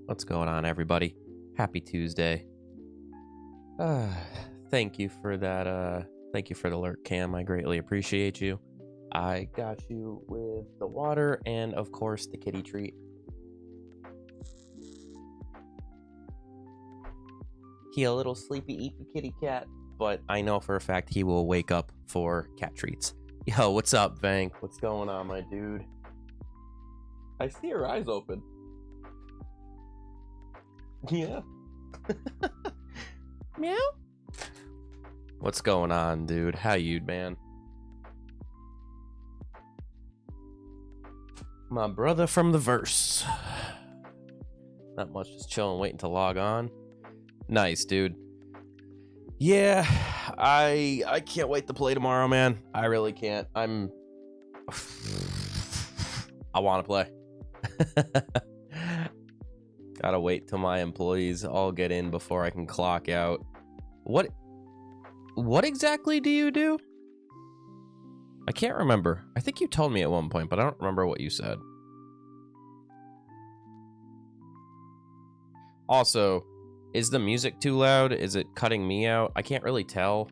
What's going on, everybody? Happy Tuesday. Uh, thank you for that. Thank you for the alert, Cam. I greatly appreciate you. I got you with the water and, of course, the kitty treat. He a little sleepy, eepy kitty cat, but I know for a fact he will wake up for cat treats. Yo, what's up, Vank? What's going on, my dude? I see her eyes open. Yeah. Meow. What's going on, dude? How you, man? My brother from the verse. Not much, just chilling, waiting to log on. Nice, dude. Yeah, I can't wait to play tomorrow, man. I really can't. I want to play. Gotta wait till my employees all get in before I can clock out. What exactly do you do? I can't remember. I think you told me at one point, but I don't remember what you said. Also, is the music too loud? Is it cutting me out? I can't really tell.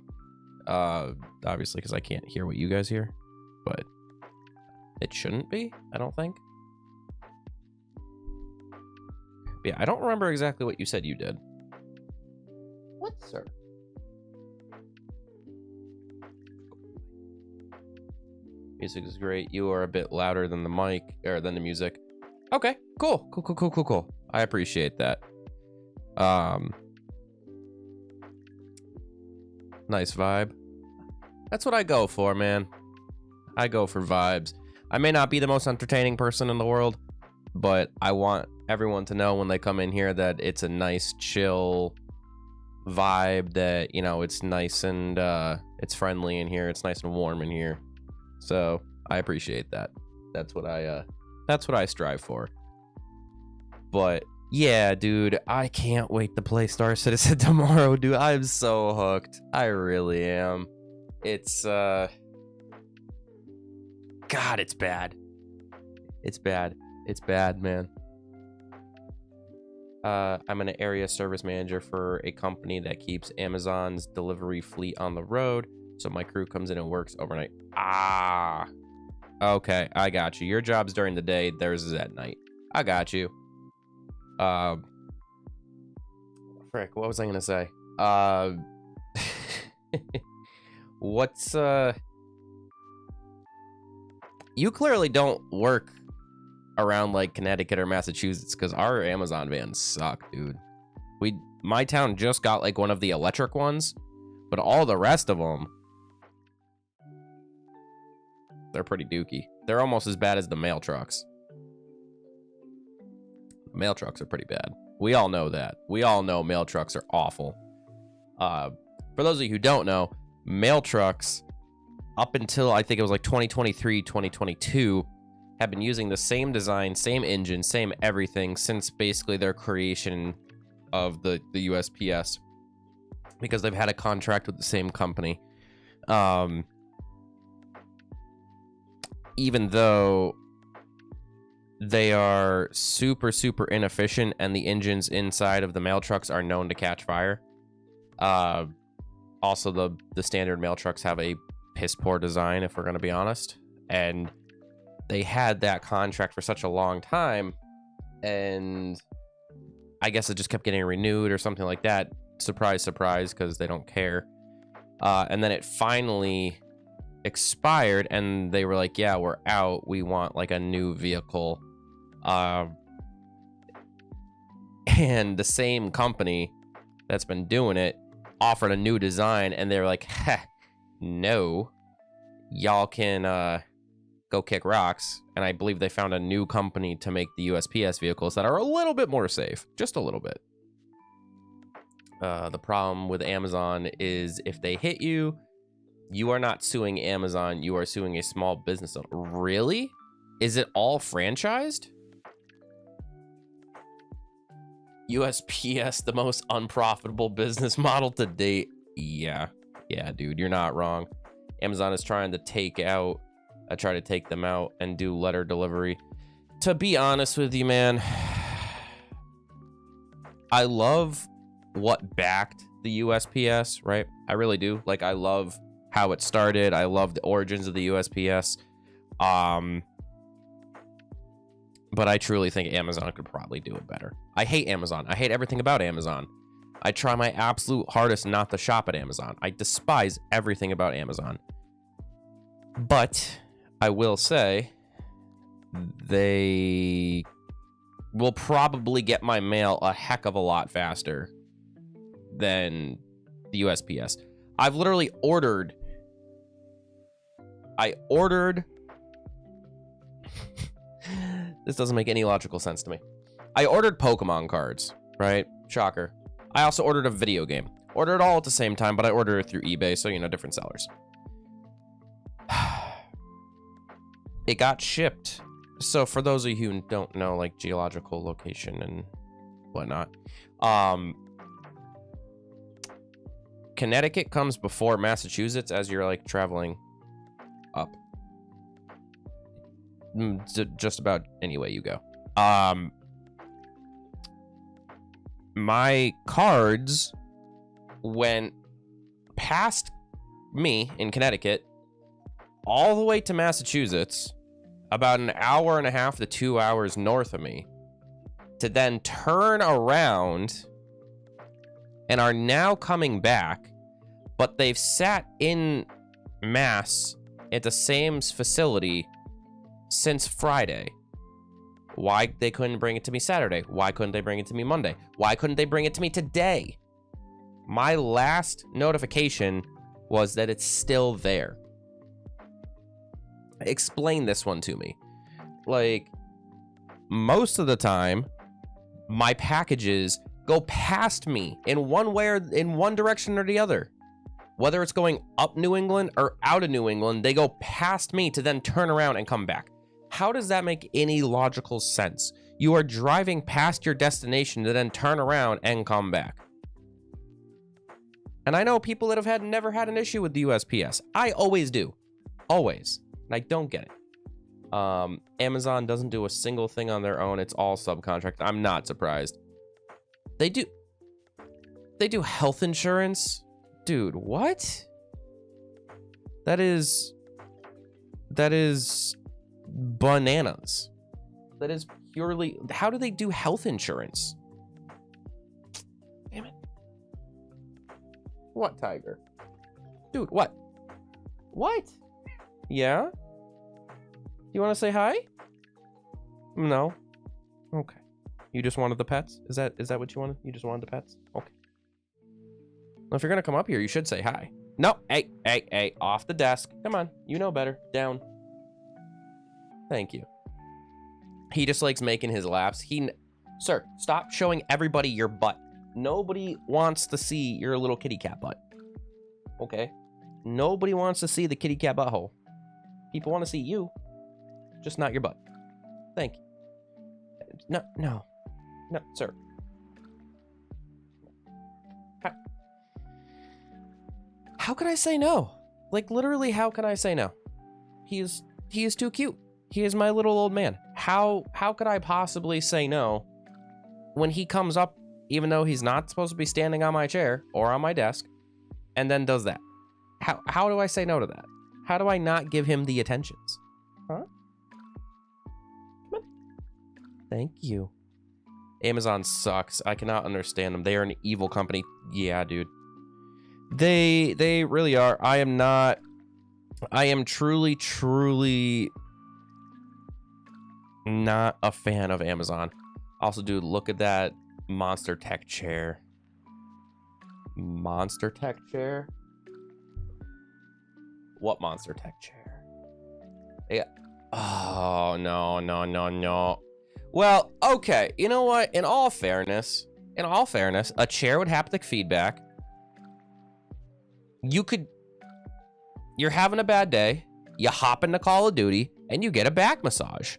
Obviously, because I can't hear what you guys hear. But it shouldn't be, I don't think. Yeah, I don't remember exactly what you said you did. What, sir? Music is great. You are a bit louder than the mic, or than the music. Okay, cool. Cool. I appreciate that. Nice vibe. That's what I go for, man. I go for vibes. I may not be the most entertaining person in the world, but I want everyone to know when they come in here that it's a nice, chill vibe, that, you know, it's nice and it's friendly in here. It's nice and warm in here. So I appreciate that. That's what I strive for. But yeah, dude, I can't wait to play Star Citizen tomorrow, dude. I'm so hooked. I really am. It's God, it's bad. It's bad, man. I'm an area service manager for a company that keeps Amazon's delivery fleet on the road. So my crew comes in and works overnight. Ah, okay, I got you. Your job's during the day, theirs is at night. I got you. Frick, what was I gonna say? What's you clearly don't work around like Connecticut or Massachusetts, because our Amazon vans suck, dude. My town just got like one of the electric ones, but all the rest of them, they're pretty dookie. They're almost as bad as the mail trucks. Mail trucks are pretty bad. We all know that. We all know mail trucks are awful. For those of you who don't know, mail trucks, up until I think it was like 2023, 2022, have been using the same design, same engine, same everything since basically their creation of the USPS, because they've had a contract with the same company. Even though they are super inefficient and the engines inside of the mail trucks are known to catch fire. Also, the standard mail trucks have a piss poor design, if we're going to be honest. And they had that contract for such a long time, and I guess it just kept getting renewed or something like that. Surprise, because they don't care. And then it finally expired, and they were like, yeah, we're out. We want like a new vehicle. And the same company that's been doing it offered a new design, and they were like, heh, no, y'all can go kick rocks. And I believe they found a new company to make the USPS vehicles that are a little bit more safe, just a little bit. The problem with Amazon is if they hit you, you are not suing Amazon, you are suing a small business owner. Really? Is it all franchised? USPS, the most unprofitable business model to date. Yeah, dude, you're not wrong. Amazon is trying to take them out and do letter delivery. To be honest with you, man, I love what backed the USPS, right? I really do. Like, I love how it started. I love the origins of the USPS. But I truly think Amazon could probably do it better. I hate Amazon. I hate everything about Amazon. I try my absolute hardest not to shop at Amazon. I despise everything about Amazon. But I will say they will probably get my mail a heck of a lot faster than the USPS. I've literally ordered... This doesn't make any logical sense to me. I ordered Pokemon cards, right? Shocker. I also ordered a video game. Ordered it all at the same time, but I ordered it through eBay, so, you know, different sellers. It got shipped. So for those of you who don't know, like, geological location and whatnot, Connecticut comes before Massachusetts as you're, like, traveling up. Just about any way you go. My cards went past me in Connecticut all the way to Massachusetts, about an hour and a half to 2 hours north of me, to then turn around and are now coming back, but they've sat in Mass at the same facility since Friday. Why they couldn't bring it to me Saturday? Why couldn't they bring it to me Monday? Why couldn't they bring it to me today? My last notification was that it's still there. Explain this one to me. Like, most of the time, my packages go past me in one way or in one direction or the other. Whether it's going up New England or out of New England, they go past me to then turn around and come back. How does that make any logical sense? You are driving past your destination to then turn around and come back. And I know people that have never had an issue with the USPS. I always do. Always. And I don't get it. Amazon doesn't do a single thing on their own. It's all subcontract. I'm not surprised. They do health insurance. Dude, what? That is bananas. That is purely... How do they do health insurance? Damn it. What, Tiger? Dude, what? What? Yeah? You want to say hi? No? Okay. You just wanted the pets? Is that what you wanted? You just wanted the pets? Okay. Well, if you're gonna come up here, you should say hi. No, hey, off the desk. Come on, you know better. Down. Thank you. He just likes making his laps. Sir, stop showing everybody your butt. Nobody wants to see your little kitty cat butt. Okay? Nobody wants to see the kitty cat butthole. People want to see you, just not your butt. Thank you. No, sir. How can I say no? Like, literally, how can I say no? He is too cute. He is my little old man. How could I possibly say no when he comes up, even though he's not supposed to be standing on my chair or on my desk, and then does that? How do I say no to that? How do I not give him the attentions? Huh? Come on. Thank you. Amazon sucks. I cannot understand them. They are an evil company. Yeah, dude. They really are. I am truly not a fan of Amazon. Also, dude, look at that Monster Tech chair. Monster Tech chair? What Monster Tech chair? Yeah. Oh, no. Well, okay. You know what? In all fairness, a chair with haptic feedback. You're having a bad day, you hop into Call of Duty, and you get a back massage.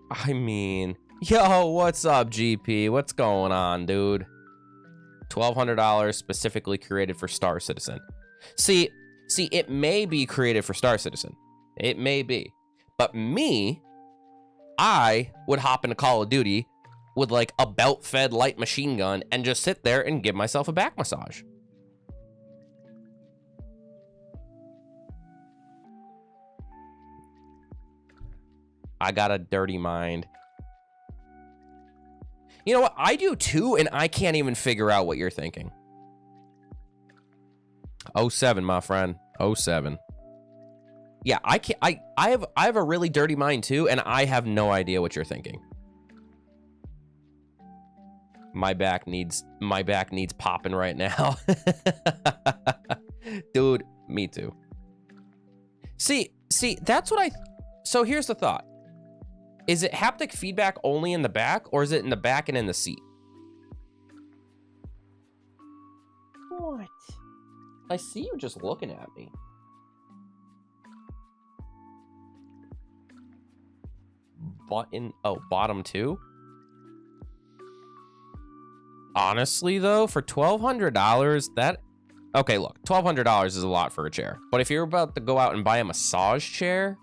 I mean, yo, what's up, GP? What's going on, dude? $1,200 specifically created for Star Citizen. See, it may be created for Star Citizen. It may be. But me, I would hop into Call of Duty with like a belt-fed light machine gun and just sit there and give myself a back massage. I got a dirty mind. You know what? I do too, and I can't even figure out what you're thinking. 07, my friend. 07. Yeah, I can't. I have a really dirty mind too, and I have no idea what you're thinking. My back needs popping right now. Dude, me too. See, that's what so here's the thought. Is it haptic feedback only in the back, or is it in the back and in the seat? What? I see you just looking at me. Bottom two? Honestly, though, for $1,200, that... Okay, look, $1,200 is a lot for a chair. But if you're about to go out and buy a massage chair...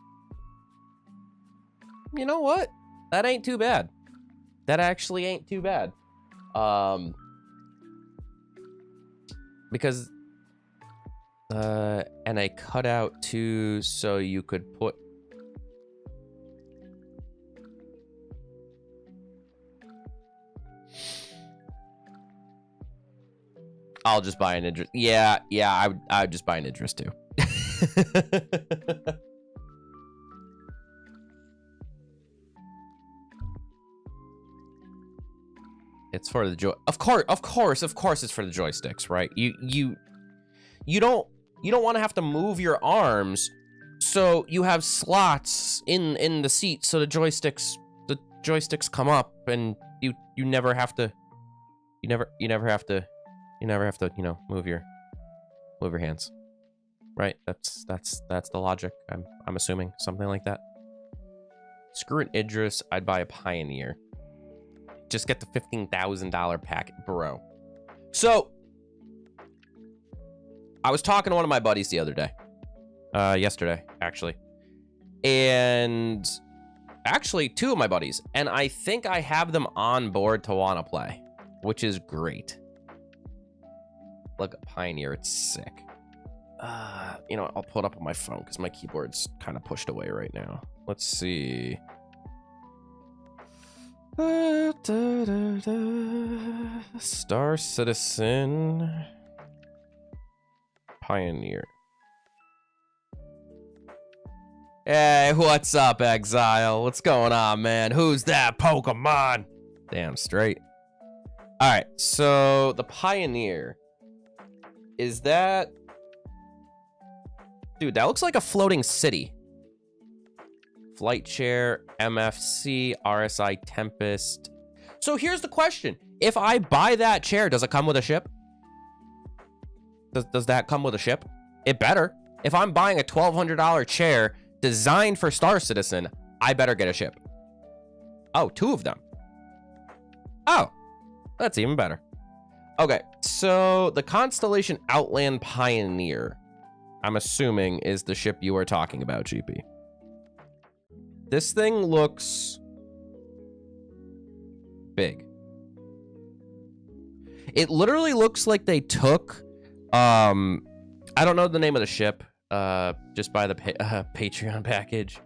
You know what? That ain't too bad. That actually ain't too bad. Because... and a cutout too, so you could put... I'll just buy an Idris. Yeah, I would just buy an Idris too. It's for the joy. Of course, it's for the joysticks, right? You don't want to have to move your arms, so you have slots in the seat, so the joysticks come up, and you never have to move your hands, right? That's the logic. I'm assuming something like that. Screw an Idris, I'd buy a Pioneer. Just get the $15,000 pack, bro. So I was talking to one of my buddies the other day, yesterday actually, and actually two of my buddies, and I think I have them on board to want to play, which is great. Look, Pioneer, it's sick. You know, I'll pull it up on my phone because my keyboard's kind of pushed away right now. Let's see. Star Citizen Pioneer. Hey, what's up, Exile? What's going on, man? Who's that Pokemon? Damn straight. All right, so the Pioneer. Is that... Dude, that looks like a floating city. Flight chair, MFC, RSI Tempest. So here's the question. If I buy that chair, does it come with a ship? Does that come with a ship? It better. If I'm buying a $1,200 chair designed for Star Citizen, I better get a ship. Oh, two of them. Oh, that's even better. Okay, so the Constellation Outland Pioneer, I'm assuming, is the ship you are talking about, GP. This thing looks big. It literally looks like they took, I don't know the name of the ship, just buy the Patreon package.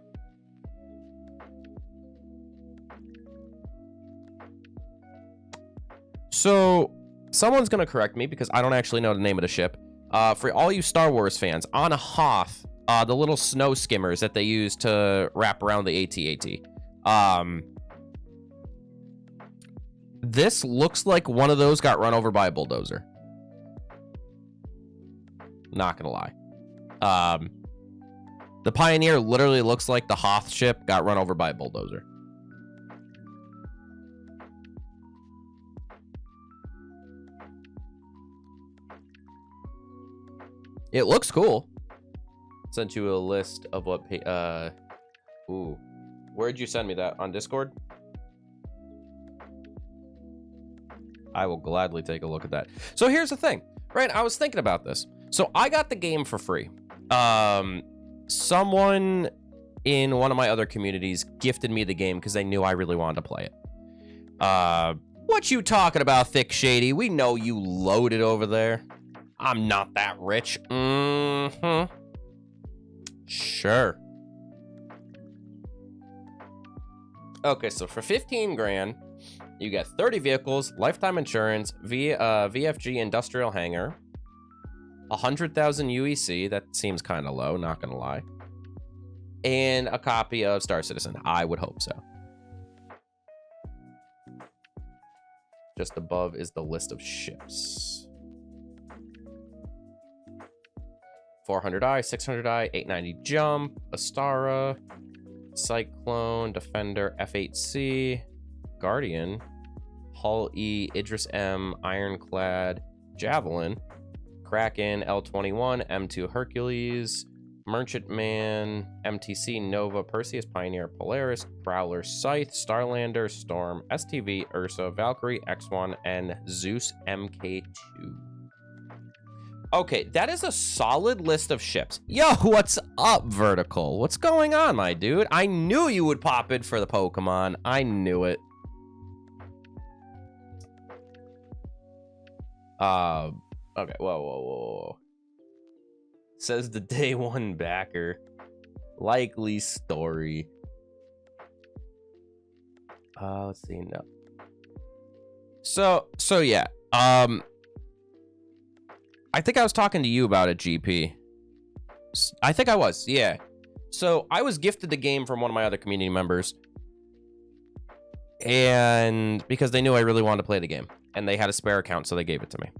So someone's gonna correct me because I don't actually know the name of the ship. For all you Star Wars fans, on a Hoth, the little snow skimmers that they use to wrap around the AT-AT. This looks like one of those got run over by a bulldozer. Not gonna lie. The Pioneer literally looks like the Hoth ship got run over by a bulldozer. It looks cool. Sent you a list of what ooh, where'd you send me that? On Discord? I will gladly take a look at that. So here's the thing, right? I was thinking about this. So I got the game for free. Someone in one of my other communities gifted me the game because they knew I really wanted to play it. What you talking about, Thick Shady? We know you loaded over there. I'm not that rich. Mm-hmm. Sure. Okay, so for 15 grand, you get 30 vehicles, lifetime insurance, VFG industrial hangar, 100,000 UEC. That seems kind of low, not gonna lie. And a copy of Star Citizen. I would hope so. Just above is the list of ships. 400i, 600i, 890 jump, Astara, Cyclone, Defender, F8C, Guardian, Hull E, Idris M, Ironclad, Javelin, Kraken, L21, M2 Hercules, Merchantman, MTC, Nova, Perseus, Pioneer, Polaris, Prowler, Scythe, Starlander, Storm, STV, Ursa, Valkyrie, X1, and Zeus MK2. Okay, that is a solid list of ships. Yo, what's up, Vertical? What's going on, my dude? I knew you would pop in for the Pokemon. I knew it. Okay, whoa. Says the day one backer. Likely story. Let's see, no. So yeah. I think I was talking to you about it, GP. I think I was, yeah. So I was gifted the game from one of my other community members. And because they knew I really wanted to play the game. And they had a spare account, so they gave it to me.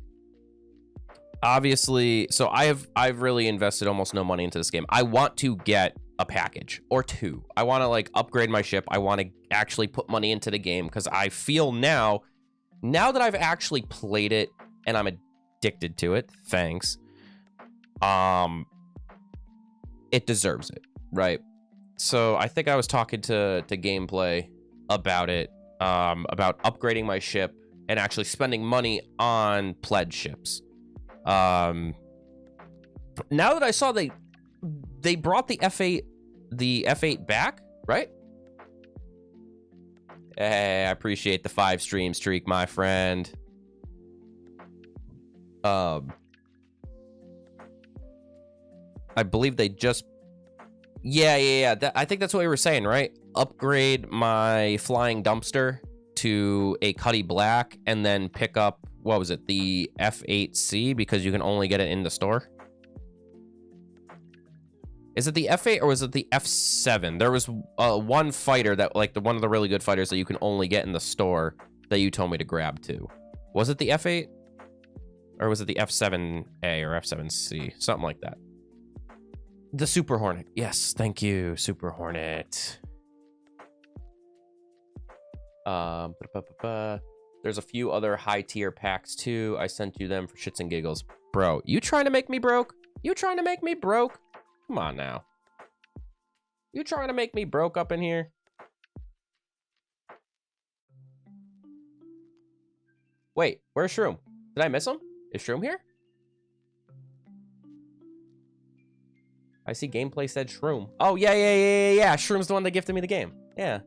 Obviously, so I've really invested almost no money into this game. I want to get a package or two. I want to like upgrade my ship. I want to actually put money into the game because I feel now that I've actually played it and I'm addicted to it, thanks. It deserves it, right? So I think I was talking to Gameplay about it, about upgrading my ship and actually spending money on pledge ships. Now that I saw they brought the F8 back, right? Hey, I appreciate the 5 stream streak, my friend. I believe they just yeah. I think that's what we were saying, right? Upgrade my flying dumpster to a Cuddy Black and then pick up, what was it, the F8C, because you can only get it in the store. Is it the F8 or was it the F7? There was one fighter that, like, one of the really good fighters that you can only get in the store that you told me to grab too. Was it the F8? Or was it the F7A or F7C? Something like that. The Super Hornet. Yes, thank you, Super Hornet. There's a few other high tier packs too. I sent you them for shits and giggles. Bro, you trying to make me broke? You trying to make me broke? Come on now. You trying to make me broke up in here? Wait, where's Shroom? Did I miss him? Is Shroom here? I see Gameplay said Shroom. Oh, yeah. Shroom's the one that gifted me the game. Yeah.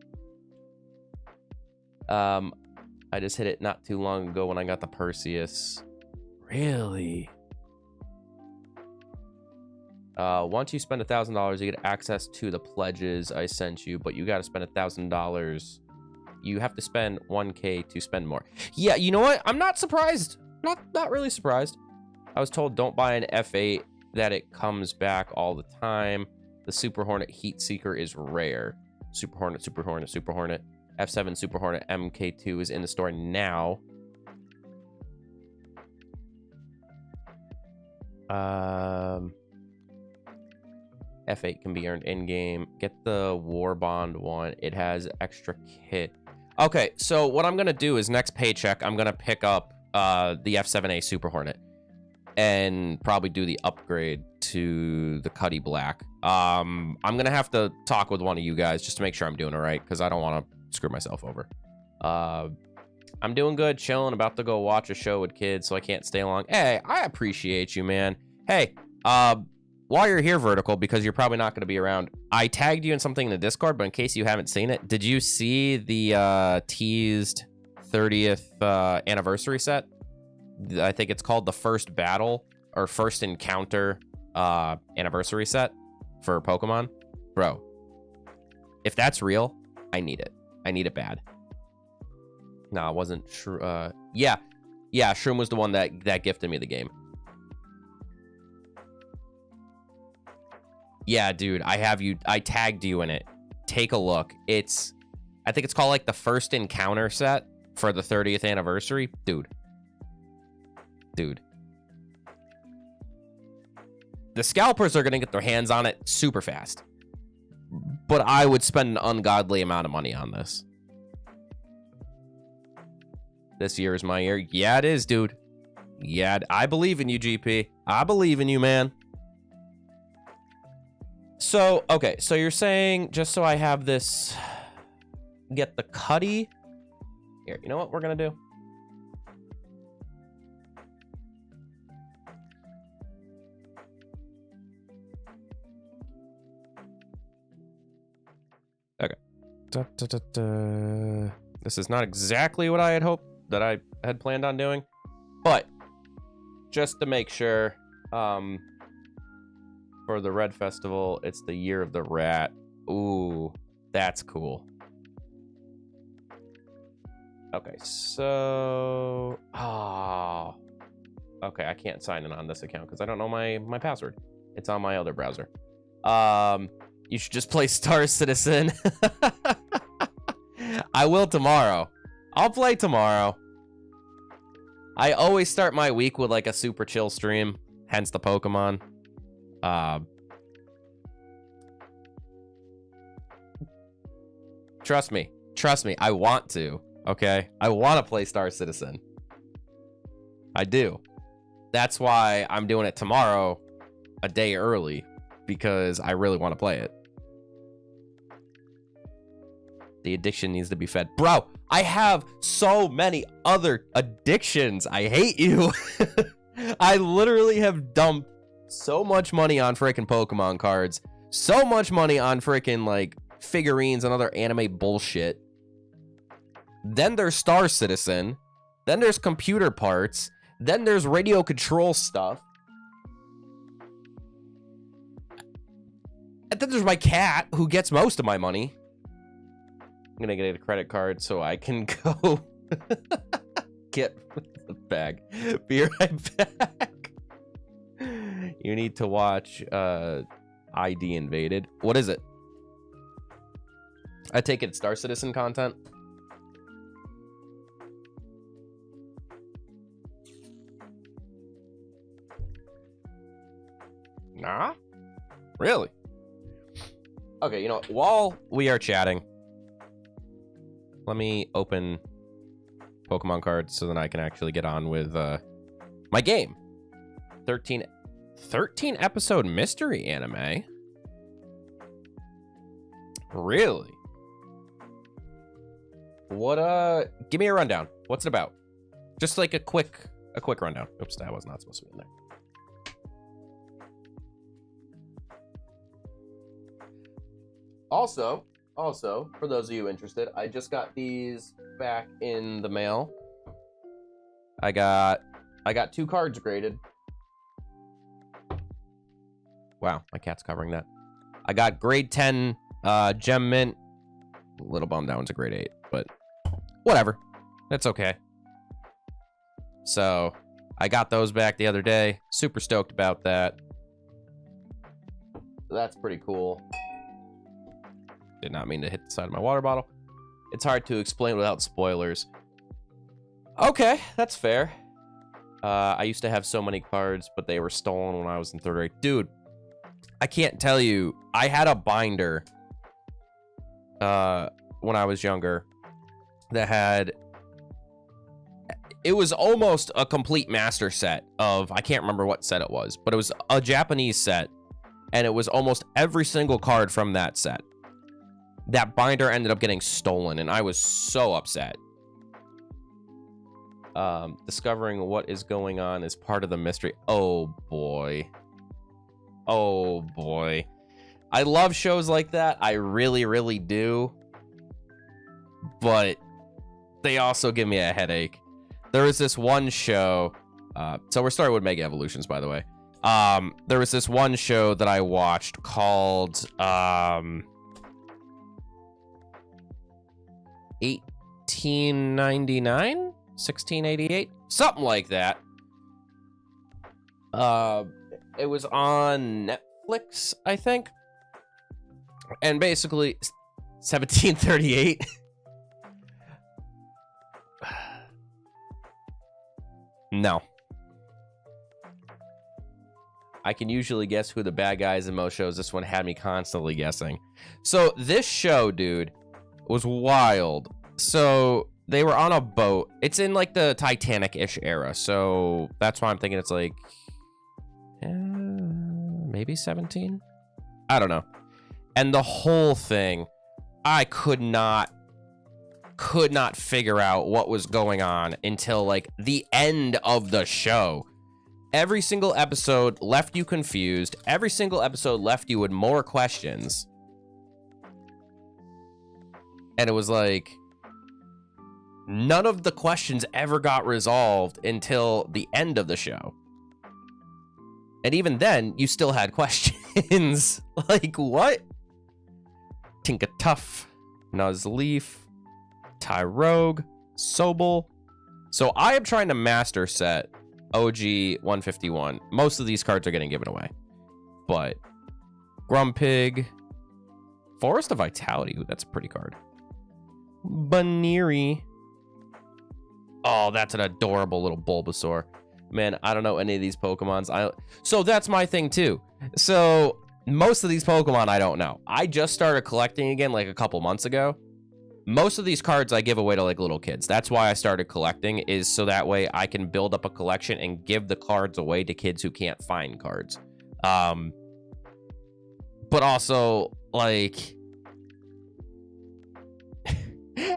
I just hit it not too long ago when I got the Perseus. Really? Once you spend $1,000, you get access to the pledges I sent you, but you got to spend $1,000. You have to spend 1K to spend more. Yeah, you know what? I'm not surprised. Not really surprised. I was told don't buy an F8, that it comes back all the time. The Super Hornet Heat Seeker is rare. Super Hornet. F7 Super Hornet MK2 is in the store now. F8 can be earned in-game. Get the War Bond one. It has extra kit. Okay, so what I'm going to do is next paycheck, I'm going to pick up the F7A Super Hornet and probably do the upgrade to the Cuddy Black. I'm going to have to talk with one of you guys just to make sure I'm doing it right, because I don't want to screw myself over. I'm doing good, chilling, about to go watch a show with kids, so I can't stay long. Hey, I appreciate you, man. Hey, while you're here, Vertical, because you're probably not going to be around, I tagged you in something in the Discord, but in case you haven't seen it, did you see the teased 30th anniversary set? I think it's called the First Battle or First Encounter anniversary set for Pokemon. Bro, if that's real, I need it. I need it bad. No, it wasn't true. Yeah, Shroom was the one that gifted me the game. Yeah, dude, I tagged you in it. Take a look. I think it's called like the First Encounter set for the 30th anniversary. Dude. The scalpers are going to get their hands on it super fast. But I would spend an ungodly amount of money on this. This year is my year. Yeah, it is, dude. Yeah, I believe in you, GP. I believe in you, man. So, okay. So you're saying, just so I have this, get the Cuddy. Here, you know what we're going to do? Okay. This is not exactly what I had hoped that I had planned on doing, but just to make sure, for the Red Festival, it's the Year of the Rat. Ooh, that's cool. Okay, so... Oh. Okay, I can't sign in on this account because I don't know my password. It's on my other browser. You should just play Star Citizen. I will tomorrow. I'll play tomorrow. I always start my week with like a super chill stream, hence the Pokemon. Trust me, I want to, okay? I want to play Star Citizen. I do. That's why I'm doing it tomorrow, a day early, because I really want to play it. The addiction needs to be fed. Bro, I have so many other addictions. I hate you. I literally have dumped so much money on freaking Pokemon cards. So much money on freaking, like, figurines and other anime bullshit. Then there's Star Citizen. Then there's computer parts. Then there's radio control stuff. And then there's my cat, who gets most of my money. I'm gonna get a credit card so I can go get the bag. Be right back. You need to watch ID Invaded. What is it? I take it Star Citizen content. Nah? Really? Okay, you know what? While we are chatting, let me open Pokemon cards so then I can actually get on with my game. 13 episode mystery anime? Really? What, give me a rundown. What's it about? Just like a quick rundown. Oops, that was not supposed to be in there. Also, for those of you interested, I just got these back in the mail. I got 2 cards graded. Wow, my cat's covering that. I got grade 10 Gem Mint. A little bummed that one's a grade 8, but whatever. That's okay. So, I got those back the other day. Super stoked about that. That's pretty cool. Did not mean to hit the side of my water bottle. It's hard to explain without spoilers. Okay, that's fair. I used to have so many cards, but they were stolen when I was in 3rd grade. Dude, I can't tell you. I had a binder when I was younger that had... It was almost a complete master set of... I can't remember what set it was, but it was a Japanese set, and it was almost every single card from that set. That binder ended up getting stolen, and I was so upset. Discovering what is going on is part of the mystery. Oh, boy. Oh, boy. I love shows like that. I really, really do. But they also give me a headache. There was this one show. So we're starting with Mega Evolutions, by the way. There was this one show that I watched called 1899? 1688? Something like that. It was on Netflix, I think. And basically, 1738. No. I can usually guess who the bad guys in most shows. This one had me constantly guessing. So this show, dude, was wild. So they were on a boat. It's in like the Titanic-ish era. So that's why I'm thinking it's like maybe 17. I don't know. And the whole thing, I could not figure out what was going on until like the end of the show. Every single episode left you confused. Every single episode left you with more questions. And it was like none of the questions ever got resolved until the end of the show. And even then, you still had questions. Like, what? Tinka Tough, Nuzleaf, Tyrogue, Sobel. So I am trying to master set OG 151. Most of these cards are getting given away. But Grumpig, Forest of Vitality. Ooh, that's a pretty card. Baneri. Oh, that's an adorable little Bulbasaur. Man, I don't know any of these Pokemons. So that's my thing too. So most of these Pokemon I don't know. I just started collecting again like a couple months ago. Most of these cards I give away to like little kids. That's why I started collecting, is so that way I can build up a collection and give the cards away to kids who can't find cards. But also like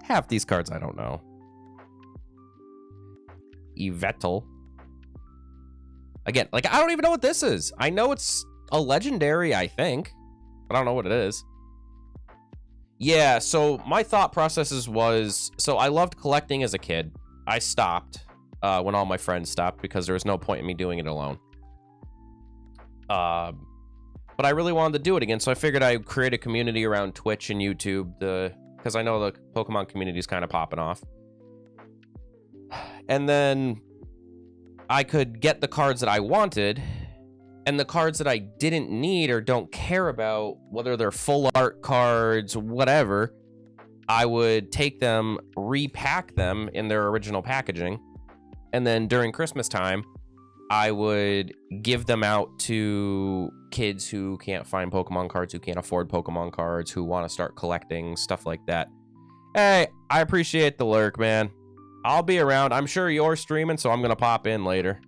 half these cards I don't know. Yveltal. Again, like I don't even know what this is. I know it's a legendary, I think. I don't know what it is. Yeah, so my thought processes was, so I loved collecting as a kid. I stopped when all my friends stopped because there was no point in me doing it alone. But I really wanted to do it again, so I figured I'd create a community around Twitch and YouTube, because I know the Pokemon community is kind of popping off. And then I could get the cards that I wanted, and the cards that I didn't need or don't care about, whether they're full art cards, whatever, I would take them, repack them in their original packaging, and then during Christmas time, I would give them out to kids who can't find Pokemon cards, who can't afford Pokemon cards, who want to start collecting, stuff like that. Hey, I appreciate the lurk, man. I'll be around. I'm sure you're streaming, so I'm going to pop in later.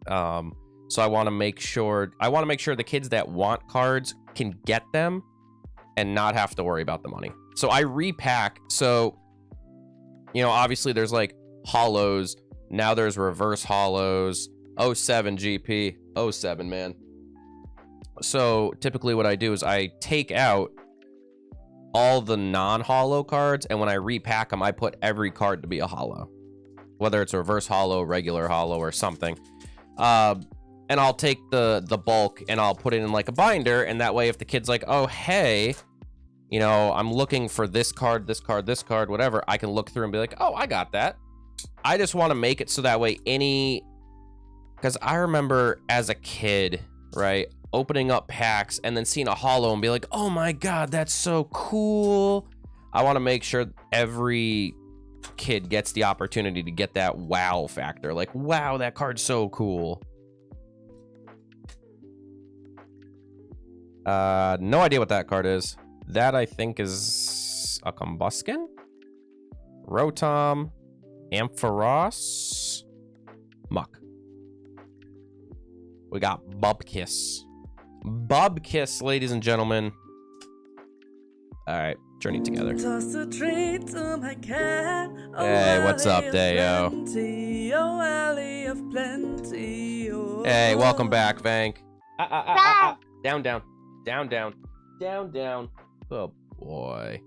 So I want to make sure the kids that want cards can get them and not have to worry about the money. So I repack. So, you know, obviously there's like hollows. Now there's reverse hollows. 07 GP. 07, man. So typically what I do is I take out all the non-hollow cards, and when I repack them, I put every card to be a hollow. Whether it's a reverse hollow, regular hollow, or something. And I'll take the bulk and I'll put it in like a binder, and that way if the kid's like, oh, hey, you know, I'm looking for this card, this card, this card, whatever, I can look through and be like, oh, I got that. I just want to make it so that way because I remember as a kid, right, opening up packs and then seeing a hollow and be like, oh my God, that's so cool. I want to make sure every kid gets the opportunity to get that wow factor. Like, wow, that card's so cool. No idea what that card is. That I think is a Combuskin, Rotom, Ampharos, Muck. We got Bubkiss. Bubkiss, ladies and gentlemen. All right, journey together. Hey, what's up, Dayo? Hey, welcome back, Vank. Down, down. Down, down. Down, down. Oh, boy.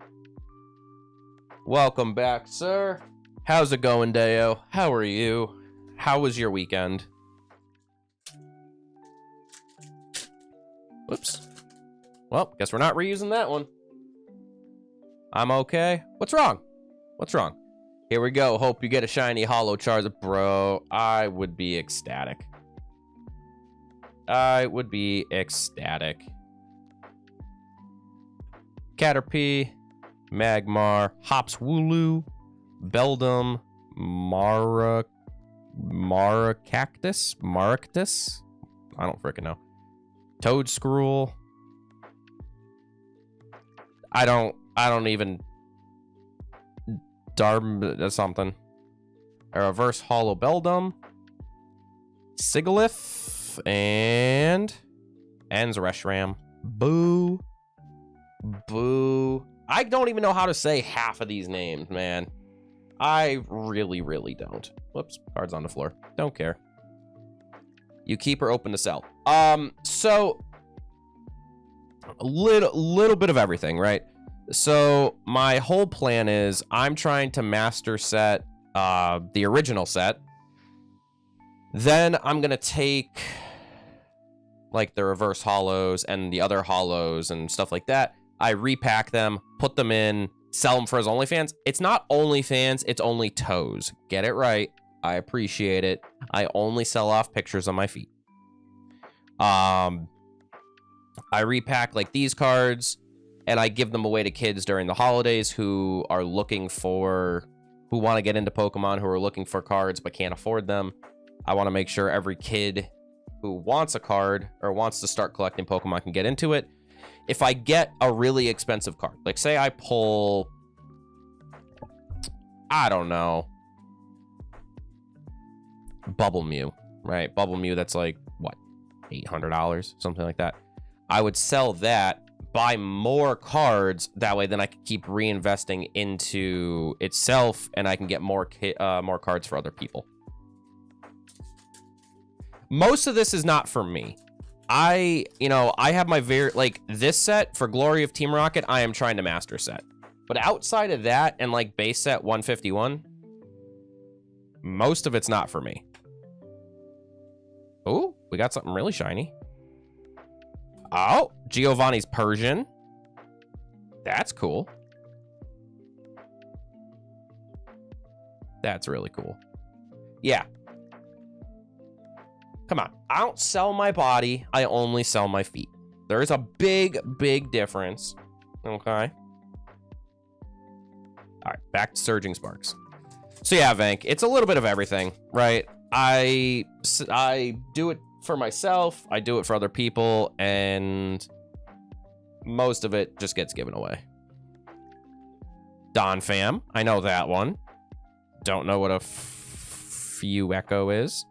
Welcome back, sir. How's it going, Deo? How are you? How was your weekend? Whoops. Well, guess we're not reusing that one. I'm okay. What's wrong? What's wrong? Here we go. Hope you get a shiny holo Charizard. Bro, I would be ecstatic. I would be ecstatic. Caterpie, Magmar, Hops Wooloo, Beldum, Maracactus? Maractus? I don't frickin' know. Toadscruel. I don't even... something. A reverse holo Beldum. Sigilyph. And... Reshiram. Boo. Boo. I don't even know how to say half of these names, man. I really, really don't. Whoops. Cards on the floor. Don't care. You keep her open to sell. So... a little bit of everything, right? So my whole plan is I'm trying to master set the original set. Then I'm gonna take like the reverse holos and the other holos and stuff like that. I repack them, put them in, sell them for his OnlyFans. It's not OnlyFans, it's only toes. Get it right. I appreciate it. I only sell off pictures on my feet. I repack like these cards and I give them away to kids during the holidays who are looking for, who want to get into Pokemon, who are looking for cards but can't afford them. I want to make sure every kid who wants a card or wants to start collecting Pokemon can get into it. If I get a really expensive card, like say I pull, I don't know, Bubble Mew, right? Bubble Mew, that's like, what, $800, something like that. I would sell that, buy more cards, that way then I can keep reinvesting into itself and I can get more cards for other people. Most of this is not for me. I have my like this set for Glory of Team Rocket, I am trying to master set. But outside of that and like base set 151, most of it's not for me. Oh, we got something really shiny. Oh, Giovanni's Persian. That's cool. That's really cool. Yeah. Come on. I don't sell my body. I only sell my feet. There is a big, big difference. Okay. All right. Back to Surging Sparks. So yeah, Vank, it's a little bit of everything, right? I do it for myself. I do it for other people. And most of it just gets given away. Don Fam. I know that one. Don't know what a Few Echo is.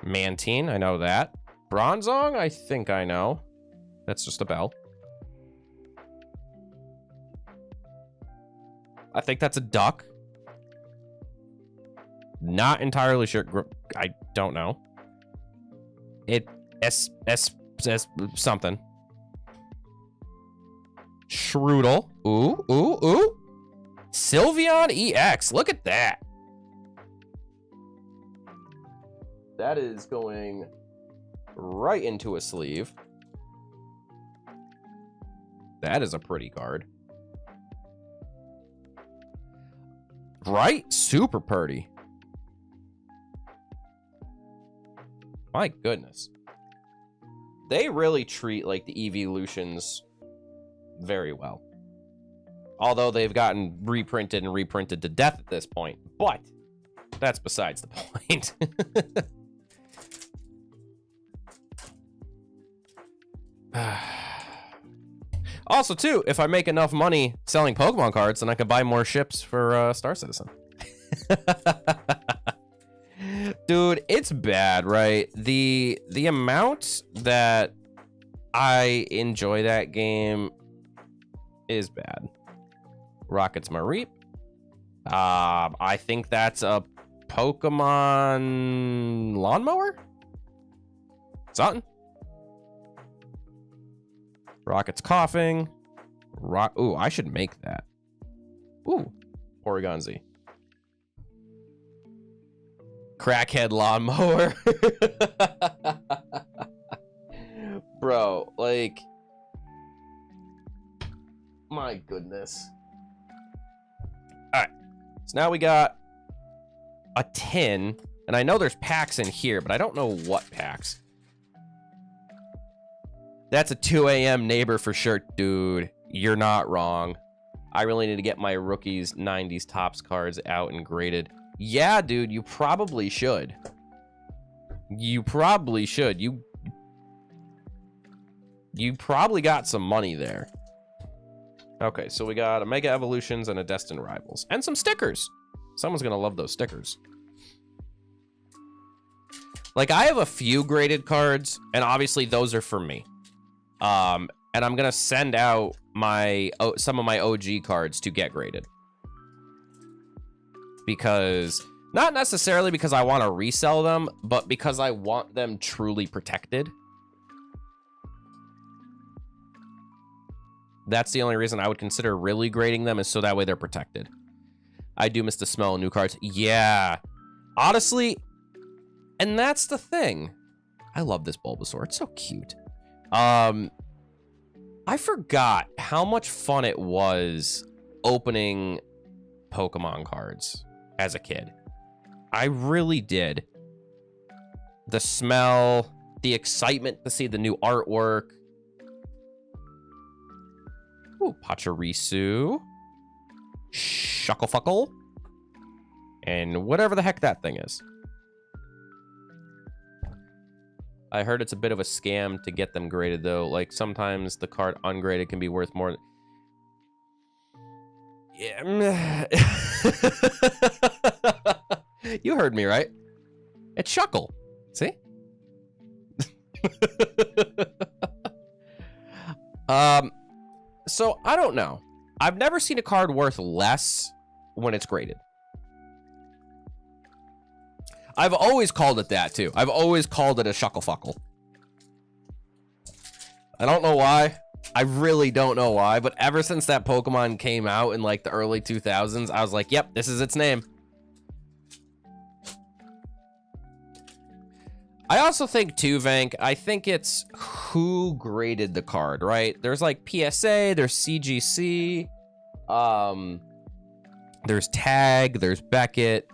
Mantine, I know that. Bronzong, I think I know. That's just a bell. I think that's a duck. Not entirely sure. I don't know. S something. Shroodle. Ooh, ooh, ooh. Sylveon EX. Look at that. That is going right into a sleeve. That is a pretty card. Right? Super pretty. My goodness. They really treat like the evolutions very well. Although they've gotten reprinted and reprinted to death at this point. But that's besides the point. Also, too, if I make enough money selling Pokemon cards, then I can buy more ships for Star Citizen. Dude, it's bad, right? The amount that I enjoy that game is bad. Rocket's Mareep. I think that's a Pokemon lawnmower? Something. Rocket's coughing. Ooh, I should make that. Ooh, Porygon-Z. Crackhead lawnmower. Bro, like, my goodness. All right, so now we got a tin, and I know there's packs in here, but I don't know what packs. That's a 2 a.m. neighbor for sure. Dude, you're not wrong. I really need to get my rookies 90s Topps cards out and graded. Yeah, dude, you probably should. You probably should. You probably got some money there. Okay, so we got a Mega Evolutions and a Destined Rivals. And some stickers. Someone's gonna love those stickers. Like, I have a few graded cards, and obviously those are for me. And I'm gonna send out some of my OG cards to get graded. Because, not necessarily because I want to resell them, but because I want them truly protected. That's the only reason I would consider really grading them, is so that way they're protected. I do miss the smell of new cards. Yeah. Honestly, and that's the thing. I love this Bulbasaur. It's so cute. I forgot how much fun it was opening Pokemon cards as a kid. I really did. The smell, the excitement to see the new artwork. Ooh, Pachirisu. Shucklefuckle. And whatever the heck that thing is. I heard it's a bit of a scam to get them graded, though. Like, sometimes the card ungraded can be worth more. Yeah. You heard me, right? It's Shuckle. See? So, I don't know. I've never seen a card worth less when it's graded. I've always called it that, too. I've always called it a Shucklefuckle. I don't know why. I really don't know why, but ever since that Pokemon came out in, like, the early 2000s, I was like, yep, this is its name. I also think, too, Vank, I think it's who graded the card, right? There's, like, PSA, there's CGC, there's Tag, there's Beckett.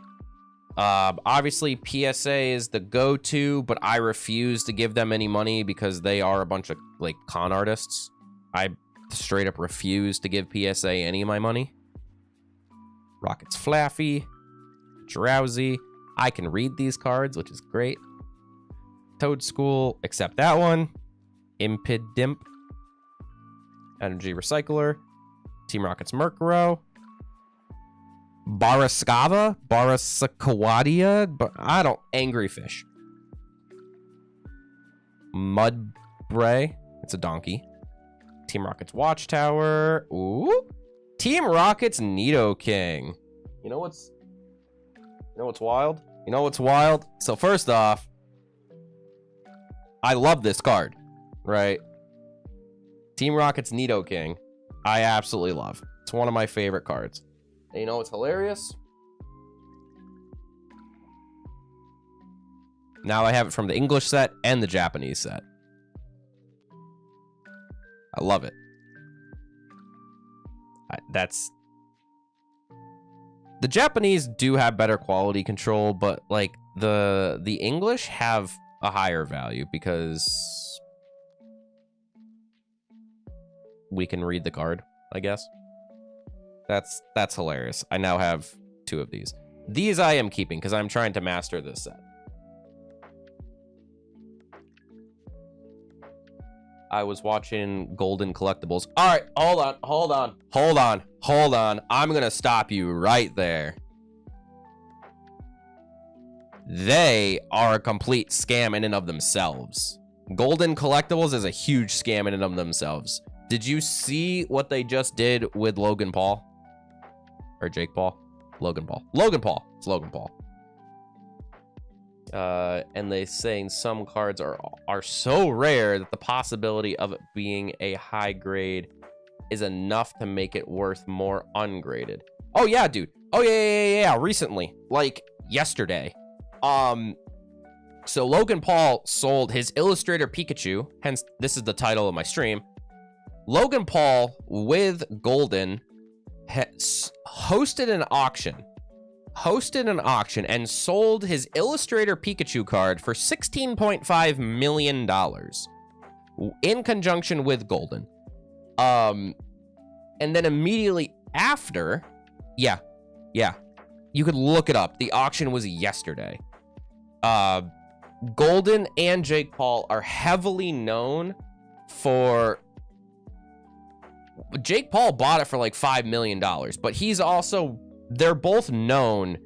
Obviously, PSA is the go-to, but I refuse to give them any money because they are a bunch of, like, con artists. I straight up refuse to give PSA any of my money. Rocket's Flaffy. Drowsy. I can read these cards, which is great. Toad School, except that one. Impidimp. Energy Recycler. Team Rocket's Murkrow. Barascava? Barasakawadia? But I don't... Angry Fish. Mudbray. It's a donkey. Team Rocket's Watchtower. Ooh. Team Rocket's Nidoking. You know what's wild? You know what's wild? So first off, I love this card, right? Team Rocket's Nidoking. I absolutely love. It's one of my favorite cards. And you know what's hilarious? Now I have it from the English set and the Japanese set. I love it. The Japanese do have better quality control, but like the English have a higher value because we can read the card, I guess. That's hilarious. I now have 2 of these. These I am keeping because I'm trying to master this set. I was watching Golden Collectibles. All right, hold on. I'm going to stop you right there. They are a complete scam in and of themselves. Golden Collectibles is a huge scam in and of themselves. Did you see what they just did with Logan Paul? Or Jake Paul? Logan Paul. Logan Paul. It's Logan Paul. and they saying some cards are so rare that the possibility of it being a high grade is enough to make it worth more ungraded. Oh yeah, dude. Oh yeah. Recently, like yesterday. So Logan Paul sold his Illustrator Pikachu, hence this is the title of my stream. Logan Paul with Golden hosted an auction and sold his Illustrator Pikachu card for $16.5 million in conjunction with Golden. And then immediately after, yeah, you could look it up. The auction was yesterday. Golden and Jake Paul are heavily known for... Jake Paul bought it for like $5 million, but he's also... They're both known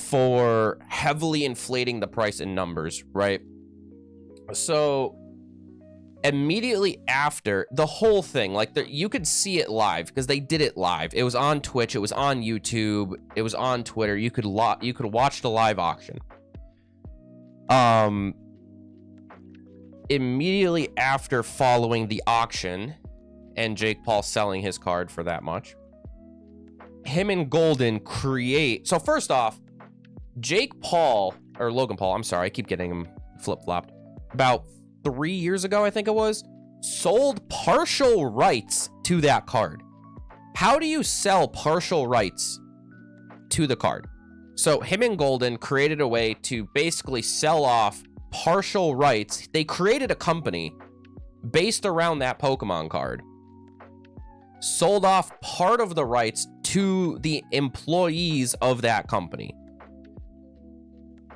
for heavily inflating the price in numbers, right? So immediately after the whole thing, like you could see it live because they did it live. It was on Twitch, it was on YouTube, it was on Twitter. You could watch the live auction. Immediately after following the auction and Jake Paul selling his card for that much, him and Golden create... So first off, Jake Paul, or Logan Paul, I'm sorry, I keep getting him flip-flopped. About 3 years ago, I think it was, sold partial rights to that card. How do you sell partial rights to the card? So him and Golden created a way to basically sell off partial rights. They created a company based around that Pokemon card, sold off part of the rights to the employees of that company.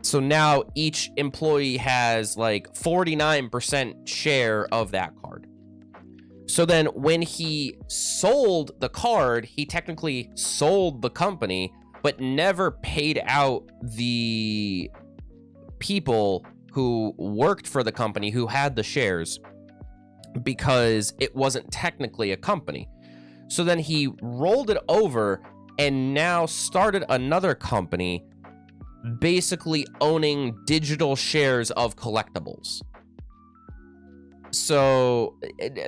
So now each employee has like 49% share of that card. So then when he sold the card, he technically sold the company, but never paid out the people who worked for the company who had the shares because it wasn't technically a company. So then he rolled it over and now started another company basically owning digital shares of collectibles. So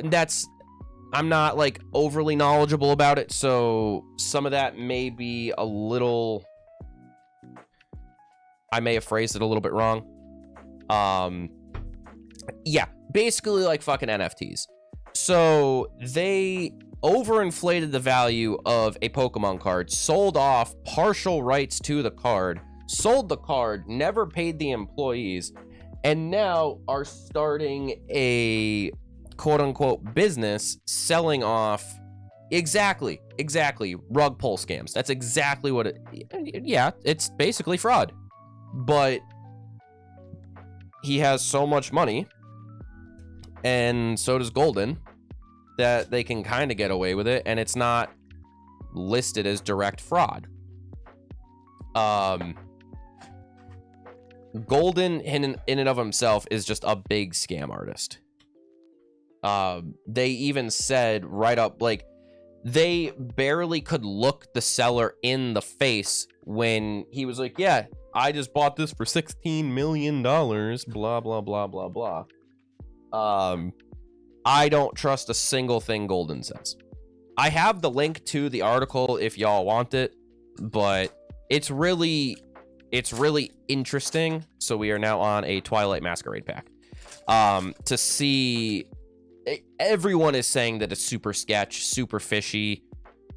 that's... I'm not like overly knowledgeable about it, so some of that may be a little... I may have phrased it a little bit wrong. Yeah, basically like fucking NFTs. So they overinflated the value of a Pokemon card, sold off partial rights to the card, sold the card, never paid the employees, and now are starting a quote-unquote business selling off exactly rug pull scams. That's exactly what it... Yeah, it's basically fraud. But he has so much money, and so does Golden, that they can kind of get away with it, and it's not listed as direct fraud. Golden in and of himself is just a big scam artist. They even said right up, like, they barely could look the seller in the face when he was like, yeah, I just bought this for $16 million, blah, blah, blah, blah, blah. I don't trust a single thing Golden says. I have the link to the article if y'all want it, but it's really interesting. So we are now on a Twilight Masquerade pack. To see... Everyone is saying that it's super sketch, super fishy,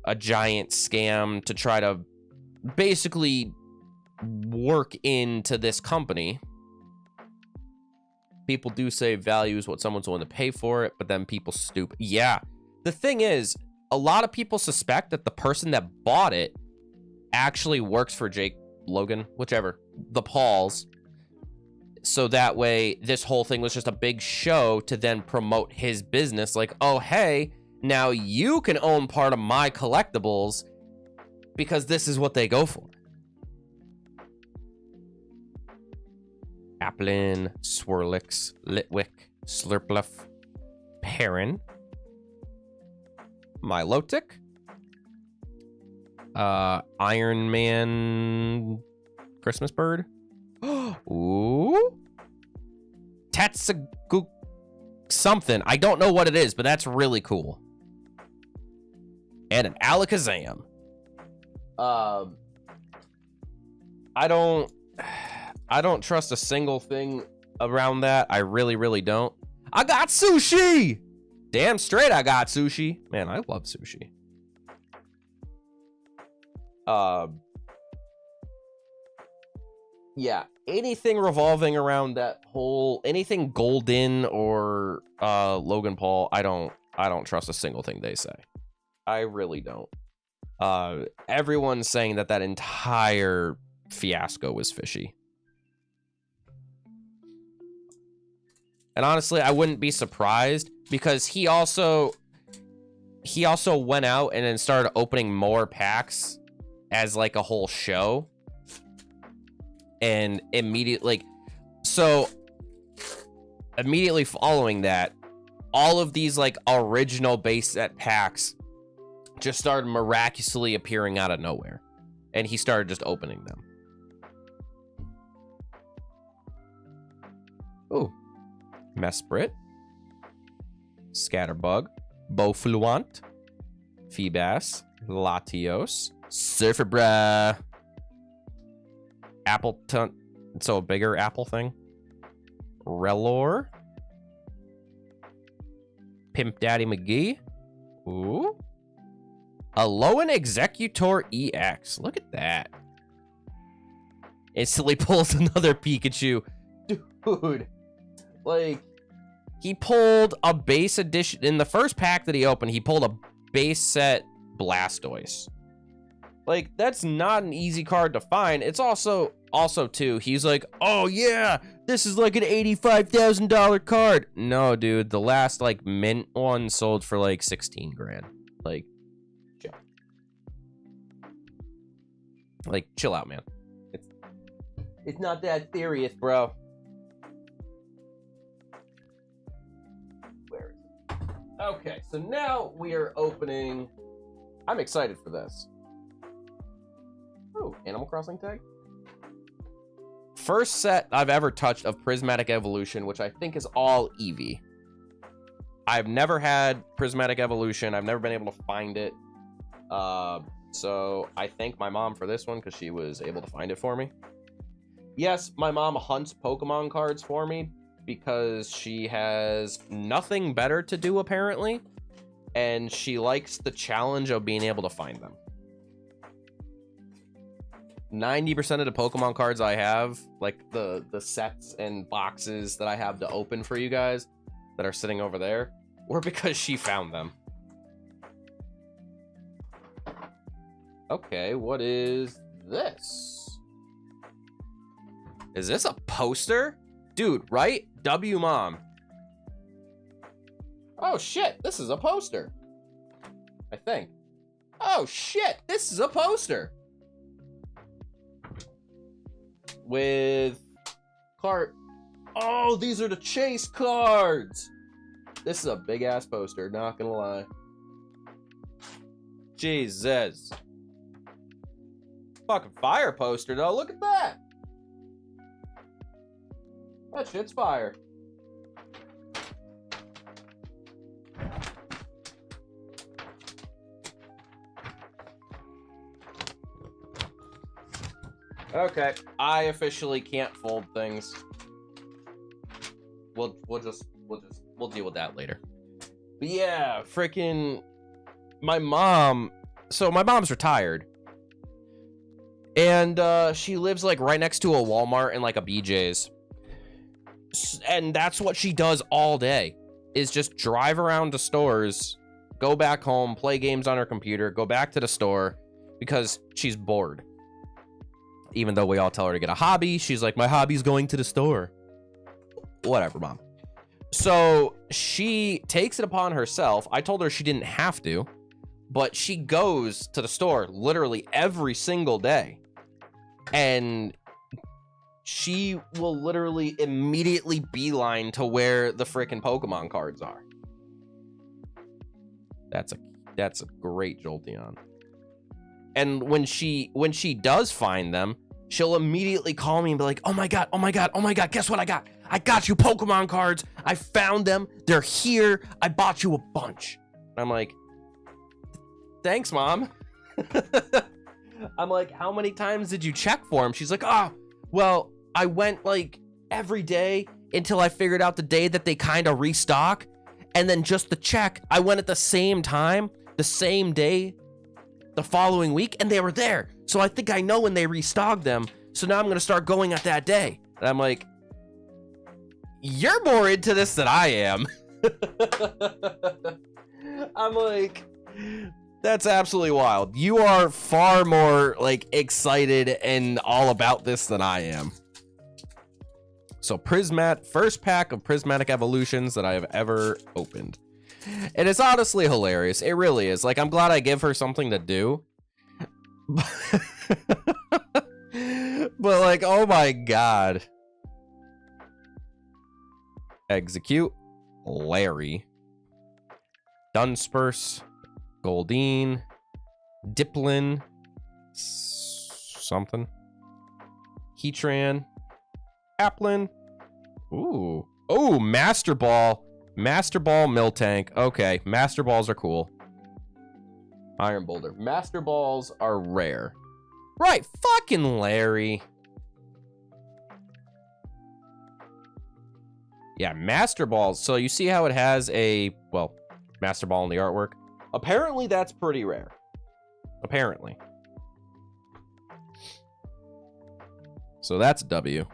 a giant scam to try to basically work into this company. People do say value is what someone's willing to pay for it, but then people stoop. Yeah. The thing is, a lot of people suspect that the person that bought it actually works for Jake, Logan, whichever, the Pauls. So that way, this whole thing was just a big show to then promote his business. Like, oh, hey, now you can own part of my collectibles because this is what they go for. Applin, Swirlix, Litwick, Slurpluff, Perrin, Milotic, Iron Man, Christmas Bird. Ooh. Tetsugu something. I don't know what it is, but that's really cool. And an Alakazam. I don't trust a single thing around that. I really, really don't. I got sushi! Damn straight I got sushi. Man, I love sushi. Yeah, anything revolving around that whole, anything Golden or Logan Paul, I don't trust a single thing they say. I really don't. Everyone's saying that entire fiasco was fishy. And honestly, I wouldn't be surprised, because he also went out and then started opening more packs as like a whole show. And immediately following that, all of these like original base set packs just started miraculously appearing out of nowhere, and he started just opening them. Ooh, Mesprit, Scatterbug, Beaufluent, Feebas, Latios, Surfabra, Appleton, so a bigger apple thing, Relor, Pimp Daddy McGee, ooh, Alolan Executor EX. Look at that. Instantly pulls another Pikachu. Dude, like, he pulled a base edition. In the first pack that he opened, he pulled a base set Blastoise. Like, that's not an easy card to find. It's also too, he's like, oh yeah, this is like an $85,000 card. No, dude, the last like mint one sold for like 16 grand. Like, chill. Like, chill out, man. It's not that serious, bro. Where is it? Okay, so now we are opening. I'm excited for this. Oh, Animal Crossing tag. First set I've ever touched of Prismatic Evolution, which I think is all Eevee. I've never had Prismatic Evolution. I've never been able to find it. So I thank my mom for this one, because she was able to find it for me. Yes, my mom hunts Pokemon cards for me because she has nothing better to do, apparently. And she likes the challenge of being able to find them. 90% of the Pokemon cards I have, like the sets and boxes that I have to open for you guys that are sitting over there, were because she found them. Okay, what is this? Is this a poster? Dude, right? W Mom. Oh shit, this is a poster. I think. Oh shit, this is a poster. With card. Oh, these are the chase cards. This is a big ass poster, not gonna lie. Jesus. Fucking fire poster though. Look at that. That shit's fire. Okay, I officially can't fold things. We'll deal with that later. But yeah, freaking my mom. So my mom's retired, and she lives like right next to a Walmart and like a BJ's, and that's what she does all day, is just drive around to stores, go back home, play games on her computer, go back to the store, because she's bored. Even though we all tell her to get a hobby, she's like, my hobby's going to the store. Whatever, Mom. So she takes it upon herself. I told her she didn't have to, but she goes to the store literally every single day. And she will literally immediately beeline to where the freaking Pokemon cards are. That's a great Jolteon. And when she does find them, she'll immediately call me and be like, oh my God, oh my God, oh my God, guess what I got? I got you Pokemon cards. I found them. They're here. I bought you a bunch. I'm like, thanks, Mom. I'm like, how many times did you check for them? She's like, oh, well, I went like every day until I figured out the day that they kind of restock. And then just to check, I went at the same time, the same day, the following week, and they were there. So I think I know when they restocked them. So now I'm going to start going at that day. And I'm like, you're more into this than I am. I'm like, that's absolutely wild. You are far more like excited and all about this than I am. So first pack of prismatic evolutions that I have ever opened. And it's honestly hilarious. It really is. Like, I'm glad I give her something to do. But like, oh my God. Execute. Larry. Dunsparce. Goldeen. Diplin. Something. Heatran. Applin. Ooh. Oh, Master Ball. Master Ball Miltank. Okay, Master Balls are cool. Iron Boulder. Master Balls are rare. Right, fucking Larry. Yeah, Master Balls. So you see how it has a, well, Master Ball in the artwork? Apparently that's pretty rare. Apparently. So that's a W.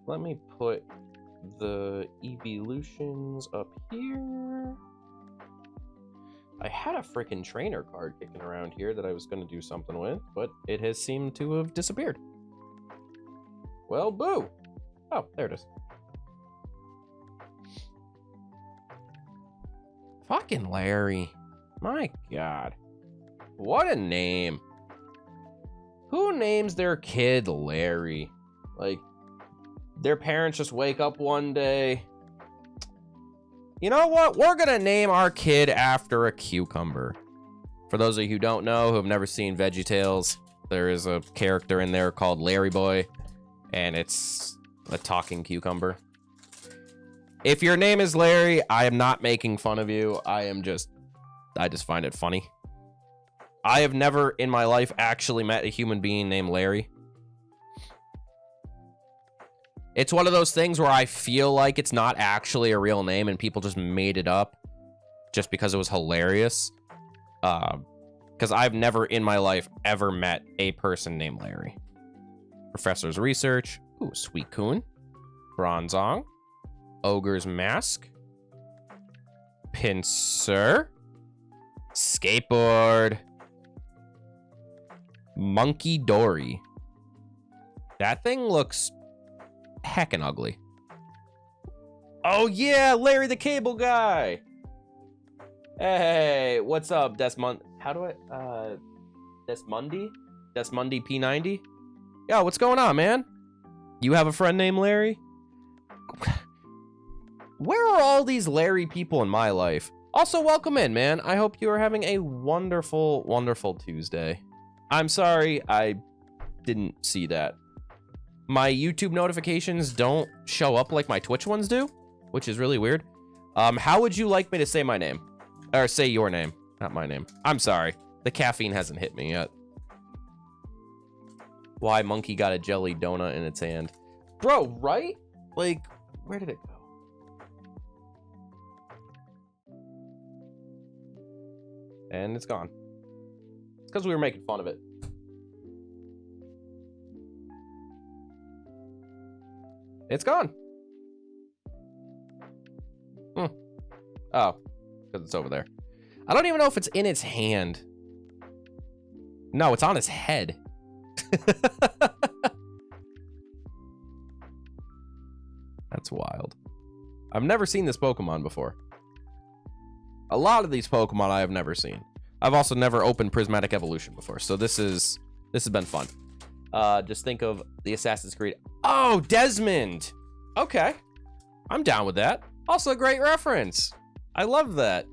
Let me put the evolutions up here. I had a freaking trainer card kicking around here that I was going to do something with, but it has seemed to have disappeared. Well, boo. Oh, there it is. Fucking Larry. My God. What a name. Who names their kid Larry? Like, their parents just wake up one day. You know what? We're going to name our kid after a cucumber. For those of you who don't know, who have never seen VeggieTales, there is a character in there called Larry Boy, and it's a talking cucumber. If your name is Larry, I am not making fun of you. I just find it funny. I have never in my life actually met a human being named Larry. It's one of those things where I feel like it's not actually a real name and people just made it up just because it was hilarious. Because I've never in my life ever met a person named Larry. Professor's Research. Ooh, Suicune. Bronzong. Ogre's Mask. Pinsir. Skateboard. Monkey Dory. That thing looks heckin' ugly. Oh yeah, Larry the Cable Guy. Hey, what's up, Desmond? How do I, Desmundi P90? Yo, what's going on, man? You have a friend named Larry? Where are all these Larry people in my life? Also, welcome in, man. I hope you are having a wonderful, wonderful Tuesday. I'm sorry, I didn't see that. My YouTube notifications don't show up like my Twitch ones do, which is really weird. How would you like me to say my name? Or say your name, not my name. I'm sorry. The caffeine hasn't hit me yet. Why monkey got a jelly donut in its hand? Bro, right? Like, where did it go? And it's gone. It's because we were making fun of it. It's gone. Oh, because it's over there. I don't even know if it's in its hand. No, it's on its head. That's wild. I've never seen this Pokemon before. A lot of these Pokemon I have never seen. I've also never opened Prismatic Evolution before, so this has been fun. Just think of the Assassin's Creed. Oh, Desmond. Okay, I'm down with that. Also a great reference. I love that.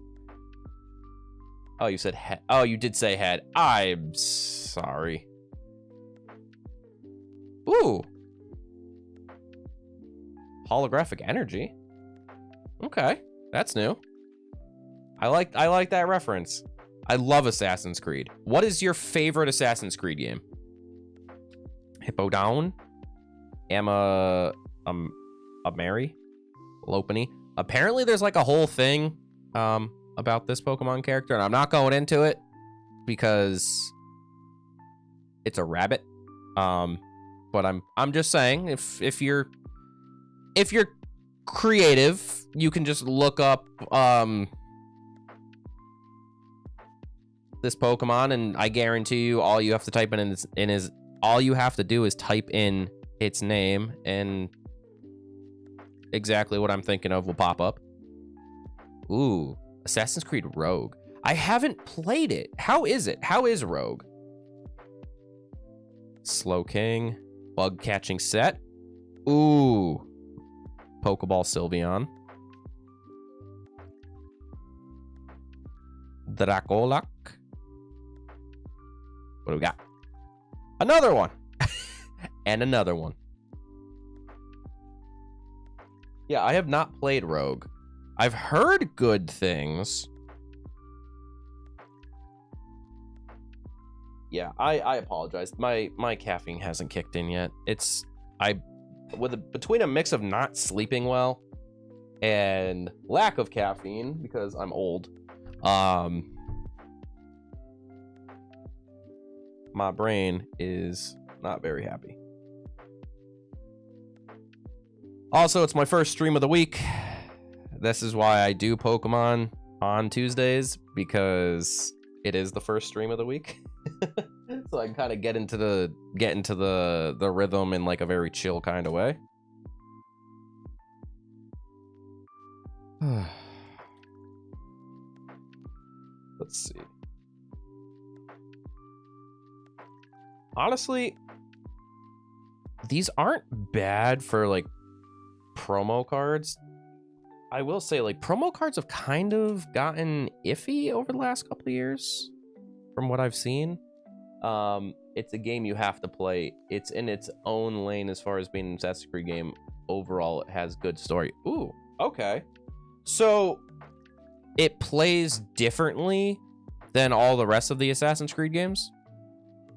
Oh, you said head. Oh, you did say head. I'm sorry. Ooh. Holographic energy. Okay, that's new. I like that reference. I love Assassin's Creed. What is your favorite Assassin's Creed game? Hippo Down? Mary? Lopunny? Apparently there's like a whole thing about this Pokemon character, and I'm not going into it because it's a rabbit. But I'm just saying, if you're creative, you can just look up this Pokemon, and I guarantee you all you have to type all you have to do is type in its name, and exactly what I'm thinking of will pop up. Ooh, Assassin's Creed Rogue. I haven't played it. How is it? How is Rogue? Slow King. Bug catching set. Ooh. Pokeball Sylveon. Dracolok. What do we got? Another one. And another one. Yeah, I have not played Rogue. I've heard good things. Yeah, I apologize. My caffeine hasn't kicked in yet. Between a mix of not sleeping well and lack of caffeine because I'm old. My brain is not very happy. Also, it's my first stream of the week. This is why I do Pokemon on Tuesdays, because it is the first stream of the week. So I can kind of get into the rhythm in like a very chill kind of way. Let's see. Honestly, these aren't bad for like promo cards. I will say, like, promo cards have kind of gotten iffy over the last couple of years from what I've seen. It's a game you have to play. It's in its own lane as far as being an Assassin's Creed game. Overall, it has good story. Ooh, okay. So it plays differently than all the rest of the Assassin's Creed games.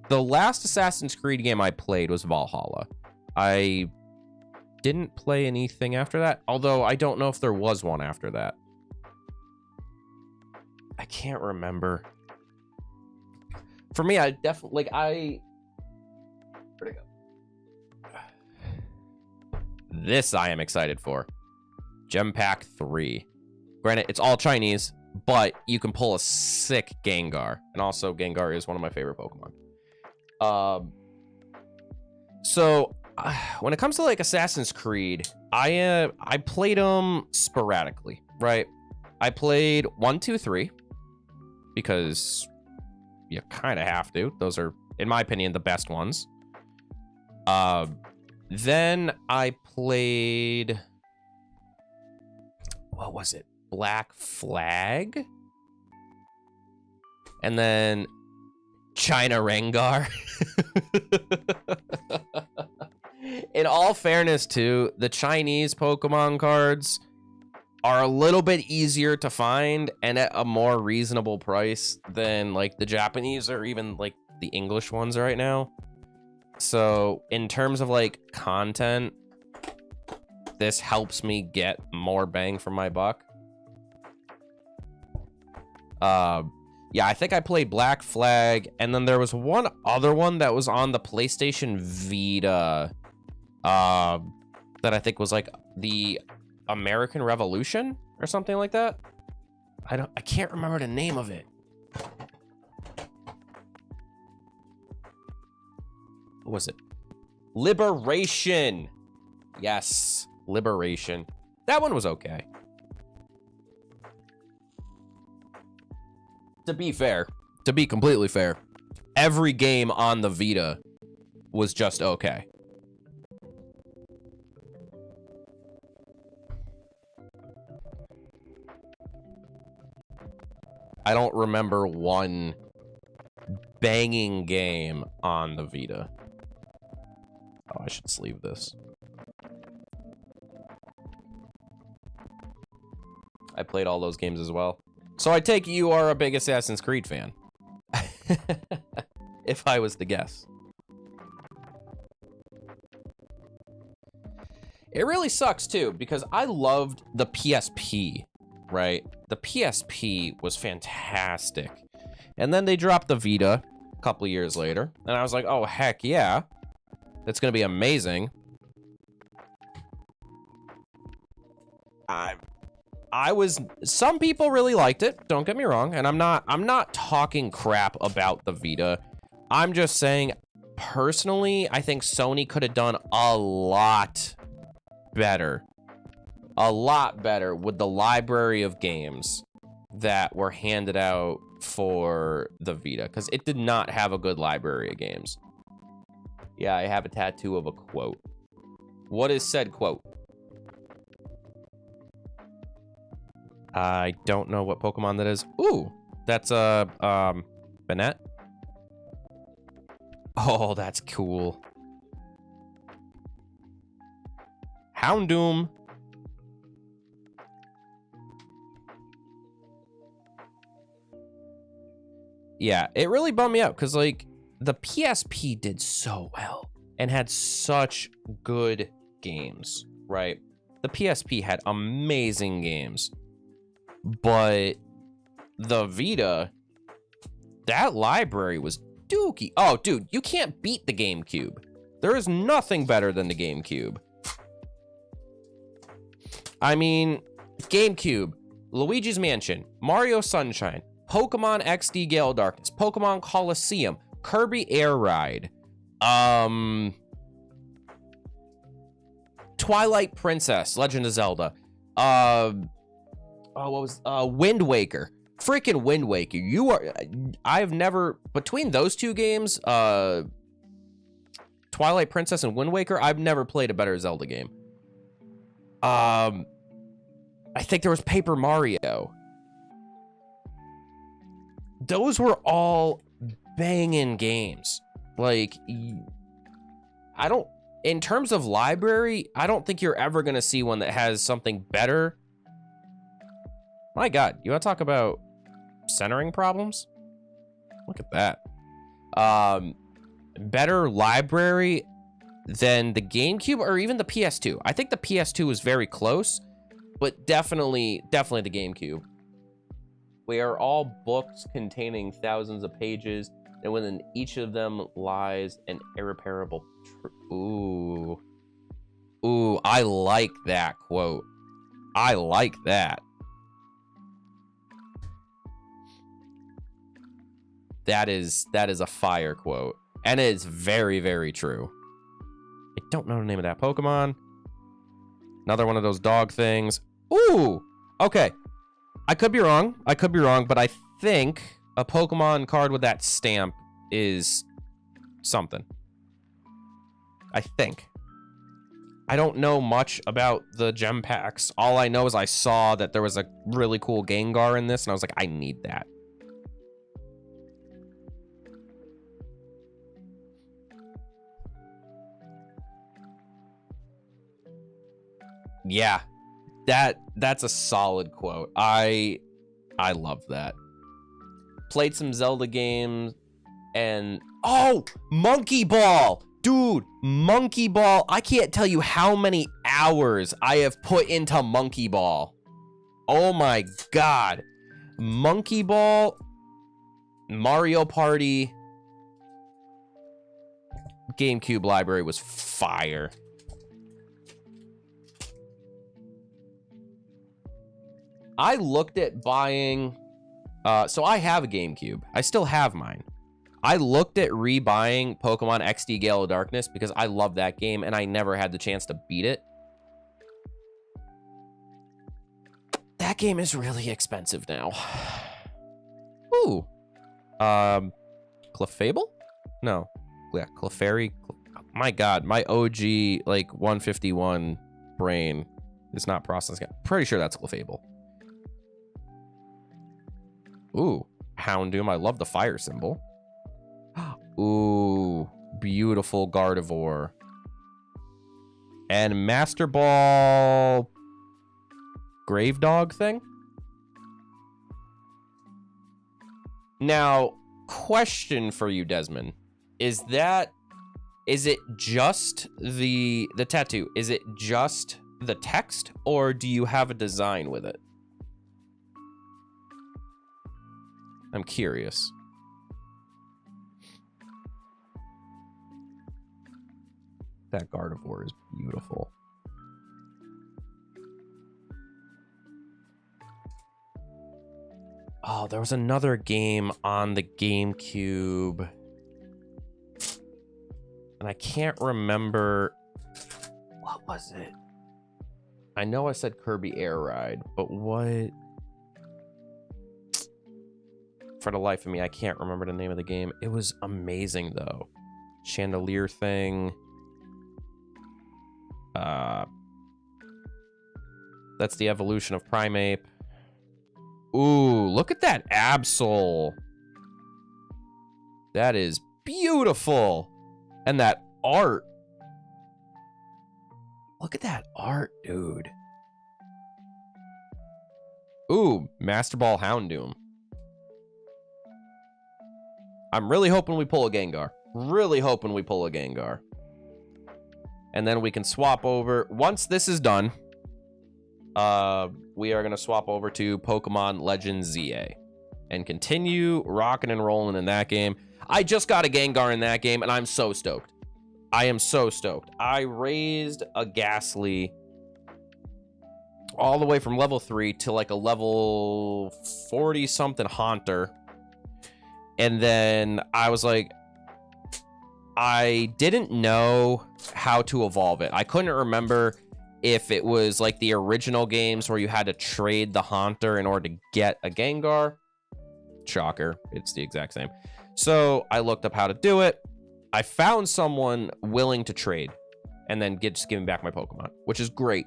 The last Assassin's Creed game I played was Valhalla. I didn't play anything after that, although I don't know if there was one after that. I can't remember. For me, I definitely, like, where'd it go? This I am excited for. Gem Pack 3. Granted, it's all Chinese, but you can pull a sick Gengar. And also, Gengar is one of my favorite Pokemon. So when it comes to like Assassin's Creed, I played them sporadically, right? I played 1, 2, 3 because you kind of have to. Those are, in my opinion, the best ones. Then I played, what was it? Black Flag, and then China Rengar. In all fairness, too, the Chinese Pokemon cards are a little bit easier to find and at a more reasonable price than like the Japanese or even like the English ones right now. So in terms of like content, this helps me get more bang for my buck. Yeah, I think I played Black Flag, and then there was one other one that was on the PlayStation Vita, that I think was like the American Revolution or something like that. I can't remember the name of it. What was it? Liberation. Yes, Liberation. That one was okay. To be fair, to be completely fair, every game on the Vita was just okay. I don't remember one banging game on the Vita. Oh, I should sleeve this. I played all those games as well. So I take it you are a big Assassin's Creed fan. If I was to guess. It really sucks too, because I loved the PSP, right? The PSP was fantastic. And then they dropped the Vita a couple of years later. And I was like, oh, heck yeah. That's going to be amazing. Some people really liked it, don't get me wrong, and I'm not talking crap about the Vita. I'm just saying, personally, I think Sony could have done a lot better with the library of games that were handed out for the Vita, because it did not have a good library of games. Yeah, I have a tattoo of a quote. What is said quote? I don't know what Pokemon that is. Ooh, that's Banette. Oh, that's cool. Houndoom. Yeah, it really bummed me out because, like, the PSP did so well and had such good games, right? The PSP had amazing games. But the Vita, that library was dookie. Oh, dude, you can't beat the GameCube. There is nothing better than the GameCube. I mean, GameCube, Luigi's Mansion, Mario Sunshine, Pokemon XD Gale of Darkness, Pokemon Coliseum, Kirby Air Ride, Twilight Princess, Legend of Zelda, Wind Waker. Freaking Wind Waker. I've never, between those two games, Twilight Princess and Wind Waker, I've never played a better Zelda game. I think there was Paper Mario. Those were all banging games. Like, in terms of library, I don't think you're ever going to see one that has something better. My God, you want to talk about centering problems? Look at that. Better library than the GameCube or even the PS2. I think the PS2 was very close, but definitely the GameCube. We are all books containing thousands of pages, and within each of them lies an irreparable truth. Ooh, I like that quote. I like that. That is a fire quote. And it is very, very true. I don't know the name of that Pokemon. Another one of those dog things. Ooh! Okay. I could be wrong, but I think a Pokemon card with that stamp is something. I think. I don't know much about the gem packs. All I know is I saw that there was a really cool Gengar in this, and I was like, I need that. Yeah, that's a solid quote. I love that. Played some Zelda games, and oh, Monkey Ball, dude, Monkey Ball. I can't tell you how many hours I have put into Monkey Ball. Oh my God, Monkey Ball, Mario Party, GameCube library was fire. I looked at buying, so I have a GameCube. I still have mine. I looked at rebuying Pokemon XD Gale of Darkness because I love that game and I never had the chance to beat it. That game is really expensive now. Ooh. Clefable? No. Yeah, Clefairy. My God, my OG, like, 151 brain is not processing. Pretty sure that's Clefable. Ooh, Houndoom. I love the fire symbol. Ooh, beautiful Gardevoir. and Master Ball Grave Dog thing. Now, question for you, Desmond. Is it just the tattoo? Is it just the text, or do you have a design with it? I'm curious. That Gardevoir is beautiful. Oh, there was another game on the GameCube. And I can't remember. What was it? I know I said Kirby Air Ride, but what? For the life of me, I can't remember the name of the game. It was amazing, though. Chandelier thing. That's the evolution of Primeape. Ooh, look at that Absol. That is beautiful. And that art. Look at that art, dude. Ooh, Master Ball Houndoom. I'm really hoping we pull a Gengar. Really hoping we pull a Gengar. And then we can swap over. Once this is done, we are going to swap over to Pokemon Legends ZA and continue rocking and rolling in that game. I just got a Gengar in that game, and I'm so stoked. I am so stoked. I raised a Ghastly all the way from level 3 to like a level 40-something Haunter. And then I was like, I didn't know how to evolve it. I couldn't remember if it was like the original games where you had to trade the Haunter in order to get a Gengar. Shocker, it's the exact same. So I looked up how to do it. I found someone willing to trade and then just give me back my Pokemon, which is great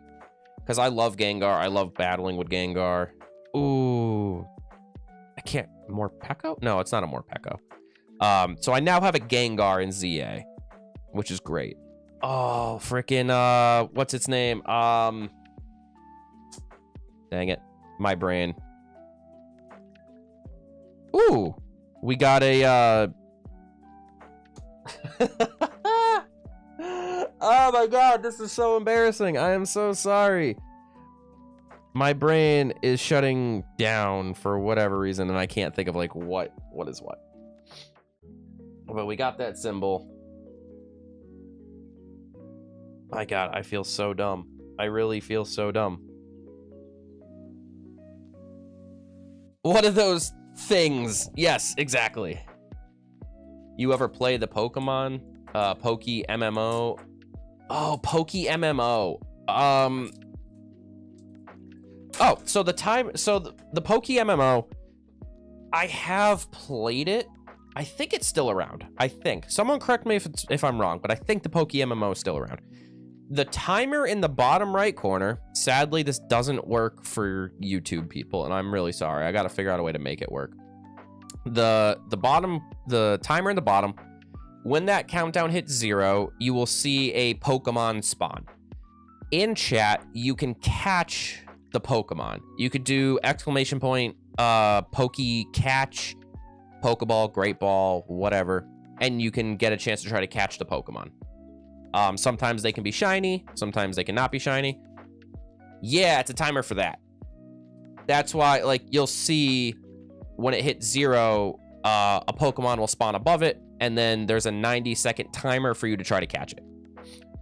because I love Gengar. I love battling with Gengar. Ooh, I can't. Morpeko? No, it's not a Morpeko. So I now have a Gengar in ZA, which is great. Oh, freaking, what's its name? Dang it. My brain. Ooh, we got a, oh my god, this is so embarrassing. I am so sorry. My brain is shutting down for whatever reason, and I can't think of, like, what is what. But we got that symbol. My god, I feel so dumb. I really feel so dumb. What are those things? Yes, exactly. You ever play the Pokemon? Poke MMO? Oh, Poke MMO. Oh, so the Poke MMO, I have played it. I think it's still around. I think. Someone correct me if I'm wrong, but I think the Poke MMO is still around. The timer in the bottom right corner, sadly, this doesn't work for YouTube people, and I'm really sorry. I got to figure out a way to make it work. The timer in the bottom, when that countdown hits 0, you will see a Pokemon spawn. In chat, you can catch the Pokemon. You could do exclamation point, Poke catch, Pokeball, Great Ball, whatever, and you can get a chance to try to catch the Pokemon. Sometimes they can be shiny, sometimes they cannot be shiny. Yeah, it's a timer for that. That's why, like, you'll see when it hits 0, a Pokemon will spawn above it, and then there's a 90-second timer for you to try to catch it.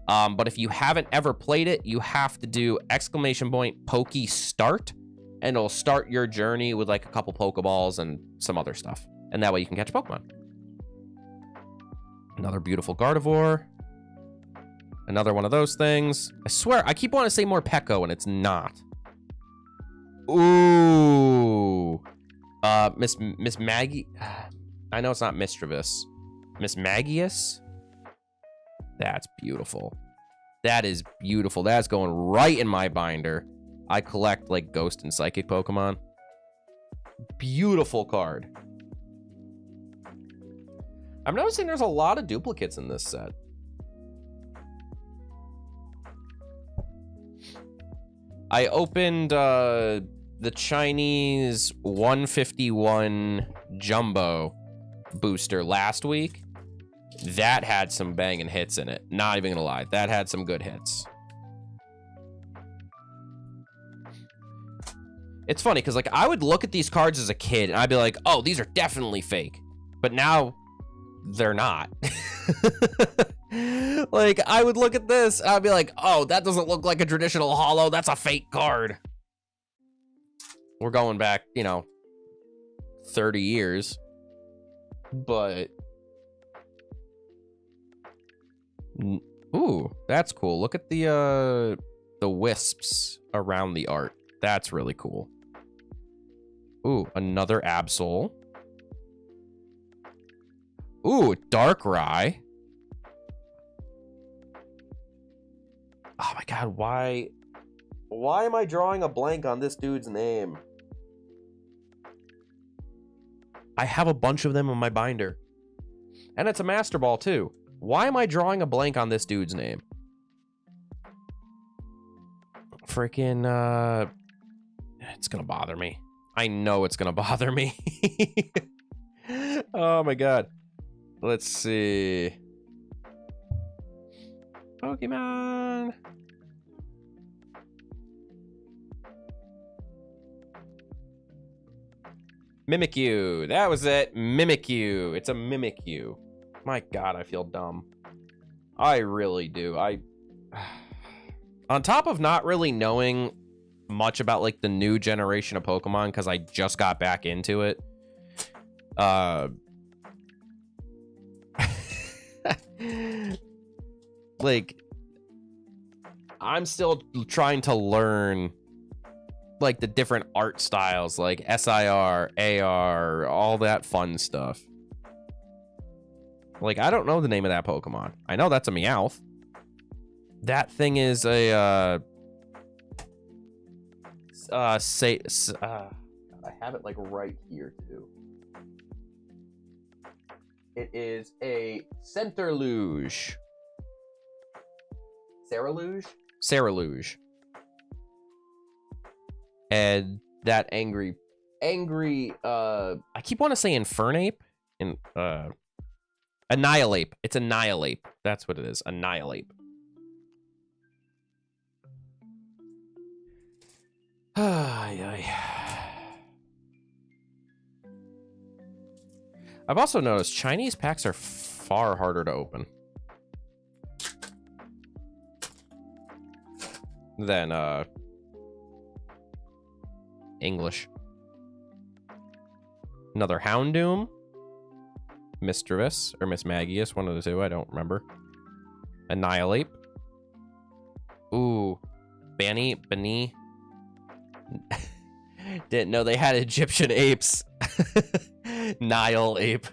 But if you haven't ever played it, you have to do exclamation point Poke start, and it'll start your journey with like a couple Pokeballs and some other stuff. And that way you can catch Pokemon. Another beautiful Gardevoir. Another one of those things. I swear, I keep wanting to say Morpeko, and it's not. Ooh. Miss Maggie. I know it's not Mischievous. Miss Magius. That's beautiful. That is beautiful. That's going right in my binder. I collect like Ghost and Psychic Pokemon. Beautiful card. I'm noticing there's a lot of duplicates in this set. I opened the Chinese 151 Jumbo booster last week. That had some banging hits in it. Not even gonna lie. That had some good hits. It's funny because, like, I would look at these cards as a kid and I'd be like, oh, these are definitely fake. But now they're not. Like, I would look at this and I'd be like, oh, that doesn't look like a traditional holo. That's a fake card. We're going back, you know, 30 years. But ooh, that's cool. Look at the wisps around the art. That's really cool. Ooh, another Absol. Ooh, Darkrai. Oh my god, why am I drawing a blank on this dude's name? I have a bunch of them in my binder. And it's a Master Ball too. Why am I drawing a blank on this dude's name? Freaking, it's gonna bother me. I know it's gonna bother me. Oh my god. Let's see. Pokemon. Mimikyu. That was it. Mimikyu. It's a Mimikyu. My god, I feel dumb. I really do. On top of not really knowing much about, like, the new generation of Pokemon, because I just got back into it. Like, I'm still trying to learn, like, the different art styles, like SIR, AR, all that fun stuff. Like, I don't know the name of that Pokemon. I know that's a Meowth. That thing is a I have it, like, right here too. It is a Centerluge. Saraluge. And that angry, I keep wanting to say Infernape. Annihilate. It's Annihilate. That's what it is. Annihilate. I've also noticed Chinese packs are far harder to open than English. Another Houndoom, Misdreavus or Miss Magius, one of the two, I don't remember. Annihilate. Ooh, Bani. Didn't know they had Egyptian apes. Nile ape.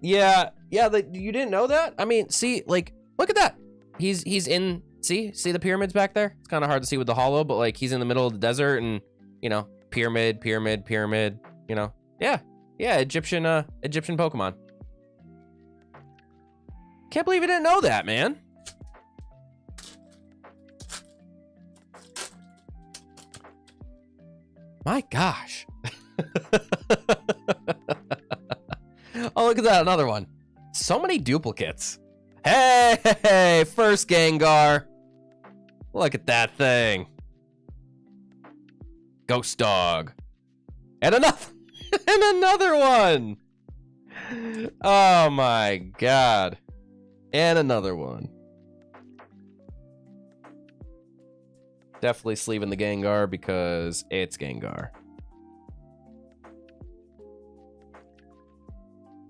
Yeah, you didn't know that? I mean, see, like, look at that. He's in, see the pyramids back there? It's kind of hard to see with the holo, but, like, he's in the middle of the desert and, you know, pyramid, you know. Yeah, Egyptian Pokemon. Can't believe you didn't know that, man. My gosh. Oh, look at that, another one. So many duplicates. Hey, first Gengar. Look at that thing. Ghost Dog. And another one. Oh my god. And another one. Definitely sleeving the Gengar because it's Gengar.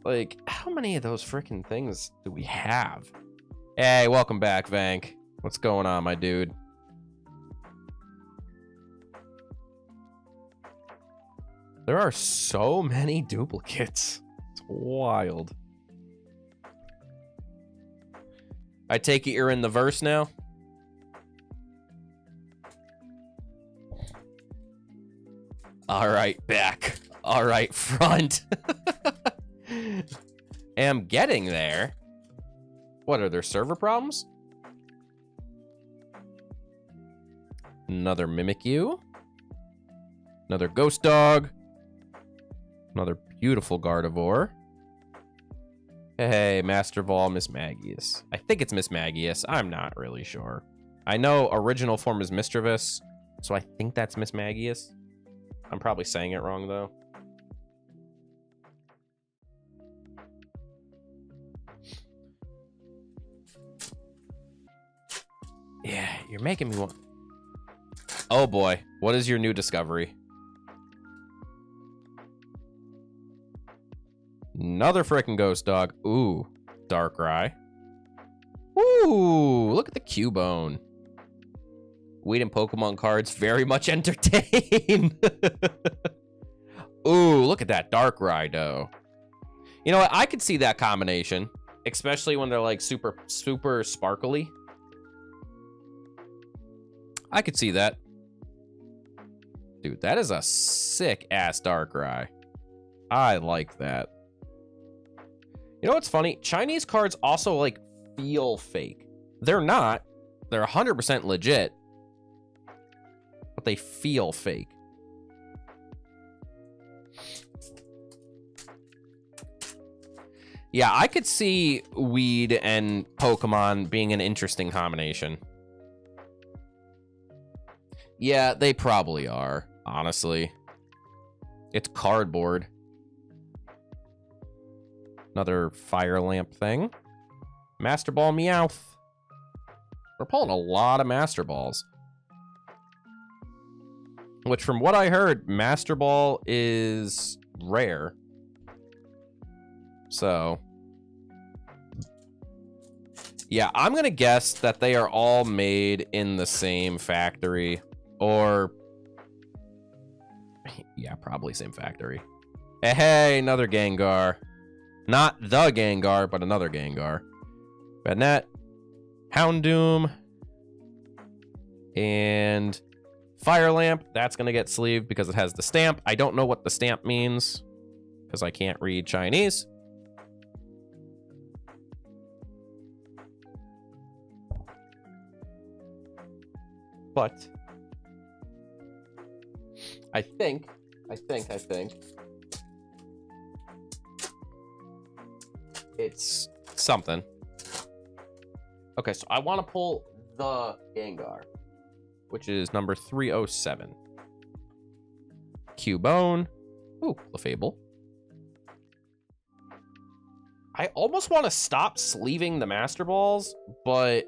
Like, how many of those freaking things do we have? Hey, welcome back, Vank. What's going on, my dude? There are so many duplicates. It's wild. I take it you're in the verse now? All right, back. All right, front. Am getting there. What, are there server problems? Another Mimikyu. Another Ghost Dog. Another beautiful Gardevoir. Hey, Master Ball, Miss Magius. I think it's Miss Magius. I'm not really sure. I know original form is Mischievous, so I think that's Miss Magius. I'm probably saying it wrong, though. Yeah, you're making me want... Oh, boy. What is your new discovery? Another freaking Ghost Dog. Ooh, Darkrai. Ooh, look at the Cubone. Weed and Pokemon cards very much entertain. Ooh, look at that Darkrai, though. You know what? I could see that combination, especially when they're like super sparkly. I could see that. Dude, that is a sick ass Darkrai. I like that. You know what's funny? Chinese cards also, like, feel fake. They're not. They're 100% legit. But they feel fake. Yeah, I could see Weed and Pokemon being an interesting combination. Yeah, they probably are, honestly. It's cardboard. Another Fire Lamp thing. Master Ball Meowth. We're pulling a lot of Master Balls. Which, from what I heard, Master Ball is rare. So. Yeah, I'm going to guess that they are all made in the same factory. Or. Yeah, probably same factory. Hey, another Gengar. Not the Gengar, but another Gengar. Banette, Houndoom, and Fire Lamp. That's going to get sleeved because it has the stamp. I don't know what the stamp means because I can't read Chinese. But I think it's something. Okay, so I want to pull the Gengar, which is number 307. Cubone. Ooh, Clefable. I almost want to stop sleeving the Master Balls, but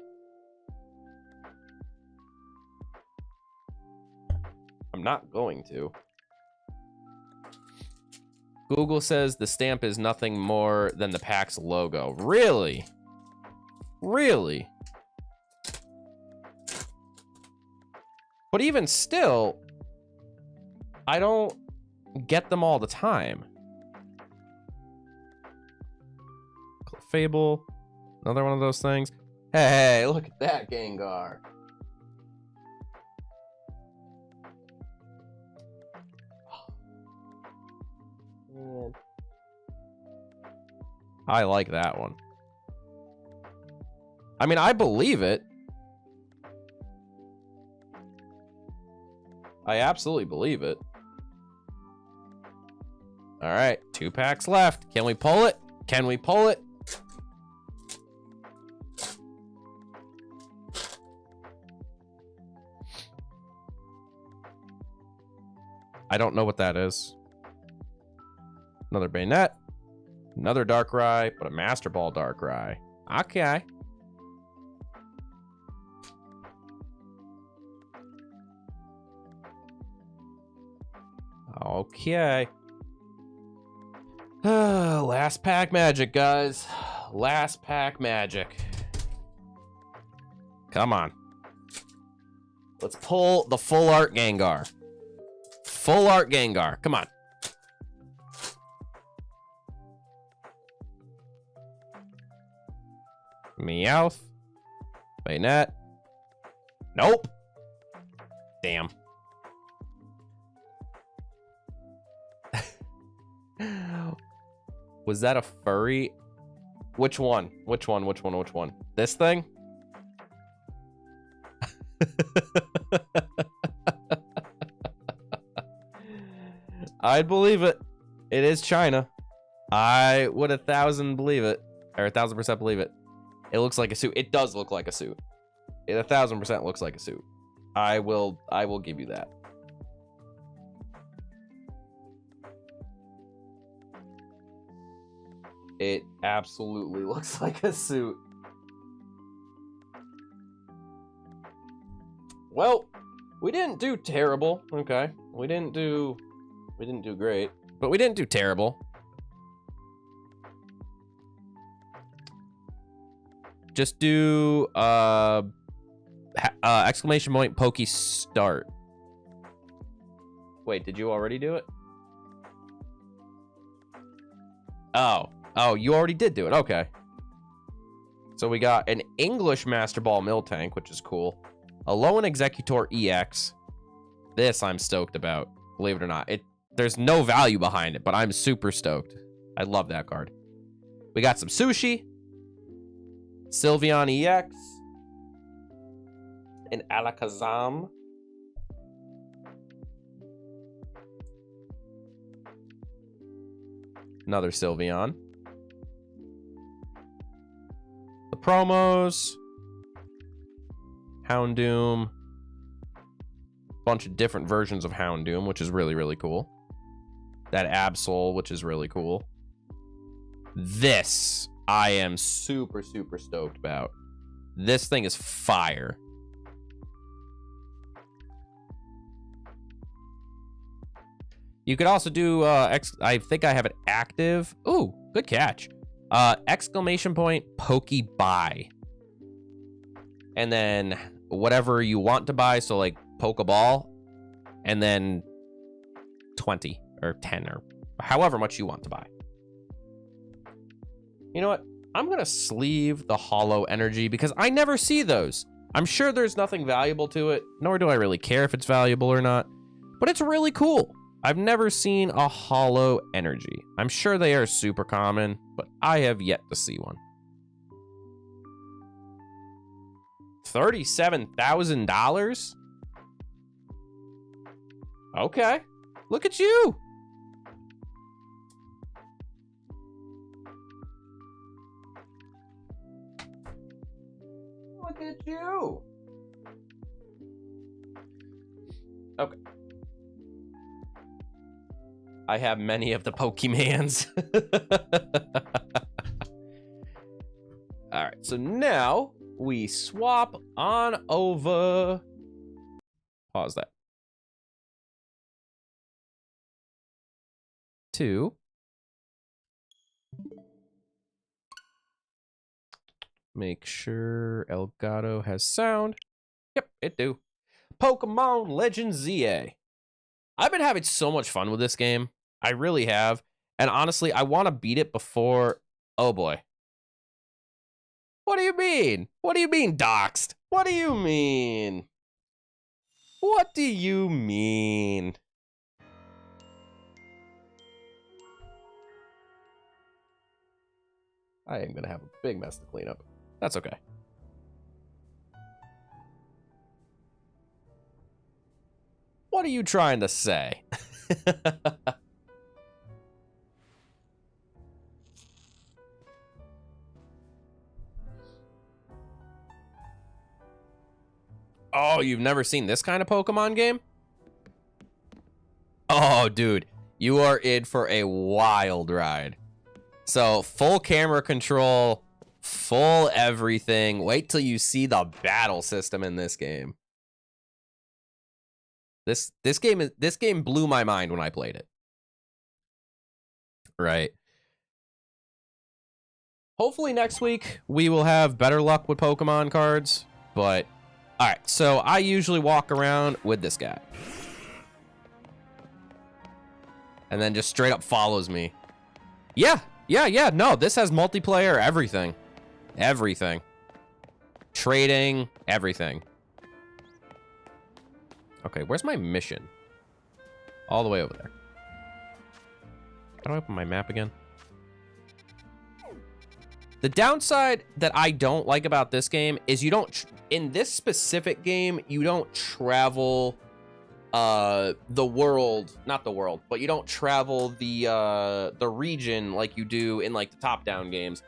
I'm not going to. Google says the stamp is nothing more than the PAX logo. Really? Really? But even still, I don't get them all the time. Fable, another one of those things. Hey, look at that Gengar. Man. I like that one. I mean, I believe it. I absolutely believe it. All right, 2 packs left. Can we pull it? Can we pull it? I don't know what that is. Another Banette. Another Darkrai, but a Master Ball Darkrai. Okay. Okay. Last pack magic, guys. Last pack magic. Come on. Let's pull the full art Gengar. Full art Gengar. Come on. Meowth. Banette. Nope. Damn. Was that a furry? Which one? Which one? Which one? Which one? This thing? I'd believe it. It is China. I would 1,000% believe it. Or 1,000% believe it. It looks like a suit. It does look like a suit. It 1,000% looks like a suit. I will give you that. It absolutely looks like a suit. Well, we didn't do terrible. Okay. We didn't do great, but we didn't do terrible. Just do exclamation point pokey start. Wait, did you already do it? Oh, you already did do it. Okay. So we got an English Master Ball Miltank, which is cool. A Loan Executor EX. This I'm stoked about. Believe it or not. There's no value behind it, but I'm super stoked. I love that card. We got some Sushi. Sylveon EX. An Alakazam. Another Sylveon. The promos. Houndoom. Bunch of different versions of Houndoom, which is really, really cool. That Absol, which is really cool. This, I am super, super stoked about. This thing is fire. You could also do, I think I have it active. Ooh, good catch. Exclamation point, Pokey Buy. And then whatever you want to buy, so like Pokeball, and then 20 or 10 or however much you want to buy. You know what? I'm going to sleeve the Hollow Energy because I never see those. I'm sure there's nothing valuable to it, nor do I really care if it's valuable or not, but it's really cool. I've never seen a Hollow Energy. I'm sure they are super common, but I have yet to see one. $37,000? Okay. Look at you. Look at you. Okay. I have many of the Pokemans. All right, so now we swap on over. Pause that. To make sure Elgato has sound. Yep, it do. Pokemon Legends ZA. I've been having so much fun with this game. I really have. And honestly, I want to beat it before... Oh, boy. What do you mean? What do you mean, doxed? What do you mean? What do you mean? I am going to have a big mess to clean up. That's okay. What are you trying to say? Oh, you've never seen this kind of Pokemon game? Oh, dude, you are in for a wild ride. So, full camera control, full everything. Wait till you see the battle system in this game. This game blew my mind when I played it. Right. Hopefully next week we will have better luck with Pokemon cards, but all right, so I usually walk around with this guy. And then just straight up follows me. Yeah, no, this has multiplayer, everything. Everything. Trading, everything. Okay, where's my mission? All the way over there. How do I open my map again? The downside that I don't like about this game is you don't... In this specific game, you don't travel the world, not the world, but you don't travel the region like you do in like the top-down games.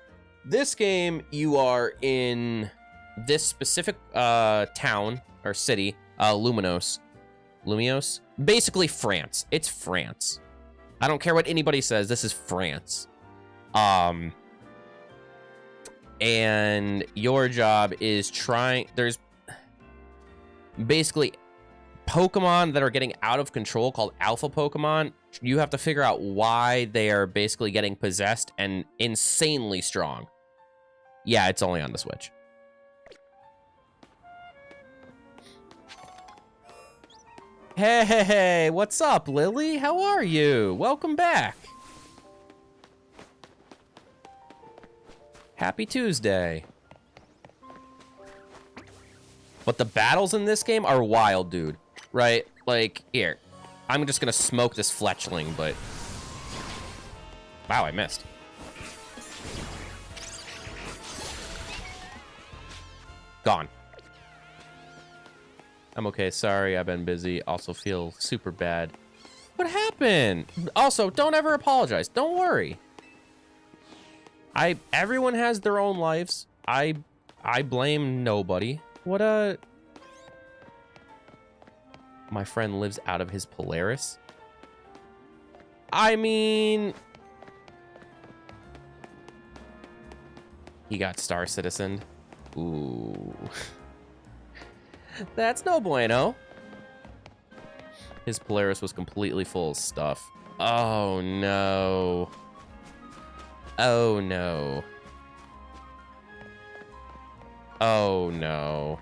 This game, you are in this specific town or city, Luminos, basically France. It's France. I don't care what anybody says. This is France. And your job is there's basically Pokemon that are getting out of control called alpha Pokemon. You have to figure out why they are basically getting possessed and insanely strong. Yeah, it's only on the Switch. Hey, what's up, Lily? How are you? Welcome back. Happy Tuesday. But the battles in this game are wild, dude. Right? Like, here. I'm just gonna smoke this fletchling, but... Wow, I missed. Gone. I'm okay, sorry, I've been busy. Also feel super bad. What happened? Also, don't ever apologize. Don't worry. Everyone has their own lives. I blame nobody. What my friend lives out of his Polaris. I mean, he got Star Citizened. Ooh. That's no bueno. His Polaris was completely full of stuff. Oh no. Oh no. Oh no.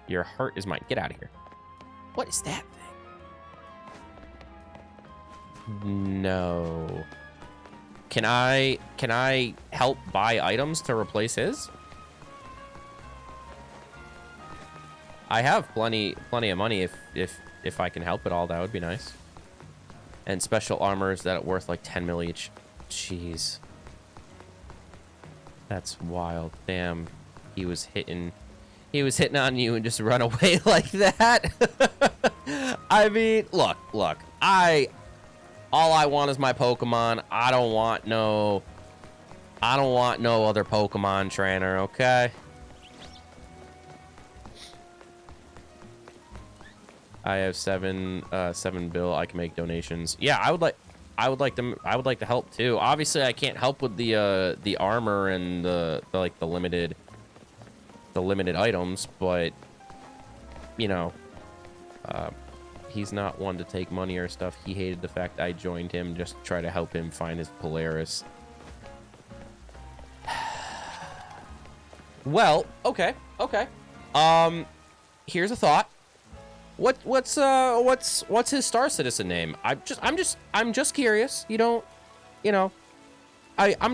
Your heart is mine. Get out of here. What is that thing? No. Can I help buy items to replace his? I have plenty of money if I can help at all. That would be nice. And special armors that are worth like 10 mil each. Jeez. That's wild. Damn. He was hitting on you and just run away like that. I mean, look. All I want is my Pokemon. I don't want no other Pokemon trainer, okay? I have seven bill. I can make donations. Yeah, I would like to help too. Obviously, I can't help with the armor and the limited items, but you know, he's not one to take money or stuff. He hated the fact I joined him just to try to help him find his Polaris. Well, okay. Here's a thought. What's his Star Citizen name? I'm just curious. I'm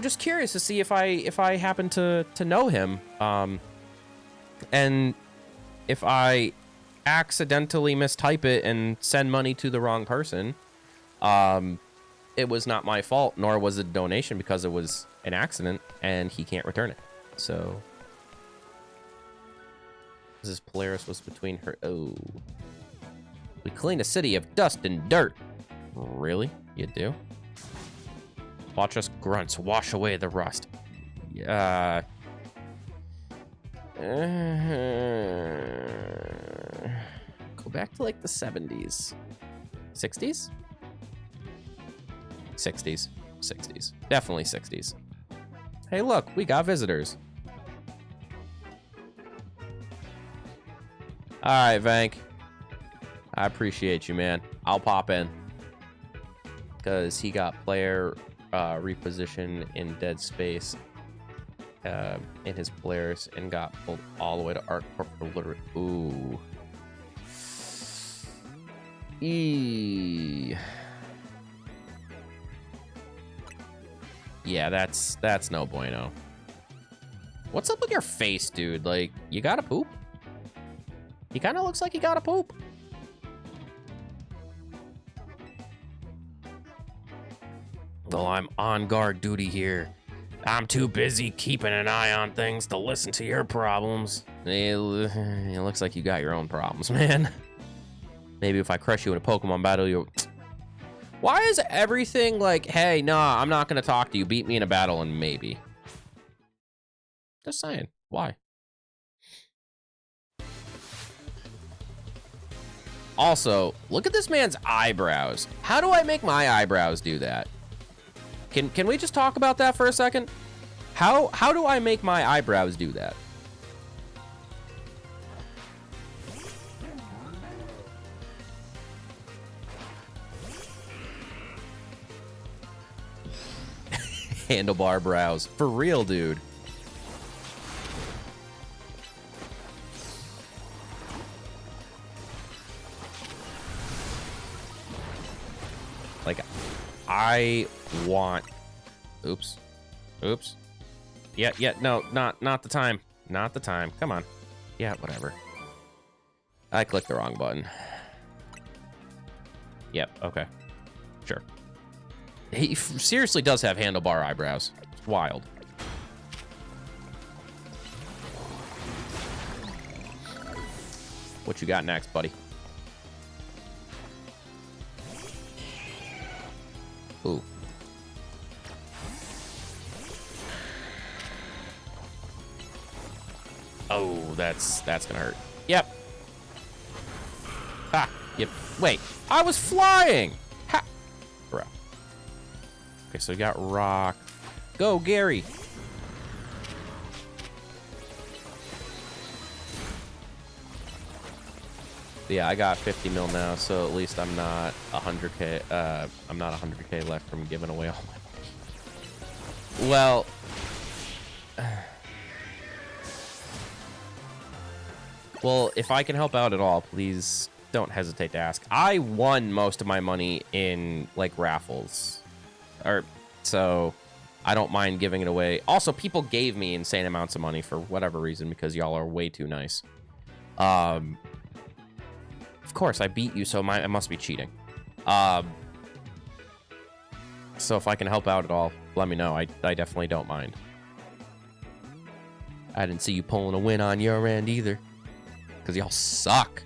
just curious to see if I happen to know him. And if I accidentally mistype it and send money to the wrong person, it was not my fault, nor was it a donation because it was an accident and he can't return it. So this Polaris was between her. Oh. We clean a city of dust and dirt. Really? You do? Watch us grunts wash away the rust. Go back to like the 70s. 60s? 60s. Definitely 60s. Hey, look, we got visitors. All right, Vank. I appreciate you, man. I'll pop in. Because he got player reposition in Dead Space in his Polaris and got pulled all the way to ArcCorp for literally. Ooh. Yeah, that's no bueno. What's up with your face, dude? Like, you gotta poop? He kind of looks like he gotta poop. Well, I'm on guard duty here. I'm too busy keeping an eye on things to listen to your problems. It looks like you got your own problems, man. Maybe if I crush you in a Pokemon battle, you'll... Why is everything like, hey, nah, I'm not going to talk to you. Beat me in a battle and maybe. Just saying. Why? Also, look at this man's eyebrows. How do I make my eyebrows do that? Can we just talk about that for a second? How do I make my eyebrows do that? Handlebar brows. For real, dude. Like, I want... Oops. Oops. Yeah, no, not the time. Not the time. Come on. Yeah, whatever. I clicked the wrong button. Yep, okay. Sure. He seriously does have handlebar eyebrows. It's wild. What you got next, buddy? Ooh. Oh, that's gonna hurt. Yep. Ah, yep. Wait, I was flying! Ha! Bro. Okay, so we got rock. Go, Gary! Yeah, I got 50 mil now, so at least I'm not 100k. I'm not 100k left from giving away all my money. Well, well, if I can help out at all, please don't hesitate to ask. I won most of my money in like raffles, so I don't mind giving it away. Also, people gave me insane amounts of money for whatever reason because y'all are way too nice. Of course, I beat you, so I must be cheating. So if I can help out at all, let me know. I definitely don't mind. I didn't see you pulling a win on your end either, because y'all suck.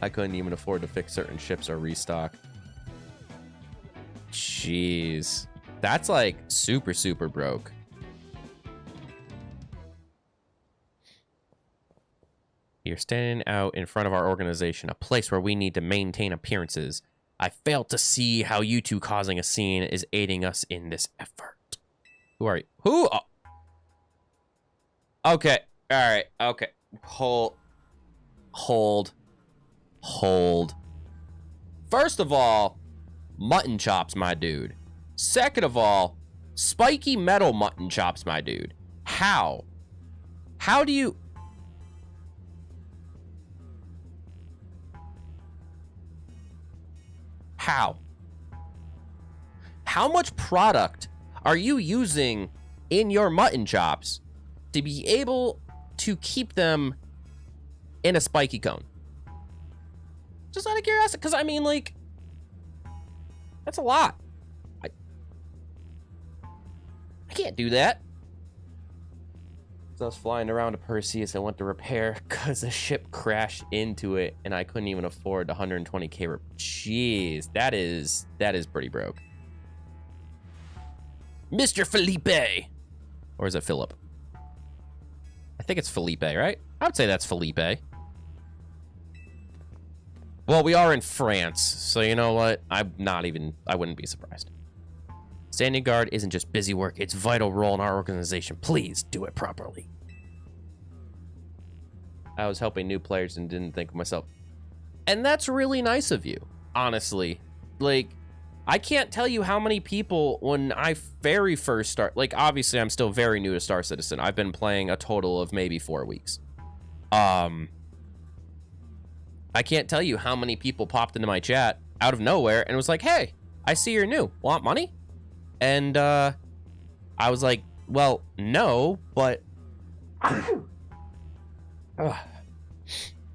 I couldn't even afford to fix certain ships or restock. Jeez. That's like super, super broke. You're standing out in front of our organization, a place where we need to maintain appearances. I fail to see how you two causing a scene is aiding us in this effort. Who are you? Who? Oh. Okay. All right. Okay. Hold. First of all, mutton chops, my dude. Second of all, spiky metal mutton chops, my dude. How? How do you... How much product are you using in your mutton chops to be able to keep them in a spiky cone? Just out of curiosity, because I mean, like, that's a lot. I can't do that. So I was flying around to Perseus. I went to repair because the ship crashed into it, and I couldn't even afford the 120k. Jeez, that is pretty broke. Mr. Felipe, or is it Philip? I think it's Felipe, right? I would say that's Felipe. Well, we are in France, so you know what? I wouldn't be surprised. Standing guard isn't just busy work, it's a vital role in our organization. Please do it properly. I was helping new players and didn't think of myself. And that's really nice of you, honestly. Like, I can't tell you how many people, when I very first start, like, obviously I'm still very new to Star Citizen. I've been playing a total of maybe 4 weeks. I can't tell you how many people popped into my chat out of nowhere and was like, hey, I see you're new. Want money? And I was like, well, no, but...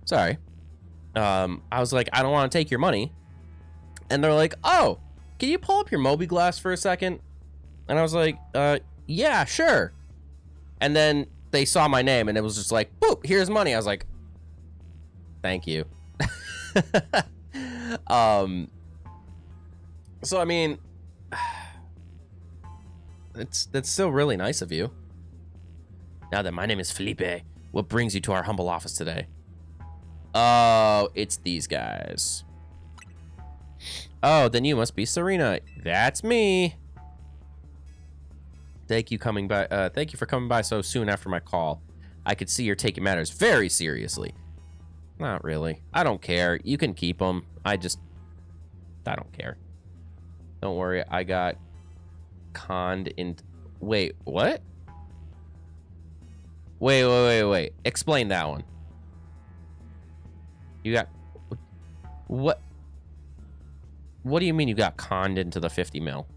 Sorry. I was like, I don't want to take your money. And they're like, oh, can you pull up your Moby Glass for a second? And I was like, yeah, sure. And then they saw my name and it was just like, boop, here's money. I was like, thank you. So I mean, that's still really nice of you. Now that my name is Felipe, what brings you to our humble office today? Oh, it's these guys. Oh, then you must be Serena. That's me. Thank you for coming by so soon after my call. I could see you're taking matters very seriously. Not really. I don't care. You can keep them. I don't care. Don't worry. I got conned in. Wait, what? Wait. Explain that one. You got what? What do you mean you got conned into the 50 mil?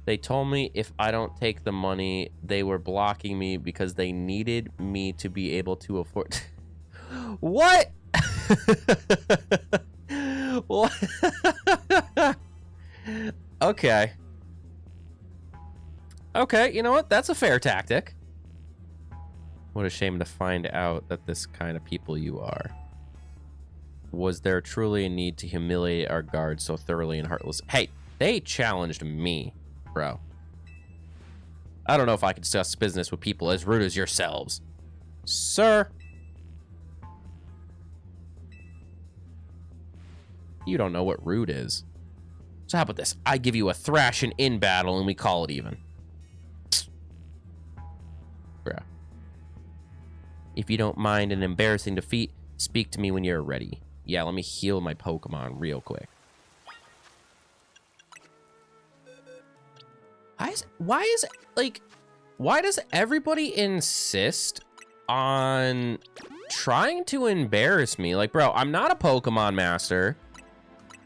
They told me if I don't take the money, they were blocking me because they needed me to be able to afford. What? What? Okay. Okay, you know what? That's a fair tactic. What a shame to find out that this kind of people you are. Was there truly a need to humiliate our guards so thoroughly and heartless? Hey, they challenged me, bro. I don't know if I can discuss business with people as rude as yourselves. Sir. You don't know what rude is. So how about this? I give you a thrashing in battle and we call it even. Bro. If you don't mind an embarrassing defeat, speak to me when you're ready. Yeah, let me heal my Pokemon real quick. Why does everybody insist on trying to embarrass me? Like, bro, I'm not a Pokemon master.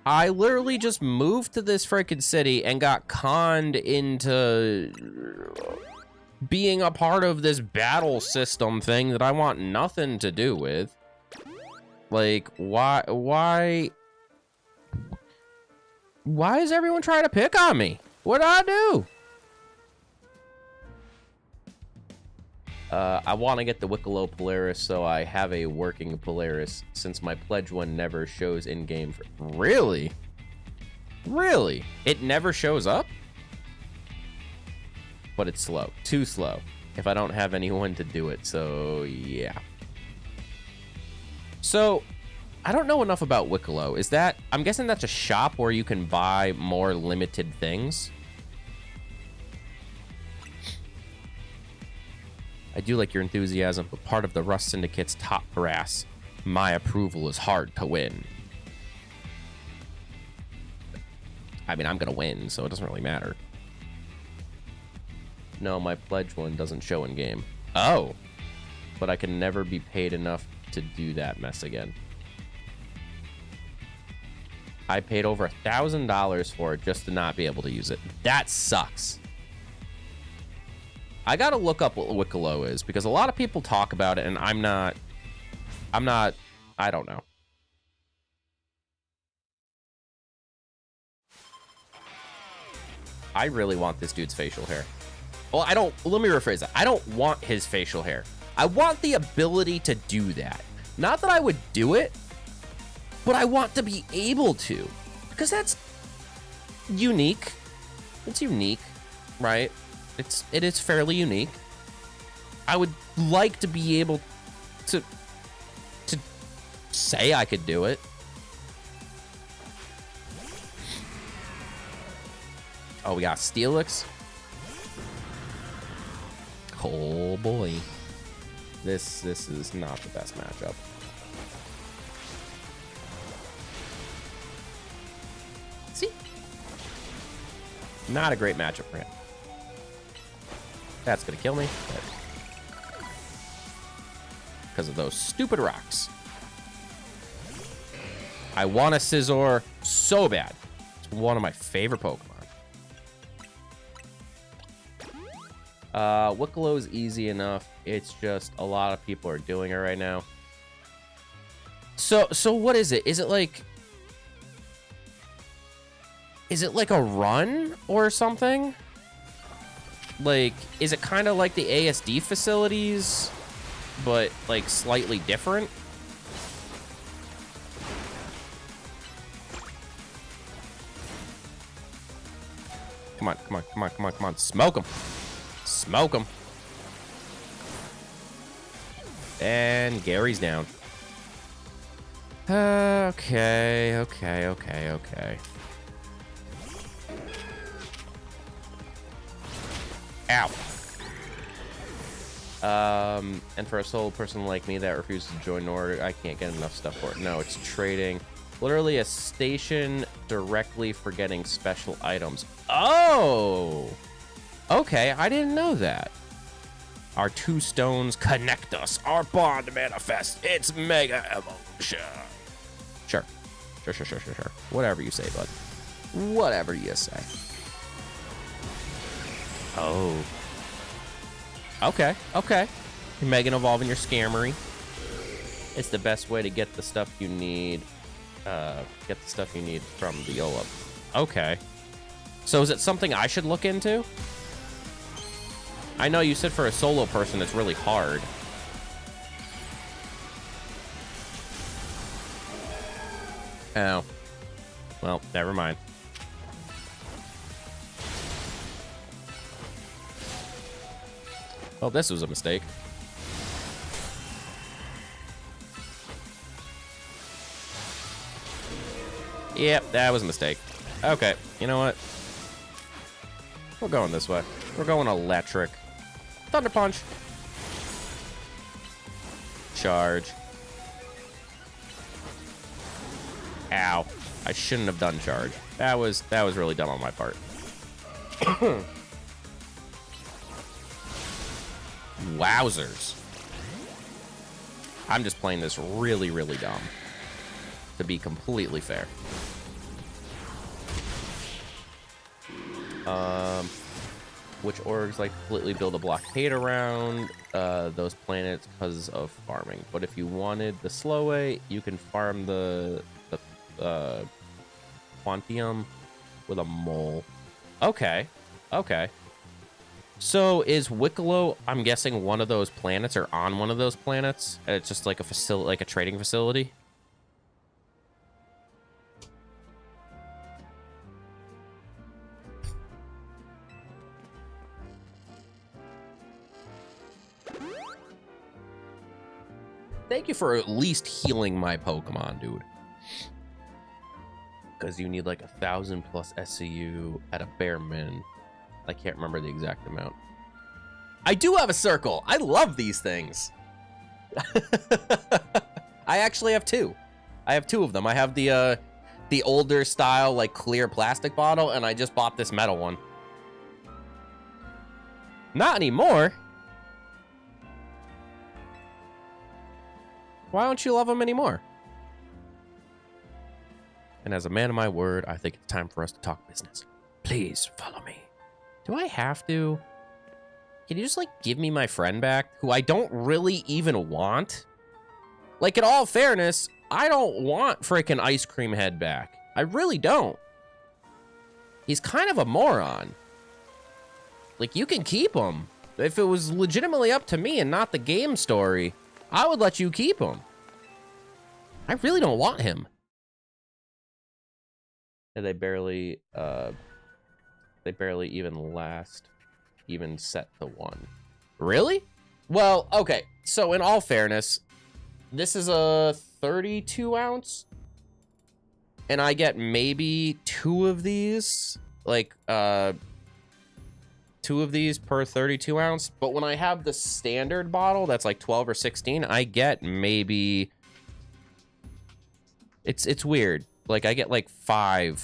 I literally just moved to this freaking city and got conned into being a part of this battle system thing that I want nothing to do with. Like, why is everyone trying to pick on me? What'd I do? I want to get the Wicklow Polaris, so I have a working Polaris, since my pledge one never shows in-game. Really? Really? It never shows up? But it's slow. Too slow. If I don't have anyone to do it, so yeah. So, I don't know enough about Wicklow. Is that... I'm guessing that's a shop where you can buy more limited things? I do like your enthusiasm, but part of the Rust Syndicate's top brass. My approval is hard to win. I mean, I'm gonna win, so it doesn't really matter. No, my pledge one doesn't show in game. Oh, but I can never be paid enough to do that mess again. I paid over $1,000 for it just to not be able to use it. That sucks. I gotta look up what Wicklow is, because a lot of people talk about it, and I don't know. I really want this dude's facial hair. Well, let me rephrase that. I don't want his facial hair. I want the ability to do that. Not that I would do it, but I want to be able to, because that's unique. It's unique, right? It is fairly unique. I would like to be able to say I could do it. Oh, we got Steelix. Oh boy. This is not the best matchup. See? Not a great matchup for him. That's gonna kill me. Because of those stupid rocks. I want a Scizor so bad. It's one of my favorite Pokemon. Wicklow's easy enough. It's just a lot of people are doing it right now. So what is it? Is it like a run or something? Like, is it kind of like the ASD facilities, but like slightly different? Come on, come on, come on, come on, come on. Smoke him. Smoke him. And Gary's down. Okay. Ow. And for a solo person like me that refuses to join an order, I can't get enough stuff for it. No, it's trading. Literally a station directly for getting special items. Oh! Okay, I didn't know that. Our two stones connect us. Our bond manifests. It's mega evolution. Sure. Sure. Whatever you say, bud. Whatever you say. Oh. Okay. Mega evolving your scammery. It's the best way to get the stuff you need. Get the stuff you need from the YOLO. Okay. So is it something I should look into? I know you said for a solo person it's really hard. Oh. Well, never mind. Well, this was a mistake. Yep, that was a mistake. Okay, you know what? We're going this way. We're going electric. Thunder Punch. Charge. Ow. I shouldn't have done charge. That was really dumb on my part. Wowzers. I'm just playing this really, really dumb. To be completely fair. Which orgs like to completely build a blockade around those planets because of farming. But if you wanted the slow way, you can farm the Quantium with a mole. Okay. So is Wicklow, I'm guessing, one of those planets or on one of those planets? And it's just like a facility, like a trading facility? Thank you for at least healing my Pokemon, dude. Because you need like 1,000 plus SCU at a bare min. I can't remember the exact amount. I do have a circle. I love these things. I actually have two. I have two of them. I have the older style, like clear plastic bottle, and I just bought this metal one. Not anymore. Why don't you love them anymore? And as a man of my word, I think it's time for us to talk business. Please follow me. Do I have to? Can you just, like, give me my friend back, who I don't really even want? Like, in all fairness, I don't want freaking Ice Cream Head back. I really don't. He's kind of a moron. Like, you can keep him. If it was legitimately up to me and not the game story, I would let you keep him. I really don't want him. And they barely even set the one. Really? Well, okay. So in all fairness, this is a 32 ounce. And I get maybe two of these. Like, two of these per 32 ounce. But when I have the standard bottle, that's like 12 or 16, I get maybe... It's weird. Like, I get like 4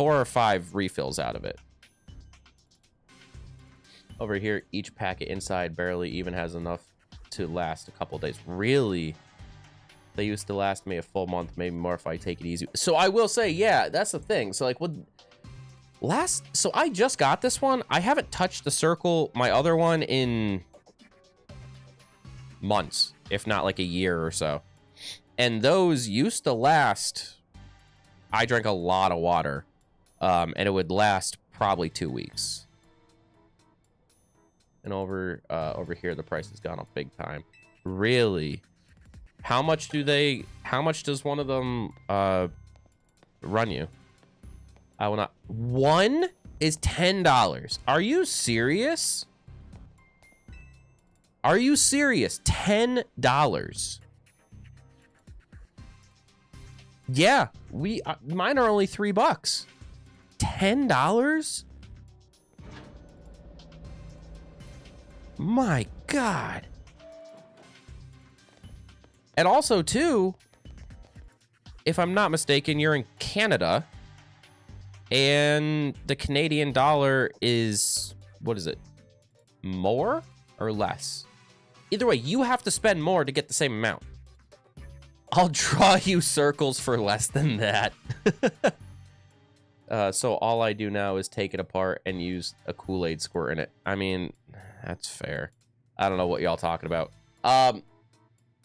or 5 refills out of it. Over here, each packet inside barely even has enough to last a couple days. Really? They used to last me a full month, maybe more if I take it easy. So I will say, yeah, that's the thing. So like, so I just got this one. I haven't touched the circle, my other one, in months, if not like a year or so. And those used to last. I drank a lot of water, and it would last probably 2 weeks. And over here, the price has gone up big time. Really? How much does one of them run you? I will not. One? is $10. Are you serious? Are you serious? $10. Yeah, mine are only $3. $10? My God. And also, too, if I'm not mistaken, you're in Canada, and the Canadian dollar is, what is it? More or less? Either way, you have to spend more to get the same amount. I'll draw you circles for less than that. So all I do now is take it apart and use a Kool-Aid squirt in it. I mean, that's fair. I don't know what y'all talking about.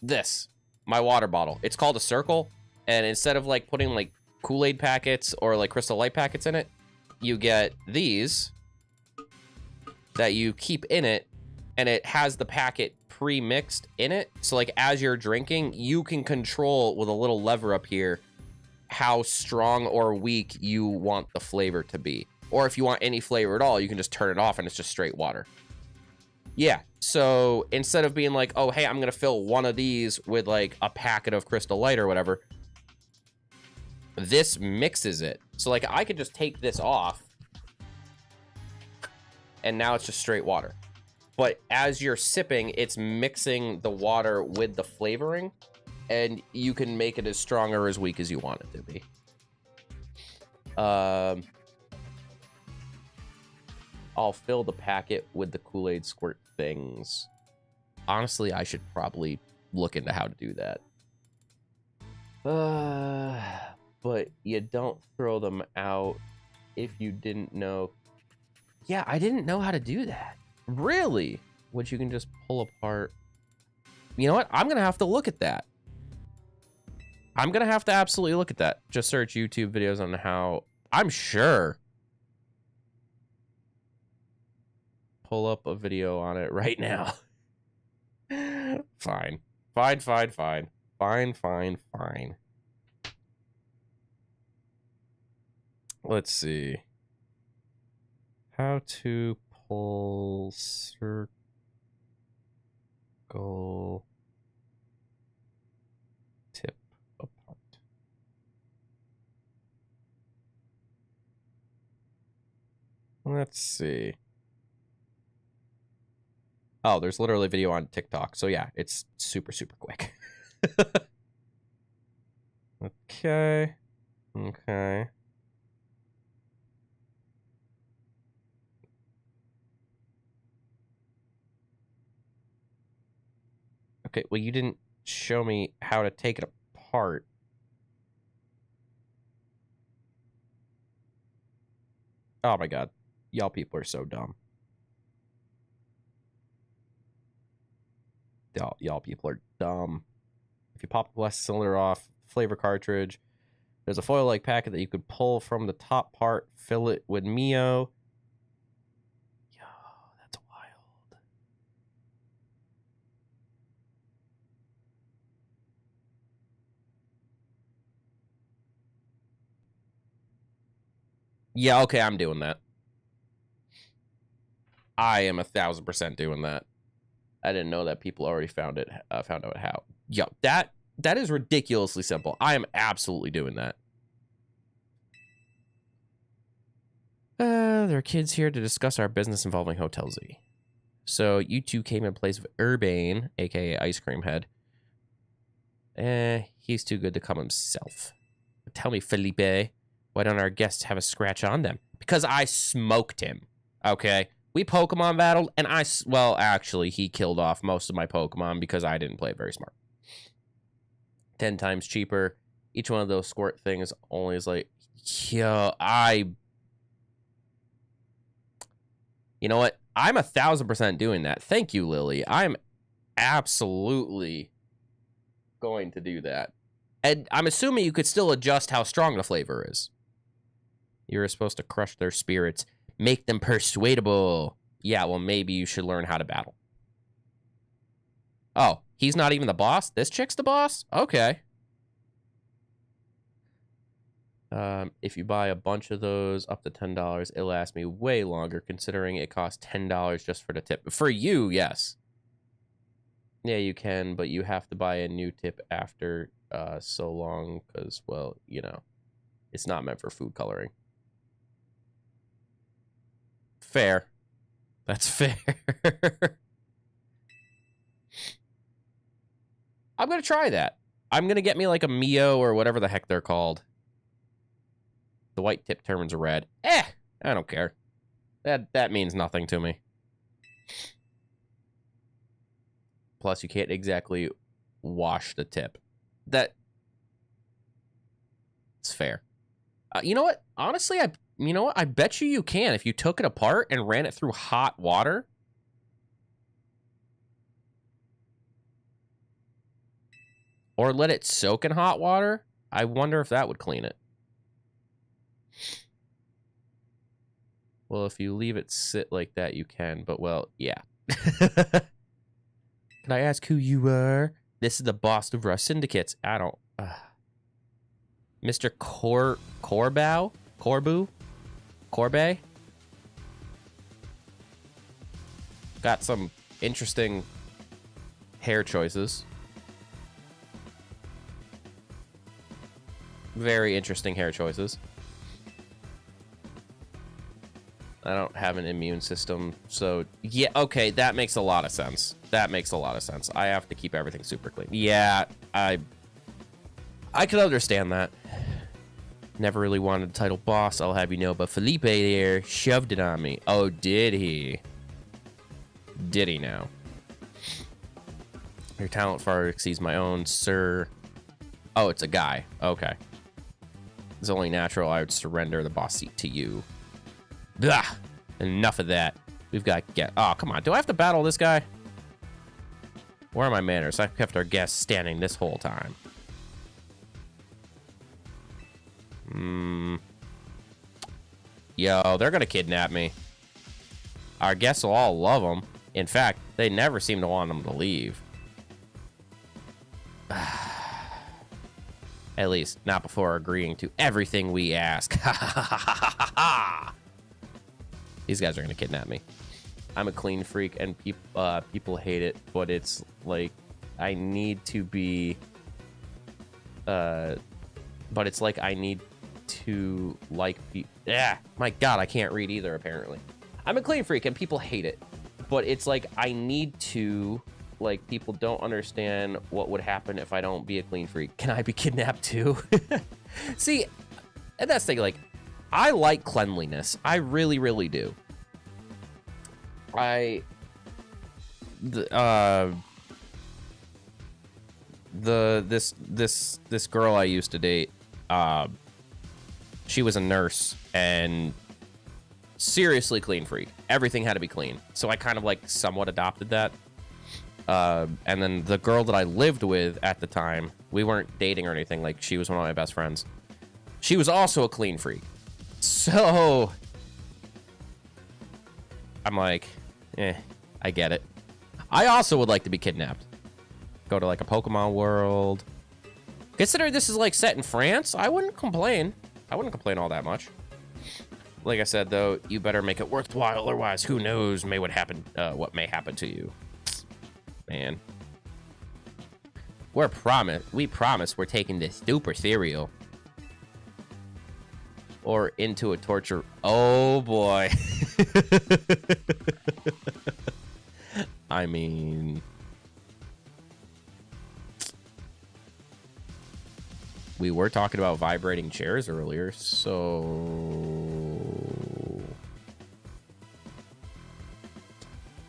This, my water bottle. It's called a circle, and instead of like putting like Kool-Aid packets or like Crystal Light packets in it, you get these that you keep in it, and it has the packet pre-mixed in it. So like as you're drinking, you can control with a little lever up here how strong or weak you want the flavor to be. Or if you want any flavor at all, you can just turn it off and it's just straight water. Yeah, so instead of being like, oh, hey, I'm gonna fill one of these with like a packet of Crystal Light or whatever, this mixes it. So like I could just take this off and now it's just straight water. But as you're sipping, it's mixing the water with the flavoring, and you can make it as strong or as weak as you want it to be. I'll fill the packet with the Kool-Aid squirt things. Honestly, I should probably look into how to do that. But you don't throw them out if you didn't know. Yeah, I didn't know how to do that. Really? Which you can just pull apart. You know what? I'm going to have to look at that. I'm going to have to absolutely look at that. Just search YouTube videos on how... I'm sure. Pull up a video on it right now. Fine. Fine, fine, fine. Fine, fine, fine. Let's see. How to pull circle tip apart. Let's see. Oh, there's literally a video on TikTok. So yeah, it's super, super quick. Okay. Okay. Okay, well, you didn't show me how to take it apart. Oh my God. Y'all people are so dumb. Y'all people are dumb. If you pop the glass cylinder off, flavor cartridge, there's a foil-like packet that you could pull from the top part, fill it with Mio. Yo, that's wild. Yeah, okay, I'm doing that. I am 1000% doing that. I didn't know that people already found out how. Yo, that is ridiculously simple. I am absolutely doing that. There are kids here to discuss our business involving Hotel Z. So you two came in place of Urbane, aka Ice Cream Head. He's too good to come himself. But tell me, Felipe, why don't our guests have a scratch on them? Because I smoked him. Okay. We Pokemon battled, and well, actually, he killed off most of my Pokemon because I didn't play very smart. 10 times cheaper. Each one of those squirt things only is like, yo, you know what? I'm 1000% doing that. Thank you, Lily. I'm absolutely going to do that. And I'm assuming you could still adjust how strong the flavor is. You're supposed to crush their spirits. Make them persuadable. Yeah, well, maybe you should learn how to battle. Oh, he's not even the boss? This chick's the boss? Okay. If you buy a bunch of those up to $10, it'll last me way longer, considering it costs $10 just for the tip. For you, yes. Yeah, you can, but you have to buy a new tip after so long, because, well, you know, it's not meant for food coloring. Fair. That's fair. I'm gonna try that. I'm gonna get me like a Mio or whatever the heck they're called. The white tip turns red. I don't care. That means nothing to me. Plus, you can't exactly wash the tip. It's fair. You know what? Honestly, you know what? I bet you can. If you took it apart and ran it through hot water. Or let it soak in hot water. I wonder if that would clean it. Well, if you leave it sit like that, you can. But, well, yeah. Can I ask who you are? This is the boss of our syndicates. I don't... Mr. Corbe? Got some interesting hair choices. Very interesting hair choices. I don't have an immune system, so... Yeah, okay, that makes a lot of sense. That makes a lot of sense. I have to keep everything super clean. Yeah, I can understand that. Never really wanted the title boss, I'll have you know, but Felipe there shoved it on me. Oh, did he? Did he now? Your talent far exceeds my own, sir. Oh, it's a guy. Okay. It's only natural I would surrender the boss seat to you. Blah! Enough of that. We've got to get... Oh, come on. Do I have to battle this guy? Where are my manners? I've kept our guests standing this whole time. Yo, they're gonna kidnap me. Our guests will all love them. In fact, they never seem to want them to leave. At least, not before agreeing to everything we ask. These guys are gonna kidnap me. I'm a clean freak, and people hate it, but it's like I need to be. But it's like I need to like be. Yeah, my God, I can't read either. Apparently, I'm a clean freak, and people hate it, but it's like I need to. Like, people don't understand what would happen if I don't be a clean freak. Can I be kidnapped too? See, and that's the thing, like, I like cleanliness. I really, really do. This girl I used to date, she was a nurse and seriously clean freak. Everything had to be clean. So I kind of like somewhat adopted that. And then the girl that I lived with at the time, we weren't dating or anything. Like, she was one of my best friends. She was also a clean freak. So I'm like, I get it. I also would like to be kidnapped. Go to like a Pokemon world. Considering this is like set in France, I wouldn't complain. I wouldn't complain all that much. Like I said, though, you better make it worthwhile, otherwise who knows what may happen to you. Man. We promise we're taking this super serial. Or into a torture. Oh boy. I mean, we were talking about vibrating chairs earlier, so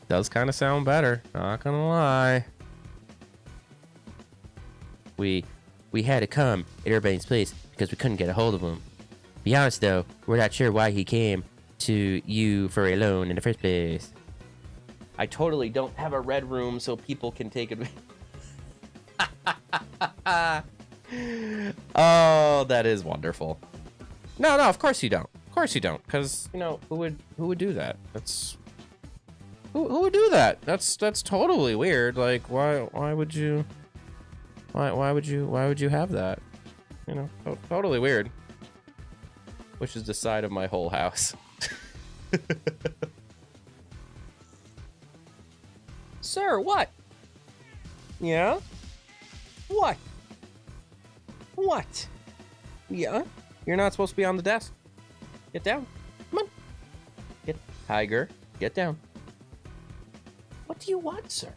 does kind of sound better, not gonna lie. We had to come at Urbane's place because we couldn't get a hold of him. Be honest though, we're not sure why he came to you for a loan in the first place. I totally don't have a red room so people can take it. Oh, that is wonderful. No, of course you don't. Of course you don't, because you know who would do that? That's who would do that? That's totally weird. Like, why would you? Why would you have that? You know, totally weird. which is the side of my whole house. Sir, what? Yeah? What? What? Yeah? You're not supposed to be on the desk. Get down. Come on. Get, Tiger, get down. What do you want, sir?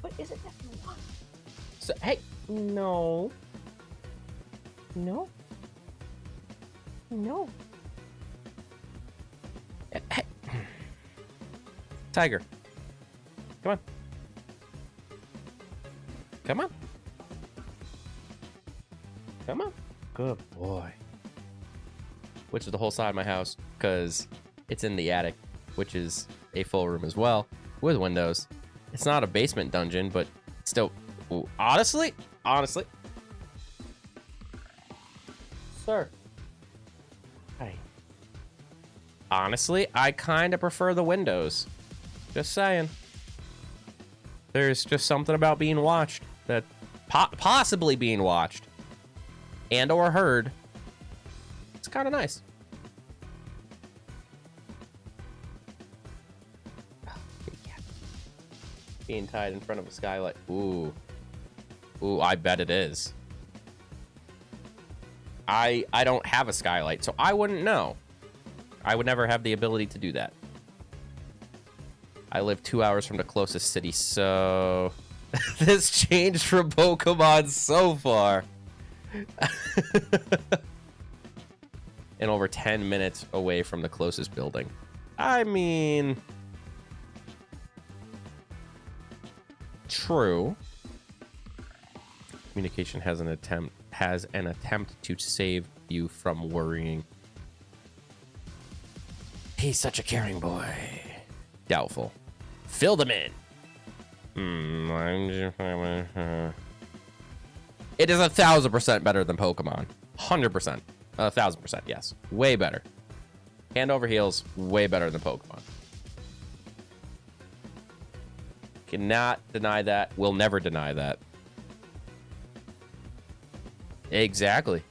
What is it that you want? So, hey, no. No. No. Hey. Tiger. Come on. Come on. Come on. Good boy. Which is the whole side of my house, because it's in the attic, which is a full room as well, with windows. It's not a basement dungeon, but still, honestly, sir. Hey. Honestly, I kind of prefer the windows. Just saying. There's just something about being watched, that possibly being watched and or heard. It's kind of nice. Being tied in front of a skylight. Ooh. Ooh, I bet it is. I don't have a skylight, so I wouldn't know. I would never have the ability to do that. I live 2 hours from the closest city, so... This changed from Pokemon so far. And over 10 minutes away from the closest building. I mean... True. Communication has an attempt to save you from worrying. He's such a caring boy. Doubtful. Fill them in. It is 1,000% better than Pokemon. 100%. 1,000%. Yes. Way better. Hand over heels. Way better than Pokemon. Cannot deny that. Will never deny that. Exactly.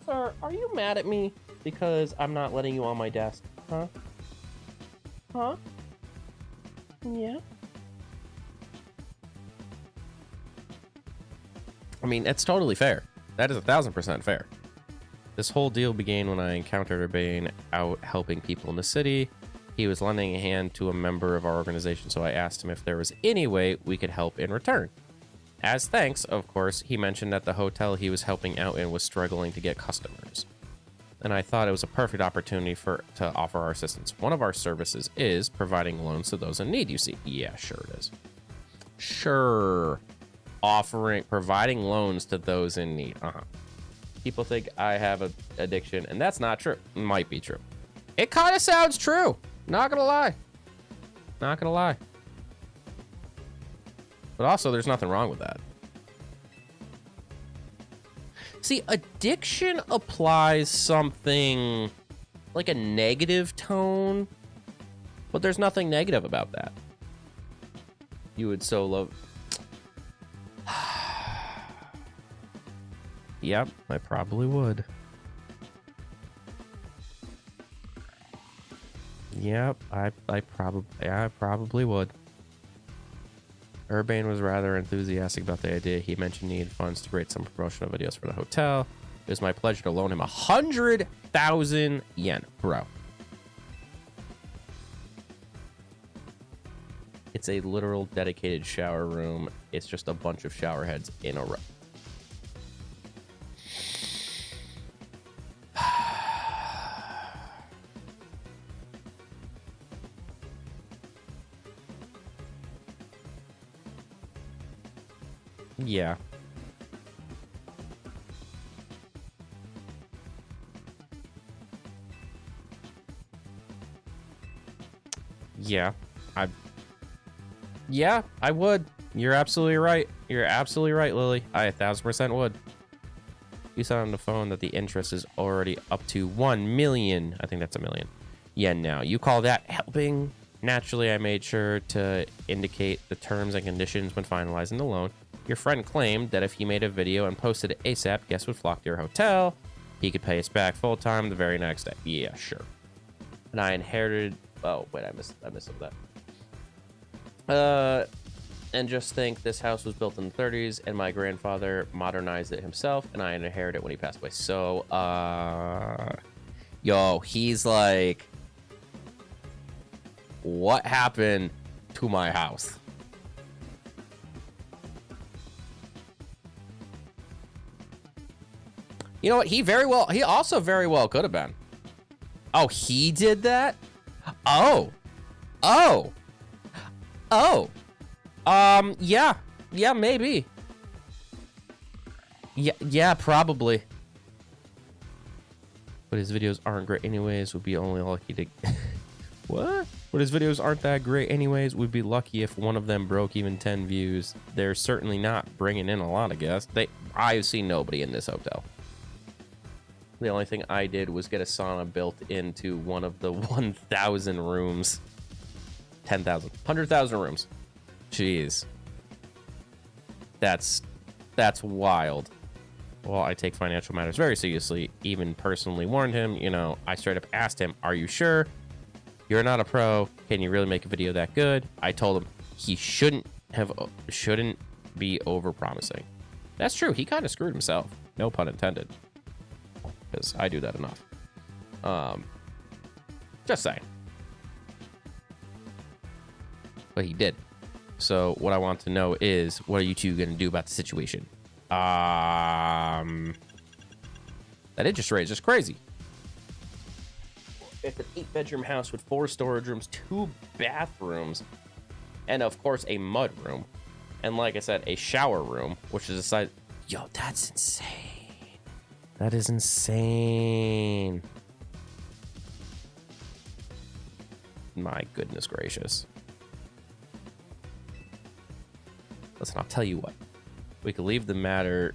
Sir, are you mad at me because I'm not letting you on my desk? Huh? Huh? Yeah? I mean, it's totally fair. That is 1,000% fair. This whole deal began when I encountered Urbane out helping people in the city. He was lending a hand to a member of our organization, so I asked him if there was any way we could help in return. As thanks, of course, he mentioned that the hotel he was helping out in was struggling to get customers. And I thought it was a perfect opportunity to offer our assistance. One of our services is providing loans to those in need, you see. Yeah, sure it is. Sure. Providing loans to those in need. People think I have an addiction, and that's not true. Might be true. It kind of sounds true. Not gonna lie. Not gonna lie. But also, there's nothing wrong with that. See, addiction applies something like a negative tone, but there's nothing negative about that. You would so love... Yep, I probably would. Yep, I probably would. Urbane was rather enthusiastic about the idea. He mentioned he needed funds to create some promotional videos for the hotel. It was my pleasure to loan him 100,000 yen, bro. It's a literal dedicated shower room. It's just a bunch of shower heads in a row. Yeah. Yeah, I would. You're absolutely right. You're absolutely right, Lily. I 1,000% would. You said on the phone that the interest is already up to 1 million. I think that's 1 million yen now. You call that helping? Naturally, I made sure to indicate the terms and conditions when finalizing the loan. Your friend claimed that if he made a video and posted it ASAP, guests would flock to your hotel. He could pay us back full time the very next day. Yeah, sure. And I inherited... Oh, wait, I missed some of that. And just think, this house was built in the 30s, and my grandfather modernized it himself, and I inherited it when he passed away. So, yo, he's like, what happened to my house? You know what? He also very well could have been. Oh, he did that? Oh. Yeah. Yeah, maybe. Yeah, probably. But his videos aren't great anyways. Would be only lucky to... What? But his videos aren't that great anyways. Would be lucky if one of them broke even 10 views. They're certainly not bringing in a lot of guests. I've seen nobody in this hotel. The only thing I did was get a sauna built into one of the 1,000 rooms. 10,000. 100,000 rooms. Jeez. That's wild. Well, I take financial matters very seriously. Even personally warned him. You know, I straight up asked him, are you sure? You're not a pro. Can you really make a video that good? I told him he shouldn't be over-promising. That's true. He kind of screwed himself. No pun intended. Because I do that enough. Just saying. But he did. So what I want to know is, what are you two going to do about the situation? That interest rate is just crazy. It's an 8-bedroom house with 4 storage rooms, 2 bathrooms, and of course a mud room. And like I said, a shower room, which is a size... Yo, that's insane. That is insane. My goodness gracious. Listen, I'll tell you what. We could leave the matter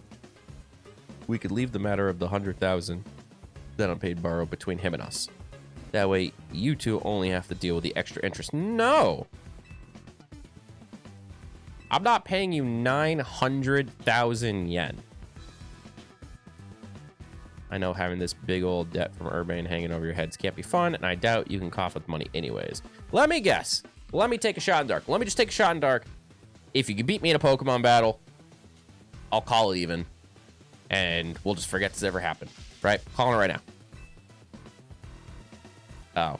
of the 100,000 that unpaid borrow between him and us. That way, you two only have to deal with the extra interest. No! I'm not paying you 900,000 yen. I know having this big old debt from Urbane hanging over your heads can't be fun, and I doubt you can cough up money anyways. Let me guess. Let me take a shot in dark. Let me just take a shot in dark. If you can beat me in a Pokemon battle, I'll call it even. And we'll just forget this ever happened. Right? Calling it right now. Oh.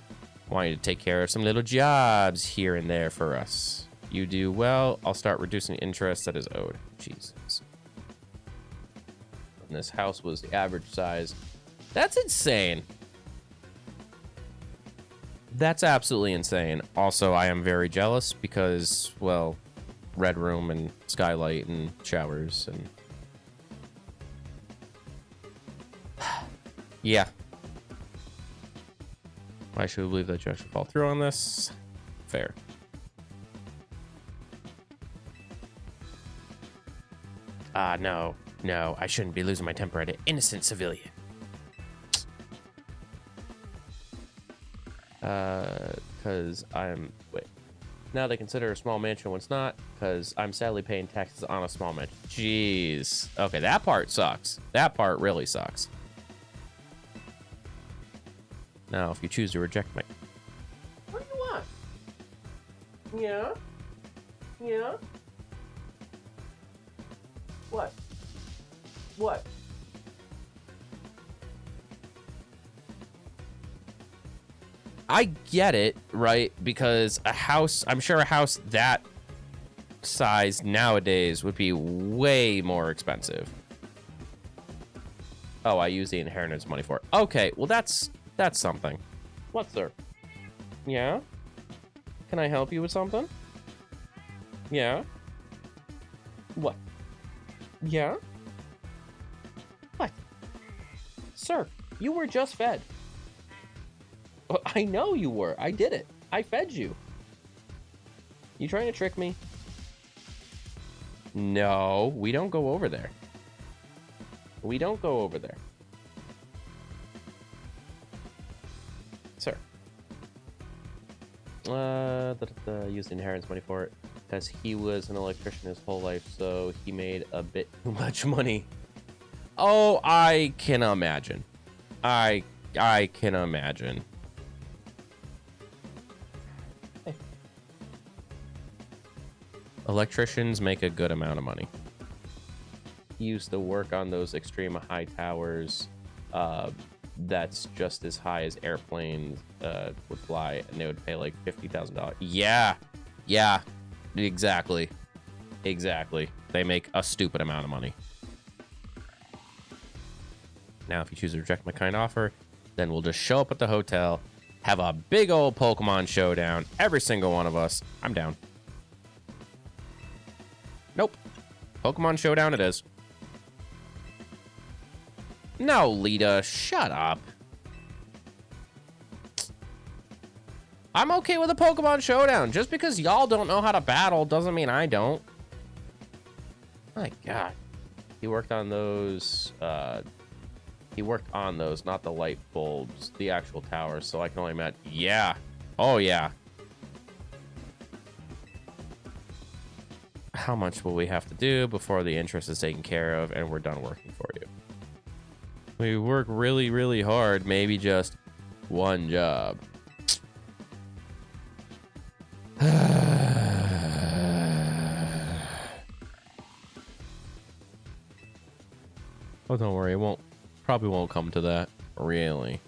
Want you to take care of some little jobs here and there for us. You do well, I'll start reducing interest that is owed. Jesus. And this house was the average size. That's insane. That's absolutely insane. Also, I am very jealous because, well, red room and skylight and showers and... Yeah. Why should we believe that you actually fall through on this? Fair. No. No, I shouldn't be losing my temper at an innocent civilian. Because I'm... Wait. Now they consider a small mansion when it's not, because I'm sadly paying taxes on a small mansion. Jeez. Okay, that part sucks. That part really sucks. Now, if you choose to reject my... What do you want? Yeah? Yeah? What? What? I get it, right? Because a house, I'm sure a house that size nowadays would be way more expensive. Oh, I use the inheritance money for it. Okay, well that's something. What, sir? Yeah? Can I help you with something? Yeah? What? Yeah? What? Sir, you were just fed. I know you were. I did it. I fed you. You trying to trick me? No, we don't go over there. We don't go over there. Sir. Use the inheritance money for it. because he was an electrician his whole life, so he made a bit too much money. Oh, I can imagine. I can imagine. Hey. Electricians make a good amount of money. He used to work on those extreme high towers that's just as high as airplanes would fly, and they would pay like $50,000. Yeah, exactly. They make a stupid amount of money. Now, if you choose to reject my kind offer, then we'll just show up at the hotel, have a big old Pokemon showdown, every single one of us. I'm down. Nope. Pokemon showdown it is. No, Lita, shut up. I'm okay with a Pokemon showdown. Just because y'all don't know how to battle doesn't mean I don't. My God. He worked on those, not the light bulbs, the actual towers, so I can only imagine. Yeah. Oh, yeah. How much will we have to do before the interest is taken care of and we're done working for you? We work really, really hard. Maybe just one job. Oh, don't worry. It probably won't come to that. Really.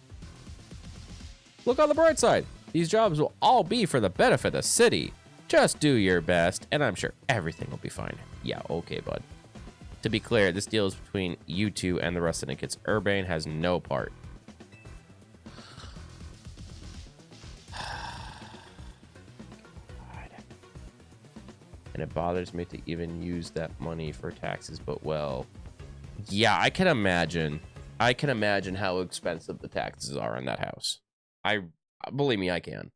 Look on the bright side. These jobs will all be for the benefit of the city. Just do your best, and I'm sure everything will be fine. Yeah, okay, bud. To be clear, this deal is between you two and the rest of the kids. Urbane has no part. And it bothers me to even use that money for taxes, but well, yeah, I can imagine how expensive the taxes are in that house. Believe me, I can.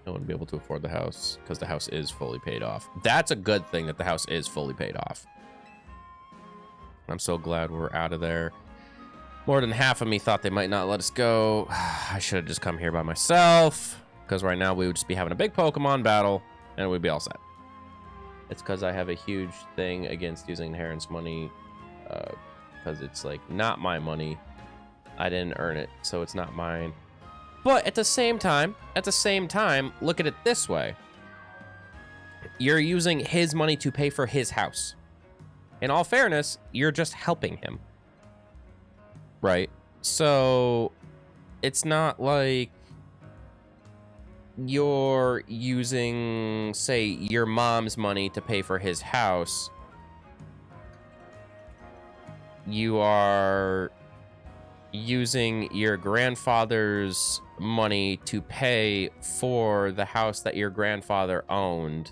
I wouldn't be able to afford the house because the house is fully paid off. That's a good thing that the house is fully paid off. I'm so glad we're out of there. More than half of me thought they might not let us go. I should have just come here by myself, because right now we would just be having a big Pokemon battle and we'd be all set. It's because I have a huge thing against using Heron's money, because it's like not my money. I didn't earn it, so it's not mine. But at the same time, look at it this way. You're using his money to pay for his house. In all fairness, you're just helping him. Right? So it's not like you're using, say, your mom's money to pay for his house. You are using your grandfather's money to pay for the house that your grandfather owned.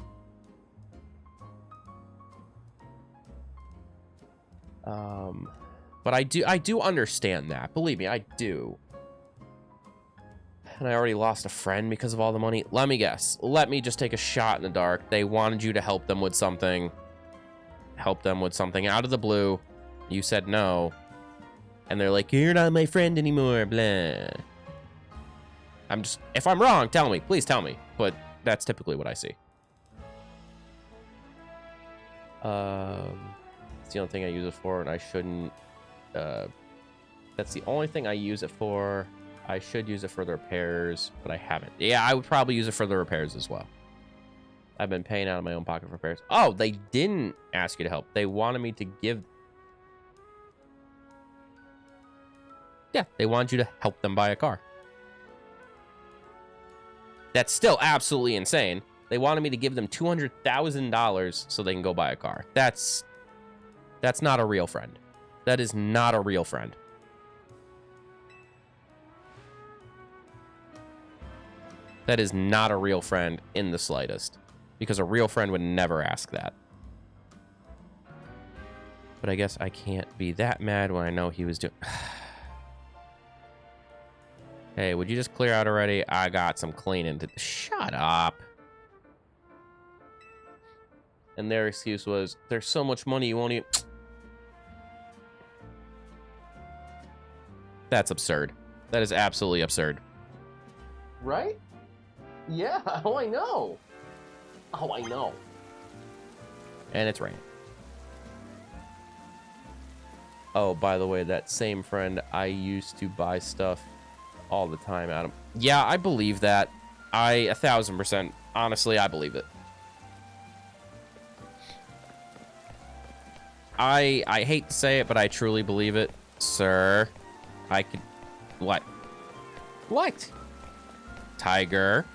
But I do understand that. Believe me, I do. And I already lost a friend because of all the money. Let me guess. Let me just take a shot in the dark. They wanted you to help them with something. Help them with something out of the blue. You said no. And they're like, you're not my friend anymore, blah. If I'm wrong, tell me. Please tell me. But that's typically what I see. It's the only thing I use it for, and I shouldn't. That's the only thing I use it for. I should use it for the repairs, but I haven't. Yeah, I would probably use it for the repairs as well. I've been paying out of my own pocket for repairs. Oh, they didn't ask you to help. They wanted me to give... Yeah, they wanted you to help them buy a car. That's still absolutely insane. They wanted me to give them $200,000 so they can go buy a car. That's not a real friend. That is not a real friend. That is not a real friend in the slightest. Because a real friend would never ask that. But I guess I can't be that mad when I know he was doing... Hey, would you just clear out already? I got some cleaning to... Shut up. And their excuse was, there's so much money you won't even... That's absurd. That is absolutely absurd. Right? Yeah, oh, I know. Oh, I know. And it's raining. Oh, by the way, that same friend, I used to buy stuff all the time, Adam. Yeah, I believe that. 1,000%. Honestly, I believe it. I hate to say it, but I truly believe it. Sir, I could... What? What? Tiger.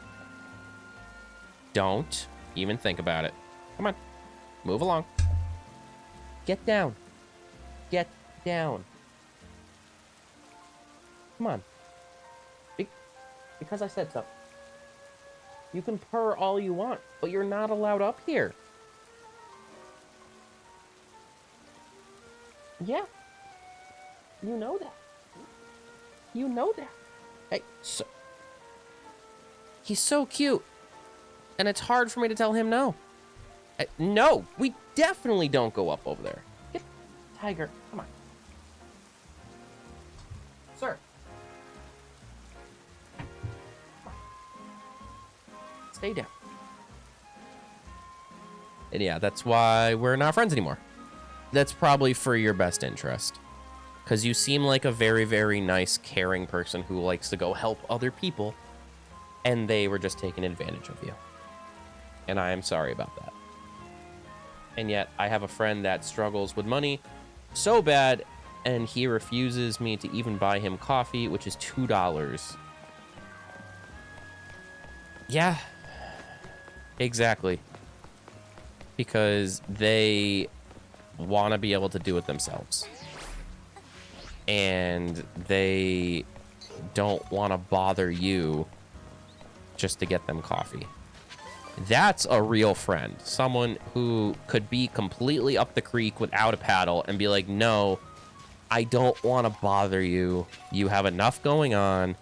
Don't even think about it. Come on. Move along. Get down. Get down. Come on. Because I said so. You can purr all you want, but you're not allowed up here. Yeah. You know that. You know that. Hey, so... He's so cute. And it's hard for me to tell him no. No, we definitely don't go up over there. Get, Tiger, come on. Sir. Stay down. And yeah, that's why we're not friends anymore. That's probably for your best interest. Because you seem like a very, very nice, caring person who likes to go help other people. And they were just taking advantage of you. And I am sorry about that. And yet, I have a friend that struggles with money so bad, and he refuses me to even buy him coffee, which is $2. Yeah. Exactly. Because they want to be able to do it themselves. And they don't want to bother you just to get them coffee. That's a real friend. Someone who could be completely up the creek without a paddle and be like, no, I don't want to bother you. You have enough going on.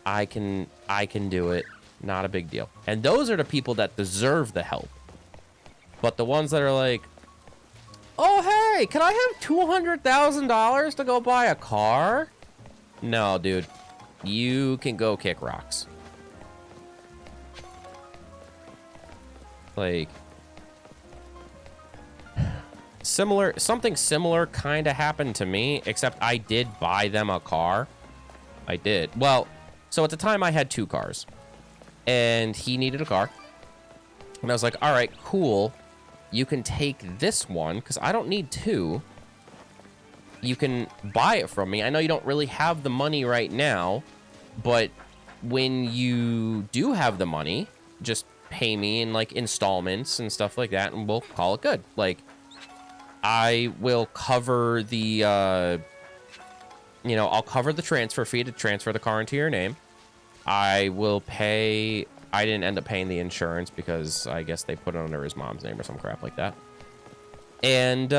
I can do it. Not a big deal. And those are the people that deserve the help. But the ones that are like, oh, hey, can I have $200,000 to go buy a car? No, dude. You can go kick rocks. Like, something similar kind of happened to me, except I did buy them a car. I did. Well, so at the time I had 2 cars, and he needed a car. And I was like, all right, cool. You can take this one, because I don't need 2. You can buy it from me. I know you don't really have the money right now, but when you do have the money, just pay me in like installments and stuff like that, and we'll call it good. Like, I will cover the I'll cover the transfer fee to transfer the car into your name. I will pay... I didn't end up paying the insurance because I guess they put it under his mom's name or some crap like that. And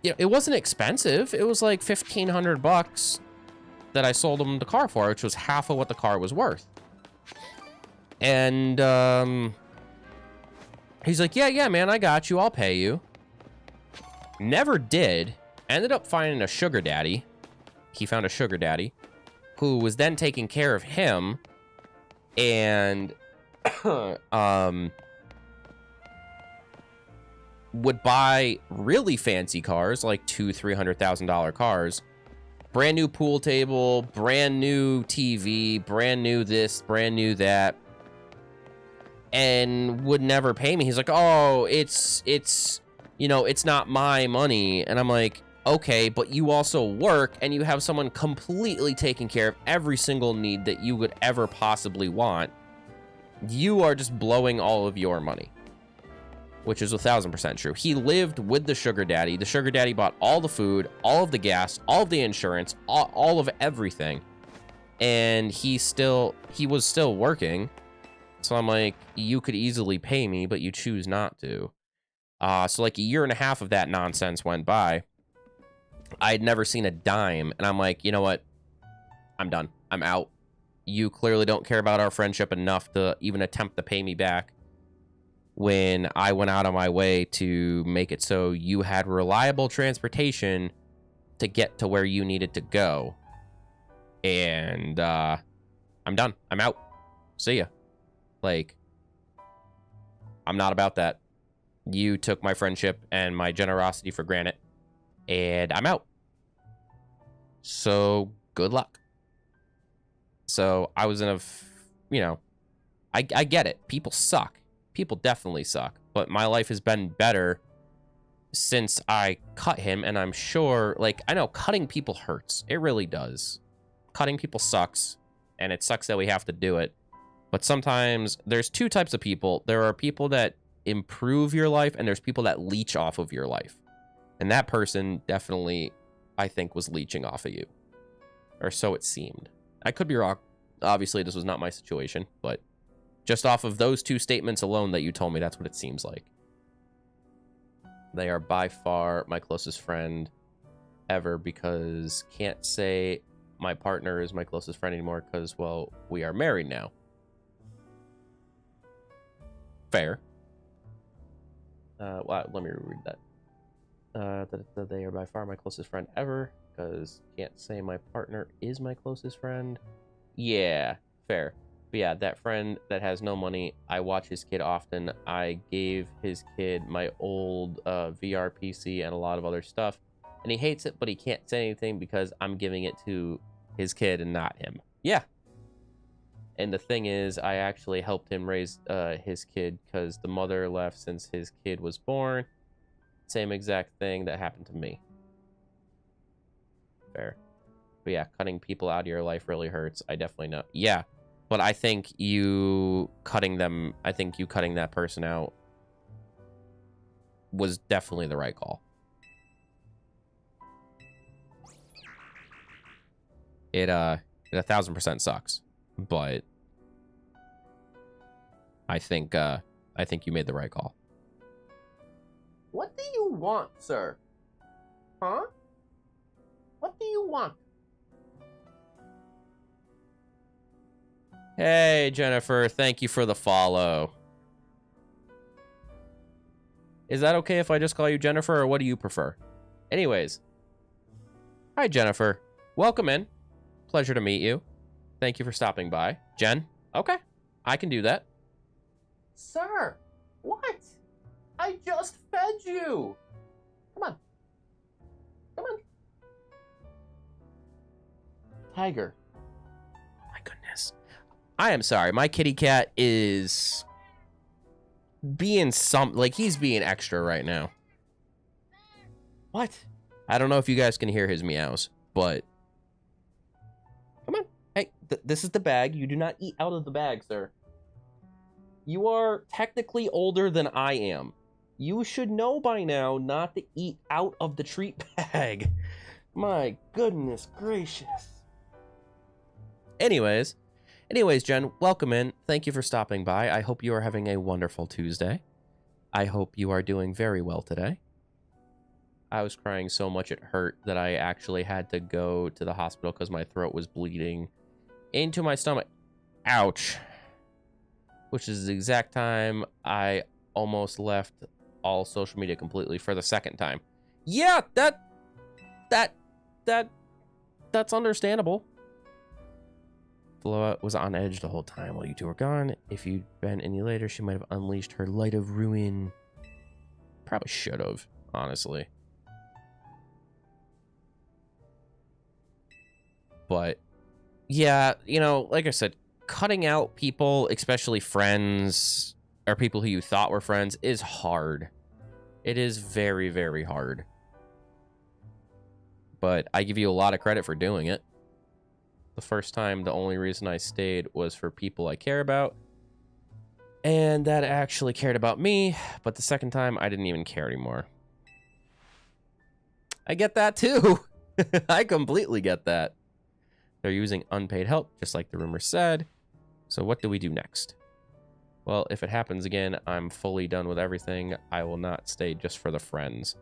it wasn't expensive. It was like $1,500 that I sold him the car for, which was half of what the car was worth. And he's like, yeah, man, I got you. I'll pay you. Never did. Ended up finding a sugar daddy. He found a sugar daddy who was then taking care of him and would buy really fancy cars, like $200,000-$300,000 cars. Brand new pool table, brand new TV, brand new this, brand new that. And would never pay me. He's like, oh, it's not my money. And I'm like, okay, but you also work and you have someone completely taking care of every single need that you would ever possibly want. You are just blowing all of your money, which is 1,000% true. He lived with the sugar daddy. The sugar daddy bought all the food, all of the gas, all of the insurance, all of everything. And he was still working. So I'm like, you could easily pay me, but you choose not to. So like a year and a half of that nonsense went by. I had never seen a dime. And I'm like, you know what? I'm done. I'm out. You clearly don't care about our friendship enough to even attempt to pay me back. When I went out of my way to make it so you had reliable transportation to get to where you needed to go. And I'm done. I'm out. See ya. Like, I'm not about that. You took my friendship and my generosity for granted, and I'm out. So good luck. So I was in a, you know, I get it. People suck. People definitely suck. But my life has been better since I cut him, and I'm sure, like, I know cutting people hurts. It really does. Cutting people sucks, and it sucks that we have to do it. But sometimes there's two types of people. There are people that improve your life, and there's people that leech off of your life. And that person definitely, I think, was leeching off of you. Or so it seemed. I could be wrong. Obviously, this was not my situation, but just off of those two statements alone that you told me, that's what it seems like. They are by far my closest friend ever, because can't say my partner is my closest friend anymore because, well, we are married now. Fair. Well, let me reread that. They are by far my closest friend ever, because can't say my partner is my closest friend. Yeah, fair. But yeah, that friend that has no money, I watch his kid often. I gave his kid my old VR PC and a lot of other stuff, and he hates it, but he can't say anything because I'm giving it to his kid and not him. Yeah. And the thing is, I actually helped him raise his kid because the mother left since his kid was born. Same exact thing that happened to me. Fair. But yeah, cutting people out of your life really hurts. I definitely know. Yeah. But I think you cutting that person out was definitely the right call. It 1000% sucks, but I think you made the right call. What do you want, sir? Huh? What do you want? Hey, Jennifer, thank you for the follow. Is that okay if I just call you Jennifer, or what do you prefer? Anyways. Hi, Jennifer. Welcome in. Pleasure to meet you. Thank you for stopping by. Jen? Okay. I can do that. Sir, what? I just fed you. Come on. Come on. Tiger. Oh my goodness. I am sorry. My kitty cat is being he's being extra right now. What? I don't know if you guys can hear his meows, but come on. Hey, this is the bag. You do not eat out of the bag, sir. You are technically older than I am. You should know by now not to eat out of the treat bag. My goodness gracious. Anyways, Jen, welcome in. Thank you for stopping by. I hope you are having a wonderful Tuesday. I hope you are doing very well today. I was crying so much it hurt that I actually had to go to the hospital because my throat was bleeding into my stomach. Ouch. Which is the exact time I almost left all social media completely for the second time. Yeah, that's understandable. Floa was on edge the whole time while you two were gone. If you'd been any later, she might have unleashed her light of ruin. Probably should have, honestly. But, yeah, you know, like I said, cutting out people, especially friends, or people who you thought were friends, is hard. It is very, very hard. But I give you a lot of credit for doing it. The first time, the only reason I stayed was for people I care about, and that actually cared about me, but the second time, I didn't even care anymore. I get that too. I completely get that. They're using unpaid help, just like the rumor said. So what do we do next? Well, if it happens again, I'm fully done with everything. I will not stay just for the friends.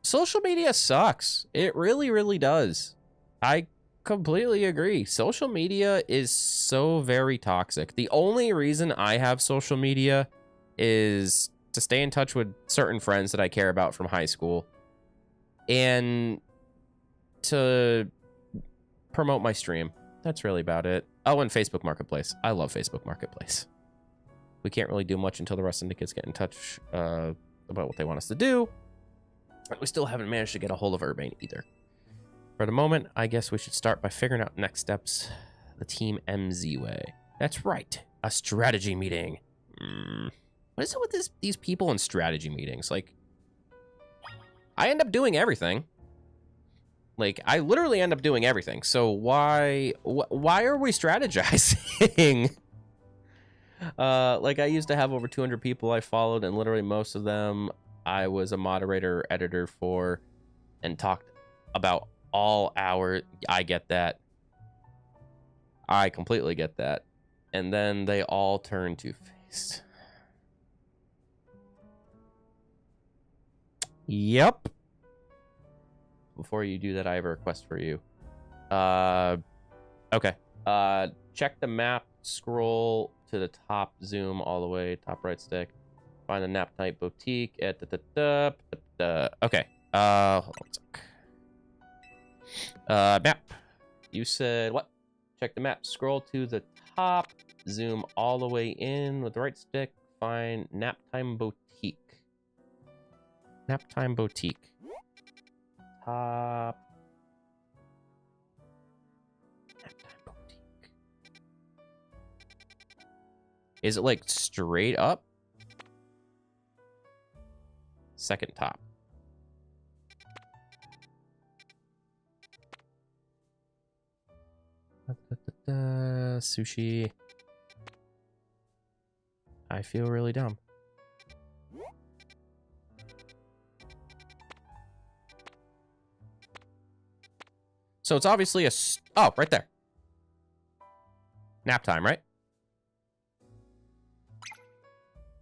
Social media sucks. It really, really does. I completely agree. Social media is so very toxic. The only reason I have social media is to stay in touch with certain friends that I care about from high school. and to promote my stream. That's really about it. Oh, and Facebook Marketplace. I love Facebook Marketplace. We can't really do much until the rest of the kids get in touch about what they want us to do. We still haven't managed to get a hold of Urbane either. For the moment, I guess we should start by figuring out next steps the Team MZ way. That's right. A strategy meeting. What is it with these people in strategy meetings? Like, I end up doing everything. Like, I literally end up doing everything. So why are we strategizing? Like, I used to have over 200 people I followed, and literally most of them I was a moderator or editor for and talked about all hour. I get that. I completely get that. And then they all turn two-faced. Yep. Before you do that, I have a request for you. Okay. Check the map, scroll to the top, zoom all the way, top right stick. Find the Nap Type Boutique at okay. Hold on a sec. Map. You said what? Check the map, scroll to the top, zoom all the way in with the right stick. Find Nap Time Boutique. Nap Time Boutique. Top. Nap Time Boutique. Is it like straight up? Second top. Sushi. I feel really dumb. So it's obviously oh, right there. Nap time, right?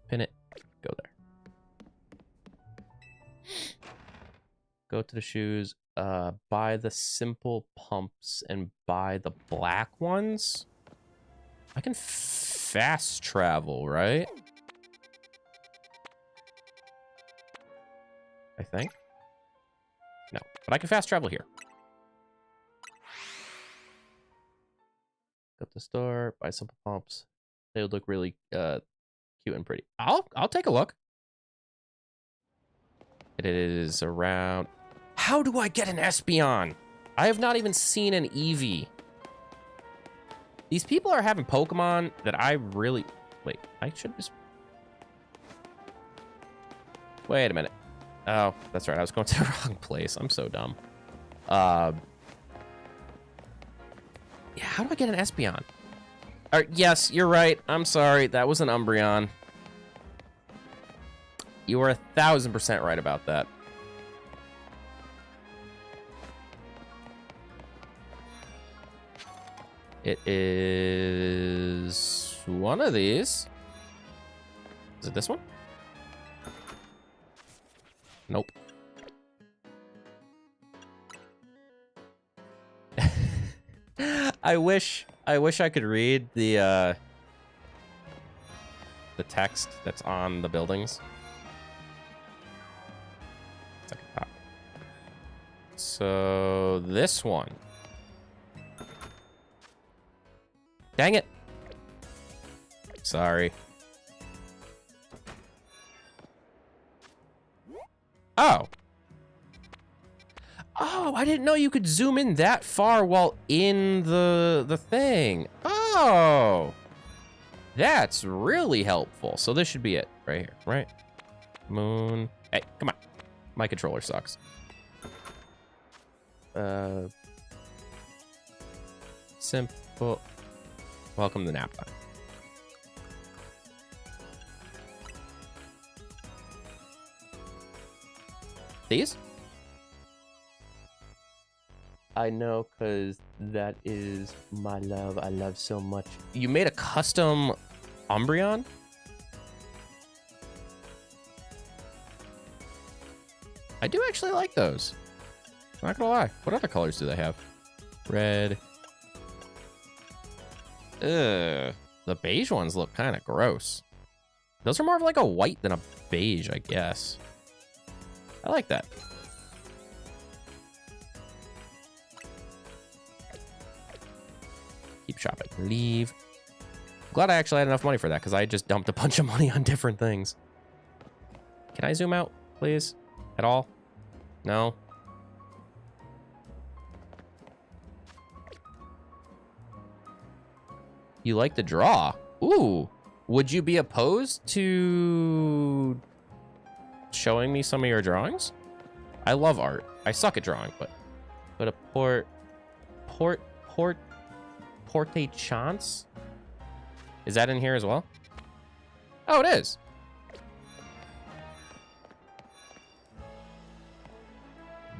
Pin it. Go there. Go to the shoes. Buy the simple pumps and buy the black ones. I can fast travel, right? I think. No, but I can fast travel here. Go to the store, buy simple pumps. They would look really cute and pretty. I'll take a look. It is around. How do I get an Espeon? I have not even seen an Eevee. These people are having Pokemon that I really... Wait, I should just... Wait a minute. Oh, that's right. I was going to the wrong place. I'm so dumb. Yeah, how do I get an Espeon? Yes, you're right. I'm sorry. That was an Umbreon. You were 1000% right about that. It is one of these. Is it this one? Nope. I wish I could read the text that's on the buildings. Second top. So this one. Dang it. Sorry. Oh. Oh, I didn't know you could zoom in that far while in the thing. Oh. That's really helpful. So this should be it right here, right? Moon. Hey, come on. My controller sucks. Simple. Welcome to nap time. These? I know, because that is my love. I love so much. You made a custom Umbreon? I do actually like those. I'm not gonna lie. What other colors do they have? Red. Ugh. The beige ones look kind of gross. Those are more of like a white than a beige, I guess. I like that. Keep shopping. Leave. Glad I actually had enough money for that because I just dumped a bunch of money on different things. Can I zoom out, please? At all? No? You like the draw? Ooh. Would you be opposed to showing me some of your drawings? I love art. I suck at drawing, but a porte chance? Is that in here as well? Oh, it is.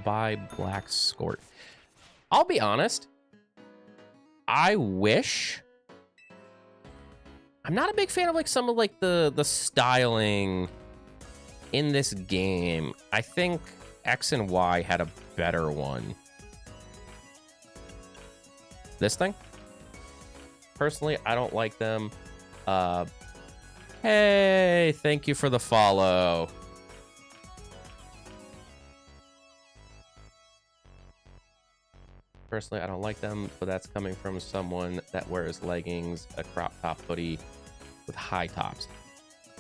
Buy black skort. I'll be honest. I wish. I'm not a big fan of like some of like the styling in this game. I think X and Y had a better one. This thing? Personally, I don't like them. Hey, thank you for the follow. Personally, I don't like them, but that's coming from someone that wears leggings, a crop top hoodie with high tops.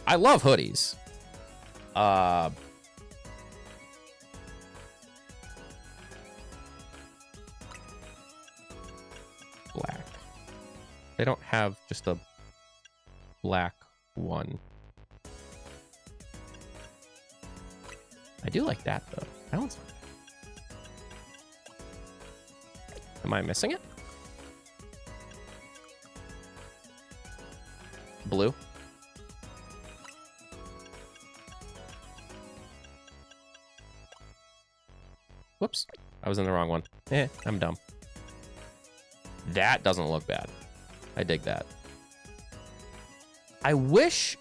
I love hoodies. Black. They don't have just a black one. I do like that, though. That one's... Am I missing it? Blue. Whoops. I was in the wrong one. I'm dumb. That doesn't look bad. I dig that. I wish...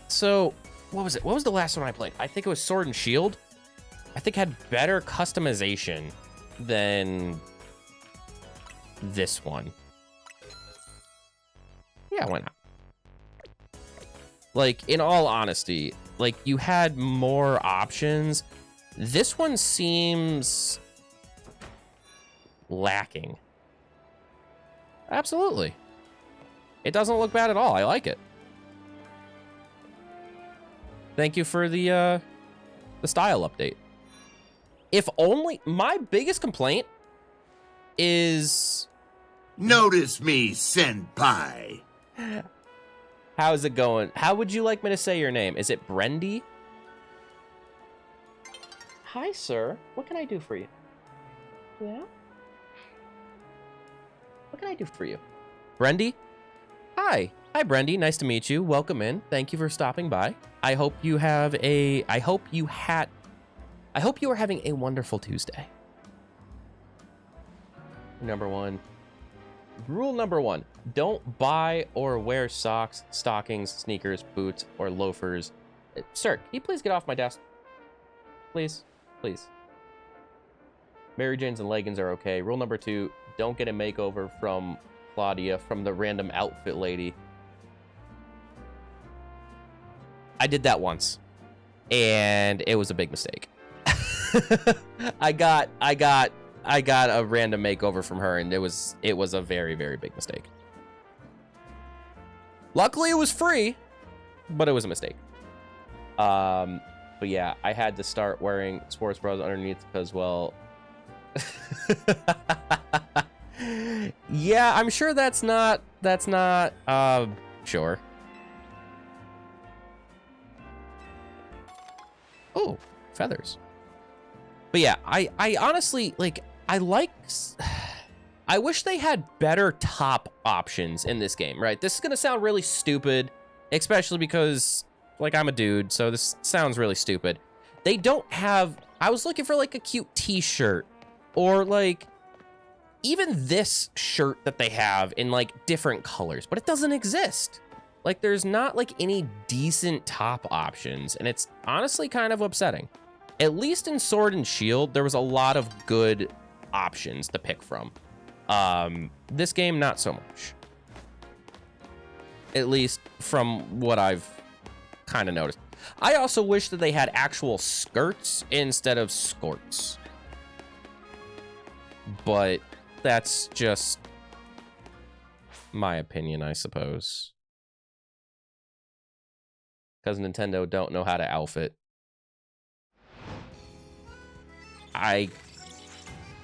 So, what was it? What was the last one I played? I think it was Sword and Shield. I think had better customization than this one. Yeah, why not? Like, in all honesty, like, you had more options. This one seems lacking. Absolutely. It doesn't look bad at all. I like it. Thank you for the style update. If only... My biggest complaint is... Notice me, senpai. How's it going? How would you like me to say your name? Is it Brendy? Hi, sir. What can I do for you? Yeah? What can I do for you? Brendy? Hi. Hi, Brendy. Nice to meet you. Welcome in. Thank you for stopping by. I hope you have a... I hope you are having a wonderful Tuesday. Number one. Rule number one. Don't buy or wear socks, stockings, sneakers, boots, or loafers. Sir, can you please get off my desk? Please. Please. Mary Janes and leggings are okay. Rule number two. Don't get a makeover from Claudia, from the random outfit lady. I did that once, and it was a big mistake. I got a random makeover from her, and it was a very, very big mistake. Luckily, it was free, but it was a mistake. But yeah, I had to start wearing sports bras underneath because, well, yeah, I'm sure that's not sure. Oh, feathers. But yeah, I honestly, like, I wish they had better top options in this game, right? This is gonna sound really stupid, especially because, like, I'm a dude, so this sounds really stupid. They don't have... I was looking for, like, a cute t-shirt, or, like, even this shirt that they have in, like, different colors, but it doesn't exist. Like, there's not, like, any decent top options, and it's honestly kind of upsetting. At least in Sword and Shield, there was a lot of good options to pick from. This game, not so much. At least from what I've kind of noticed. I also wish that they had actual skirts instead of skorts. But that's just My opinion, I suppose. Because Nintendo don't know how to outfit.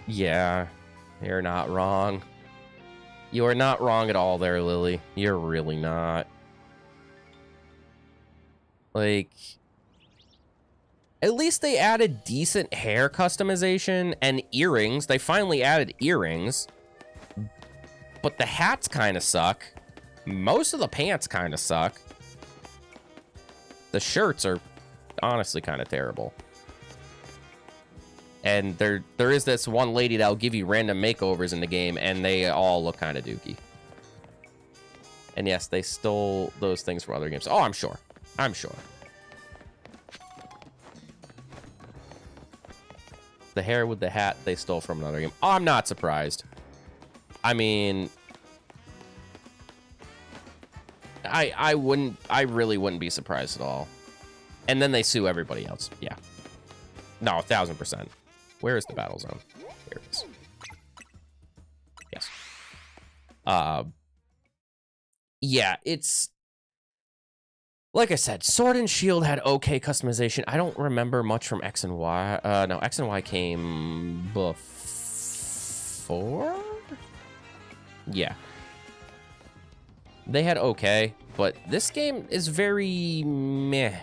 Yeah, you're not wrong. You are not wrong at all there, Lily. You're really not. Like, at least they added decent hair customization and earrings. They finally added earrings. But the hats kind of suck. Most of the pants kind of suck. The shirts are honestly kind of terrible. And there is this one lady that'll give you random makeovers in the game, and they all look kind of dookie. And yes, they stole those things from other games. Oh, I'm sure. I'm sure. The hair with the hat they stole from another game. Oh, I'm not surprised. I mean, I really wouldn't be surprised at all. And then they sue everybody else. Yeah. No, 1000%. Where is the battle zone? There it is. Yes. Yeah, it's like I said, Sword and Shield had okay customization. I don't remember much from X and Y. No, X and Y came before? Yeah. They had okay, but this game is very meh.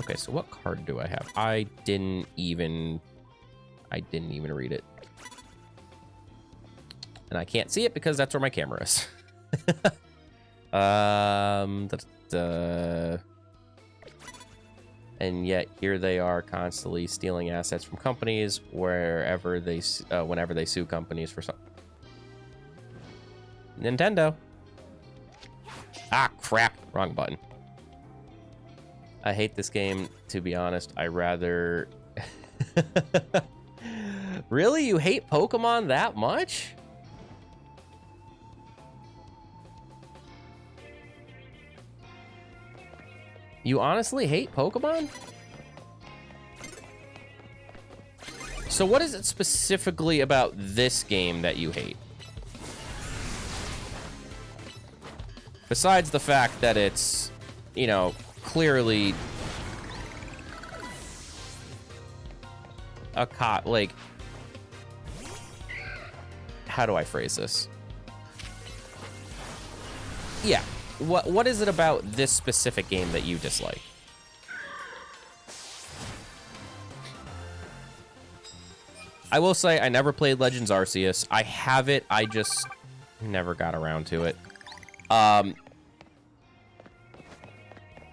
Okay, so what card do I have? I didn't even read it. And I can't see it because that's where my camera is. And yet here they are constantly stealing assets from companies whenever they sue companies for something. Nintendo. Ah, crap. Wrong button. I hate this game, to be honest. I rather... Really? You hate Pokemon that much? You honestly hate Pokemon? So what is it specifically about this game that you hate? Besides the fact that it's, you know, clearly a like, how do I phrase this? Yeah. What is it about this specific game that you dislike? I will say I never played Legends Arceus. I have it. I just never got around to it.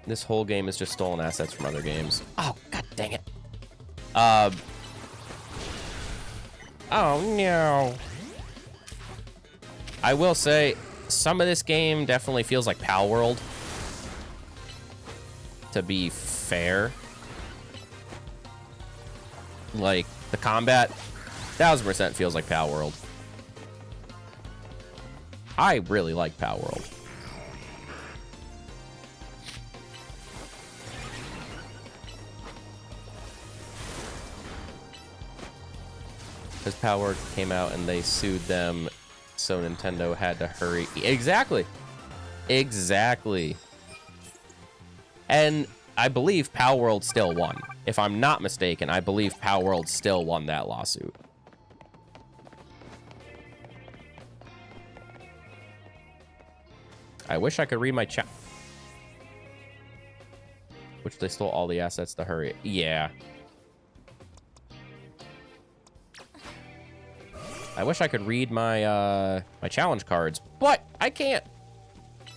This whole game is just stolen assets from other games. Oh, god dang it. Oh no. I will say some of this game definitely feels like Pal World. To be fair. Like, the combat, 1000% feels like Pal World. I really like Pal World. Because Pal World came out and they sued them, so Nintendo had to hurry. Exactly. Exactly. And I believe Pal World still won. If I'm not mistaken, I believe Pal World still won that lawsuit. I wish I could read my chat. Which they stole all the assets to hurry. Yeah. I wish I could read my my challenge cards, but I can't.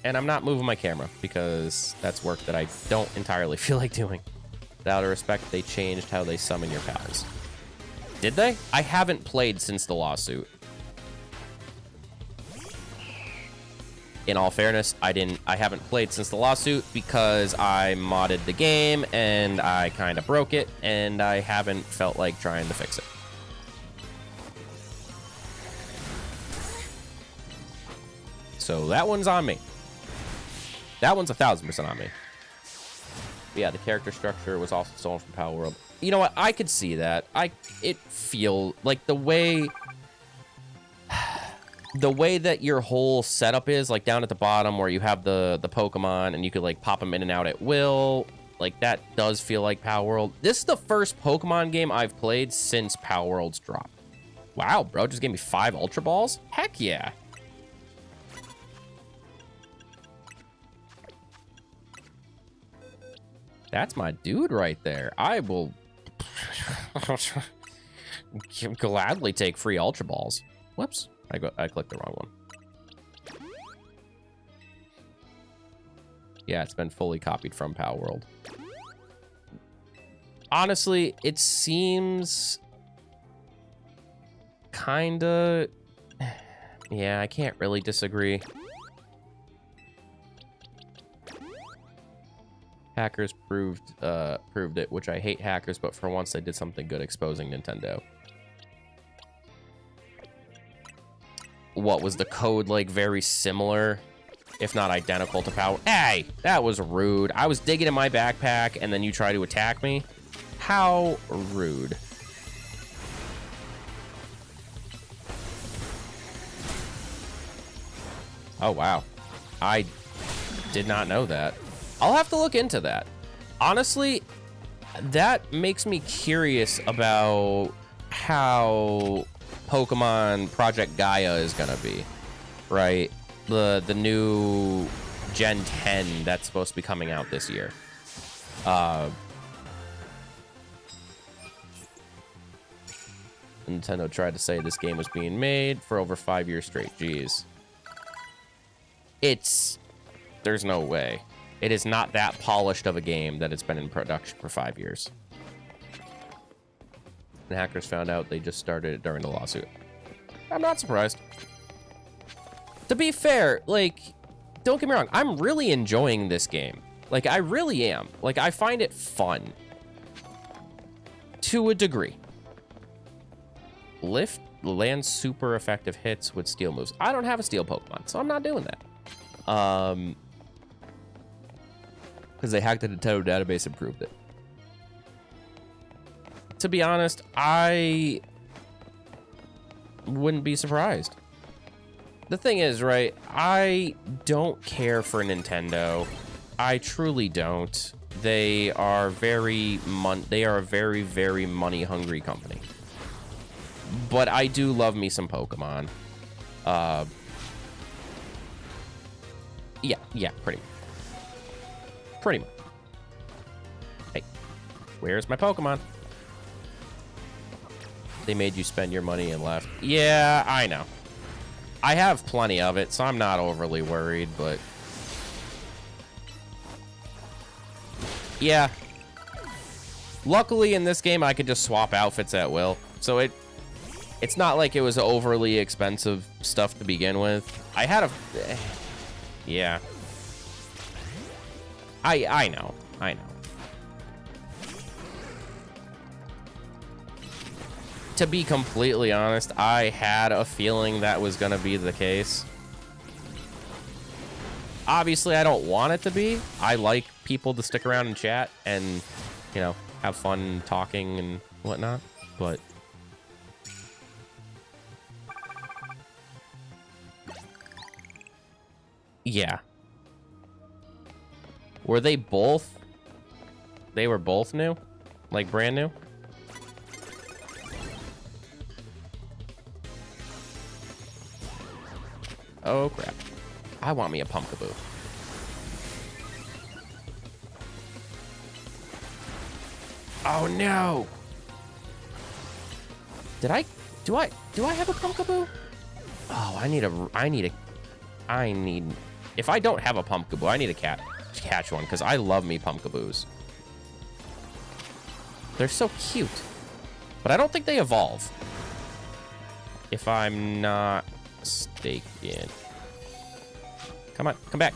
And I'm not moving my camera because that's work that I don't entirely feel like doing. Out of respect, they changed how they summon your pals. Did they? I haven't played since the lawsuit. In all fairness, I haven't played since the lawsuit because I modded the game and I kind of broke it and I haven't felt like trying to fix it. So that one's on me. That one's 1000% on me. But yeah, the character structure was also stolen from Pal World. You know what? I could see that. It feel like the way the way that your whole setup is, like down at the bottom where you have the Pokemon and you could like pop them in and out at will, like that does feel like Power World. This is the first Pokemon game I've played since Power World's drop. Wow, bro, just gave me 5 Ultra Balls? Heck yeah. That's my dude right there. I will gladly take free Ultra Balls. Whoops. I clicked the wrong one. Yeah, it's been fully copied from Power World. Honestly, it seems kinda... Yeah, I can't really disagree. Hackers proved it, which I hate hackers, but for once they did something good exposing Nintendo. What was the code like? Very similar, if not identical to Power. Hey, that was rude. I was digging in my backpack and then you try to attack me. How rude. Oh, wow. I did not know that. I'll have to look into that. Honestly, that makes me curious about how Pokemon Project Gaia is gonna be, right? The new Gen 10 that's supposed to be coming out this year. Nintendo tried to say this game was being made for over 5 years straight. Jeez. There's no way. It is not that polished of a game that it's been in production for 5 years. And hackers found out they just started it during the lawsuit. I'm not surprised. To be fair, like, don't get me wrong, I'm really enjoying this game. Like, I really am. Like, I find it fun. To a degree. Lift lands super effective hits with steel moves. I don't have a steel Pokemon, so I'm not doing that. Because they hacked the Nintendo database and proved it. To be honest, I wouldn't be surprised. The thing is, right, I don't care for Nintendo. I truly don't. They are a very, very money-hungry company. But I do love me some Pokemon. Yeah, pretty much. Pretty much. Hey, where's my Pokemon? They made you spend your money and left. Yeah, I know. I have plenty of it, so I'm not overly worried, but... Yeah. Luckily, in this game, I could just swap outfits at will. So it's not like it was overly expensive stuff to begin with. I had a... Yeah. I know. To be completely honest, I had a feeling that was gonna be the case. Obviously, I don't want it to be. I like people to stick around and chat and, you know, have fun talking and whatnot, but... Yeah. Were they both? They were both new? Like brand new? Oh crap. I want me a Pumpkaboo. Oh no! Do I have a Pumpkaboo? Oh, if I don't have a Pumpkaboo, I need to catch one, because I love me Pumpkaboos. They're so cute. But I don't think they evolve. If I'm not mistaken. Come on, come back.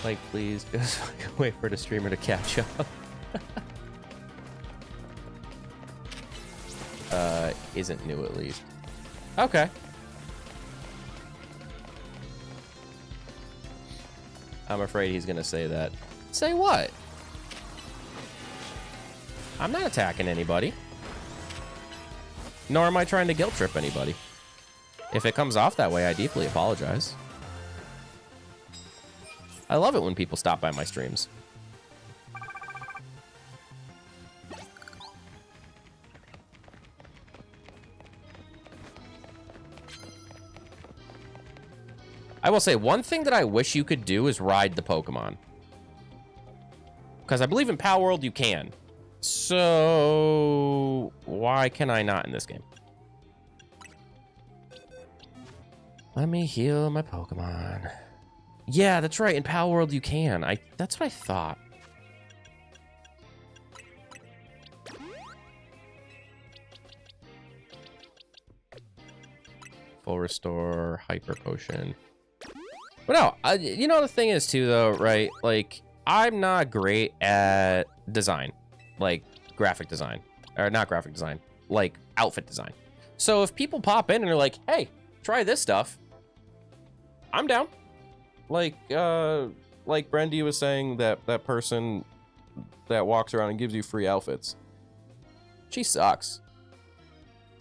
Like, please, just wait for the streamer to catch up. Isn't new at least. Okay. I'm afraid he's gonna say that. Say what? I'm not attacking anybody. Nor am I trying to guilt trip anybody. If it comes off that way, I deeply apologize. I love it when people stop by my streams. I will say, one thing that I wish you could do is ride the Pokemon. Because I believe in Power World you can. So why can I not in this game? Let me heal my Pokemon. Yeah, that's right. In Power World you can. That's what I thought. Full restore, hyper potion. But no, you know the thing is too though, right? Like, I'm not great at design. Like, graphic design. Or not graphic design. Like, outfit design. So if people pop in and are like, hey, try this stuff, I'm down. Like Brendy was saying, that person that walks around and gives you free outfits. She sucks.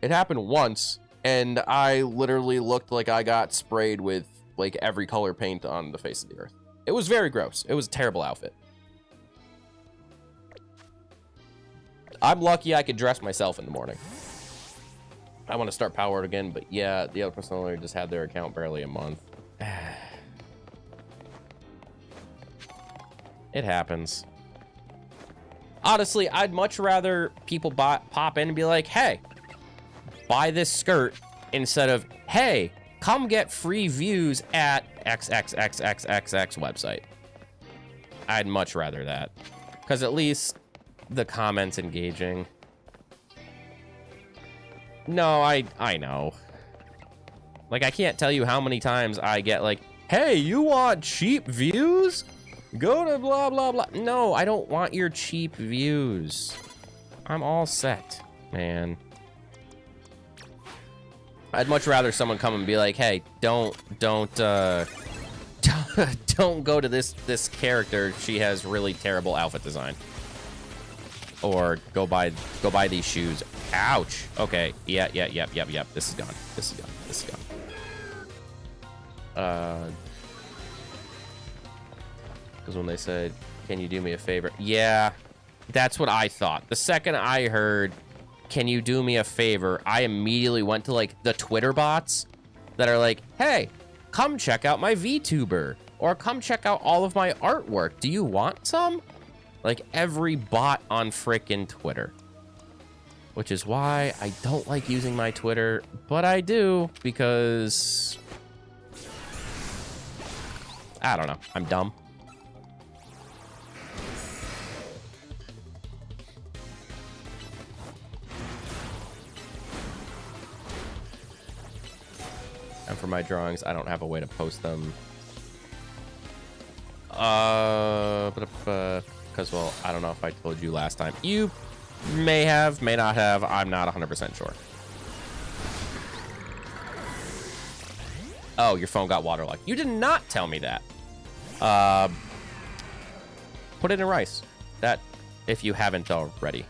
It happened once, and I literally looked like I got sprayed with, like, every color paint on the face of the earth. It was very gross. It was a terrible outfit. I'm lucky I could dress myself in the morning. I want to start Power Word again, but yeah, the other person only just had their account barely a month. It happens. Honestly, I'd much rather people pop in and be like, hey, buy this skirt, instead of, hey, come get free views at XXXXXX website. I'd much rather that. Because at least the comments engaging. No, I know. Like, I can't tell you how many times I get like, hey, you want cheap views? Go to blah, blah, blah. No, I don't want your cheap views. I'm all set, man. I'd much rather someone come and be like, hey, don't don't go to this character. She has really terrible outfit design. Or go buy these shoes. Ouch. Okay. Yep. This is gone. This is gone. Because when they said, can you do me a favor? Yeah, that's what I thought. The second I heard, can you do me a favor, I immediately went to, like, the Twitter bots that are like, hey, come check out my VTuber, or come check out all of my artwork. Do you want some? Like, every bot on frickin' Twitter. Which is why I don't like using my Twitter, but I do, because I don't know. I'm dumb. And for my drawings, I don't have a way to post them. Because, well, I don't know if I told you last time. You may have, may not have. I'm not 100% sure. Oh, your phone got waterlogged. You did not tell me that. Put it in rice. That, if you haven't already.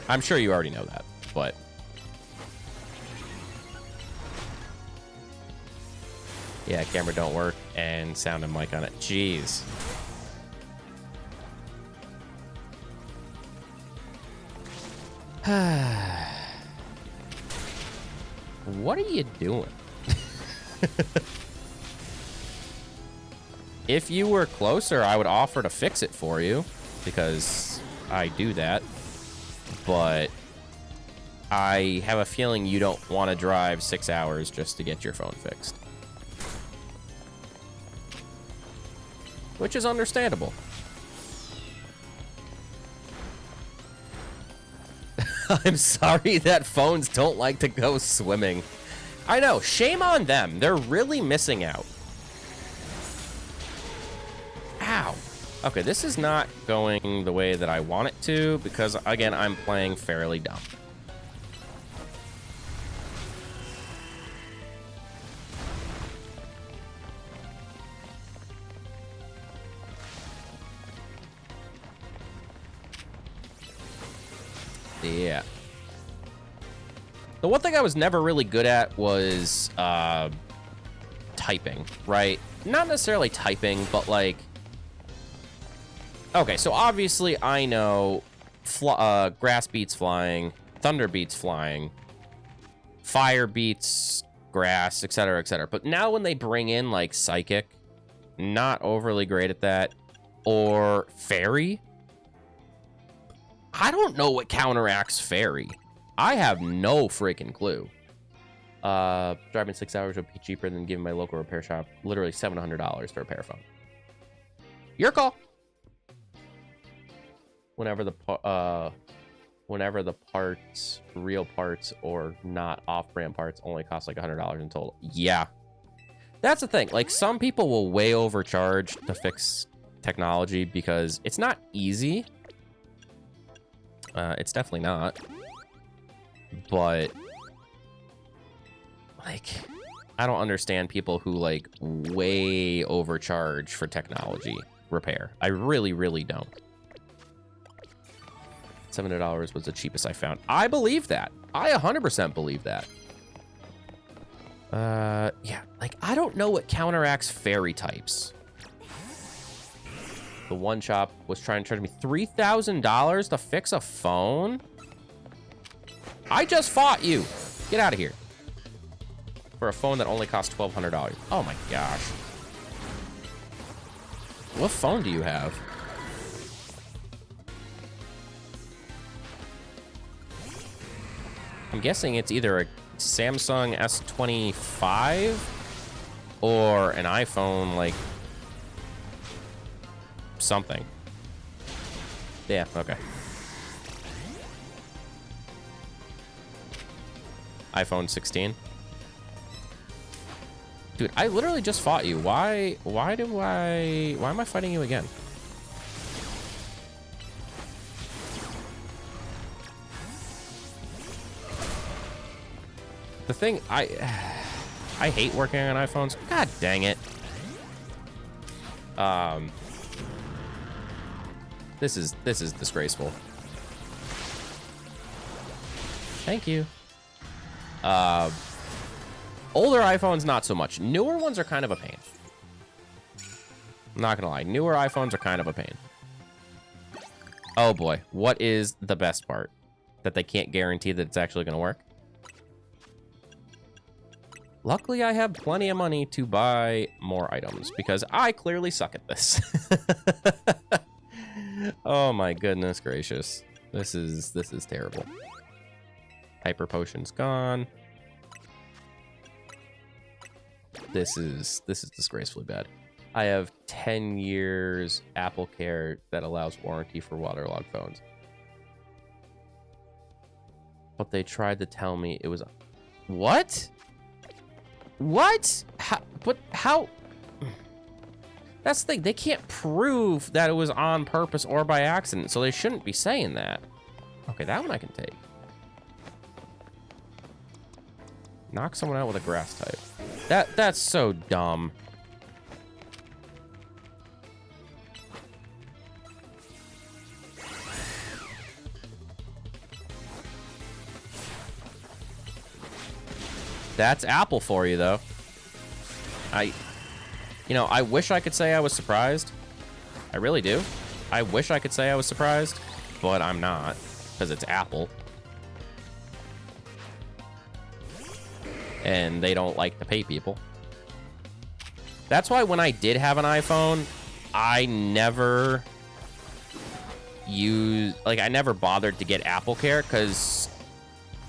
I'm sure you already know that, but yeah, camera don't work and sound and mic on it. Jeez. What are you doing? If you were closer, I would offer to fix it for you, because I do that. But I have a feeling you don't want to drive 6 hours just to get your phone fixed. Which is understandable. I'm sorry that phones don't like to go swimming. I know, shame on them. They're really missing out. Ow. Okay, this is not going the way that I want it to, because, again, I'm playing fairly dumb. Yeah. The one thing I was never really good at was typing, right? Not necessarily typing, but like... Okay, so obviously I know grass beats flying, thunder beats flying, fire beats grass, etc., etc. But now when they bring in like psychic, not overly great at that, or fairy, I don't know what counteracts fairy. I have no freaking clue. Driving 6 hours would be cheaper than giving my local repair shop literally $700 for a repair phone. Your call. Whenever the parts, real parts or not off-brand parts, only cost like $100 in total. Yeah, that's the thing. Like, some people will way overcharge to fix technology because it's not easy. It's definitely not. But like, I don't understand people who like way overcharge for technology repair. I really, really don't. $700 was the cheapest I found. I believe that. I 100% believe that. Yeah, like, I don't know what counteracts fairy types. The one shop was trying to charge me $3,000 to fix a phone. I just fought you. Get out of here. For a phone that only cost $1,200. Oh my gosh. What phone do you have? I'm guessing it's either a Samsung S25 or an iPhone, like, something. Yeah, okay. iPhone 16. Dude, I literally just fought you. Why am I fighting you again? The thing, I hate working on iPhones. God dang it. This is disgraceful. Thank you. Older iPhones, not so much. Newer ones are kind of a pain. I'm not gonna lie. Newer iPhones are kind of a pain. Oh boy. What is the best part? That they can't guarantee that it's actually gonna work? Luckily, I have plenty of money to buy more items because I clearly suck at this. Oh my goodness gracious. This is terrible. Hyper potion's gone. This is disgracefully bad. I have 10 years Apple Care that allows warranty for waterlogged phones. But they tried to tell me it was... What? What? How? That's the thing. They can't prove that it was on purpose or by accident, so they shouldn't be saying that. Okay, that one I can take. Knock someone out with a grass type. That's so dumb. That's Apple for you, though. I wish I could say I was surprised. I really do. I wish I could say I was surprised, but I'm not, because it's Apple. And they don't like to pay people. That's why when I did have an iPhone, I never I never bothered to get Apple Care, because,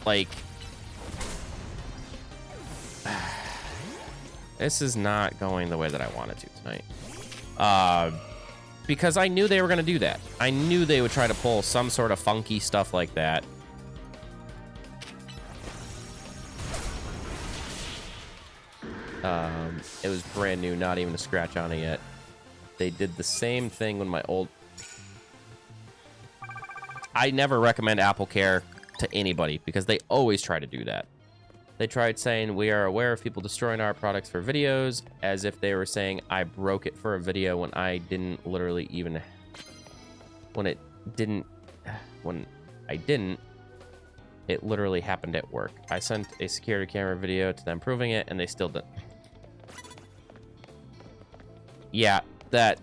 like... This is not going the way that I wanted to tonight. Because I knew they were going to do that. I knew they would try to pull some sort of funky stuff like that. It was brand new, not even a scratch on it yet. They did the same thing when my old... I never recommend Apple Care to anybody because they always try to do that. They tried saying, we are aware of people destroying our products for videos, as if they were saying, I broke it for a video when I didn't literally even... When I didn't. It literally happened at work. I sent a security camera video to them proving it, and they still didn't. Yeah, that...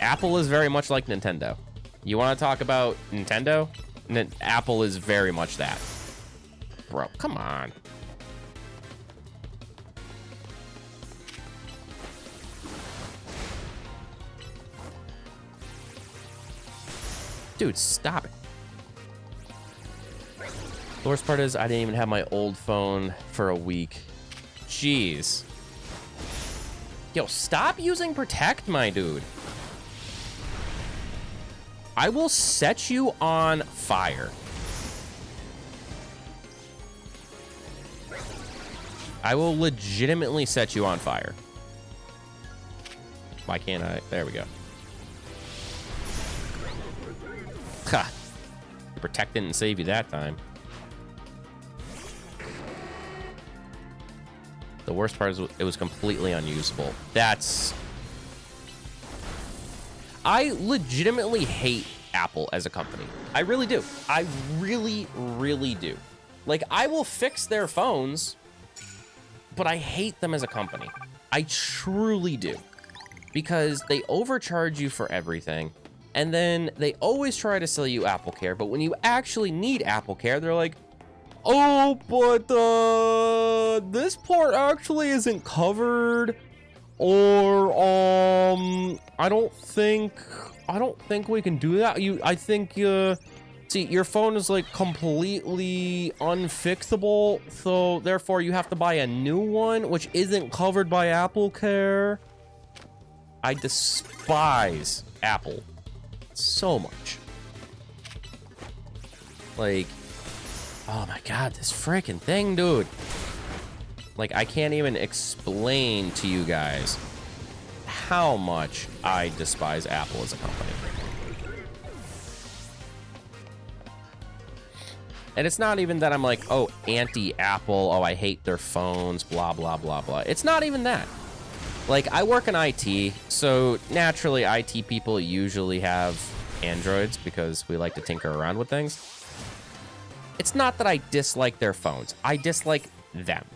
Apple is very much like Nintendo. You want to talk about Nintendo? Apple is very much that. Bro, come on. Dude, stop it. The worst part is I didn't even have my old phone for a week. Jeez. Yo, stop using Protect, my dude. I will set you on fire. I will legitimately set you on fire. Why can't I? There we go. Ha! Protect didn't save you that time. The worst part is it was completely unusable. That's... I legitimately hate Apple as a company. I really do. I really, really do. Like, I will fix their phones, but I hate them as a company. I truly do. Because they overcharge you for everything, and then they always try to sell you Apple Care, but when you actually need Apple Care, they're like, oh, but this part actually isn't covered. Or I don't think we can do that. I think see, your phone is like completely unfixable, so therefore you have to buy a new one, which isn't covered by Apple Care. I despise Apple so much. Like, oh my god, this freaking thing, dude. Like, I can't even explain to you guys how much I despise Apple as a company. And it's not even that I'm like, oh, anti-Apple, oh, I hate their phones, blah, blah, blah, blah. It's not even that. Like, I work in IT, so naturally IT people usually have Androids because we like to tinker around with things. It's not that I dislike their phones. I dislike them.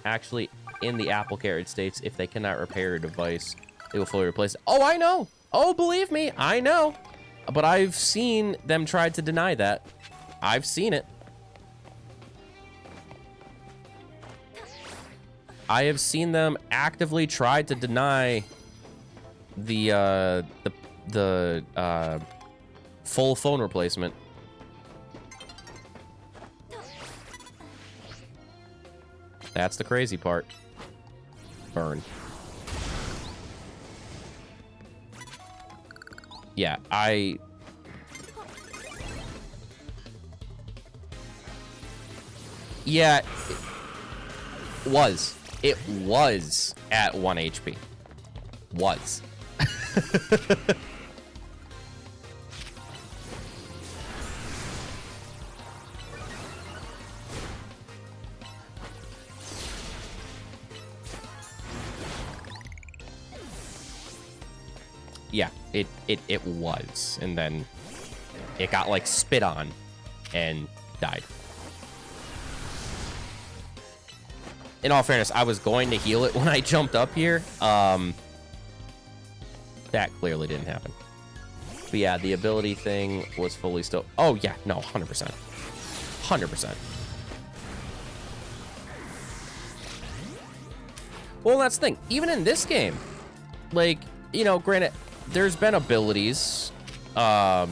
Actually, in the Apple Care, it states if they cannot repair a device, they will fully replace it. Oh, I know. Oh, believe me, I know. But I've seen them try to deny that. I've seen it. I have seen them actively try to deny the full phone replacement. That's the crazy part. Burn. Yeah, yeah, it was at 1 HP. Was. Yeah, it was, and then it got like spit on and died. In all fairness, I was going to heal it when I jumped up here. That clearly didn't happen. But yeah, the ability thing was fully still. Oh yeah, no, 100%. 100%. Well, that's the thing. Even in this game, like, you know, granted, there's been abilities and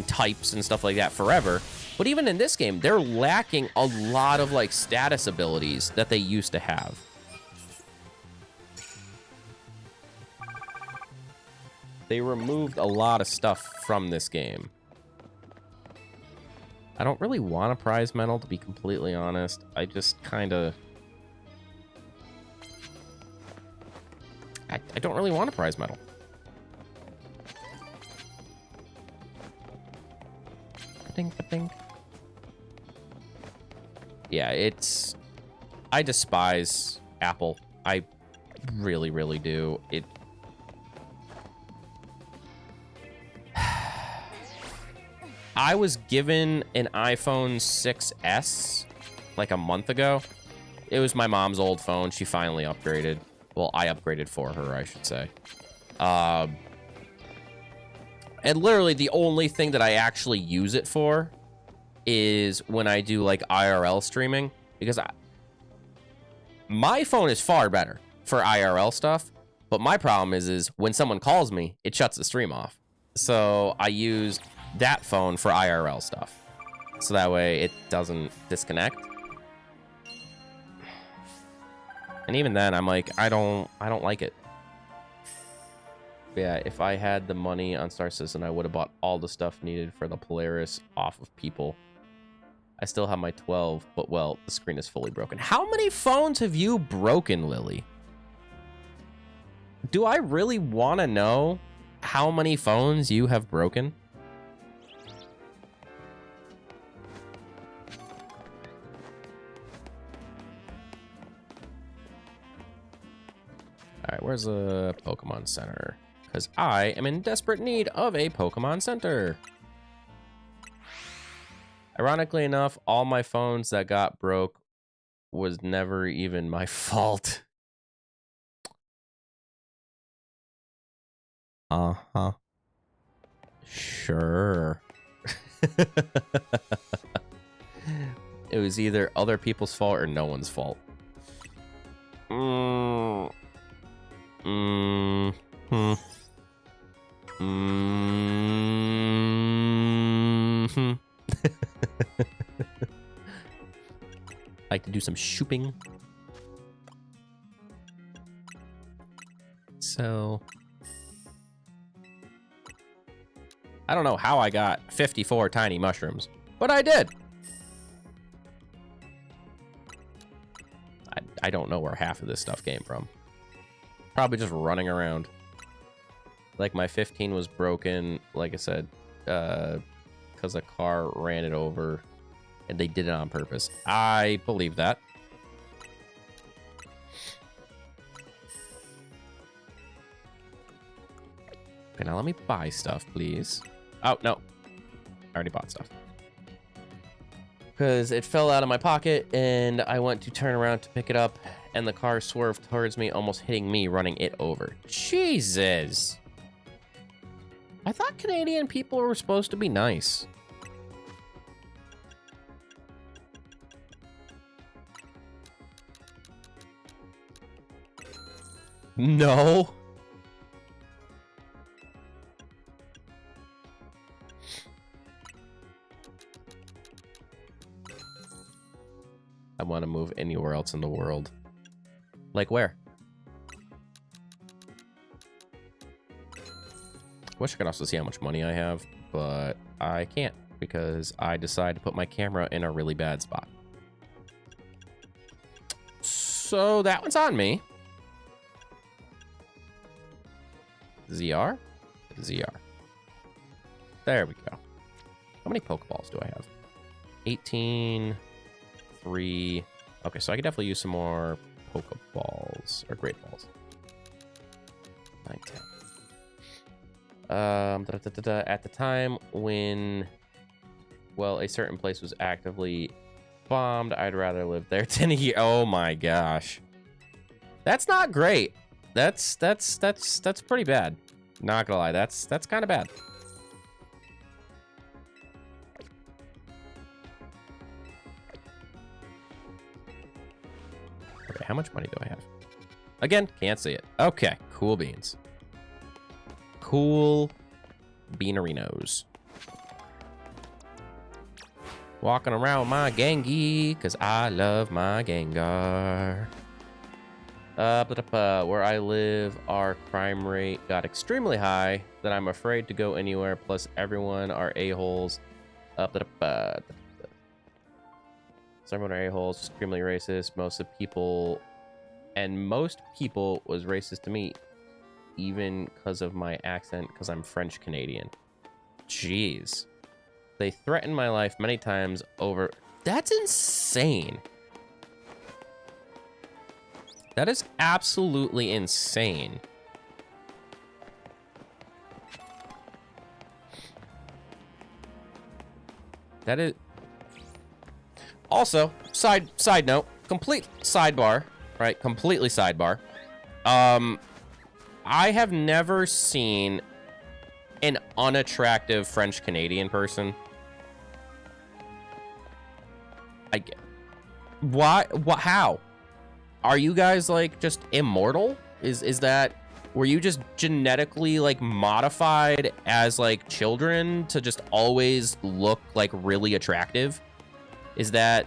types and stuff like that forever. But even in this game, they're lacking a lot of, like, status abilities that they used to have. They removed a lot of stuff from this game. I don't really want a prize medal, to be completely honest. I just kind of... I don't really want a prize medal. Ba-ding, ba-ding. Yeah, it's... I despise Apple. I really, really do. I was given an iPhone 6S like a month ago. It was my mom's old phone. She finally upgraded. Well, I upgraded for her, I should say. And literally the only thing that I actually use it for is when I do like IRL streaming, because my phone is far better for IRL stuff, but my problem is when someone calls me, it shuts the stream off. So I use that phone for IRL stuff, so that way it doesn't disconnect. And even then, I'm like, I don't like it. But yeah, if I had the money on Star Citizen, I would have bought all the stuff needed for the Polaris off of people. I still have my 12, but well, the screen is fully broken. How many phones have you broken, Lily? Do I really want to know how many phones you have broken? All right, where's the Pokemon Center? Because I am in desperate need of a Pokemon Center. Ironically enough, all my phones that got broke was never even my fault. Uh-huh. Sure. It was either other people's fault or no one's fault. Like to do some shopping. So I don't know how I got 54 tiny mushrooms, but I did. I don't know where half of this stuff came from. Probably just running around. Like my 15 was broken, like I said, because a car ran it over and they did it on purpose. I believe that. Okay, now let me buy stuff, please. Oh, no. I already bought stuff. Because it fell out of my pocket and I went to turn around to pick it up and the car swerved towards me, almost hitting me, running it over. Jesus. I thought Canadian people were supposed to be nice. No. I want to move anywhere else in the world. Like where? Wish I could also see how much money I have, but I can't because I decided to put my camera in a really bad spot. So that one's on me. ZR? ZR. There we go. How many Pokeballs do I have? 18, 3. Okay, so I could definitely use some more Pokeballs or Great Balls. 9, 10. At the time when, well, a certain place was actively bombed, I'd rather live there 10 a year. Oh my gosh. That's not great. That's pretty bad. Not gonna lie, that's kind of bad. Okay, how much money do I have? Again, can't see it. Okay, cool beans. Cool beanerinos. Walking around with my Gengi, because I love my Gengar. Where I live, our crime rate got extremely high that I'm afraid to go anywhere. Plus, everyone are a-holes. Some are a-holes, extremely racist. Most people was racist to me, even because of my accent, because I'm French Canadian. Jeez. They threatened my life many times over. That's insane. That is absolutely insane. That is... Also, side note, complete sidebar, right? Completely sidebar. I have never seen an unattractive French Canadian person. I get... Why? What? How? Are you guys like just immortal? Is that... Were you just genetically like modified as like children to just always look like really attractive? Is that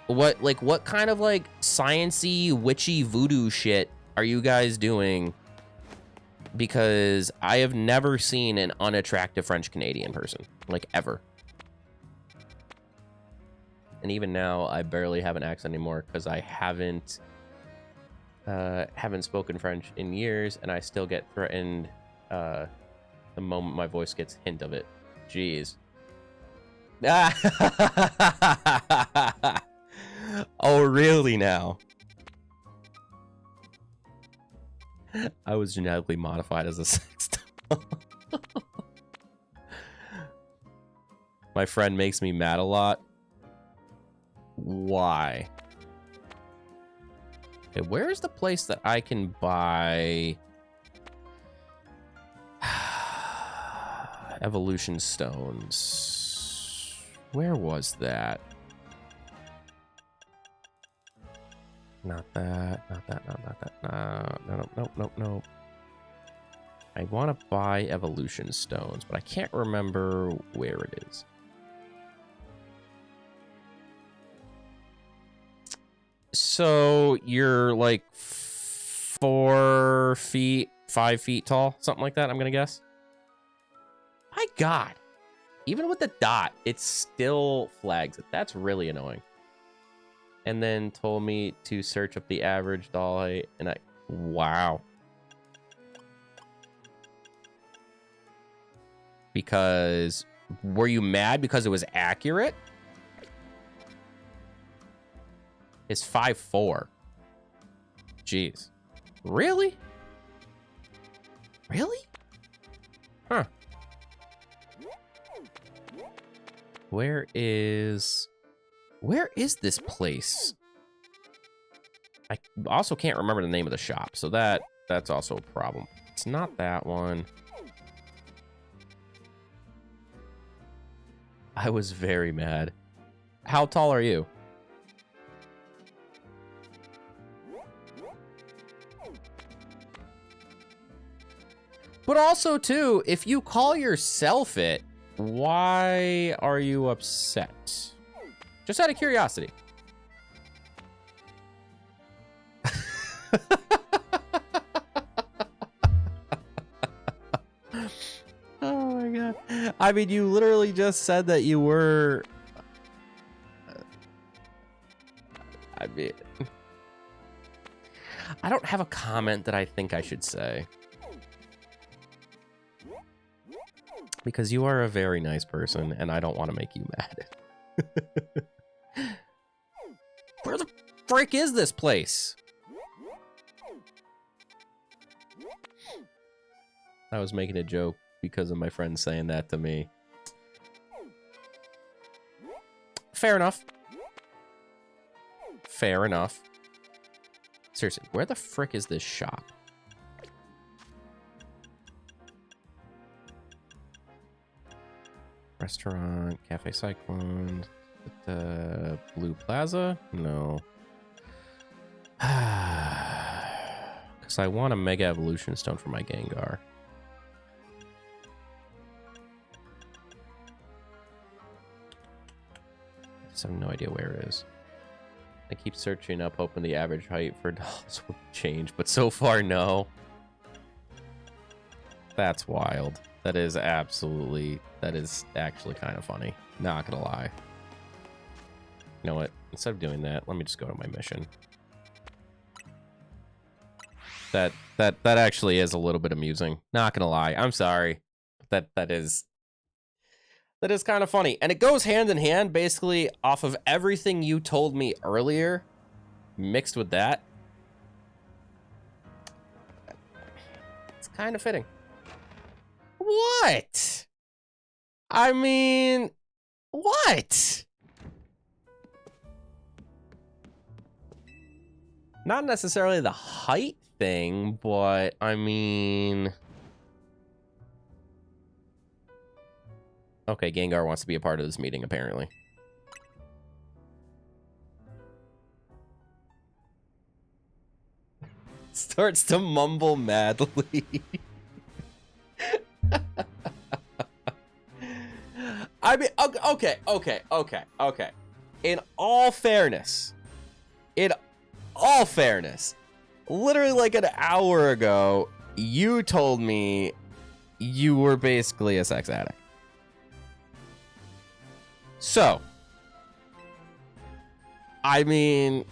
what kind of like science-y witchy voodoo shit are you guys doing? Because I have never seen an unattractive French Canadian person, like ever. And even now I barely have an accent anymore because I haven't spoken French in years, and I still get threatened the moment my voice gets hint of it. Jeez. Oh, really now? I was genetically modified as a sex doll. My friend makes me mad a lot. Why? Okay, where's the place that I can buy evolution stones? Where was that? Not that, not that, not that. No. I want to buy evolution stones, but I can't remember where it is. So you're like 4 feet, 5 feet tall, something like that, I'm gonna guess. My God, even with the dot, it still flags it. That's really annoying. And then told me to search up the average doll height, and wow. Because, were you mad because it was accurate? Is 5'4". Jeez. Really? Really? Huh. Where is this place? I also can't remember the name of the shop, so that's also a problem. It's not that one. I was very mad. How tall are you? But also, too, if you call yourself it, why are you upset? Just out of curiosity. Oh my God. I mean, you literally just said that you were... I mean... I don't have a comment that I think I should say. Because you are a very nice person, and I don't want to make you mad. Where the frick is this place? I was making a joke because of my friend saying that to me. Fair enough. Fair enough. Seriously, where the frick is this shop? Restaurant, Cafe Cyclone, the Blue Plaza? No. Because I want a Mega Evolution Stone for my Gengar. I just have no idea where it is. I keep searching up, hoping the average height for dolls will change, but so far, no. That's wild. That is actually kind of funny. Not gonna lie. You know what? Instead of doing that, let me just go to my mission. That actually is a little bit amusing. Not gonna lie. I'm sorry. That is kind of funny. And it goes hand in hand, basically, off of everything you told me earlier, mixed with that. It's kind of fitting. What? I mean, what? Not necessarily the height thing, but I mean... Okay, Gengar wants to be a part of this meeting, apparently. Starts to mumble madly. I mean, okay. In all fairness, literally like an hour ago, you told me you were basically a sex addict. So, I mean,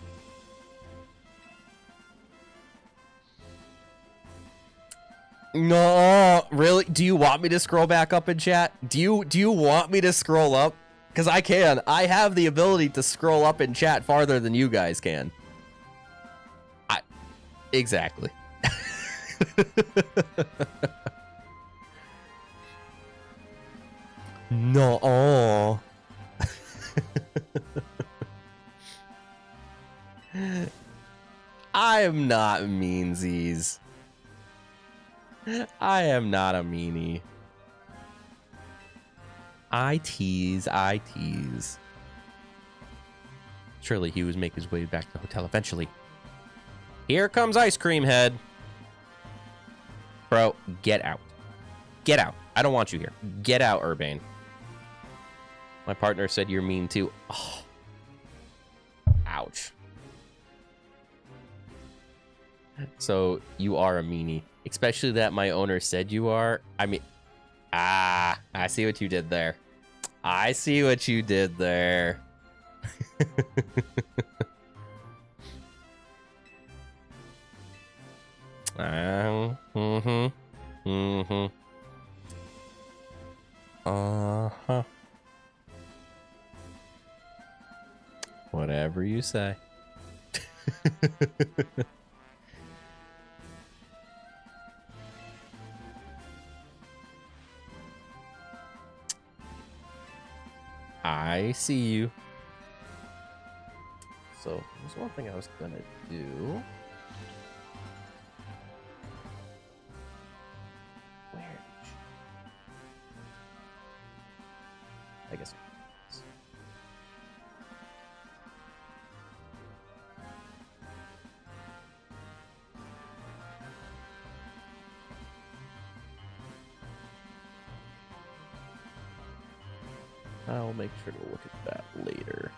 no, really? Do you want me to scroll back up in chat? Do you want me to scroll up? Because I can. I have the ability to scroll up in chat farther than you guys can. Exactly. No. I am not meansies. I am not a meanie. I tease. Surely he would make his way back to the hotel eventually. Here comes Ice Cream Head. Bro, get out. Get out. I don't want you here. Get out, Urbane. My partner said you're mean too. Oh. Ouch. So you are a meanie. Especially that my owner said you are. I mean, I see what you did there. I see what you did there. Whatever you say. I see you. So, there's one thing I was gonna do. Where? I guess. I'll make sure to look at that later.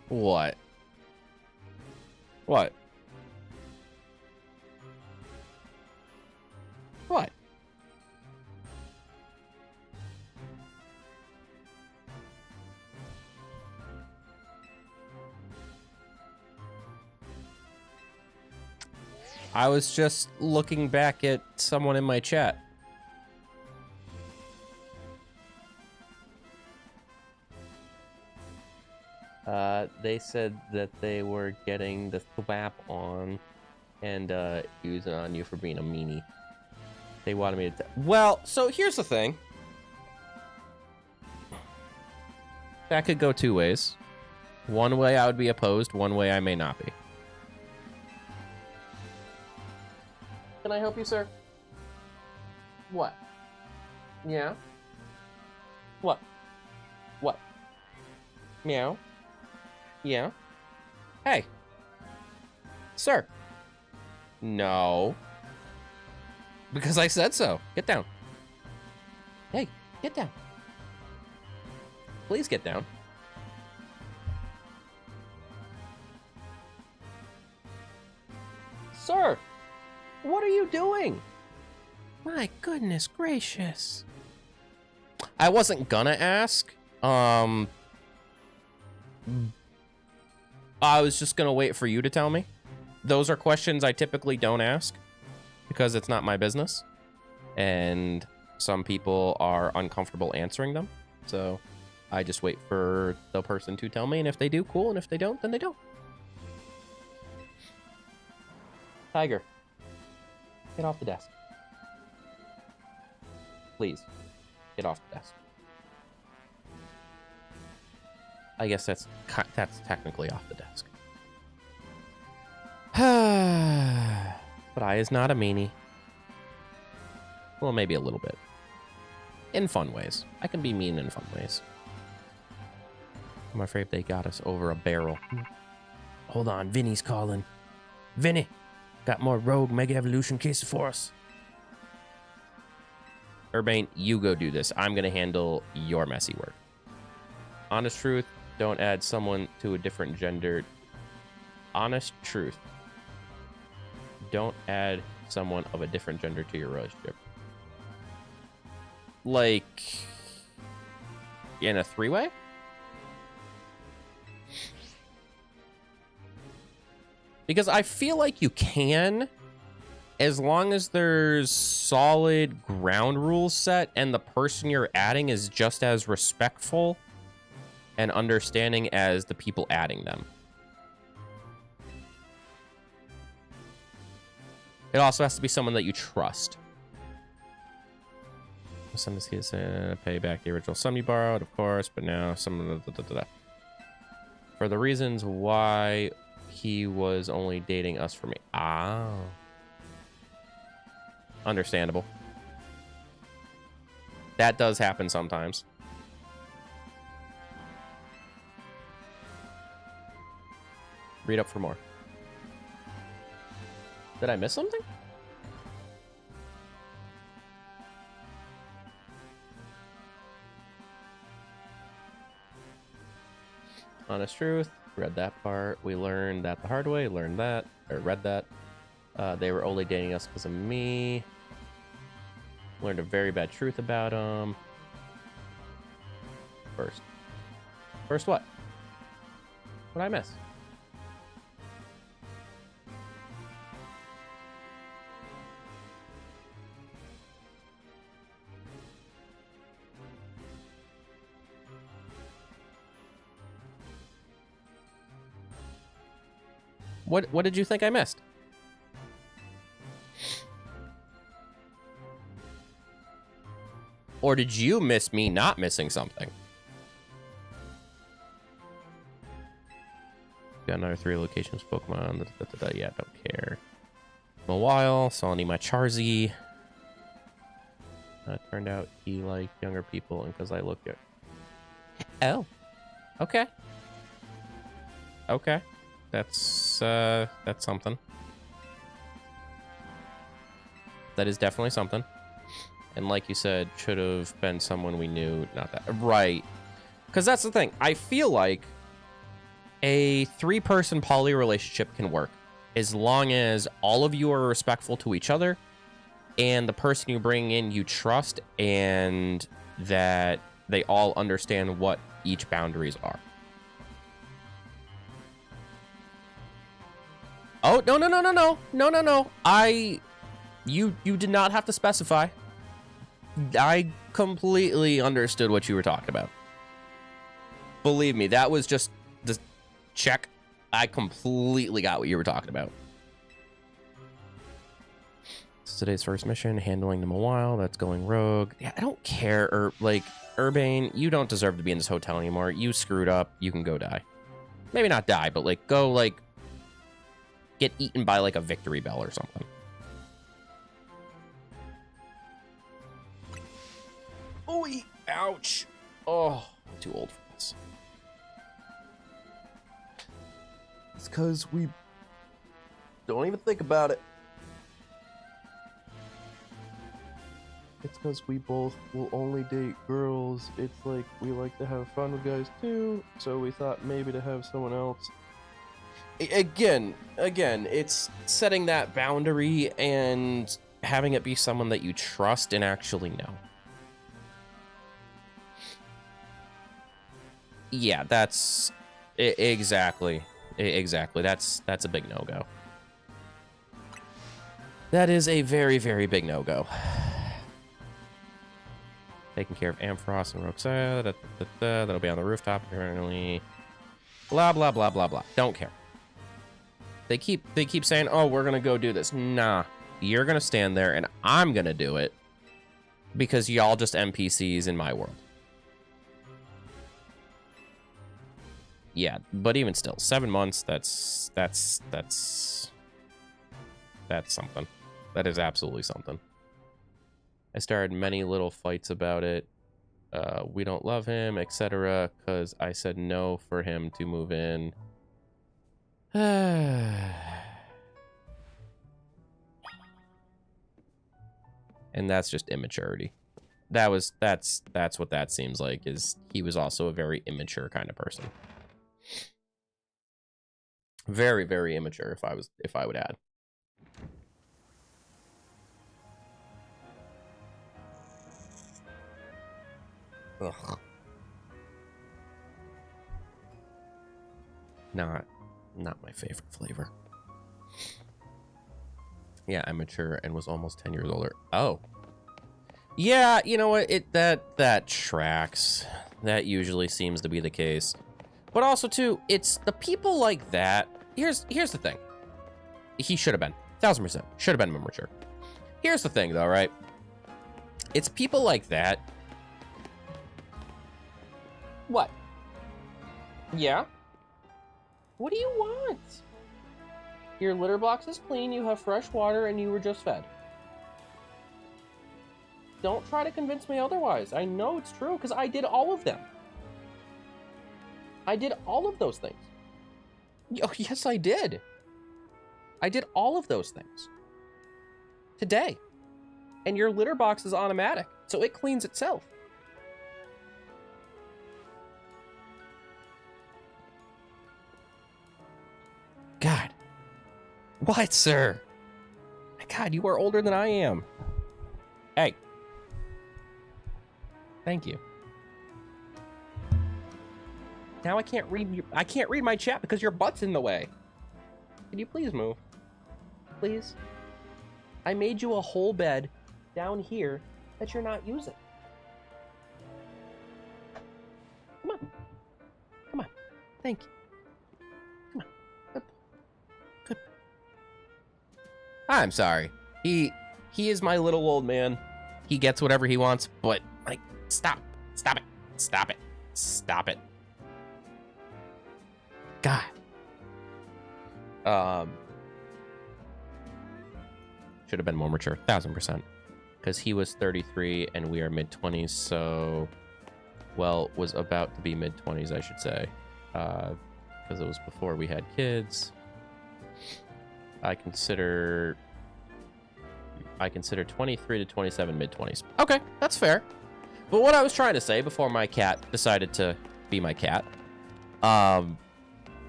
What? What? What? I was just looking back at someone in my chat. They said that they were getting the thwap on and using on you for being a meanie. They wanted me to... Well, so here's the thing. That could go two ways. One way I would be opposed, one way I may not be. Can I help you, sir? What? Yeah? What? What? Meow? Yeah? Hey. Sir. No. Because I said so. Get down. Hey, get down. Please get down. Sir! What are you doing? My goodness gracious. I wasn't gonna ask. I was just gonna wait for you to tell me. Those are questions I typically don't ask because it's not my business. And some people are uncomfortable answering them. So I just wait for the person to tell me. And if they do, cool. And if they don't, then they don't. Tiger, get off the desk. Please, get off the desk. I guess that's technically off the desk. But I is not a meanie. Well, maybe a little bit. In fun ways. I can be mean in fun ways. I'm afraid they got us over a barrel. Hold on, Vinny's calling. Vinny, got more rogue Mega Evolution cases for us. Urbane, you go do this. I'm going to handle your messy work. Honest truth, don't add someone to a different gender. Honest truth. Don't add someone of a different gender to your relationship. Like, in a three-way? Because I feel like you can, as long as there's solid ground rules set and the person you're adding is just as respectful and understanding as the people adding them. It also has to be someone that you trust. Send this kid pay back the original sum you borrowed, of course, but now some for the reasons why he was only dating us for me. Ah. Understandable. That does happen sometimes. Read up for more. Did I miss something? Honest truth. Read that part. We learned that the hard way. Learned that. Or read that. They were only dating us because of me. Learned a very bad truth about them. First. First what? What did I miss? What did you think I missed? Or did you miss me not missing something? Got another 3 locations Pokemon. Yeah, don't care. A while, so I'll need my Charzy. Turned out he liked younger people, and because I look at. Oh, okay. Okay, that's something. That is definitely something. And like you said, should have been someone we knew, not that. Right. Because that's the thing. I feel like a 3-person poly relationship can work as long as all of you are respectful to each other and the person you bring in you trust and that they all understand what each boundaries are. Oh, no. You did not have to specify. I completely understood what you were talking about. Believe me, that was just the check. I completely got what you were talking about. It's today's first mission, handling them a while. That's going rogue. Yeah, I don't care. Urbane, you don't deserve to be in this hotel anymore. You screwed up. You can go die. Maybe not die, but go get eaten by a victory bell or something. Oh, ouch. Oh, I'm too old for this. It's because we don't even think about it. It's because we both will only date girls. It's like we like to have fun with guys too, so we thought maybe to have someone else. Again, it's setting that boundary and having it be someone that you trust and actually know. Yeah, that's exactly. That's a big no-go. That is a very, very big no-go. Taking care of Ampharos and Roxanne. That'll be on the rooftop apparently. Blah, blah, blah, blah, blah. Don't care. They keep saying, "Oh, we're gonna go do this." Nah, you're gonna stand there, and I'm gonna do it because y'all just NPCs in my world. Yeah, but even still, 7 months. That's something. That is absolutely something. I started many little fights about it. We don't love him, etc. Because I said no for him to move in. And that's just immaturity. That's what that seems like, is he was also a very immature kind of person. Very, very immature, if I would add. Ugh. Not my favorite flavor. Yeah, I'm mature and was almost 10 years older. Oh. Yeah, you know what? That tracks. That usually seems to be the case. But also, too, it's the people like that. Here's the thing. He should have been. 1000%. Should have been more mature. Here's the thing, though, right? It's people like that. What? Yeah? What do you want? Your litter box is clean, you have fresh water, and you were just fed. Don't try to convince me otherwise. I know it's true, because I did all of them. I did all of those things. Oh, yes, I did. I did all of those things. Today. And your litter box is automatic, so it cleans itself. God. What, sir? My God, you are older than I am. Hey. Thank you. Now I can't read my chat because your butt's in the way. Can you please move? Please? I made you a whole bed down here that you're not using. Come on. Come on. Thank you. I'm sorry. He is my little old man. He gets whatever he wants, but like, stop it. God. Should have been more mature, 1000%. Because he was 33 and we are mid-20s, so, well, was about to be mid-20s, I should say. Because it was before we had kids. I consider 23 to 27 mid-20s. Okay, that's fair. But what I was trying to say before my cat decided to be my cat,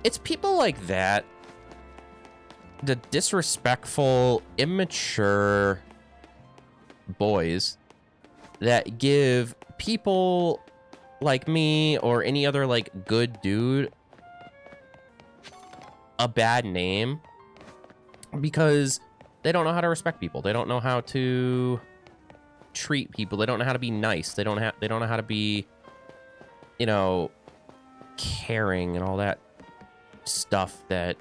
it's people like that, the disrespectful, immature boys that give people like me or any other like good dude a bad name because they don't know how to respect people. They don't know how to treat people. They don't know how to be nice. They don't know how to be, you know, caring and all that stuff that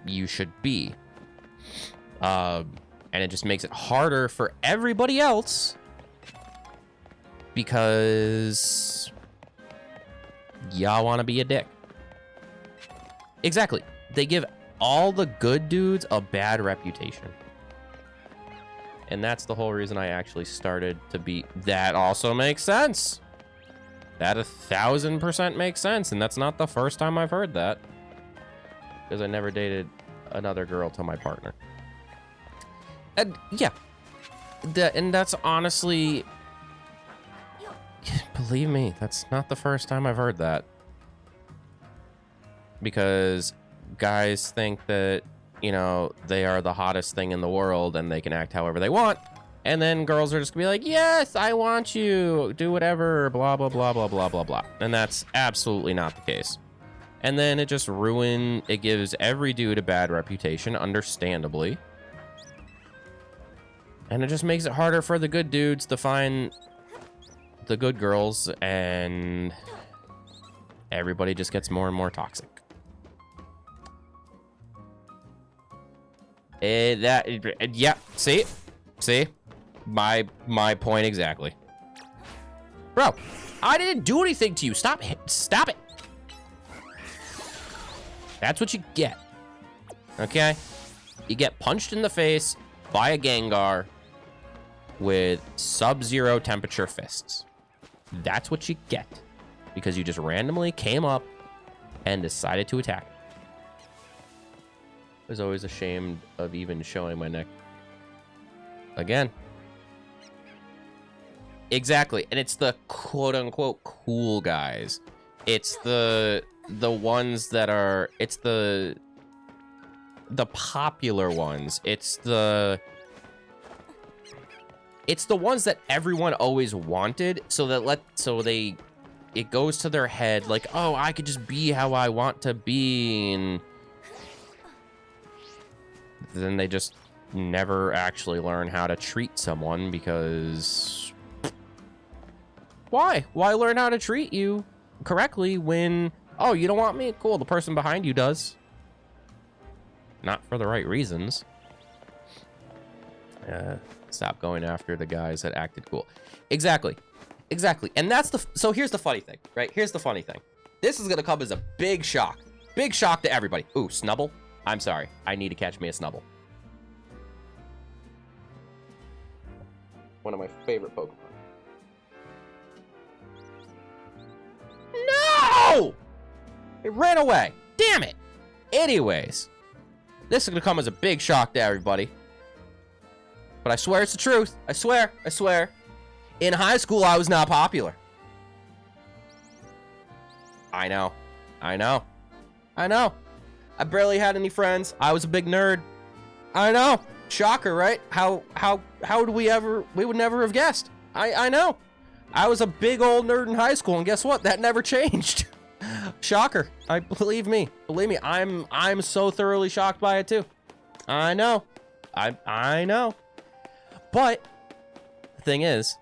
you should be. And it just makes it harder for everybody else because y'all want to be a dick. Exactly. They give all the good dudes a bad reputation. And that's the whole reason I actually started to be... That also makes sense. That 1000% makes sense. And that's not the first time I've heard that. Because I never dated another girl to my partner. And yeah. And that's honestly... Believe me, that's not the first time I've heard that. Because guys think that, you know, they are the hottest thing in the world and they can act however they want. And then girls are just gonna be like, yes, I want you, do whatever, blah, blah, blah, blah, blah, blah, blah. And that's absolutely not the case. And then it just it gives every dude a bad reputation, understandably. And it just makes it harder for the good dudes to find the good girls, and everybody just gets more and more toxic. Yeah, see? My point exactly. Bro, I didn't do anything to you. Stop it. That's what you get. Okay? You get punched in the face by a Gengar with sub-zero temperature fists. That's what you get. Because you just randomly came up and decided to attack. I was always ashamed of even showing my neck. Again. Exactly. And it's the quote-unquote cool guys. It's the ones that are... It's the popular ones. It's the ones that everyone always wanted, it goes to their head like, oh, I could just be how I want to be, and then they just never actually learn how to treat someone because why learn how to treat you correctly when, oh, you don't want me? Cool, the person behind you does. Not for the right reasons. Stop going after the guys that acted cool. Exactly. And that's so here's the funny thing, right? Here's the funny thing. This is gonna come as a big shock. Big shock to everybody. Ooh, Snubble. I'm sorry. I need to catch me a Snubble. One of my favorite Pokemon. No! It ran away. Damn it. Anyways. This is gonna come as a big shock to everybody. But I swear it's the truth. I swear. In high school, I was not popular. I know. I barely had any friends. I was a big nerd. I know. Shocker, right? How would we would never have guessed. I know. I was a big old nerd in high school, and guess what? That never changed. Shocker. Believe me, I'm so thoroughly shocked by it too. I know. I know. But the thing is,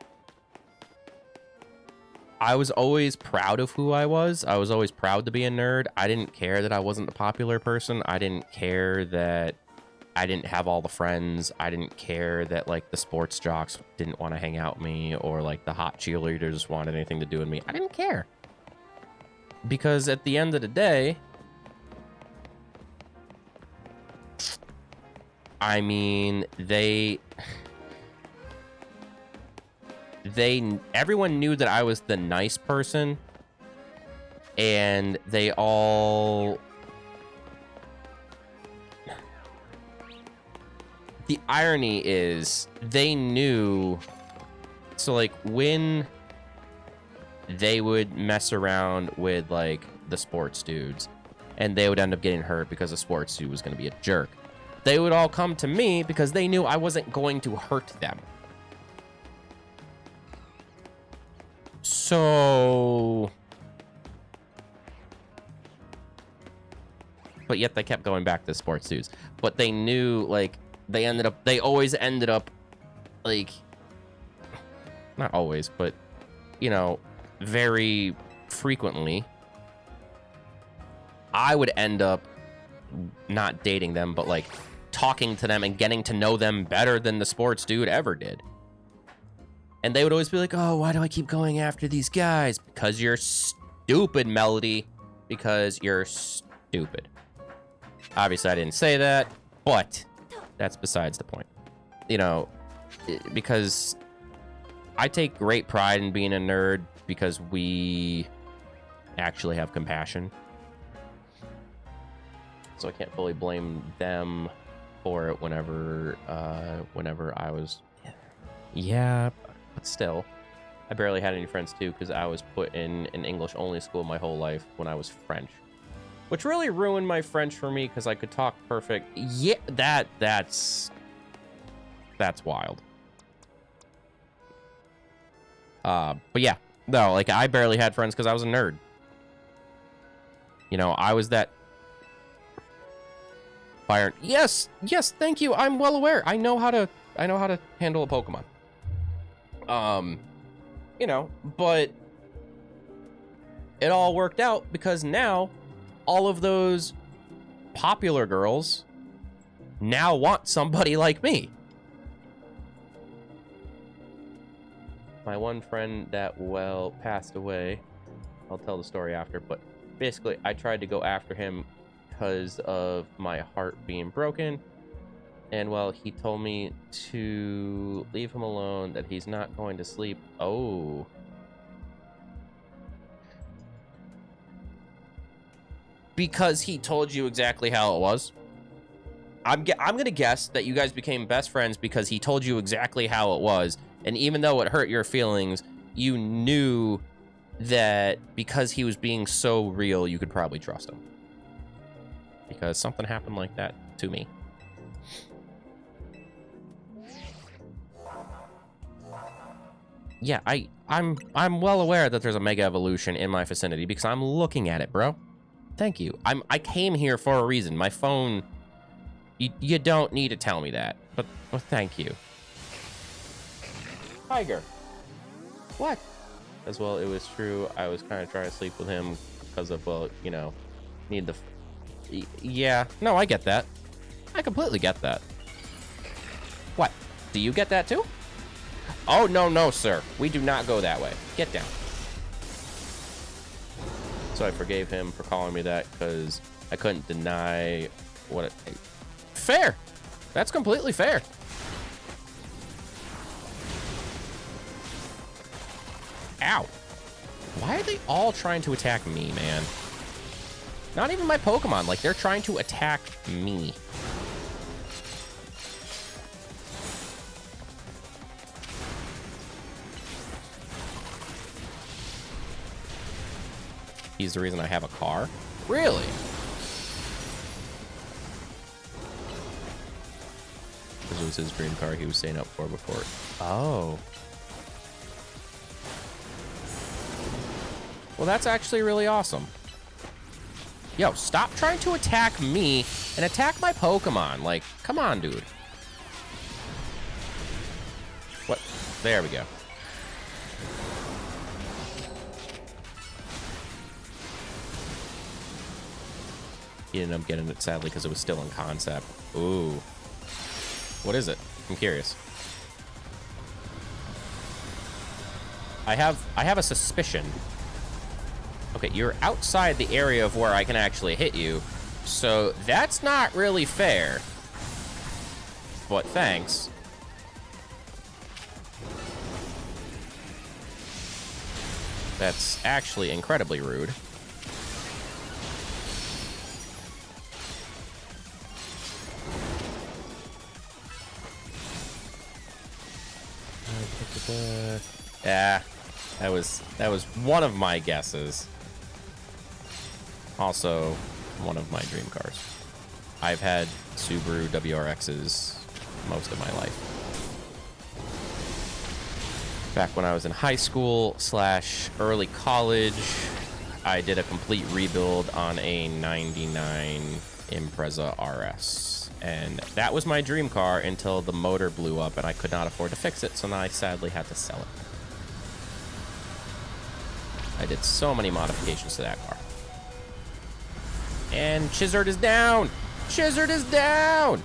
I was always proud of who I was. I was always proud to be a nerd. I didn't care that I wasn't the popular person. I didn't care that I didn't have all the friends. I didn't care that, like, the sports jocks didn't want to hang out with me, or, like, the hot cheerleaders wanted anything to do with me. I didn't care. Because at the end of the day, I mean, everyone knew that I was the nice person, and they all... The irony is, they knew... So, like, when they would mess around with, like, the sports dudes, and they would end up getting hurt because the sports dude was going to be a jerk, they would all come to me because they knew I wasn't going to hurt them. So... But yet they kept going back to sports dudes. But they knew, like, they always ended up, like, not always, but, you know, very frequently, I would end up not dating them, but, like, talking to them and getting to know them better than the sports dude ever did. And they would always be like, oh, why do I keep going after these guys? Because you're stupid, Melody. Because you're stupid. Obviously, I didn't say that, but that's besides the point. You know, because I take great pride in being a nerd because we actually have compassion. So I can't fully blame them for it whenever I was... Yeah, but still. I barely had any friends, too, because I was put in an English-only school my whole life when I was French. Which really ruined my French for me, because I could talk perfect... Yeah, that's wild. But yeah. No, like, I barely had friends because I was a nerd. You know, I was that... Fire... Yes! Yes, thank you! I'm well aware! I know how to handle a Pokemon. You know, but it all worked out because now all of those popular girls now want somebody like me. My one friend that, well, passed away. I'll tell the story after, but basically I tried to go after him because of my heart being broken. And, well, he told me to leave him alone, that he's not going to sleep. Oh. Because he told you exactly how it was? I'm going to guess that you guys became best friends because he told you exactly how it was. And even though it hurt your feelings, you knew that because he was being so real, you could probably trust him. Because something happened like that to me. Yeah, I'm well aware that there's a mega evolution in my vicinity because I'm looking at it, bro. Thank you. I came here for a reason. My phone, you don't need to tell me that, but thank you. Tiger. What? As well, it was true. I was kind of trying to sleep with him because of, well, you know, need the... Yeah, no, I get that. I completely get that. What? Do you get that too? Oh, no, sir. We do not go that way. Get down. So I forgave him for calling me that because I couldn't deny what it... Fair. That's completely fair. Ow. Why are they all trying to attack me, man? Not even my Pokemon. Like, they're trying to attack me. He's the reason I have a car? Really? This was his dream car he was staying up for before. Oh. Well, that's actually really awesome. Yo, stop trying to attack me and attack my Pokemon. Like, come on, dude. What? There we go. He ended up getting it, sadly, because it was still in concept. Ooh. What is it? I'm curious. I have a suspicion. Okay, you're outside the area of where I can actually hit you, so that's not really fair. But thanks. That's actually incredibly rude. Yeah, that was one of my guesses. Also, one of my dream cars. I've had Subaru WRXs most of my life. Back when I was in high school / early college, I did a complete rebuild on a 99 Impreza RS. And that was my dream car until the motor blew up and I could not afford to fix it, so now I sadly had to sell it. I did so many modifications to that car. And Chizard is down! Chizard is down!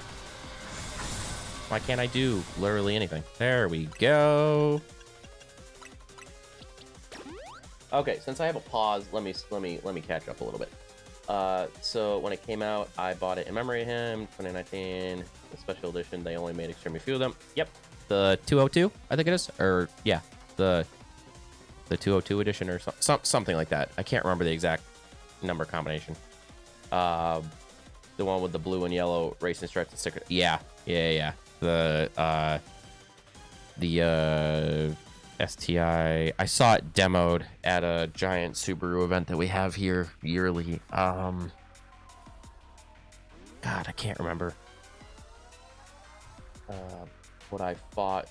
Why can't I do literally anything? There we go. Okay, since I have a pause, let me catch up a little bit. So when it came out, I bought it in memory of him, 2019, the special edition. They only made extremely few of them. Yep, the 202, I think it is, or yeah, the 202 edition or something like that. I can't remember the exact number combination. The one with the blue and yellow racing stripes and sticker. Yeah. The STI. I saw it demoed at a giant Subaru event that we have here yearly. God, I can't remember. What I fought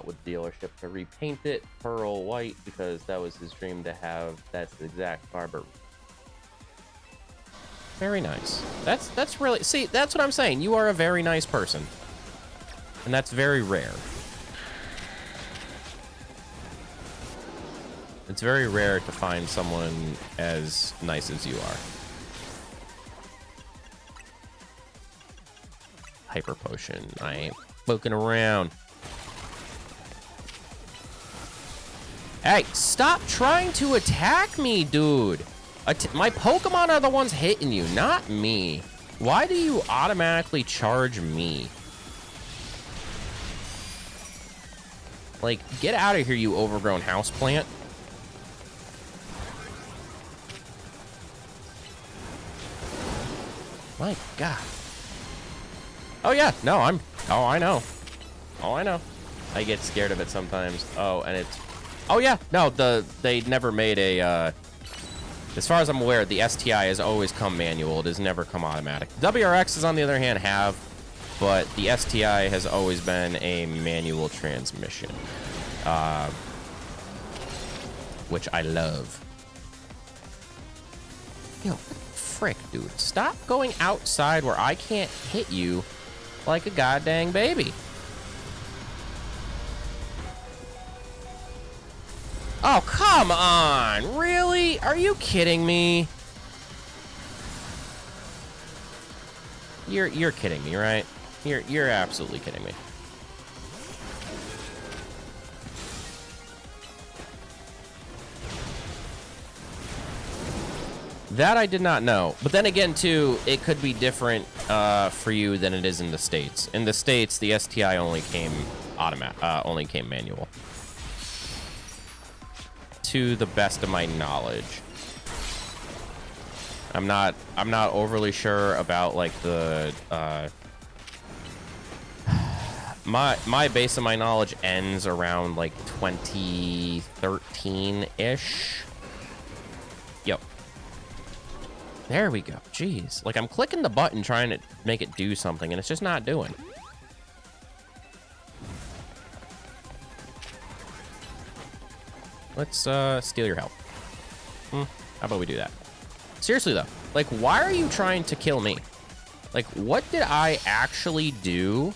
with dealership to repaint it pearl white because that was his dream to have. That's the exact barber. Very nice. That's really, see, that's what I'm saying. You are a very nice person. And that's very rare. It's very rare to find someone as nice as you are. hyper potion. I ain't poking around. Hey, stop trying to attack me, dude. My Pokemon are the ones hitting you, not me. Why do you automatically charge me? Like, get out of here, you overgrown houseplant. My God. Oh, yeah. No, oh, I know. Oh, I know. I get scared of it sometimes. Oh, and it's... Oh, yeah. No, they never made a... As far as I'm aware, the STI has always come manual. It has never come automatic. WRXs, on the other hand, have, but the STI has always been a manual transmission, which I love. Yo, what the frick, dude? Stop going outside where I can't hit you like a goddamn baby. Oh, come on. Really? Are you kidding me? You're kidding me, right? You're absolutely kidding me. That I did not know. But then again, too, it could be different for you than it is in the States. In the States, the STI only came manual. To the best of my knowledge. I'm not overly sure about like the my base of my knowledge ends around like 2013-ish. Yep. There we go. Jeez. Like I'm clicking the button trying to make it do something and it's just not doing. Let's steal your health. How about we do that? Seriously though, like why are you trying to kill me? Like what did I actually do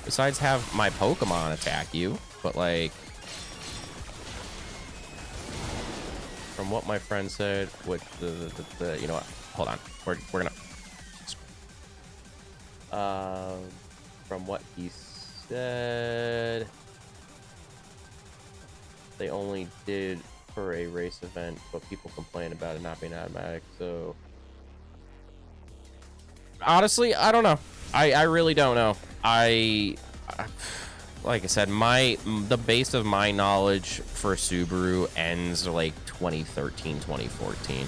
besides have my Pokemon attack you? But like from what my friend said with the you know what? Hold on. We're gonna from what he said, they only did for a race event, but people complain about it not being automatic. So honestly, I don't know. I really don't know. Like I said, the base of my knowledge for Subaru ends like 2013, 2014.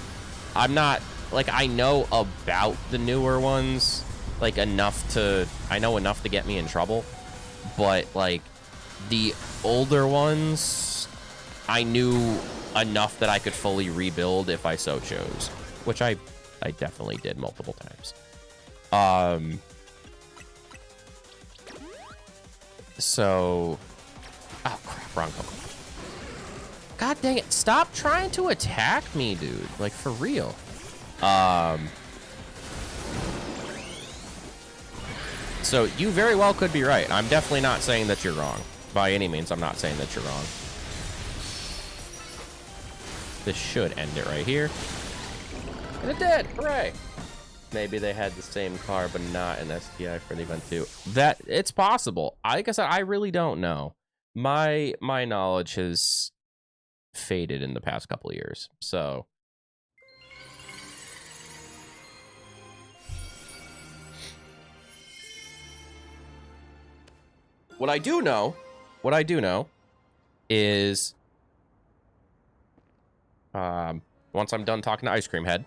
I'm not like I know about the newer ones, like I know enough to get me in trouble, but like the older ones I knew enough that I could fully rebuild if I so chose, which I definitely did multiple times. So, oh crap, wrong Pokemon. God dang it! Stop trying to attack me, dude. Like for real. So you very well could be right. I'm definitely not saying that you're wrong. By any means, I'm not saying that you're wrong. This should end it right here. And it did! Hooray! Maybe they had the same car, but not an STI for the event too. That, it's possible. Like I said, I really don't know. My knowledge has faded in the past couple of years, so. What I do know is once I'm done talking to Ice Cream Head,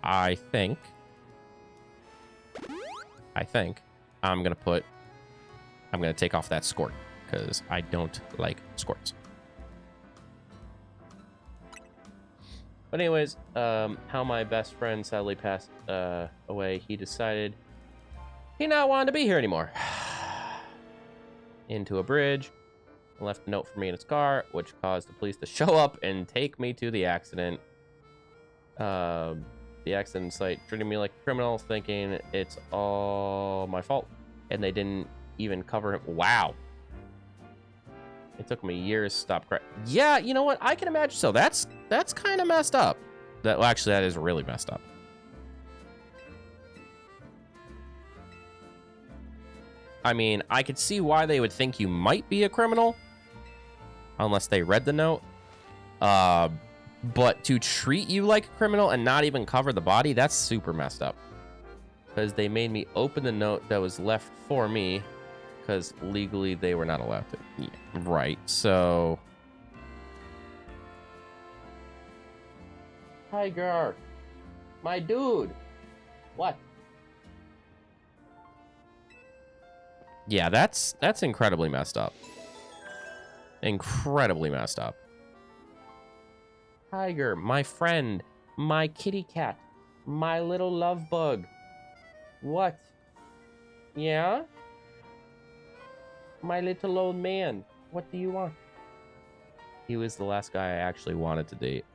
I think I'm gonna take off that Squirt because I don't like Squirts. But anyways, how my best friend sadly passed away, he decided he not wanted to be here anymore. Into a bridge, left a note for me in his car, which caused the police to show up and take me to the accident. The accident site treated me like a criminal, thinking it's all my fault, and they didn't even cover it. Wow. It took me years to stop crying. Yeah, you know what? I can imagine. So that's kind of messed up. Well, actually, that is really messed up. I mean, I could see why they would think you might be a criminal, unless they read the note. But to treat you like a criminal and not even cover the body, that's super messed up. Because they made me open the note that was left for me, because legally they were not allowed to. Yeah, right, so... Tiger, my dude. What? Yeah, that's incredibly messed up. Incredibly messed up. Tiger, my friend, my kitty cat, my little love bug. What? Yeah? My little old man, what do you want? He was the last guy I actually wanted to date.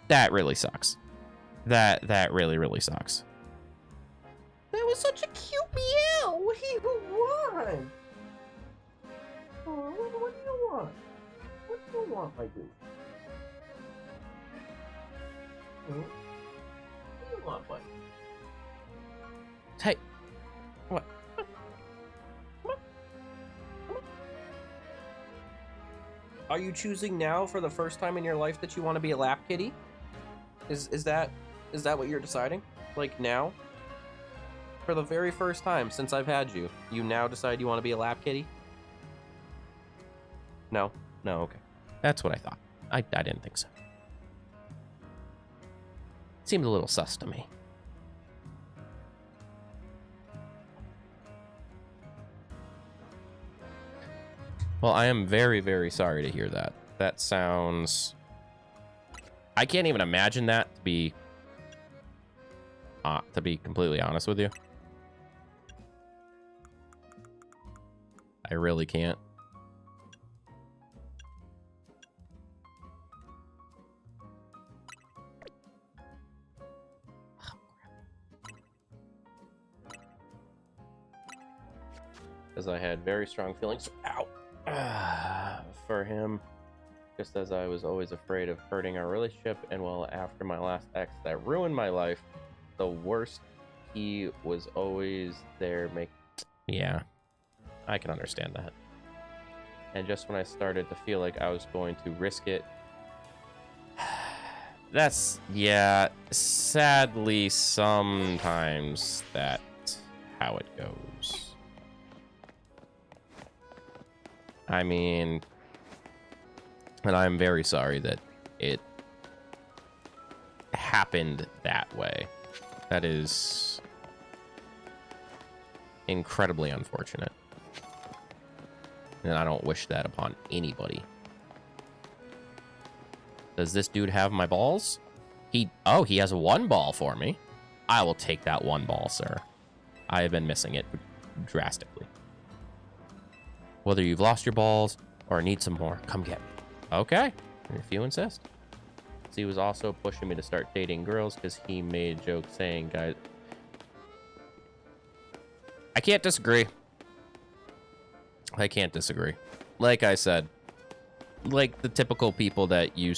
That really sucks. That really, really sucks. That was such a cute meow. What do you want? Oh, what do you want? What do you want, my dude? What do you want, buddy? Hey. What? Are you choosing now for the first time in your life that you want to be a lap kitty? Is that what you're deciding? Like now? For the very first time since I've had you, you now decide you want to be a lap kitty? No? No, okay. That's what I thought. I didn't think so. Seemed a little sus to me. Well, I am very, very sorry to hear that. That sounds... I can't even imagine that, to be completely honest with you. I really can't. Because I had very strong feelings for him. Just as I was always afraid of hurting our relationship, and well, after my last ex that ruined my life, the worst, he was always there Yeah, I can understand that. And just when I started to feel like I was going to risk it, yeah, sadly, sometimes that's how it goes. I mean... And I'm very sorry that it happened that way. That is incredibly unfortunate. And I don't wish that upon anybody. Does this dude have my balls? He has one ball for me. I will take that one ball, sir. I have been missing it drastically. Whether you've lost your balls or need some more, come get me. Okay, if you insist. He was also pushing me to start dating girls because he made jokes saying, guys... I can't disagree. I can't disagree. Like I said, like the typical people that you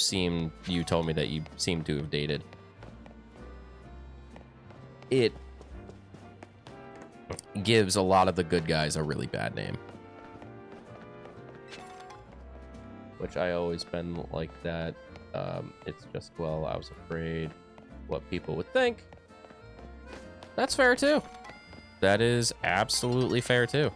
told me that you seem to have dated. It gives a lot of the good guys a really bad name. Which I always been like that. It's just, well, I was afraid what people would think. That's fair too. That is absolutely fair too.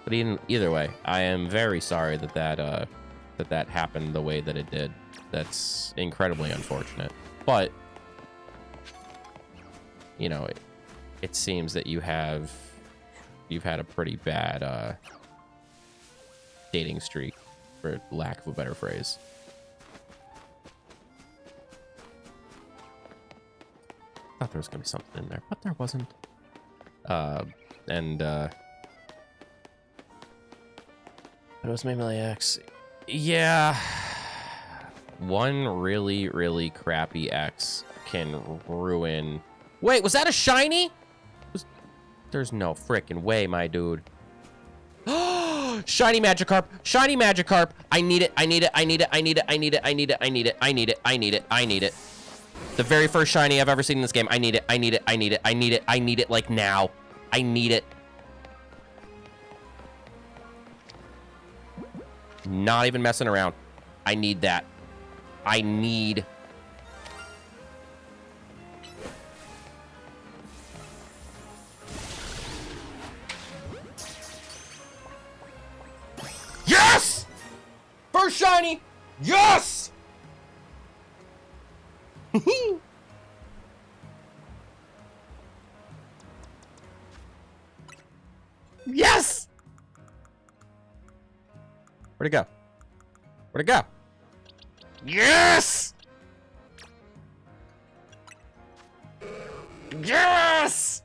But either way, I am very sorry that happened the way that it did. That's incredibly unfortunate. But you know, it seems that you've had a pretty bad dating streak, for lack of a better phrase. I thought there was gonna be something in there, but there wasn't. But it was maybe like X. Yeah. One really, really crappy X can ruin... Wait, was that a shiny? There's no freaking way, my dude. Shiny Magikarp. Shiny Magikarp. I need it. I need it. I need it. I need it. I need it. I need it. I need it. I need it. I need it. I need it. The very first shiny I've ever seen in this game. I need it. I need it. I need it. I need it. I need it like now. I need it. Not even messing around. I need that. I need... Yes! First shiny! Yes! Yes! Where'd it go? Where'd it go? Yes! Yes!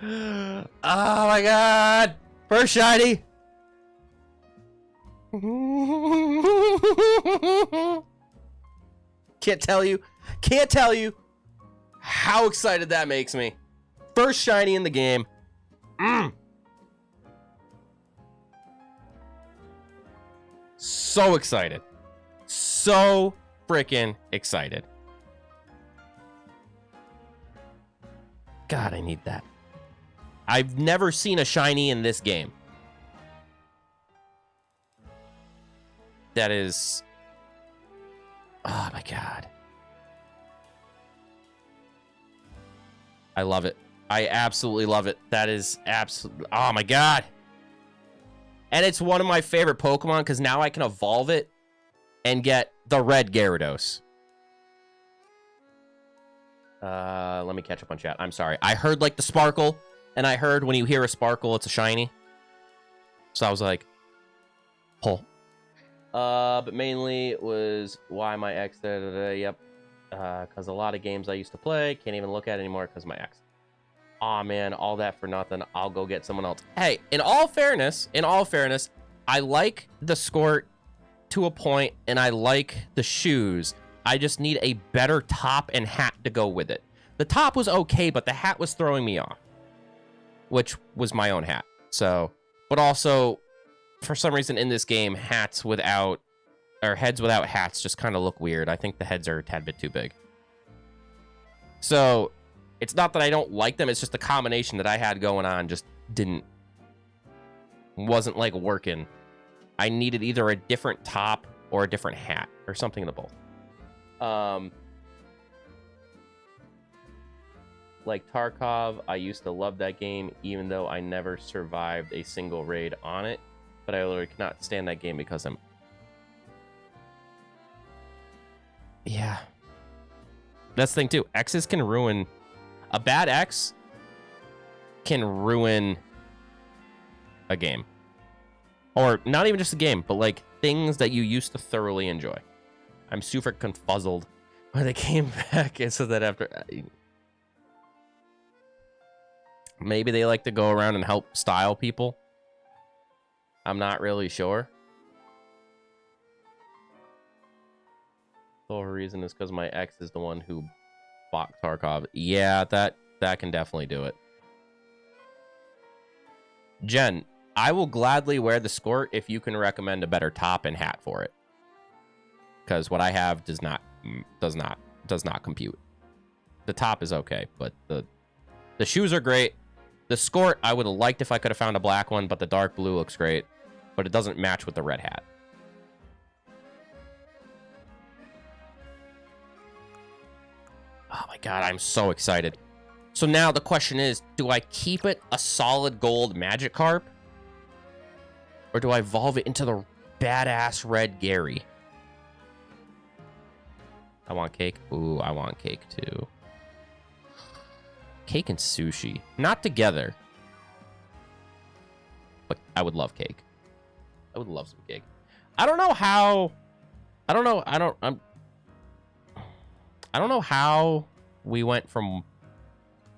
Oh my god! First shiny! Can't tell you how excited that makes me. First shiny in the game. So excited. So freaking excited. God, I need that. I've never seen a shiny in this game. That is... Oh my god. I love it. I absolutely love it. That is absolutely... Oh my god. And it's one of my favorite Pokemon because now I can evolve it and get the red Gyarados. Let me catch up on chat. I'm sorry. I heard like the sparkle, and I heard when you hear a sparkle, it's a shiny. So I was like, pull. But mainly it was why my ex. Yep. Because a lot of games I used to play can't even look at anymore because my ex. Aw, man, all that for nothing. I'll go get someone else. Hey, in all fairness, I like the skirt to a point, and I like the shoes. I just need a better top and hat to go with it. The top was okay, but the hat was throwing me off, which was my own hat. So, but also, for some reason in this game, heads without hats just kind of look weird. I think the heads are a tad bit too big. So, it's not that I don't like them. It's just the combination that I had going on just wasn't like working. I needed either a different top or a different hat or something of the both. Like Tarkov, I used to love that game, even though I never survived a single raid on it. But I literally cannot stand that game because I'm... Yeah. That's the thing, too. X's can ruin... A bad X can ruin a game. Or not even just a game, but like things that you used to thoroughly enjoy. I'm super confuzzled when they came back and so that after... Maybe they like to go around and help style people. I'm not really sure. The whole reason is because my ex is the one who bought Tarkov. Yeah, that can definitely do it. Jen, I will gladly wear the skirt if you can recommend a better top and hat for it. Because what I have does not compute. The top is okay, but the shoes are great. The skirt, I would have liked if I could have found a black one, but the dark blue looks great. But it doesn't match with the red hat. Oh my god, I'm so excited. So now the question is, do I keep it a solid gold Magikarp? Or do I evolve it into the badass red Gary? I want cake. Ooh, I want cake too. Cake and sushi. Not together. But I would love cake. I would love some cake. I don't know how... I don't know how we went from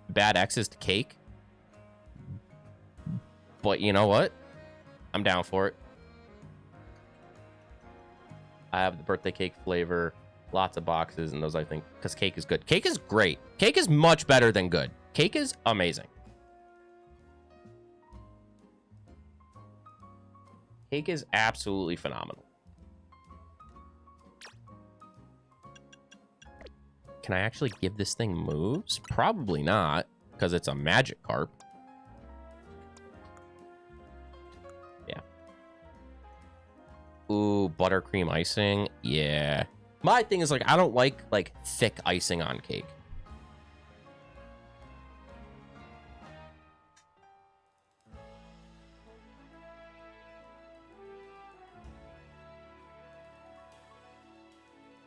bad X's to cake. But you know what? I'm down for it. I have the birthday cake flavor. Lots of boxes, and those I think, because cake is good. Cake is great. Cake is much better than good. Cake is amazing. Cake is absolutely phenomenal. Can I actually give this thing moves? Probably not, because it's a magic carp. Yeah. Ooh, buttercream icing. Yeah. My thing is, like, I don't like thick icing on cake.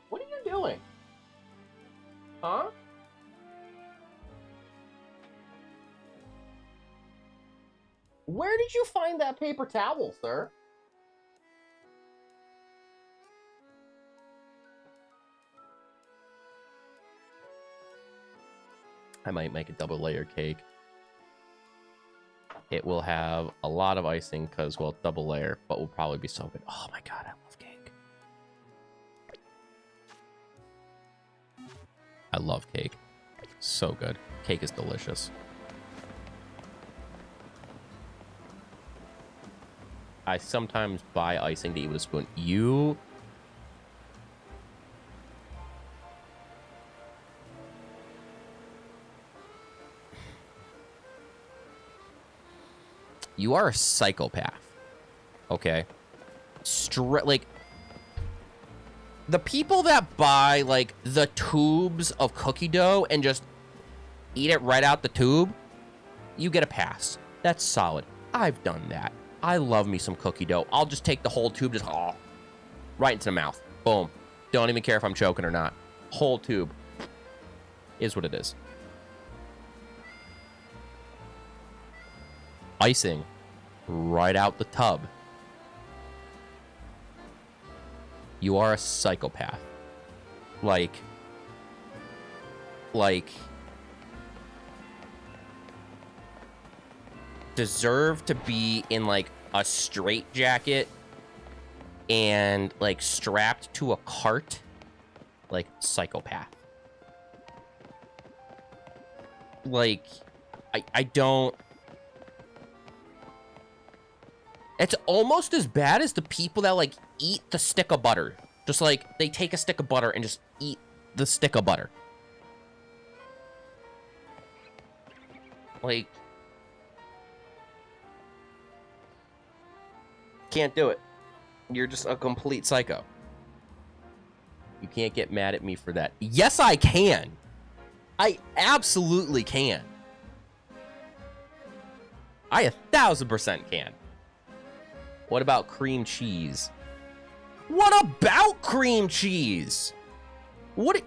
What are you doing? Huh? Where did you find that paper towel, sir? I might make a double layer cake. It will have a lot of icing because, well, double layer, but will probably be so good. Oh my god, I love cake. I love cake. So good. Cake is delicious. I sometimes buy icing to eat with a spoon. You... You are a psychopath. Okay? Like... The people that buy, like, the tubes of cookie dough and just eat it right out the tube, you get a pass. That's solid. I've done that. I love me some cookie dough. I'll just take the whole tube, just right into the mouth. Boom. Don't even care if I'm choking or not. Whole tube. Is what it is. Icing. Right out the tub. You are a psychopath. Like... Deserve to be in, like, a straitjacket and, like, strapped to a cart. Like, psychopath. Like, I don't... It's almost as bad as the people that, like, eat the stick of butter. Just, like, they take a stick of butter and just eat the stick of butter. Like... Can't do it. You're just a complete psycho. You can't get mad at me for that. Yes, I can. I absolutely can. I 1000% can. What about cream cheese? What about cream cheese? What?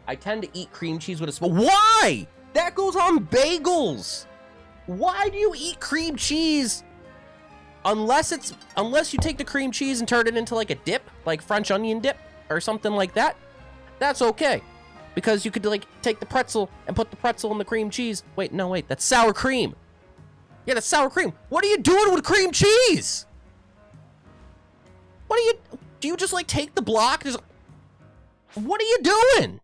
I tend to eat cream cheese with a spoon. Why? That goes on bagels. Why do you eat cream cheese? Unless you take the cream cheese and turn it into like a dip, like French onion dip or something like that, that's okay. Because you could like take the pretzel and put the pretzel in the cream cheese. Wait, no, wait, that's sour cream. Yeah, that's sour cream. What are you doing with cream cheese? Do you just like take the block? What are you doing?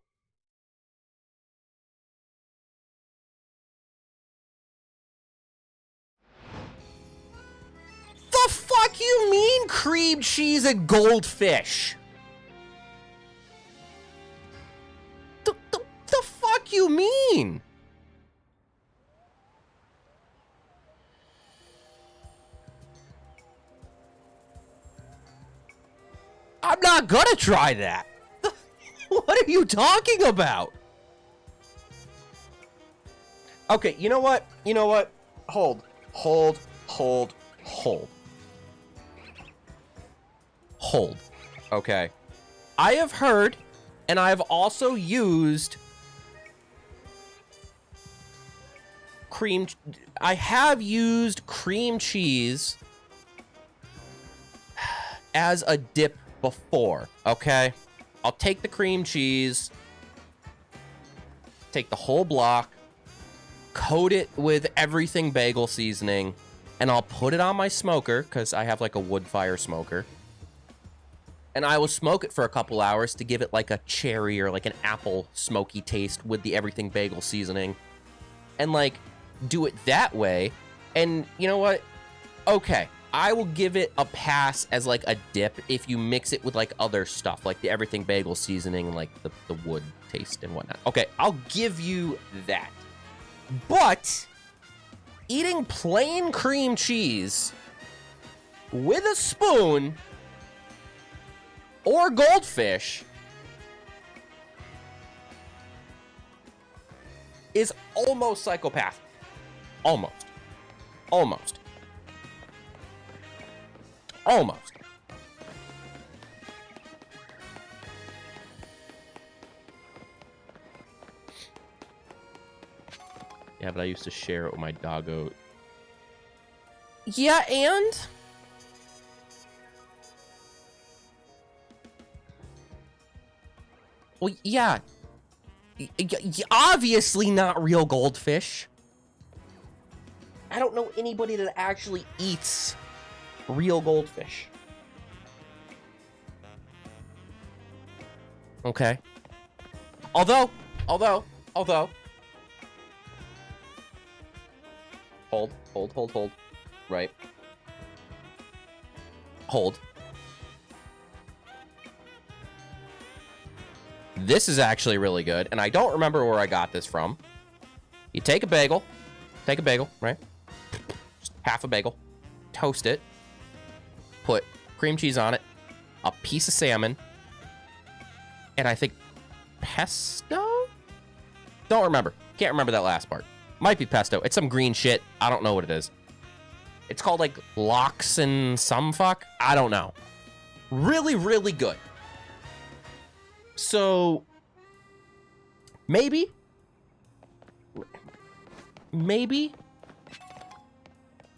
The fuck you mean cream cheese and goldfish? The fuck you mean? I'm not gonna try that. What are you talking about? Okay, you know what? You know what? Hold. Okay. I have heard, and I've also used I have used cream cheese as a dip before, okay? I'll take the cream cheese, take the whole block, coat it with everything bagel seasoning, and I'll put it on my smoker, because I have like a wood fire smoker. And I will smoke it for a couple hours to give it like a cherry or like an apple smoky taste with the everything bagel seasoning. And like, do it that way. And you know what? Okay, I will give it a pass as like a dip if you mix it with like other stuff, like the everything bagel seasoning, like the wood taste and whatnot. Okay, I'll give you that. But eating plain cream cheese with a spoon or goldfish is almost psychopathic. Almost. Almost. Almost. Yeah, but I used to share it with my doggo. Yeah, and? Well, yeah. Obviously not real goldfish. I don't know anybody that actually eats real goldfish. Okay. Although. Hold. Right. Hold. This is actually really good, and I don't remember where I got this from. You take a bagel, right? Just half a bagel, toast it, put cream cheese on it, a piece of salmon, and I think pesto? Don't remember. Can't remember that last part. Might be pesto. It's some green shit. I don't know what it is. It's called like lox and some fuck. I don't know. Really, really good. So maybe,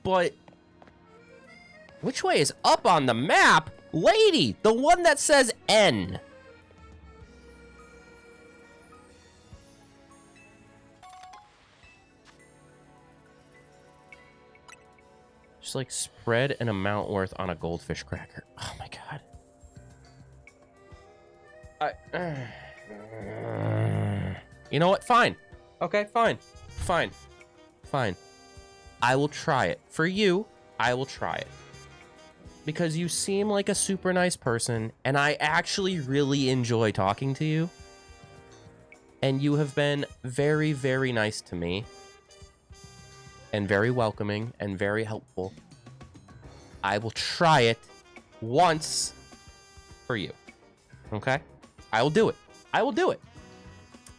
but which way is up on the map? Lady, the one that says N. Just like spread an amount worth on a goldfish cracker. Oh my God. You know what? Fine. Okay, fine. I will try it. For you, I will try it. Because you seem like a super nice person, and I actually really enjoy talking to you. And you have been very, very nice to me. And very welcoming and very helpful. I will try it once for you. Okay? I will do it. I will do it.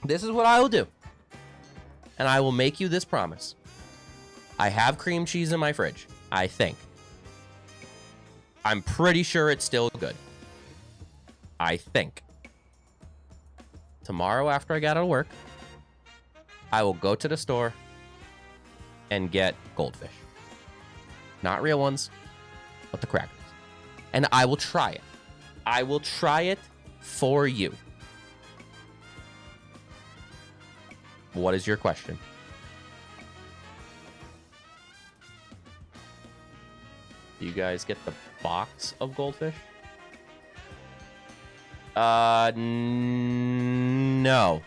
This is what I will do. And I will make you this promise. I have cream cheese in my fridge, I think. I'm pretty sure it's still good. I think. Tomorrow after I get out of work, I will go to the store and get goldfish. Not real ones, but the crackers. And I will try it. I will try it for you. What is your question? Do you guys get the box of goldfish? No.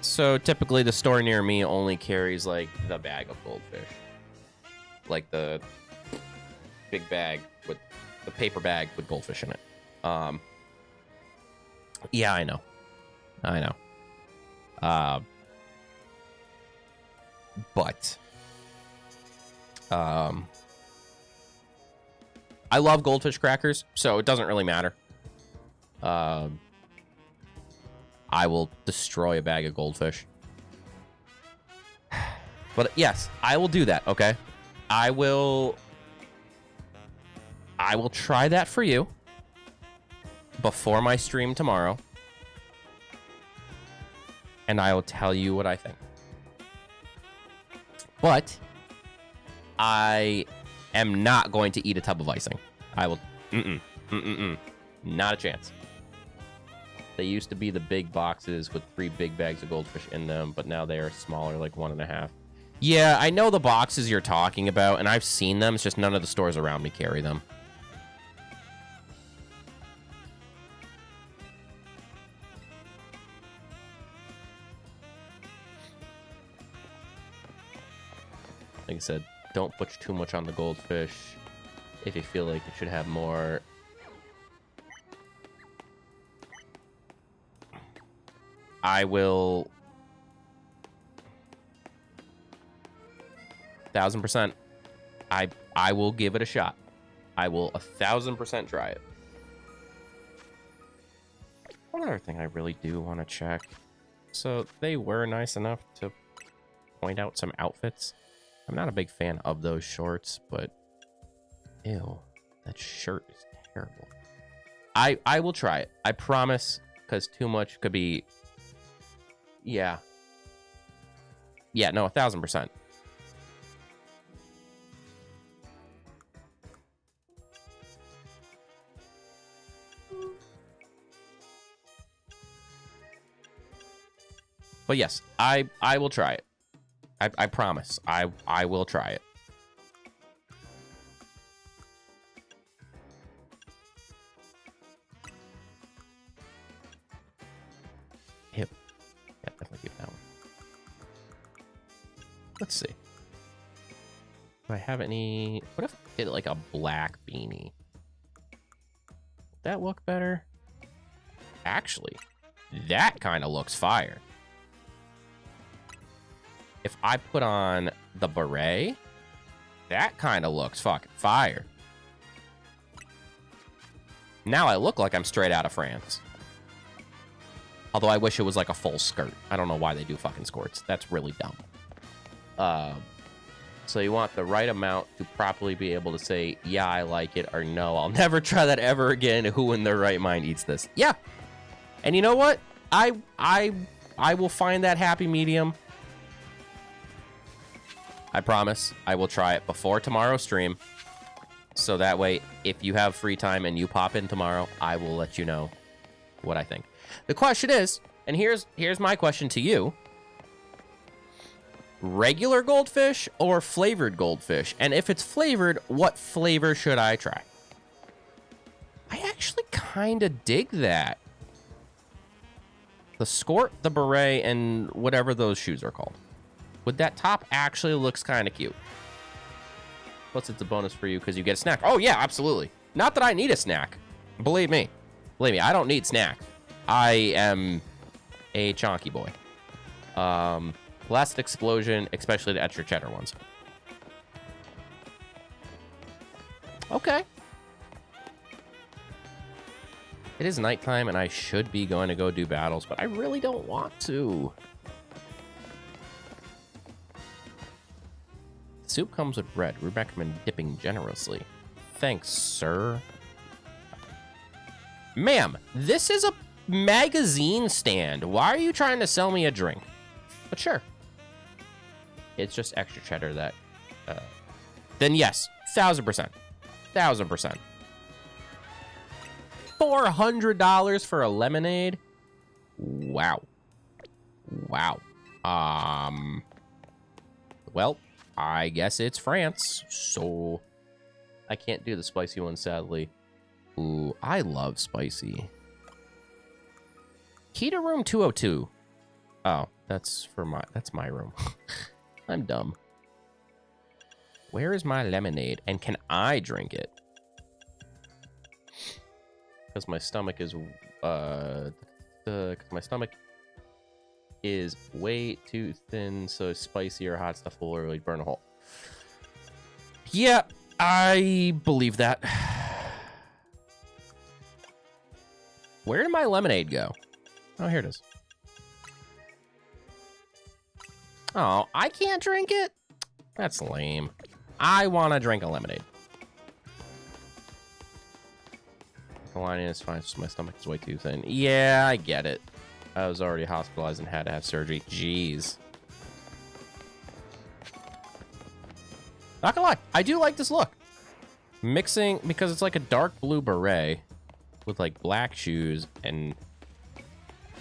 So typically the store near me only carries like the bag of goldfish. Like the big bag with the paper bag with goldfish in it. Yeah, I know. But I love goldfish crackers, so it doesn't really matter. I will destroy a bag of goldfish. But yes, I will do that, okay? I will try that for you before my stream tomorrow. And I will tell you what I think. But I am not going to eat a tub of icing. I will... Not a chance. They used to be the big boxes with 3 big bags of goldfish in them, but now they are smaller, like 1.5. Yeah, I know the boxes you're talking about, and I've seen them. It's just none of the stores around me carry them. Like I said, don't put too much on the goldfish if you feel like it should have more. I will 1000%. I will give it a shot. I will 1000% try it. One other thing I really do want to check. So they were nice enough to point out some outfits. I'm not a big fan of those shorts, but ew, that shirt is terrible. I will try it. I promise, because too much could be. Yeah. Yeah, no, 1000%. But yes, I will try it. I promise. I will try it. Yep. Yeah, definitely keep that one. Let's see. Do I have any... What if I did like a black beanie? Would that look better? Actually, that kind of looks fire. If I put on the beret, that kind of looks fucking fire. Now I look like I'm straight out of France. Although I wish it was like a full skirt. I don't know why they do fucking skirts. That's really dumb. So you want the right amount to properly be able to say, yeah, I like it, or no, I'll never try that ever again. Who in their right mind eats this? Yeah. And you know what? I will find that happy medium. I promise I will try it before tomorrow's stream. So that way, if you have free time and you pop in tomorrow, I will let you know what I think. The question is, and here's my question to you. Regular goldfish or flavored goldfish? And if it's flavored, what flavor should I try? I actually kind of dig that. The skirt, the beret, and whatever those shoes are called. With that top actually looks kind of cute. Plus, it's a bonus for you because you get a snack. Oh, yeah, absolutely. Not that I need a snack. Believe me. Believe me, I don't need snack. I am a chonky boy. Blast explosion, especially the extra cheddar ones. Okay. It is nighttime, and I should be going to go do battles, but I really don't want to. Soup comes with bread. We recommend dipping generously. Thanks, sir. Ma'am, this is a magazine stand. Why are you trying to sell me a drink? But sure. It's just extra cheddar that... then yes, 1000%. 1000%. $400 for a lemonade? Wow. Wow. Well... I guess it's France, so I can't do the spicy one, sadly. Ooh, I love spicy. Key to room 202. Oh, that's my room. I'm dumb. Where is my lemonade, and can I drink it? Because my stomach is, is way too thin, so spicy or hot stuff will really burn a hole. Yeah, I believe that. Where did my lemonade go? Oh, here it is. Oh, I can't drink it? That's lame. I want to drink a lemonade. The lining is fine, so my stomach is way too thin. Yeah, I get it. I was already hospitalized and had to have surgery. Jeez. Not gonna lie, I do like this look. Mixing, because it's like a dark blue beret with like black shoes and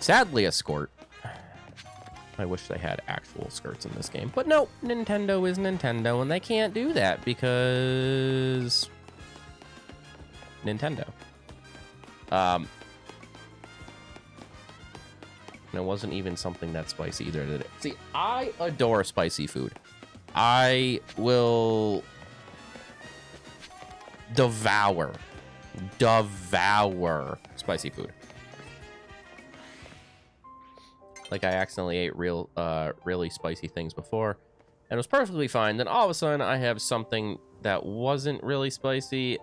sadly a skirt. I wish they had actual skirts in this game. But no, Nintendo is Nintendo and they can't do that because... Nintendo. And it wasn't even something that spicy either, did it? See, I adore spicy food. I will devour spicy food. Like I accidentally ate really spicy things before, and it was perfectly fine. Then all of a sudden, I have something that wasn't really spicy.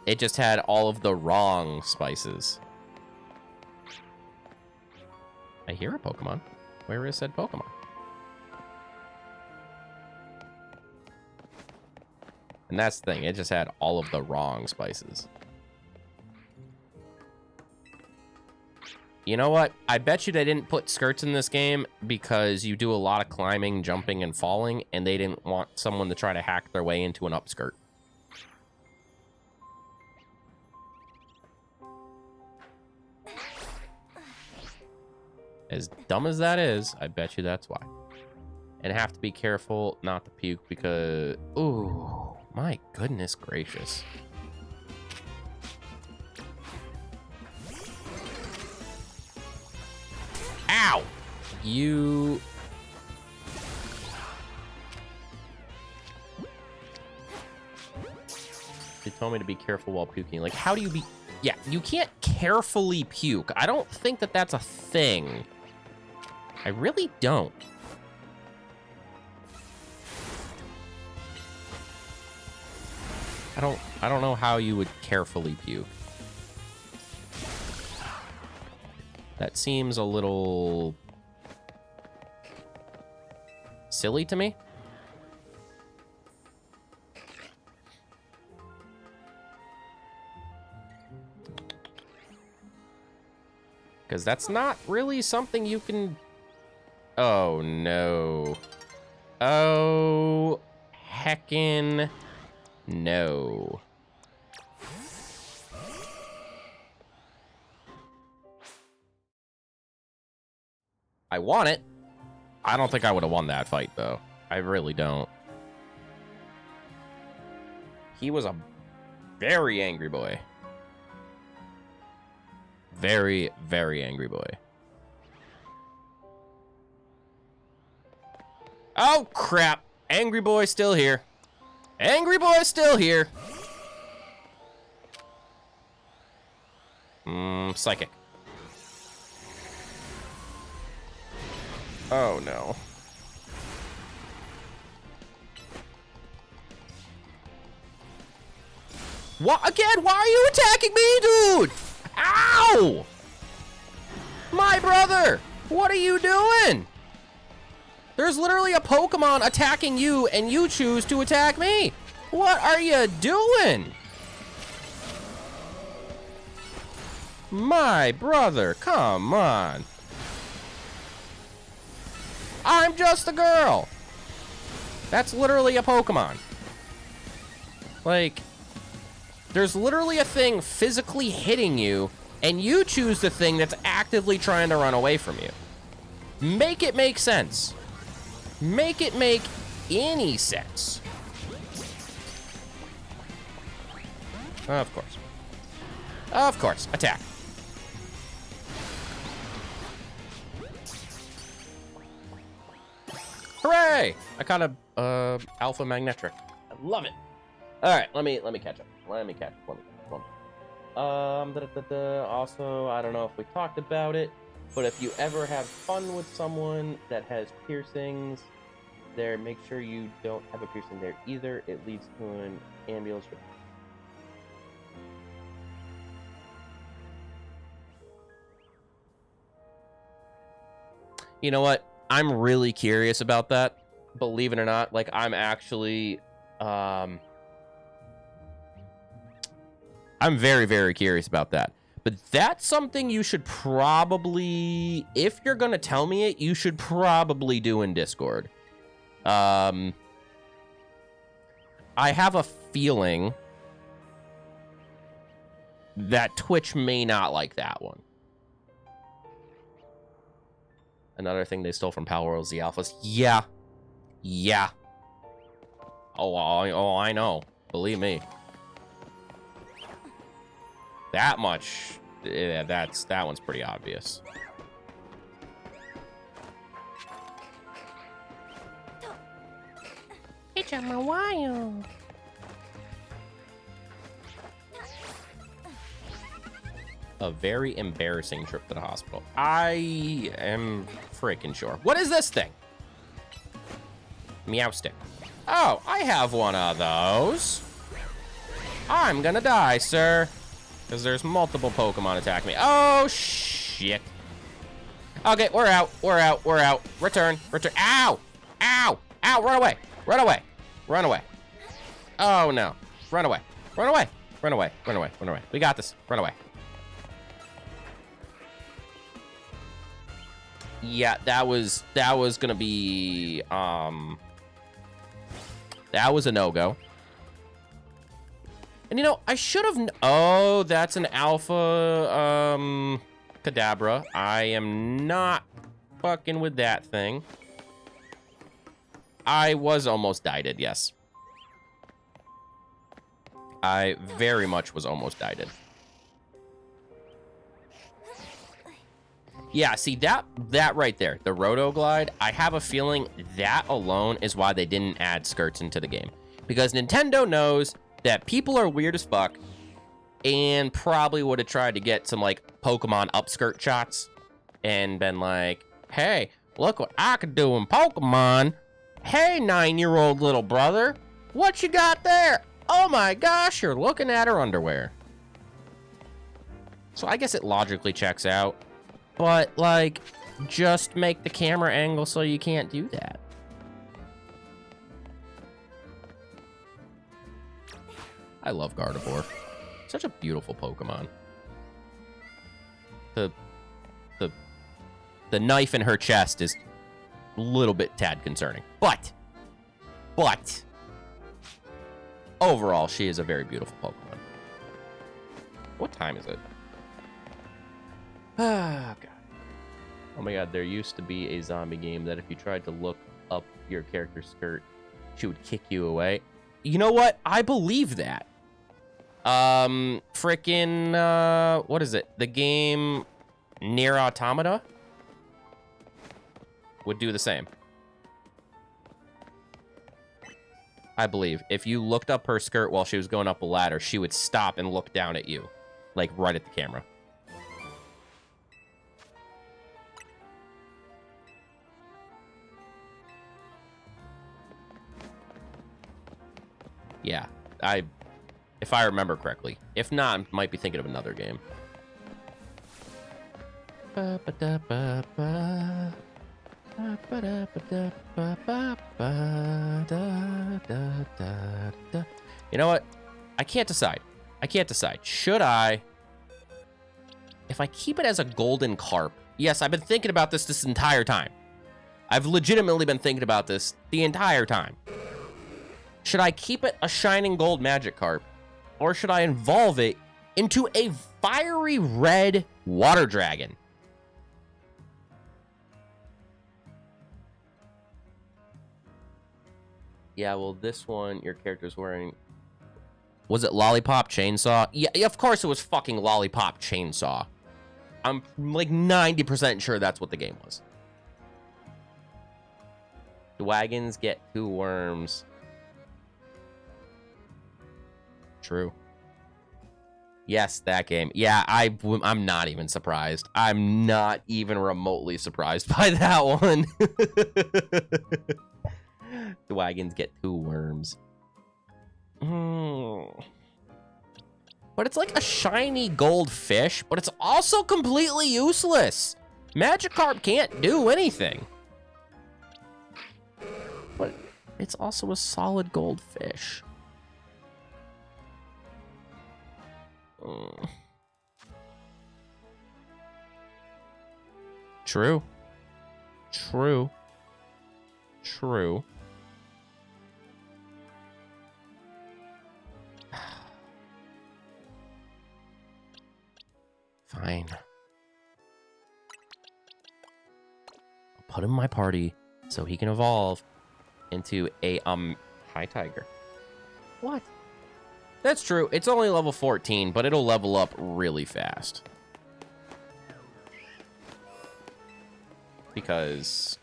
It just had all of the wrong spices. I hear a Pokemon. Where is said Pokemon? And that's the thing. It just had all of the wrong spices. You know what? I bet you they didn't put skirts in this game because you do a lot of climbing, jumping, and falling, and they didn't want someone to try to hack their way into an upskirt. As dumb as that is, I bet you that's why. And have to be careful not to puke because... Ooh, my goodness gracious. Ow! You... They told me to be careful while puking. Like, how do you be... Yeah, you can't carefully puke. I don't think that that's a thing. I really don't. I don't know how you would carefully puke. That seems a little silly to me. Because that's not really something you can... Oh, no. Oh, heckin' no. I want it. I don't think I would have won that fight, though. I really don't. He was a very angry boy. Very, very angry boy. Oh, crap. Angry boy still here. Angry boy still here. Psychic. Oh, no. What? Again? Why are you attacking me, dude? Ow! My brother! What are you doing? There's literally a Pokemon attacking you, and you choose to attack me. What are you doing? My brother, come on. I'm just a girl. That's literally a Pokemon. Like, there's literally a thing physically hitting you, and you choose the thing that's actively trying to run away from you. Make it make sense. Make it make any sense. Of course. Of course. Attack. Hooray! I caught a alpha magnetric. I love it. All right, let me catch up. Also, I don't know if we talked about it, but if you ever have fun with someone that has piercings, there, make sure you don't have a piercing there either. It leads to an ambulance. You know what? I'm really curious about that. Believe it or not, like I'm actually, I'm very, very curious about that. But that's something you should probably, if you're gonna tell me it, you should probably do in Discord. I have a feeling that Twitch may not like that one. Another thing they stole from Power was the alphas. Yeah. Yeah. Oh, I know. Believe me. That much. Yeah, that one's pretty obvious. I'm a wild. A very embarrassing trip to the hospital. I am freaking sure. What is this thing? Meow stick. Oh, I have one of those. I'm gonna die, sir. Because there's multiple Pokemon attacking me. Oh, shit. Okay, we're out. We're out. We're out. Return. Return. Ow! Ow! Ow! Run away! Run away! Run away! Oh, no. Run away. Run away! Run away. Run away. Run away. We got this. Run away. Yeah, that was gonna be, that was a no-go. And you know, I should have, oh, that's an alpha, Kadabra. I am not fucking with that thing. I was almost died, yes. I very much was almost died. Yeah, see, that right there, the Rotoglide, I have a feeling that alone is why they didn't add skirts into the game. Because Nintendo knows that people are weird as fuck and probably would have tried to get some, like, Pokemon upskirt shots and been like, hey, look what I could do in Pokemon. Hey, 9-year-old little brother, what you got there? Oh my gosh, you're looking at her underwear. So I guess it logically checks out. But, like, just make the camera angle so you can't do that. I love Gardevoir. Such a beautiful Pokemon. The knife in her chest is a little bit tad concerning. But, overall, she is a very beautiful Pokemon. What time is it? Ah, God. Oh my God, there used to be a zombie game that if you tried to look up your character's skirt, she would kick you away. You know what? I believe that. Frickin', what is it? The game Nier Automata would do the same. I believe. If you looked up her skirt while she was going up a ladder, she would stop and look down at you. Like, right at the camera. Yeah, if I remember correctly. If not, I might be thinking of another game. You know what? I can't decide. Should I? If I keep it as a golden carp. Yes, I've been thinking about this entire time. I've legitimately been thinking about this the entire time. Should I keep it a shining gold Magikarp? Or should I evolve it into a fiery red water dragon? Yeah, well, this one, your character's wearing... Was it Lollipop Chainsaw? Yeah, of course it was fucking Lollipop Chainsaw. I'm like 90% sure that's what the game was. The wagons get 2 worms. True. Yes, that game. Yeah, I'm not even surprised. I'm not even remotely surprised by that one. The wagons get 2 worms. But it's like a shiny gold fish, but it's also completely useless. Magikarp can't do anything. But it's also a solid gold fish. True. Fine. I'll put him in my party so he can evolve into a high tiger. What? That's true. It's only level 14, but it'll level up really fast. Because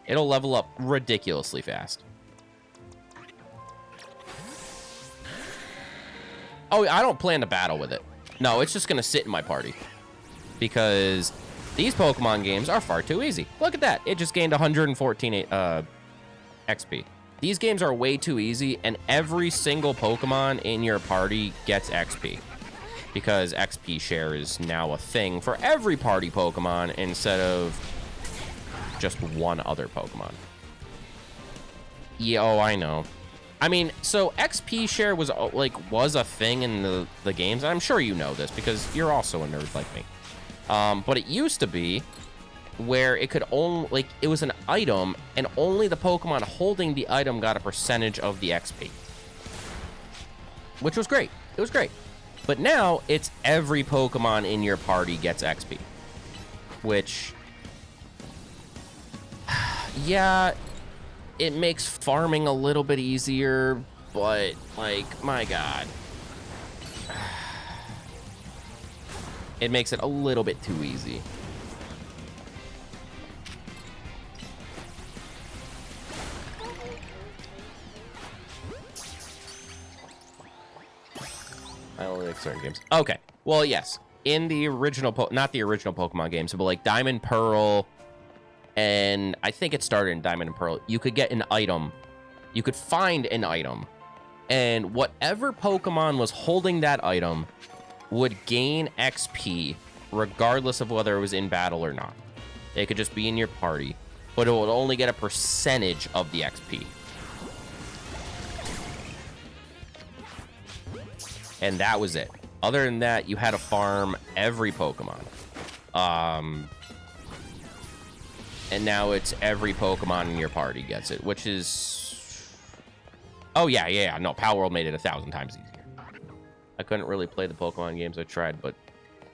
it'll level up ridiculously fast. Oh, I don't plan to battle with it. No, it's just going to sit in my party. Because these Pokemon games are far too easy. Look at that. It just gained 114 XP. These games are way too easy, and every single Pokemon in your party gets XP. Because XP share is now a thing for every party Pokemon instead of just one other Pokemon. Yeah, oh, I know. I mean, so XP share was a thing in the games. I'm sure you know this because you're also a nerd like me. But it used to be where it could only, it was an item, and only the Pokemon holding the item got a percentage of the XP. Which was great. It was great. But now, it's every Pokemon in your party gets XP. Which, yeah, it makes farming a little bit easier, but, like, my God. It makes it a little bit too easy. I only like certain games. Okay. Well, yes. In the original, not the original Pokemon games, but like Diamond, Pearl, and I think it started in Diamond and Pearl, you could get an item. You could find an item. And whatever Pokemon was holding that item would gain XP regardless of whether it was in battle or not. It could just be in your party, but it would only get a percentage of the XP. And that was it. Other than that, you had to farm every Pokemon. And now it's every Pokemon in your party gets it, which is... Oh, yeah. No, Power World made it 1,000 times easier. I couldn't really play the Pokemon games I tried, but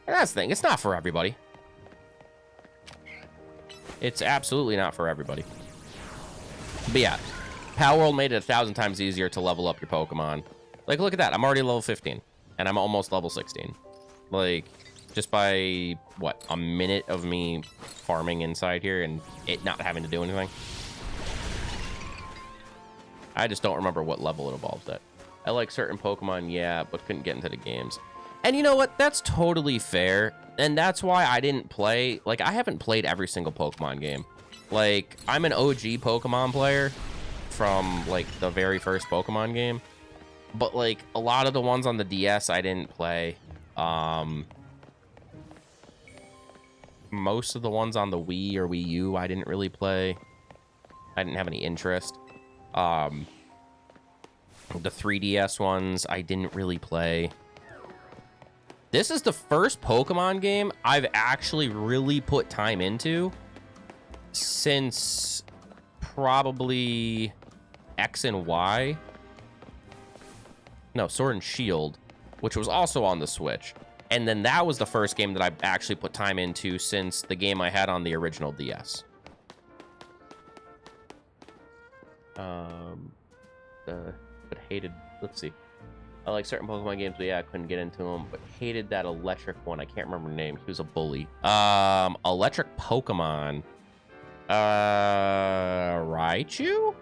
that's the thing. It's not for everybody. It's absolutely not for everybody. But yeah, Power World made it 1,000 times easier to level up your Pokemon. Like, look at that. I'm already level 15, and I'm almost level 16. Like, just by, what, a minute of me farming inside here and it not having to do anything. I just don't remember what level it evolved at. I like certain Pokemon, yeah, but couldn't get into the games. And you know what? That's totally fair. And that's why I didn't play... Like, I haven't played every single Pokemon game. Like, I'm an OG Pokemon player from, like, the very first Pokemon game. But, like, a lot of the ones on the DS I didn't play. Most of the ones on the Wii or Wii U I didn't really play. I didn't have any interest. The 3DS ones I didn't really play. This is the first Pokemon game I've actually really put time into since probably X and Y. No, Sword and Shield, which was also on the Switch. And then that was the first game that I actually put time into since the game I had on the original DS. But hated, let's see. I like certain Pokemon games, but yeah, I couldn't get into them. But hated that electric one. I can't remember the name. He was a bully. Electric Pokemon. Raichu?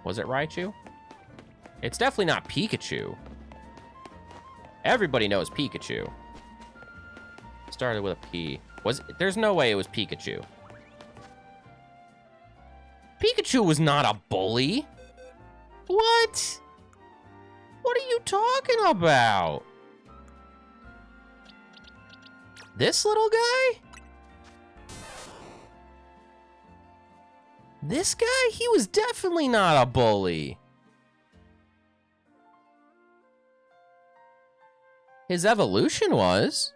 Was it Raichu? It's definitely not Pikachu. Everybody knows Pikachu. Started with a P. There's no way it was Pikachu. Pikachu was not a bully. What? What are you talking about? This little guy? This guy? He was definitely not a bully. His evolution was.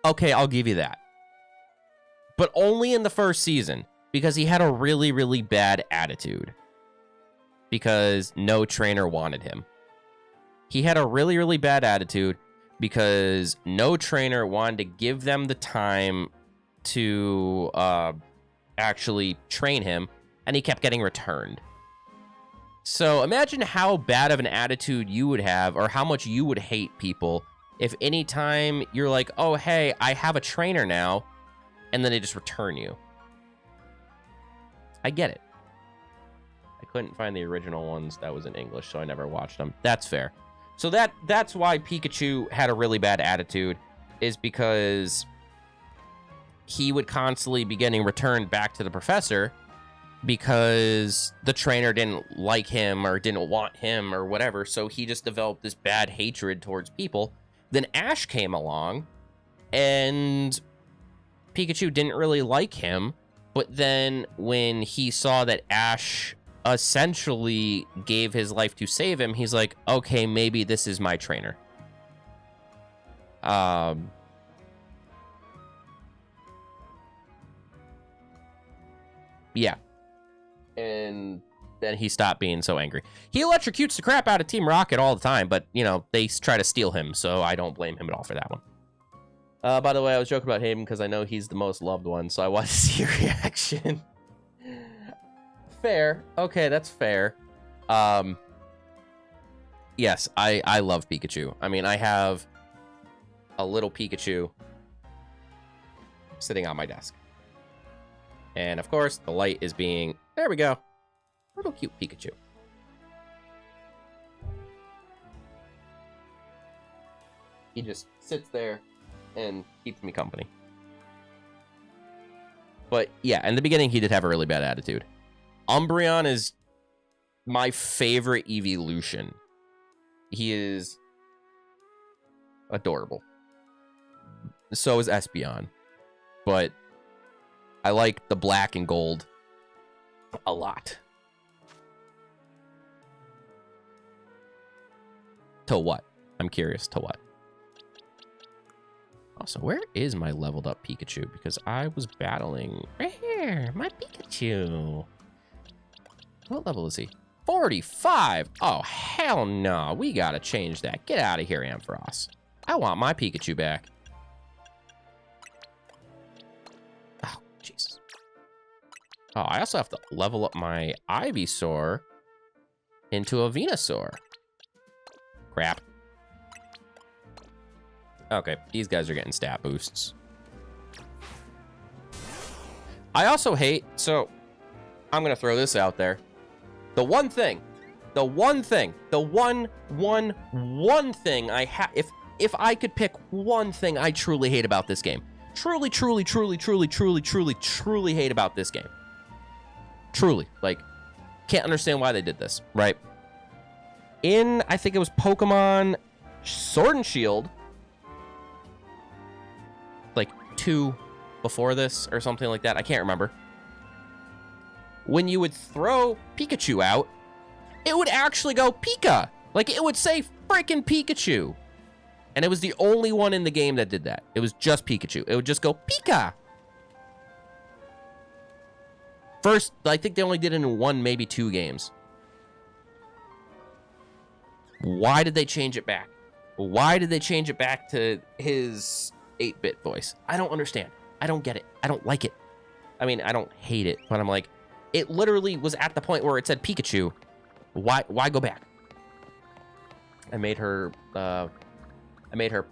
Okay, I'll give you that. But only in the first season, because he had a really, really bad attitude. Because no trainer wanted him. He had a really, really bad attitude because no trainer wanted to give them the time to actually train him, and he kept getting returned. So imagine how bad of an attitude you would have, or how much you would hate people if anytime you're like, oh, hey, I have a trainer now, and then they just return you. I get it. I couldn't find the original ones that was in English, so I never watched them. That's fair. So that's why Pikachu had a really bad attitude, is because he would constantly be getting returned back to the professor because the trainer didn't like him or didn't want him or whatever, so he just developed this bad hatred towards people. Then Ash came along, and Pikachu didn't really like him, but then when he saw that Ash essentially gave his life to save him, he's like, okay, maybe this is my trainer. Yeah. And then he stopped being so angry. He electrocutes the crap out of Team Rocket all the time, but, you know, they try to steal him, so I don't blame him at all for that one. By the way, I was joking about Hayden because I know he's the most loved one, so I wanted to see your reaction. Fair. Okay, that's fair. Yes, I love Pikachu. I mean, I have a little Pikachu sitting on my desk. And, of course, the light is being... There we go. Little cute Pikachu. He just sits there and keeps me company. But, yeah, in the beginning, he did have a really bad attitude. Umbreon is my favorite evolution. He is adorable. So is Espeon. But I like the black and gold a lot. To what? I'm curious, to what? Also, where is my leveled up Pikachu? Because I was battling... Right here! My Pikachu! What level is he? 45! Oh, hell no. We gotta change that. Get out of here, Ampharos. I want my Pikachu back. Oh, Jesus. Oh, I also have to level up my Ivysaur into a Venusaur. Crap. Okay, these guys are getting stat boosts. I also hate... So, I'm gonna throw this out there. The one thing I have, if I could pick one thing I truly hate about this game, truly hate about this game, truly, like, can't understand why they did this, right? In, I think it was Pokemon Sword and Shield, like 2 before this or something like that, I can't remember. When you would throw Pikachu out, it would actually go Pika. Like, it would say freaking Pikachu. And it was the only one in the game that did that. It was just Pikachu. It would just go Pika. First, I think they only did it in 1, maybe 2 games. Why did they change it back? Why did they change it back to his 8-bit voice? I don't understand. I don't get it. I don't like it. I mean, I don't hate it, but I'm like, it literally was at the point where it said Pikachu. Why go back? I made her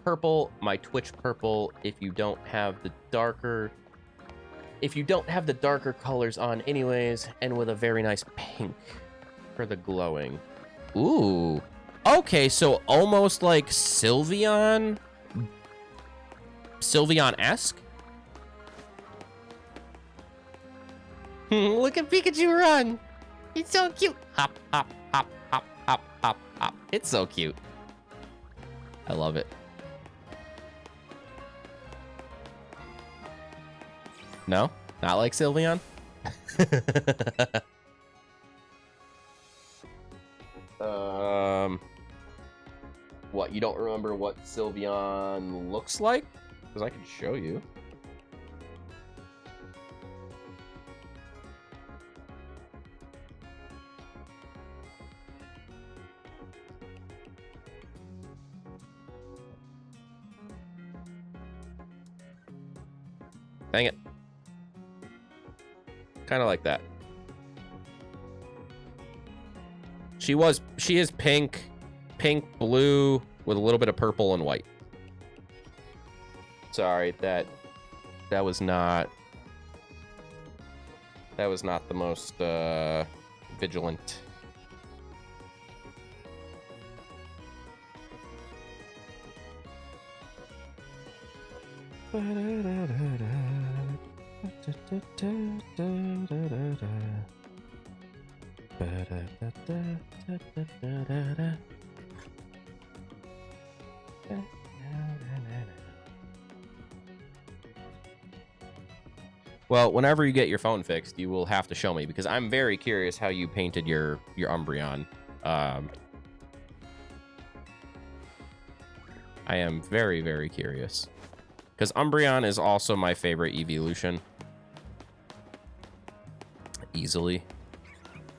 purple, my Twitch purple. If you don't have the darker colors on anyways, and with a very nice pink for the glowing. Ooh. Okay, so almost like Sylveon-esque. Look at Pikachu run. He's so cute. Hop, hop, hop, hop, hop, hop, hop. It's so cute. I love it. No? Not like Sylveon? What, you don't remember what Sylveon looks like? Because I can show you. Dang it. Kind of like that. She is pink, blue, with a little bit of purple and white. Sorry, that That was not the most vigilant. Well, whenever you get your phone fixed, you will have to show me, because I'm very curious how you painted your Umbreon. I am very, very curious. Because Umbreon is also my favorite evolution. Easily.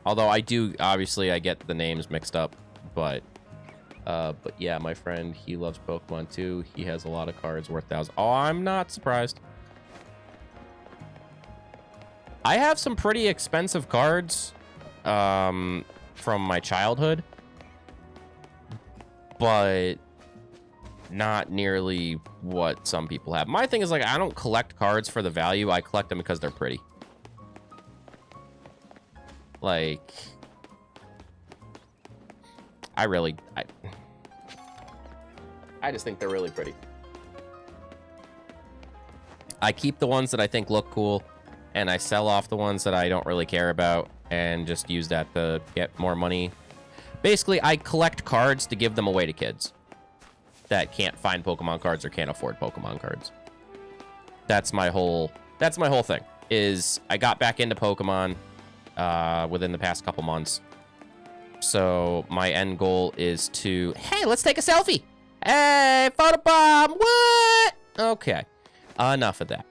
Although I do, obviously, I get the names mixed up. But yeah, my friend, he loves Pokemon too. He has a lot of cards worth thousands. Oh, I'm not surprised. I have some pretty expensive cards from my childhood. But not nearly what some people have. My thing is, like, I don't collect cards for the value. I collect them because they're pretty. Like, I just think they're really pretty. I keep the ones that I think look cool, and I sell off the ones that I don't really care about, and just use that to get more money. Basically, I collect cards to give them away to kids that can't find Pokemon cards or can't afford Pokemon cards. That's my whole thing. Is I got back into Pokemon within the past couple months. So my end goal is to, hey, let's take a selfie. Hey, photobomb, what? Okay, enough of that.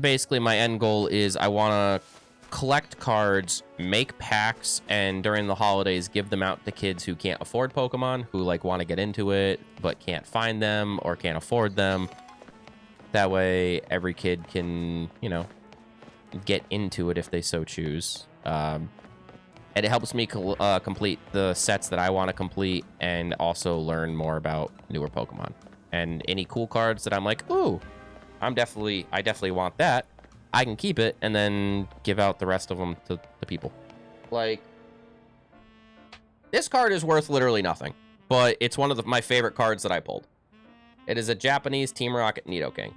Basically my end goal is I want to collect cards, make packs, and during the holidays give them out to kids who can't afford Pokemon, who like want to get into it but can't find them or can't afford them. That way every kid can, you know, get into it if they so choose. And it helps me complete the sets that I want to complete, and also learn more about newer Pokemon. And any cool cards that I'm like, ooh, I definitely want that, I can keep it and then give out the rest of them to the people. Like, this card is worth literally nothing, but it's one of my favorite cards that I pulled. It is a Japanese Team Rocket Nidoking.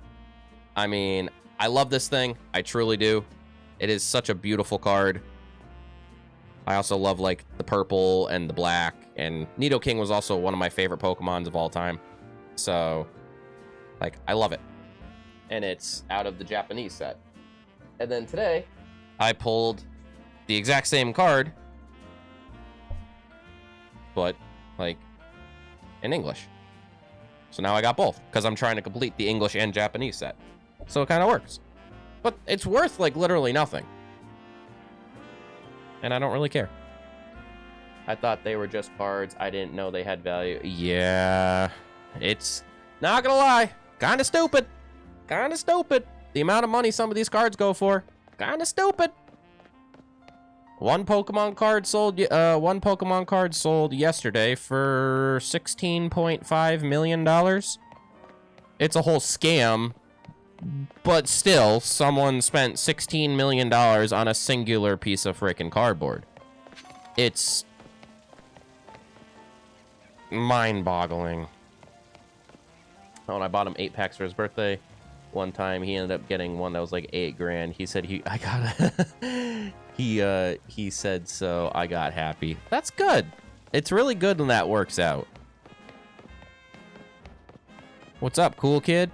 I mean, I love this thing. I truly do. It is such a beautiful card. I also love, like, the purple and the black, and Nidoking was also one of my favorite Pokemons of all time. So, like, I love it. And it's out of the Japanese set. And then today, I pulled the exact same card, but, like, in English. So now I got both, because I'm trying to complete the English and Japanese set. So it kind of works. But it's worth, like, literally nothing. And I don't really care. I thought they were just cards. I didn't know they had value. Yeah, it's, not gonna lie, kind of stupid. Kind of stupid. The amount of money some of these cards go for, kind of stupid. One Pokemon card sold yesterday for $16.5 million. It's a whole scam, but still, someone spent $16 million on a singular piece of freaking cardboard. It's mind-boggling. Oh, and I bought him 8 packs for his birthday. One time he ended up getting one that was like $8,000. He said he said, so I got happy. That's good. It's really good when that works out. What's up, cool kid?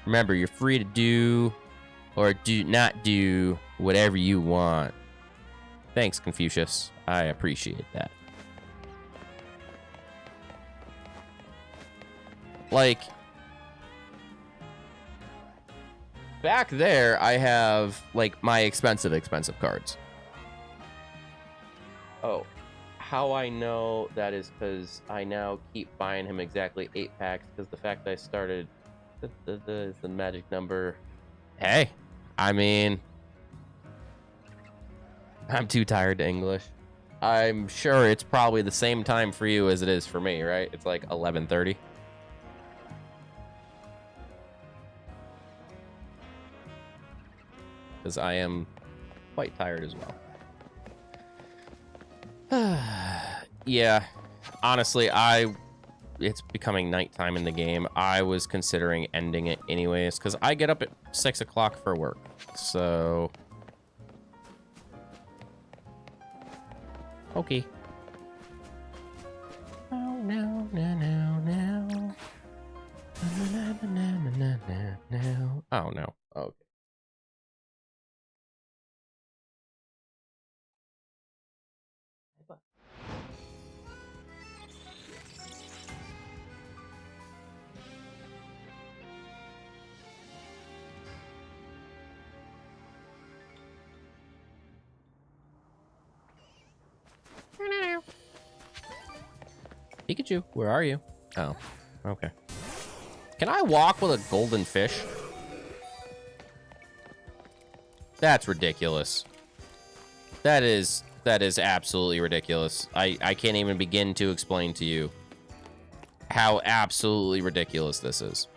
Remember, you're free to do or do not do whatever you want. Thanks, Confucius. I appreciate that. Like, back there, I have, like, my expensive cards. Oh, how I know that is because I now keep buying him exactly 8 packs, because the fact that I started the magic number. Hey, I mean, I'm too tired to English. I'm sure it's probably the same time for you as it is for me, right? It's like 11:30. because I am quite tired as well. Yeah, honestly, it's becoming nighttime in the game. I was considering ending it anyways, because I get up at 6 o'clock for work. So... Okay. Oh, no, no, no, no. No. Oh, no. Okay. Pikachu, where are you? Oh, okay. Can I walk with a golden fish? That's ridiculous. That is absolutely ridiculous. I can't even begin to explain to you how absolutely ridiculous this is.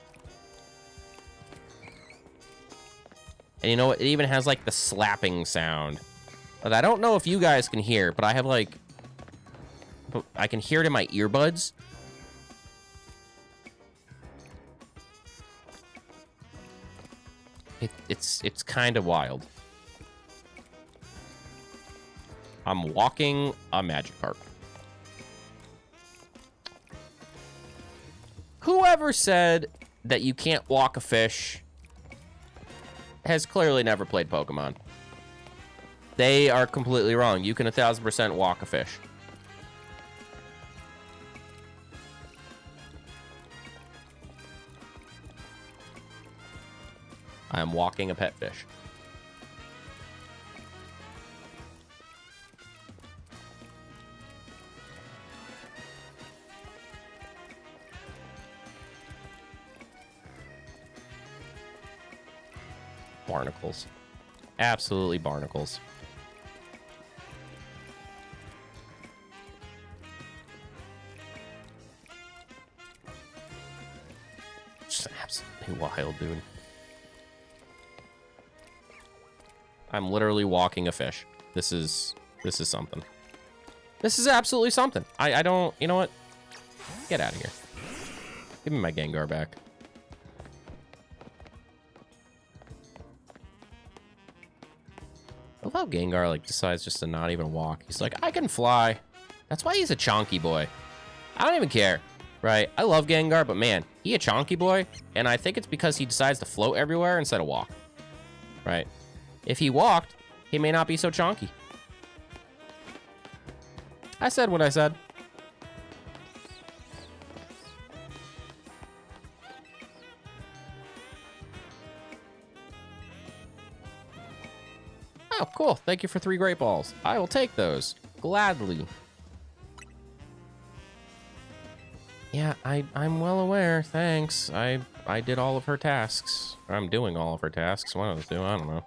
And you know what? It even has like the slapping sound that I don't know if you guys can hear, but I have like, I can hear it in my earbuds. It's kind of wild. I'm walking a Magikarp. Whoever said that you can't walk a fish has clearly never played Pokemon. They are completely wrong. You can 1000% walk a fish. I'm walking a pet fish. Barnacles. Absolutely barnacles. Just absolutely wild, dude. I'm literally walking a fish. This is something. This is absolutely something. I don't, you know what? Get out of here. Give me my Gengar back. I love how Gengar like decides just to not even walk. He's like, I can fly. That's why he's a chonky boy. I don't even care, right? I love Gengar, but man, he a chonky boy, and I think it's because he decides to float everywhere instead of walk, right? If he walked, he may not be so chonky. I said what I said. Oh, cool. Thank you for 3 great balls. I will take those. Gladly. Yeah, I'm well aware. Thanks. I did all of her tasks. I'm doing all of her tasks. One of the two. I don't know.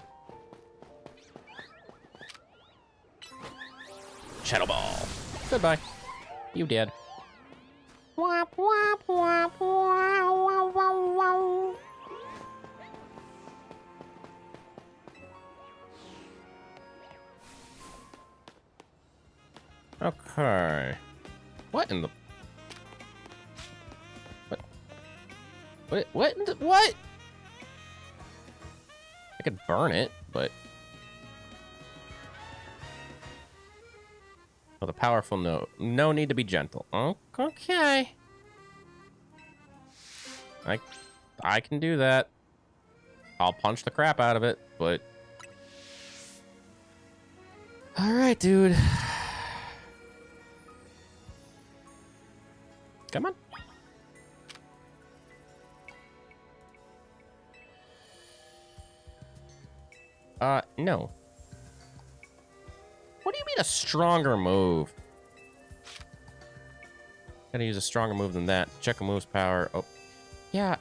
Shadow Ball. Goodbye. You dead. Wop, wop, wop, wow, wow, wow. Okay. What in the... What in the... What? I could burn it, but... Oh, the powerful note. No need to be gentle. Oh, okay. I can do that. I'll punch the crap out of it, but... Alright, dude. Come on. No. What do you mean a stronger move? Gotta use a stronger move than that. Check a move's power. Oh. Yeah,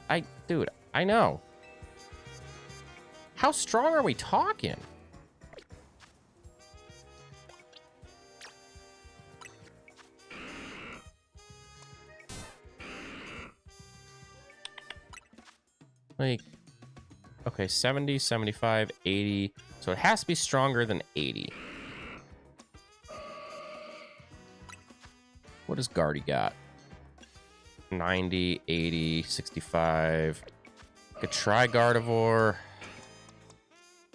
dude, I know. How strong are we talking? Like, Okay, 70, 75, 80. So it has to be stronger than 80. What does Guardy got? 90, 80, 65. Could try Gardevoir.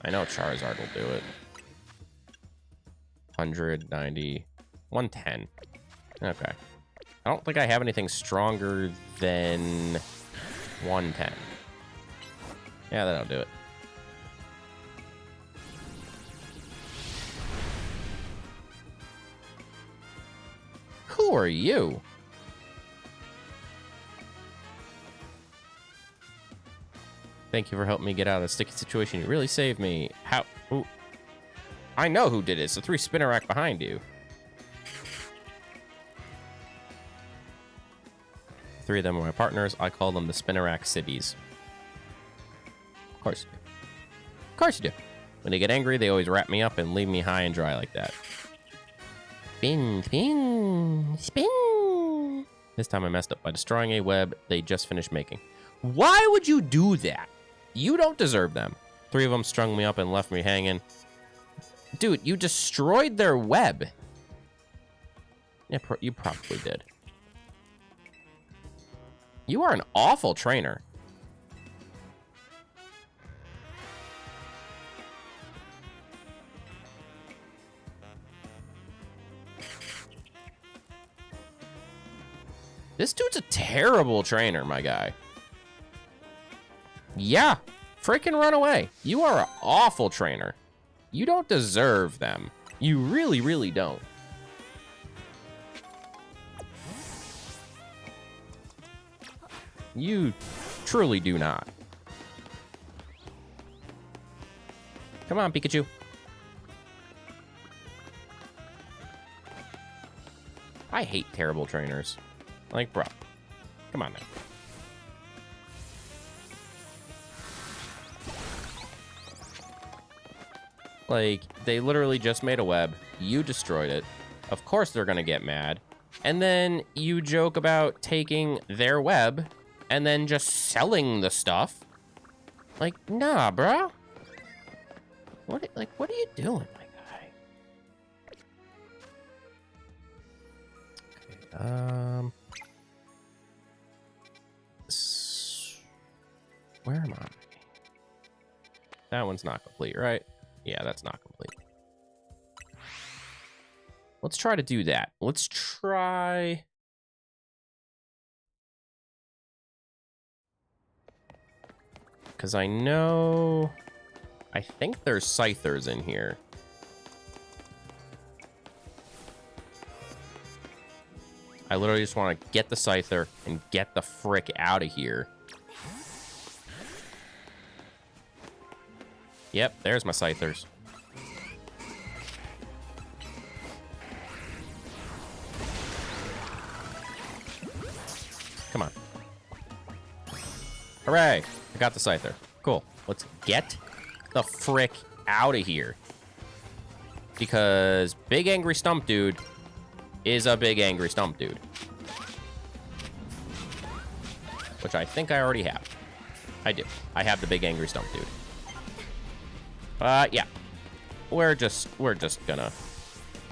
I know Charizard will do it. 100, 90, 110. Okay. I don't think I have anything stronger than 110. Yeah, that'll do it. Who are you? Thank you for helping me get out of a sticky situation. You really saved me. How? Ooh. I know who did it. It's the 3 Spinnerack behind you. 3 of them are my partners. I call them the Spinnerack Civvies. Of course you do. Of course you do. When they get angry, they always wrap me up and leave me high and dry like that. Spin, spin, spin. This time I messed up by destroying a web they just finished making. Why would you do that? You don't deserve them. 3 of them strung me up and left me hanging. Dude, you destroyed their web. Yeah, you probably did. You are an awful trainer. This dude's a terrible trainer, my guy. Yeah, freaking run away. You are an awful trainer. You don't deserve them. You really, really don't. You truly do not. Come on, Pikachu. I hate terrible trainers. Like, bro. Come on now. Like, they literally just made a web. You destroyed it. Of course they're gonna get mad. And then you joke about taking their web and then just selling the stuff. Like, nah, bro. What are you doing, my guy? Okay, where am I? That one's not complete, right? Yeah, that's not complete. Let's try to do that. Let's try... Because I know... I think there's Scythers in here. I literally just want to get the Scyther and get the frick out of here. Yep, there's my Scythers. Come on. Hooray! I got the Scyther. Cool. Let's get the frick out of here. Because Big Angry Stump Dude is a Big Angry Stump Dude. Which I think I already have. I do. I have the Big Angry Stump Dude. Yeah. We're just gonna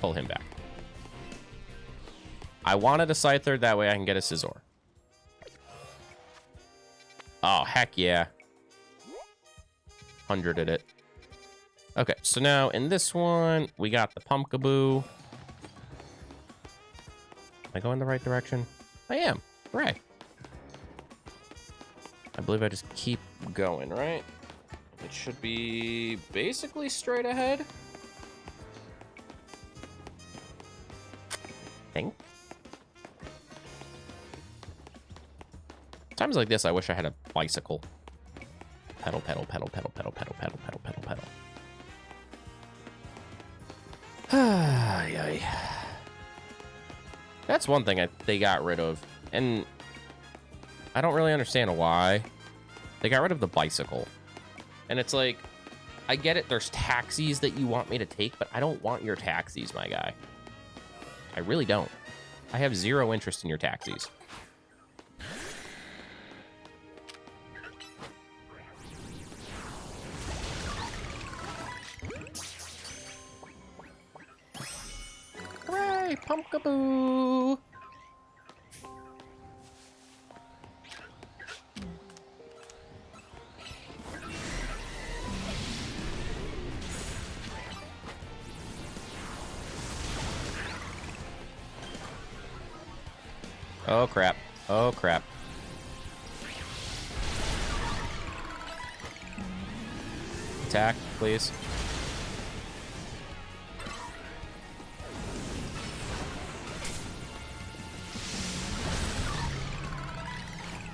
pull him back. I wanted a Scyther, that way I can get a Scizor. Oh, heck yeah. 100'd it. Okay, so now in this one, we got the Pumpkaboo. Am I going the right direction? I am. Right. I believe I just keep going, right? It should be basically straight ahead. I think. Times like this, I wish I had a bicycle. Pedal, pedal, pedal, pedal, pedal, pedal, pedal, pedal, pedal, pedal. Ay. That's one thing they got rid of, and I don't really understand why. They got rid of the bicycle. And it's like, I get it, there's taxis that you want me to take, but I don't want your taxis, my guy. I really don't. I have zero interest in your taxis. Hey, Pumpkaboo. Oh, crap. Oh, crap. Attack, please.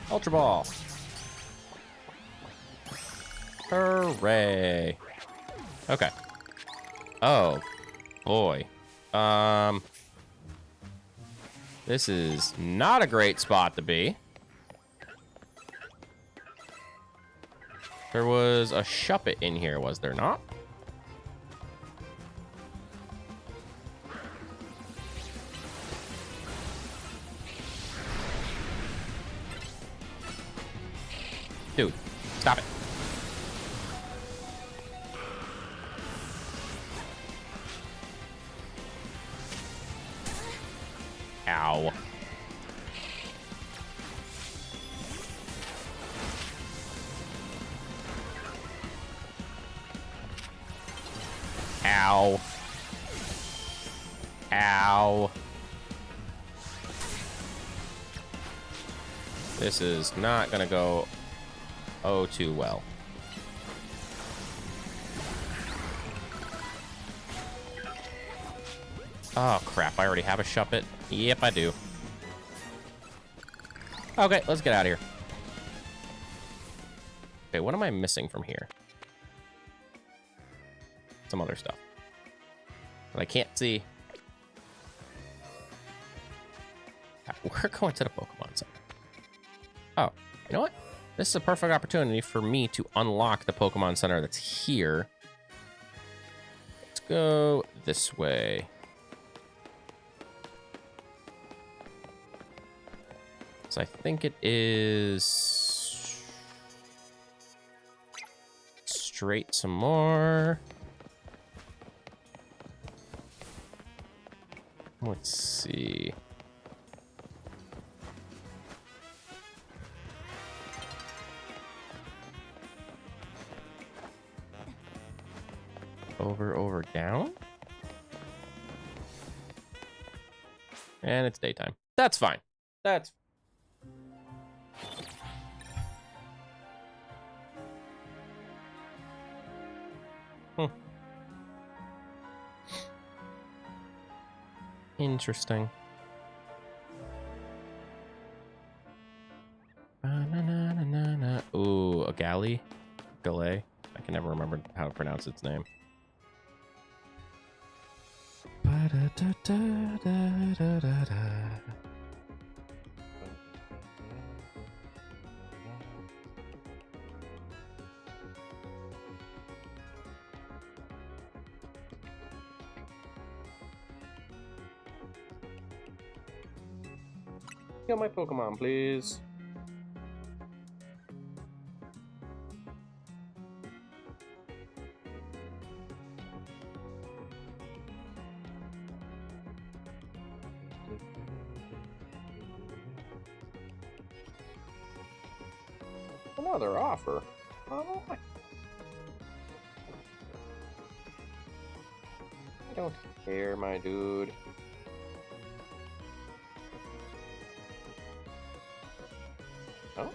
Ultra Ball. Hooray. Okay. Oh, boy. This is not a great spot to be. There was a Shuppet in here, was there not? Dude, stop it. Ow. Ow. Ow. This is not gonna go too well. Oh, crap. I already have a Shuppet. Yep, I do. Okay, let's get out of here. Okay, what am I missing from here? Some other stuff that I can't see. We're going to the Pokemon Center. Oh, you know what? This is a perfect opportunity for me to unlock the Pokemon Center that's here. Let's go this way. So I think it is straight some more. Let's see. Over, down. And it's daytime. That's fine. That's interesting. Ooh, a galley? Galay? I can never remember how to pronounce its name. Kill my Pokemon, please. Another offer. Oh, I don't care, my dude. Oh.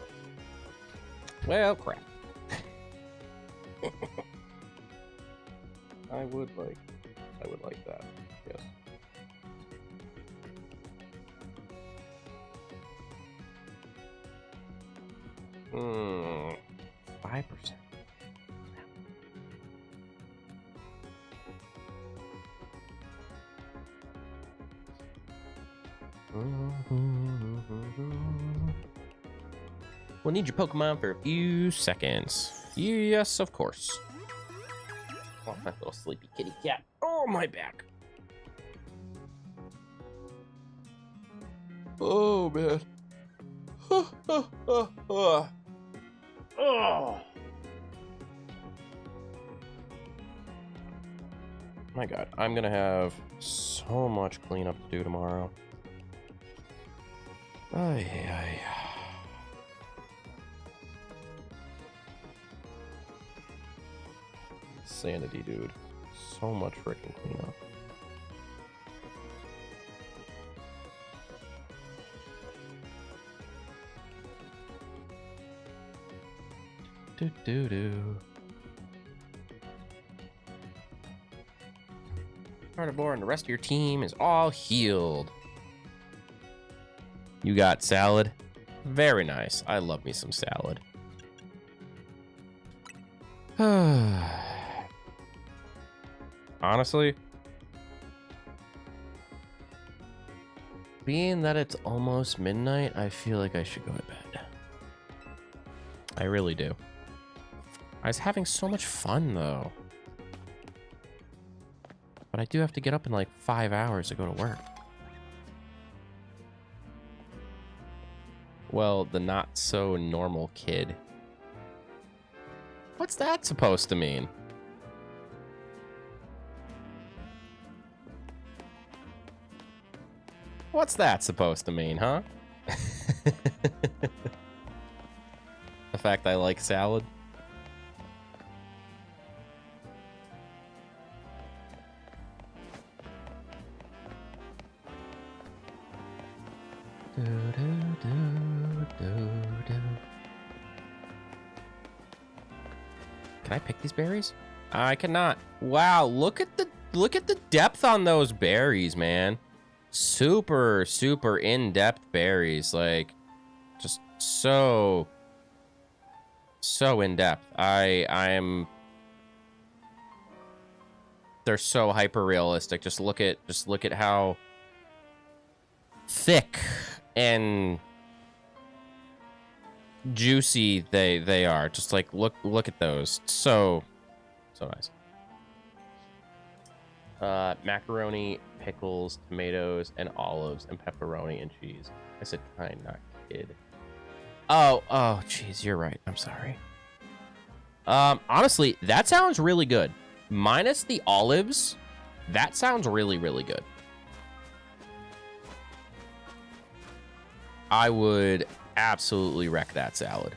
Well, crap. I would like that. Yes. Hmm. 5%. We'll need your Pokemon for a few seconds. Yes, of course. Oh, my little sleepy kitty cat. Oh, my back. Oh, man. Oh. My God, I'm gonna have so much cleanup to do tomorrow. Ay, ay. Sanity, dude. So much freaking cleanup. Do. Carnivore and the rest of your team is all healed. You got salad? Very nice. I love me some salad. Honestly, being that it's almost midnight, I feel like I should go to bed. I really do. I was having so much fun, though. But I do have to get up in like 5 hours to go to work. Well, the not-so-normal kid. What's that supposed to mean? What's that supposed to mean, huh? The fact I like salad? Can I pick these berries? I cannot. Wow, look at the depth on those berries, man. Super in-depth berries, like just so in-depth. I'm they're so hyper realistic. Just look at how thick and juicy they are. Just like look at those. So nice. Macaroni, pickles, tomatoes, and olives, and pepperoni and cheese. I said kind, not kid. Oh, jeez, you're right. I'm sorry. Honestly, that sounds really good. Minus the olives, that sounds really good. I would absolutely wreck that salad.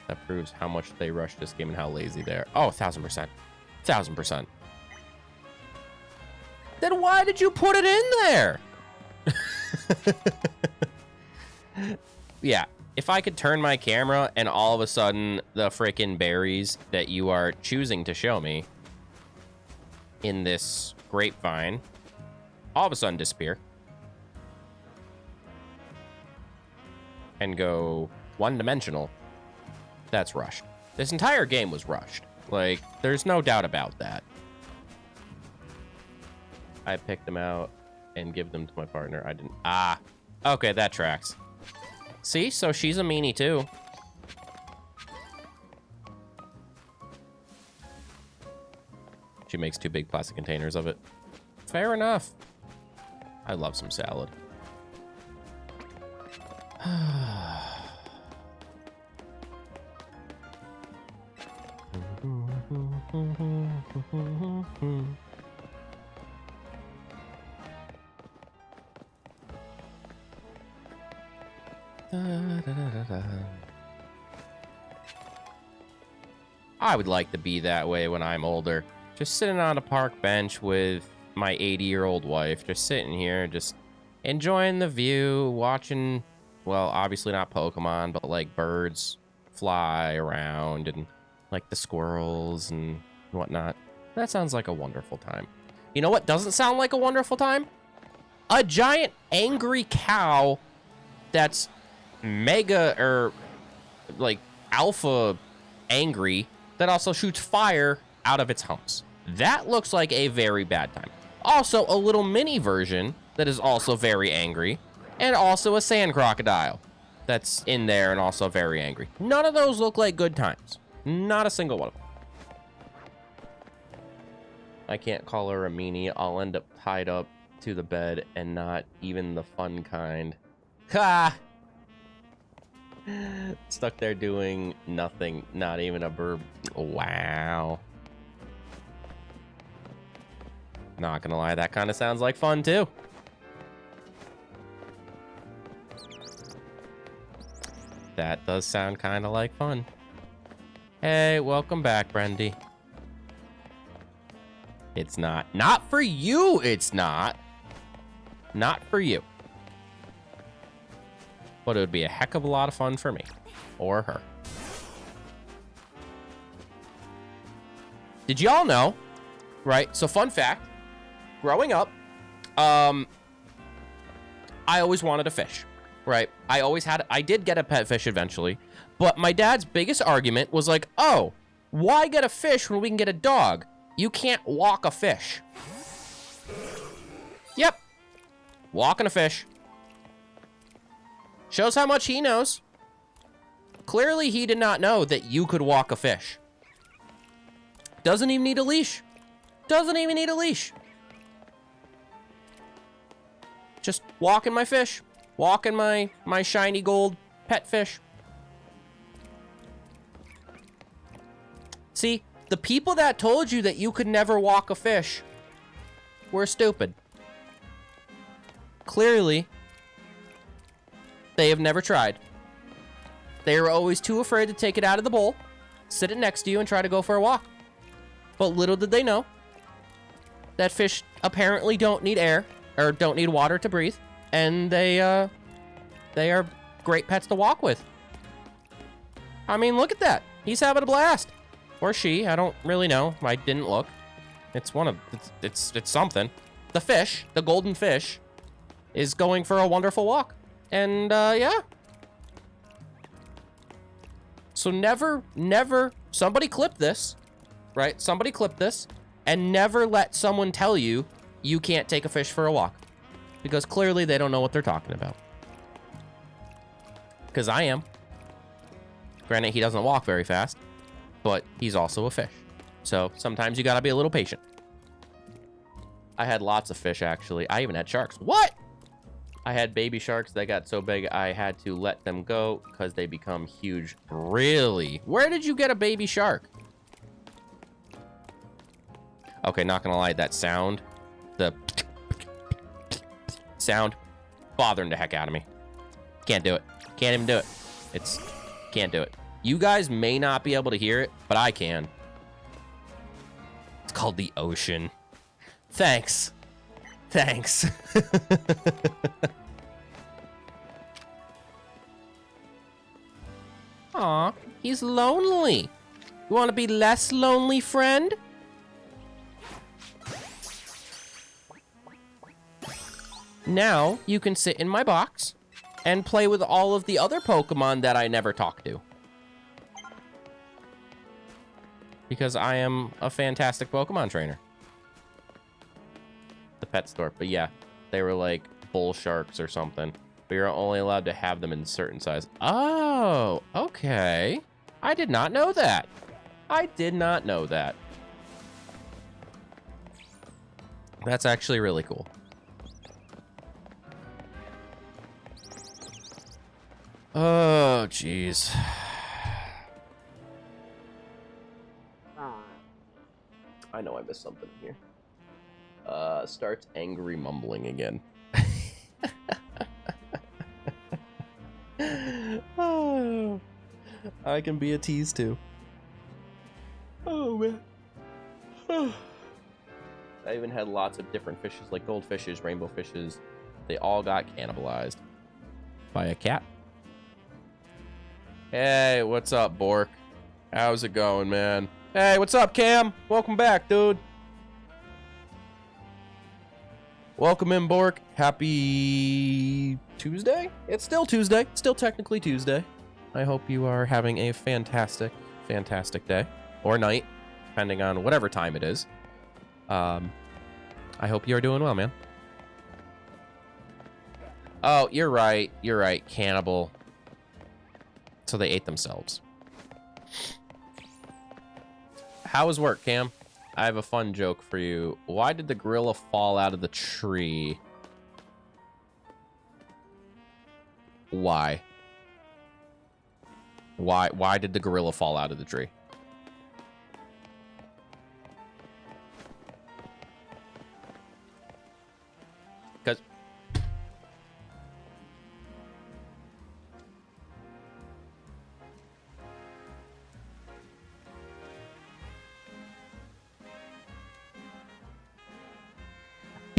That proves how much they rushed this game and how lazy they are. Oh, 1000%. 1000%. Then why did you put it in there? Yeah, if I could turn my camera and all of a sudden the freaking berries that you are choosing to show me in this grapevine all of a sudden disappear and go one-dimensional, that's rushed. This entire game was rushed. Like, there's no doubt about that. I picked them out and give them to my partner. I didn't. Ah, okay, that tracks. See, so she's a meanie too. She makes 2 big plastic containers of it. Fair enough. I love some salad. I would like to be that way when I'm older. Just sitting on a park bench with my 80-year-old wife, just sitting here, just enjoying the view, watching, well, obviously not Pokemon, but like birds fly around and like the squirrels and whatnot. That sounds like a wonderful time. You know what doesn't sound like a wonderful time? A giant angry cow that's mega or like alpha angry that also shoots fire out of its humps. That looks like a very bad time. Also, a little mini version that is also very angry, and also a sand crocodile that's in there and also very angry. None of those look like good times. Not a single one of them. I can't call her a meanie. I'll end up tied up to the bed and not even the fun kind. Ha! Stuck there doing nothing, not even a verb. Wow. Not gonna lie, that kind of sounds like fun too. That does sound kind of like fun. Hey, welcome back, Brendy. It's not. Not for you, it's not. Not for you. But it would be a heck of a lot of fun for me. Or her. Did y'all know? Right, so fun fact. Growing up, I always wanted a fish. Right, I did get a pet fish eventually. But my dad's biggest argument was like, oh, why get a fish when we can get a dog? You can't walk a fish. Yep. Walking a fish. Shows how much he knows. Clearly, he did not know that you could walk a fish. Doesn't even need a leash. Doesn't even need a leash. Just walking my fish. Walking my shiny gold pet fish. See, the people that told you that you could never walk a fish were stupid. Clearly, they have never tried. They are always too afraid to take it out of the bowl, sit it next to you, and try to go for a walk. But little did they know that fish apparently don't need air, or don't need water to breathe, and they are great pets to walk with. I mean, look at that. He's having a blast. Or she, I don't really know. I didn't look. It's something. The fish, the golden fish, is going for a wonderful walk. And, yeah. So never, somebody clip this, right? Somebody clip this, and never let someone tell you you can't take a fish for a walk. Because clearly they don't know what they're talking about. Because I am. Granted, he doesn't walk very fast, but he's also a fish. So sometimes you gotta be a little patient. I had lots of fish, actually. I even had sharks. What? I had baby sharks that got so big I had to let them go because they become huge. Really? Where did you get a baby shark? Okay, not gonna lie, that sound, the sound, bothering the heck out of me. Can't do it. Can't even do it. Can't do it. You guys may not be able to hear it, but I can. It's called the ocean. Thanks. Thanks. Aw, he's lonely. You want to be less lonely, friend? Now you can sit in my box and play with all of the other Pokemon that I never talk to. Because I am a fantastic Pokemon trainer. The pet store. But yeah, they were like bull sharks or something. But you're only allowed to have them in certain size. Oh, okay. I did not know that. I did not know that. That's actually really cool. Oh, jeez. I know I missed something here. Starts angry mumbling again. Oh, I can be a tease too. Oh, man. I even had lots of different fishes, like goldfishes, rainbow fishes. They all got cannibalized by a cat. Hey, what's up, Bork? How's it going, man? Hey, what's up, Cam? Welcome back, dude. Welcome in, Bork. Happy Tuesday? It's still Tuesday. Still technically Tuesday. I hope you are having a fantastic, fantastic day. Or night, depending on whatever time it is. I hope you are doing well, man. Oh, you're right. You're right. Cannibal. So they ate themselves. How was work, Cam? I have a fun joke for you. Why did the gorilla fall out of the tree? Why? Why did the gorilla fall out of the tree?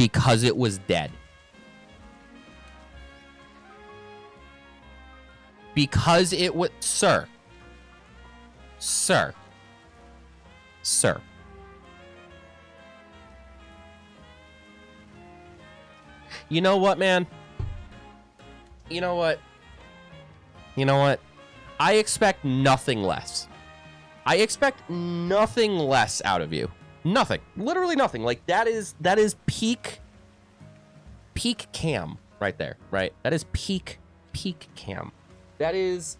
Because it was dead. Because it was... Sir. Sir. Sir. You know what, man? You know what? You know what? I expect nothing less. I expect nothing less out of you. Nothing. Literally nothing. Like, that is peak cam right there, right? That is peak cam. That is...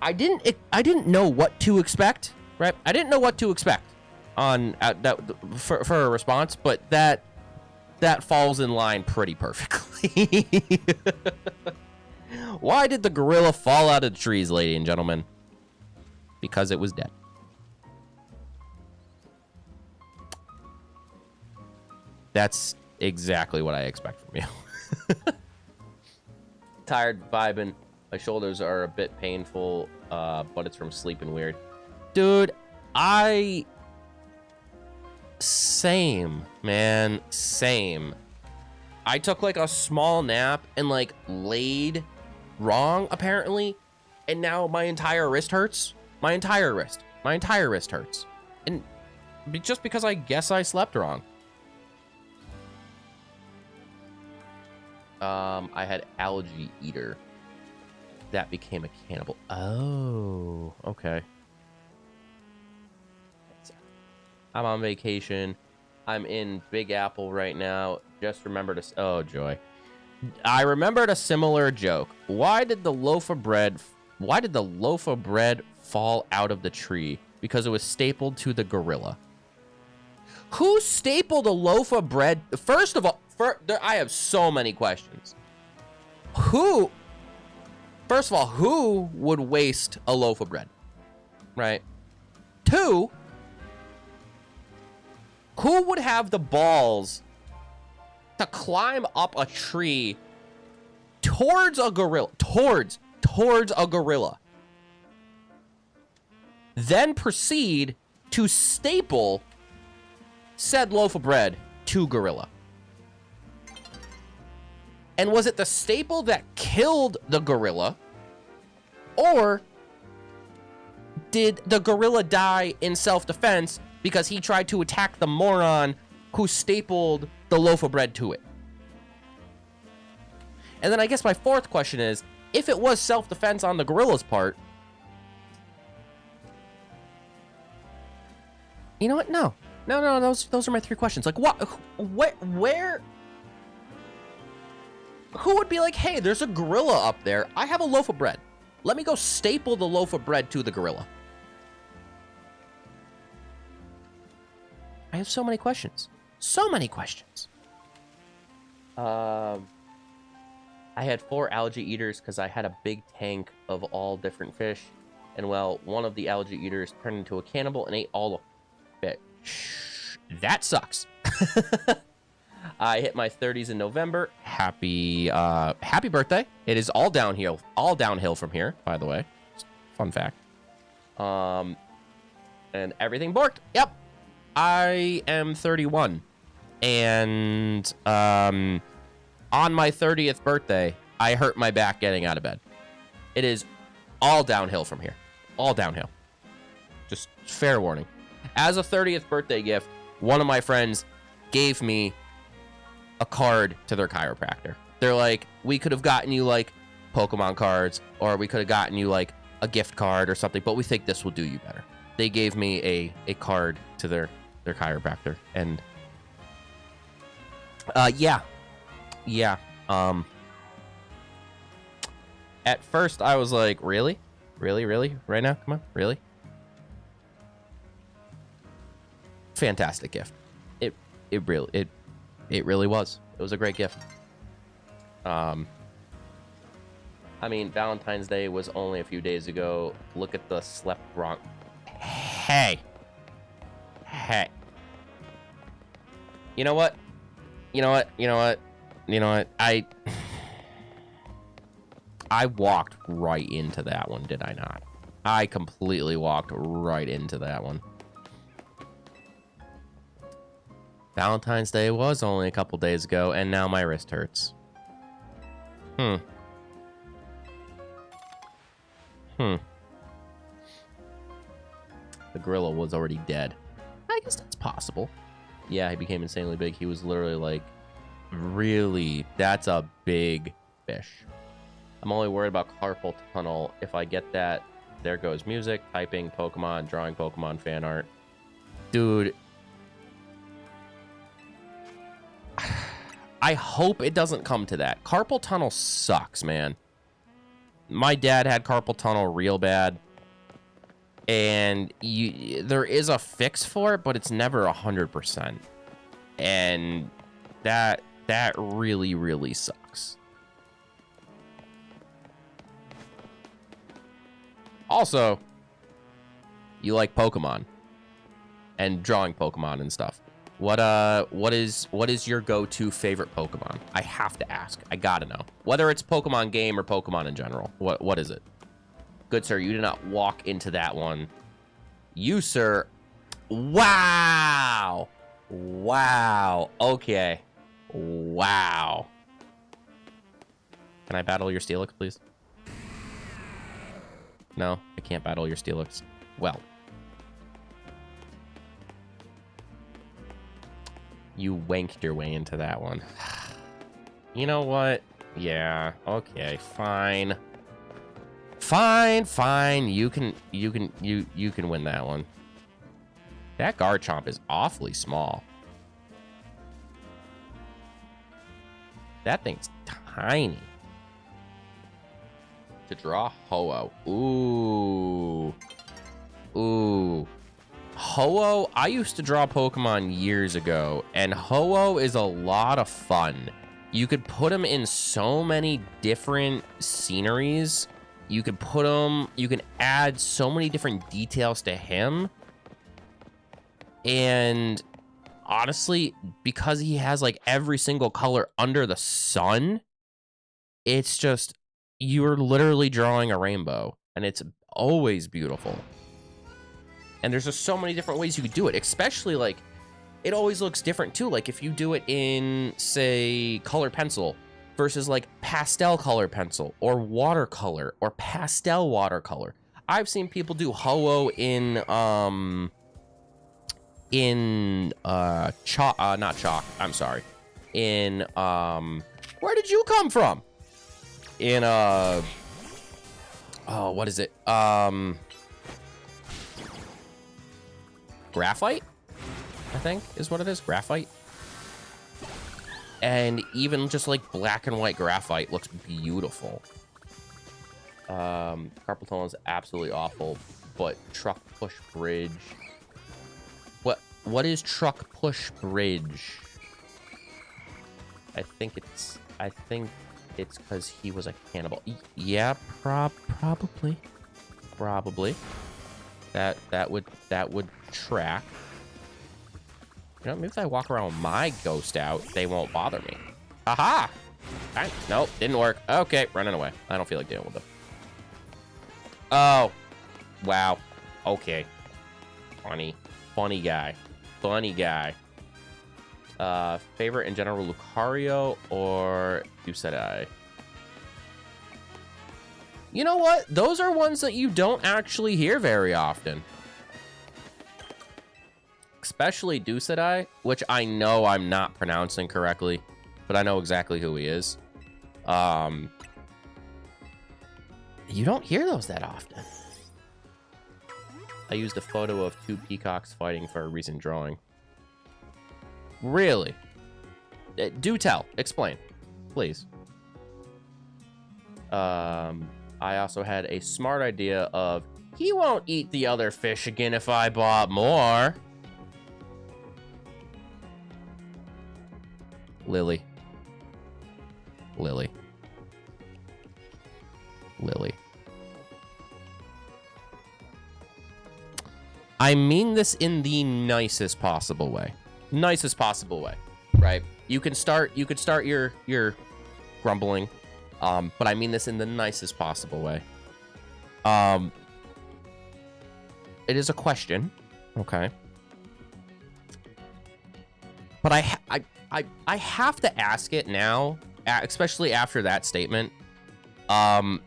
I didn't know what to expect, right? I didn't know what to expect on that for a response, but that falls in line pretty perfectly. Why did the gorilla fall out of the trees, ladies and gentlemen? Because it was dead. That's exactly what I expect from you. Tired, vibing. My shoulders are a bit painful, but it's from sleeping weird. Dude, Same, man. Same. I took, like, a small nap and, like, laid wrong, apparently, and now my entire wrist hurts. My entire wrist hurts. And just because I guess I slept wrong. I had algae eater. That became a cannibal. Oh, okay. I'm on vacation. I'm in Big Apple right now. Just remembered a... Oh, joy. I remembered a similar joke. Why did the loaf of bread fall out of the tree? Because it was stapled to the gorilla. Who stapled a loaf of bread? First of all, I have so many questions. First of all, who would waste a loaf of bread? Right? 2, who would have the balls to climb up a tree towards a gorilla? Towards a gorilla. Then proceed to staple said loaf of bread to gorilla. And was it the staple that killed the gorilla? Or did the gorilla die in self-defense because he tried to attack the moron who stapled the loaf of bread to it? And then I guess my fourth question is, if it was self-defense on the gorilla's part... You know what? No, those are my 3 questions. Like, what, where... Who would be like, hey, there's a gorilla up there. I have a loaf of bread. Let me go staple the loaf of bread to the gorilla. I have so many questions. So many questions. I had 4 algae eaters because I had a big tank of all different fish. And, well, one of the algae eaters turned into a cannibal and ate all the fish. That sucks. I hit my 30s in November. Happy birthday. It is all downhill from here, by the way. Fun fact. And everything borked. Yep. I am 31. And on my 30th birthday, I hurt my back getting out of bed. It is all downhill from here. All downhill. Just fair warning. As a 30th birthday gift, one of my friends gave me a card to their chiropractor. They're like, we could have gotten you like Pokemon cards, or we could have gotten you like a gift card or something, but we think this will do you better. They gave me a card to their chiropractor, and yeah. At first I was like, really right now, come on, really? Fantastic gift. It really was. It was a great gift. I mean, Valentine's Day was only a few days ago. Look at the slept wrong. Hey. You know what? I walked right into that one, did I not? I completely walked right into that one. Valentine's Day was only a couple days ago, and now my wrist hurts. Hmm. The gorilla was already dead. I guess that's possible. Yeah, he became insanely big. He was literally like, really, that's a big fish. I'm only worried about carpal tunnel. If I get that, there goes music, typing, Pokemon, drawing Pokemon fan art. Dude. I hope it doesn't come to that. Carpal tunnel sucks, man. My dad had carpal tunnel real bad. And there is a fix for it, but it's never 100%. And that really, really sucks. Also, you like Pokemon and drawing Pokemon and stuff. What is your go-to favorite Pokemon? I have to ask. I gotta know. Whether it's Pokemon game or Pokemon in general. What is it? Good sir, you did not walk into that one. You, sir. Wow. Wow. Okay. Wow. Can I battle your Steelix, please? No, I can't battle your Steelix. Well. You wanked your way into that one. You know what? Yeah, okay, fine. Fine. You can win that one. That Garchomp is awfully small. That thing's tiny. To draw Ho-Oh. Ooh. Ho-Oh, I used to draw Pokemon years ago, and Ho-Oh is a lot of fun. You could put him in so many different sceneries. You can add so many different details to him. And honestly, because he has like every single color under the sun, it's just, you're literally drawing a rainbow, and it's always beautiful. And there's just so many different ways you could do it, especially like, it always looks different too. Like if you do it in, say, color pencil versus like pastel color pencil or watercolor or pastel watercolor. I've seen people do Ho-Oh in chalk, not chalk, I'm sorry. In, where did you come from? In, oh, what is it? Graphite, I think is what it is. Graphite. And even just like black and white graphite looks beautiful. Carpal tunnel is absolutely awful, but truck push bridge. What is truck push bridge? I think it's because he was a cannibal. Yeah, probably. That would track. You know, maybe if I walk around with my ghost out, they won't bother me. Aha! Nope, didn't work. Okay, running away. I don't feel like dealing with them. Oh. Wow. Okay. Funny guy. Favorite in general, Lucario or Duceti? You know what? Those are ones that you don't actually hear very often. Especially Duceti, which I know I'm not pronouncing correctly, but I know exactly who he is. You don't hear those that often. I used a photo of two peacocks fighting for a recent drawing. Really? Do tell. Explain, please. I also had a smart idea of, he won't eat the other fish again if I bought more. Lily. I mean this in the nicest possible way. Right? You could start your grumbling, but I mean this in the nicest possible way. It is a question, okay? But I have to ask it now, especially after that statement. And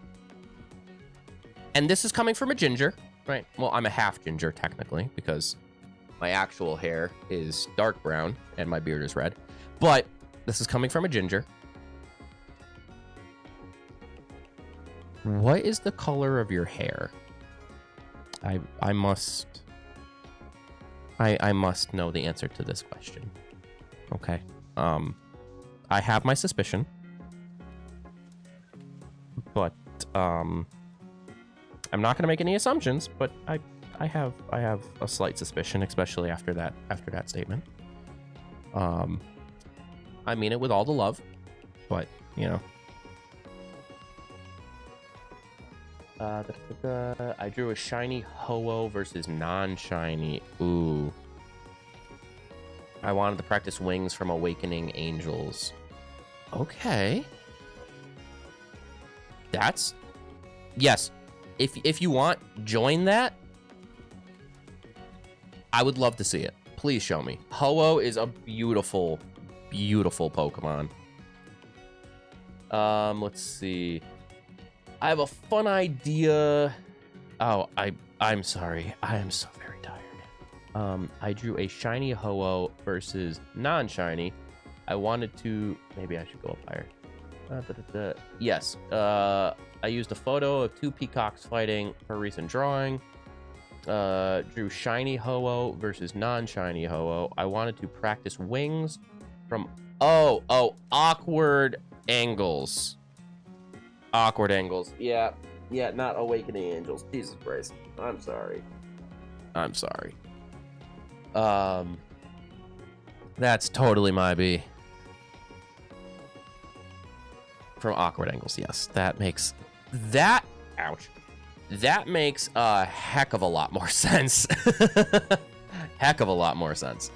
this is coming from a ginger, right? Well, I'm a half ginger technically because my actual hair is dark brown and my beard is red. But this is coming from a ginger. What is the color of your hair? I must know the answer to this question. Okay. I have my suspicion. But I'm not going to make any assumptions, but I have a slight suspicion, especially after that statement. I mean it with all the love, but you know. I drew a shiny Ho-Oh versus non-shiny. Ooh. I wanted to practice wings from Awakening Angels. Okay. That's... Yes. If you want, join that. I would love to see it. Please show me. Ho-Oh is a beautiful, beautiful Pokemon. Let's see. I have a fun idea. Oh, I'm sorry. I am so very tired. I drew a shiny Ho-Oh versus non-shiny. I wanted to... Maybe I should go up higher. Yes. I used a photo of 2 peacocks fighting for a recent drawing. Drew shiny Ho-Oh versus non-shiny Ho-Oh. I wanted to practice wings from... Oh, awkward angles. Awkward angles. Yeah, not Awakening Angels. Jesus Christ. I'm sorry. That's totally my B. From awkward angles, yes. That makes... Ouch. That makes a heck of a lot more sense. Heck of a lot more sense.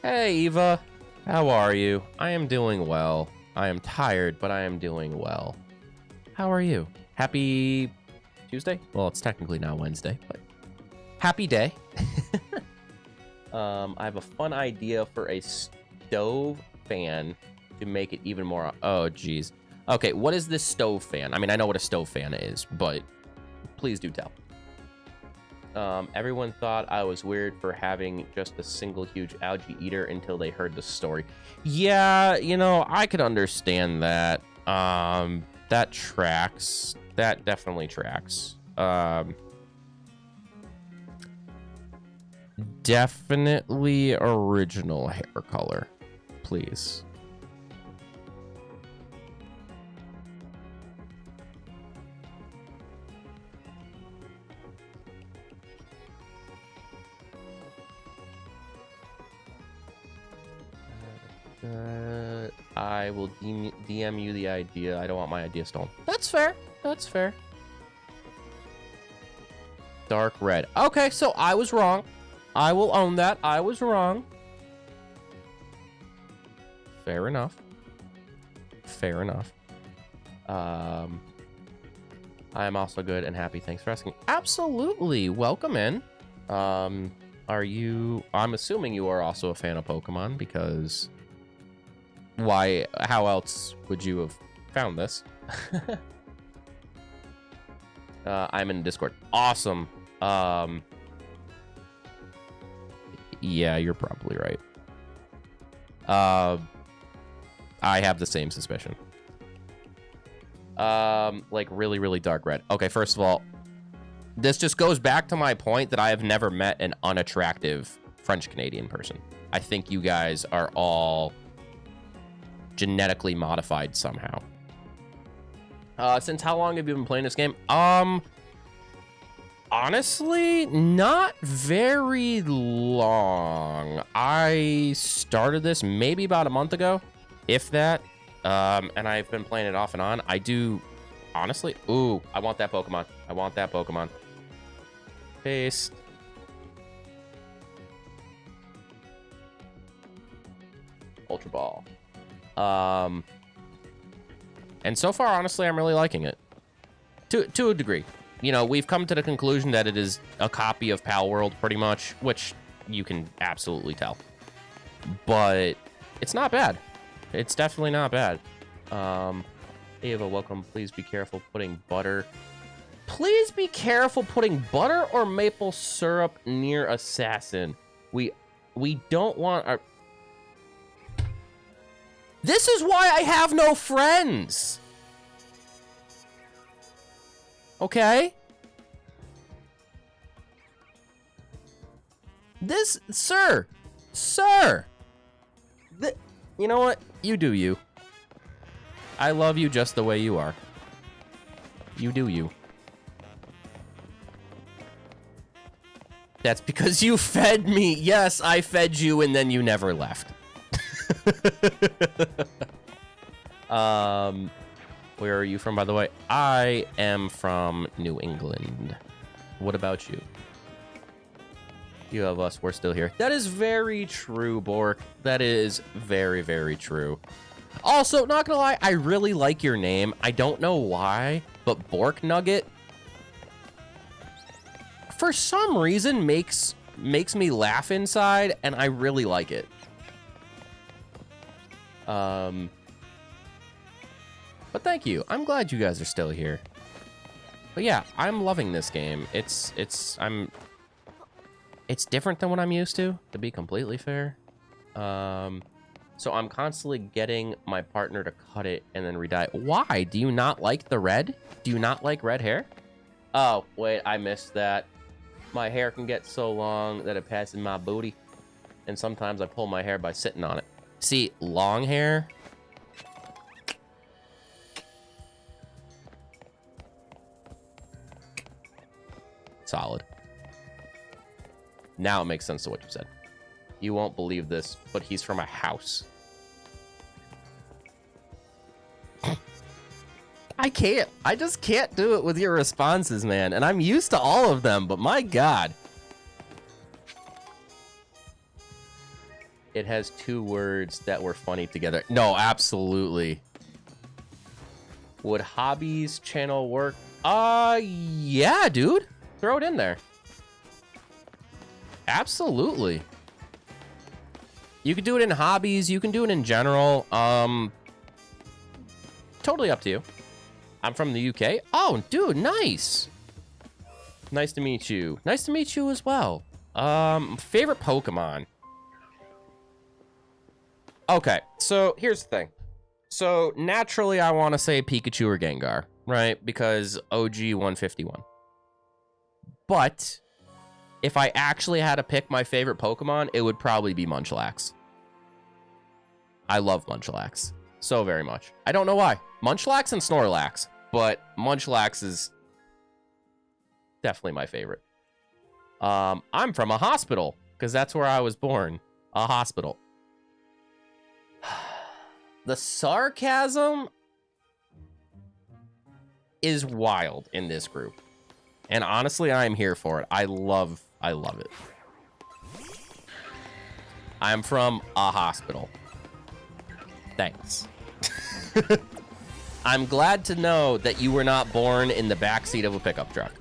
Hey, Eva. How are you? I am doing well. I am tired, but I am doing well. How are you? Happy Tuesday? Well, it's technically now Wednesday, but happy day. I have a fun idea for a stove fan to make it even more... Oh, geez. Okay, what is this stove fan? I mean, I know what a stove fan is, but please do tell. Everyone thought I was weird for having just a single huge algae eater until they heard the story. Yeah, you know, I could understand that. That tracks. That definitely tracks. Definitely original hair color, please. I will DM you the idea. I don't want my idea stolen. That's fair. That's fair. Dark red. Okay, so I was wrong. I will own that. I was wrong. Fair enough. Fair enough. I am also good and happy. Thanks for asking. Absolutely. Welcome in. Are you... I'm assuming you are also a fan of Pokemon because... Why? How else would you have found this? I'm in Discord. Awesome. Yeah, you're probably right. I have the same suspicion. Like really, really dark red. Okay, first of all, this just goes back to my point that I have never met an unattractive French-Canadian person. I think you guys are all genetically modified somehow. Since how long have you been playing this game? Honestly, not very long. I started this maybe about a month ago, if that. And I've been playing it off and on. I do, honestly. Ooh, I want that Pokemon. I want that Pokemon. Paste. Ultra Ball. And so far, honestly, I'm really liking it. To a degree. You know, we've come to the conclusion that it is a copy of Pal World, pretty much, which you can absolutely tell. But it's not bad. It's definitely not bad. Ava, welcome. Please be careful putting butter. Please be careful putting butter or maple syrup near assassin. We don't want our... This is why I have no friends. Okay? This, sir. You know what? You do you. I love you just the way you are. You do you. That's because you fed me. Yes, I fed you and then you never left. Where are you from, by the way? I am from New England. What about you? You have us. We're still here. That is very true, Bork. That is very, very true. Also, not gonna lie, I really like your name. I don't know why, but Bork Nugget, for some reason, makes me laugh inside, and I really like it. But thank you. I'm glad you guys are still here. But yeah, I'm loving this game. It's different than what I'm used to be completely fair. So I'm constantly getting my partner to cut it and then re-dye it. Why? Do you not like the red? Do you not like red hair? Oh, wait, I missed that. My hair can get so long that it passes my booty. And sometimes I pull my hair by sitting on it. See, long hair... solid. Now it makes sense to what you said. You won't believe this, but he's from a house. I can't. I just can't do it with your responses, man. And I'm used to all of them, but my God. It has 2 words that were funny together. No, absolutely. Would Hobbies channel work? Yeah, dude. Throw it in there. Absolutely. You could do it in hobbies. You can do it in general. Totally up to you. I'm from the UK. Oh, dude, nice. Nice to meet you. Nice to meet you as well. Favorite Pokemon. Okay, so here's the thing. So naturally, I want to say Pikachu or Gengar, right? Because OG 151. But if I actually had to pick my favorite Pokemon, it would probably be Munchlax. I love Munchlax so very much. I don't know why. Munchlax and Snorlax, but Munchlax is definitely my favorite. I'm from a hospital because that's where I was born. A hospital. The sarcasm is wild in this group. And honestly, I'm here for it. I love it. I'm from a hospital. Thanks. I'm glad to know that you were not born in the backseat of a pickup truck.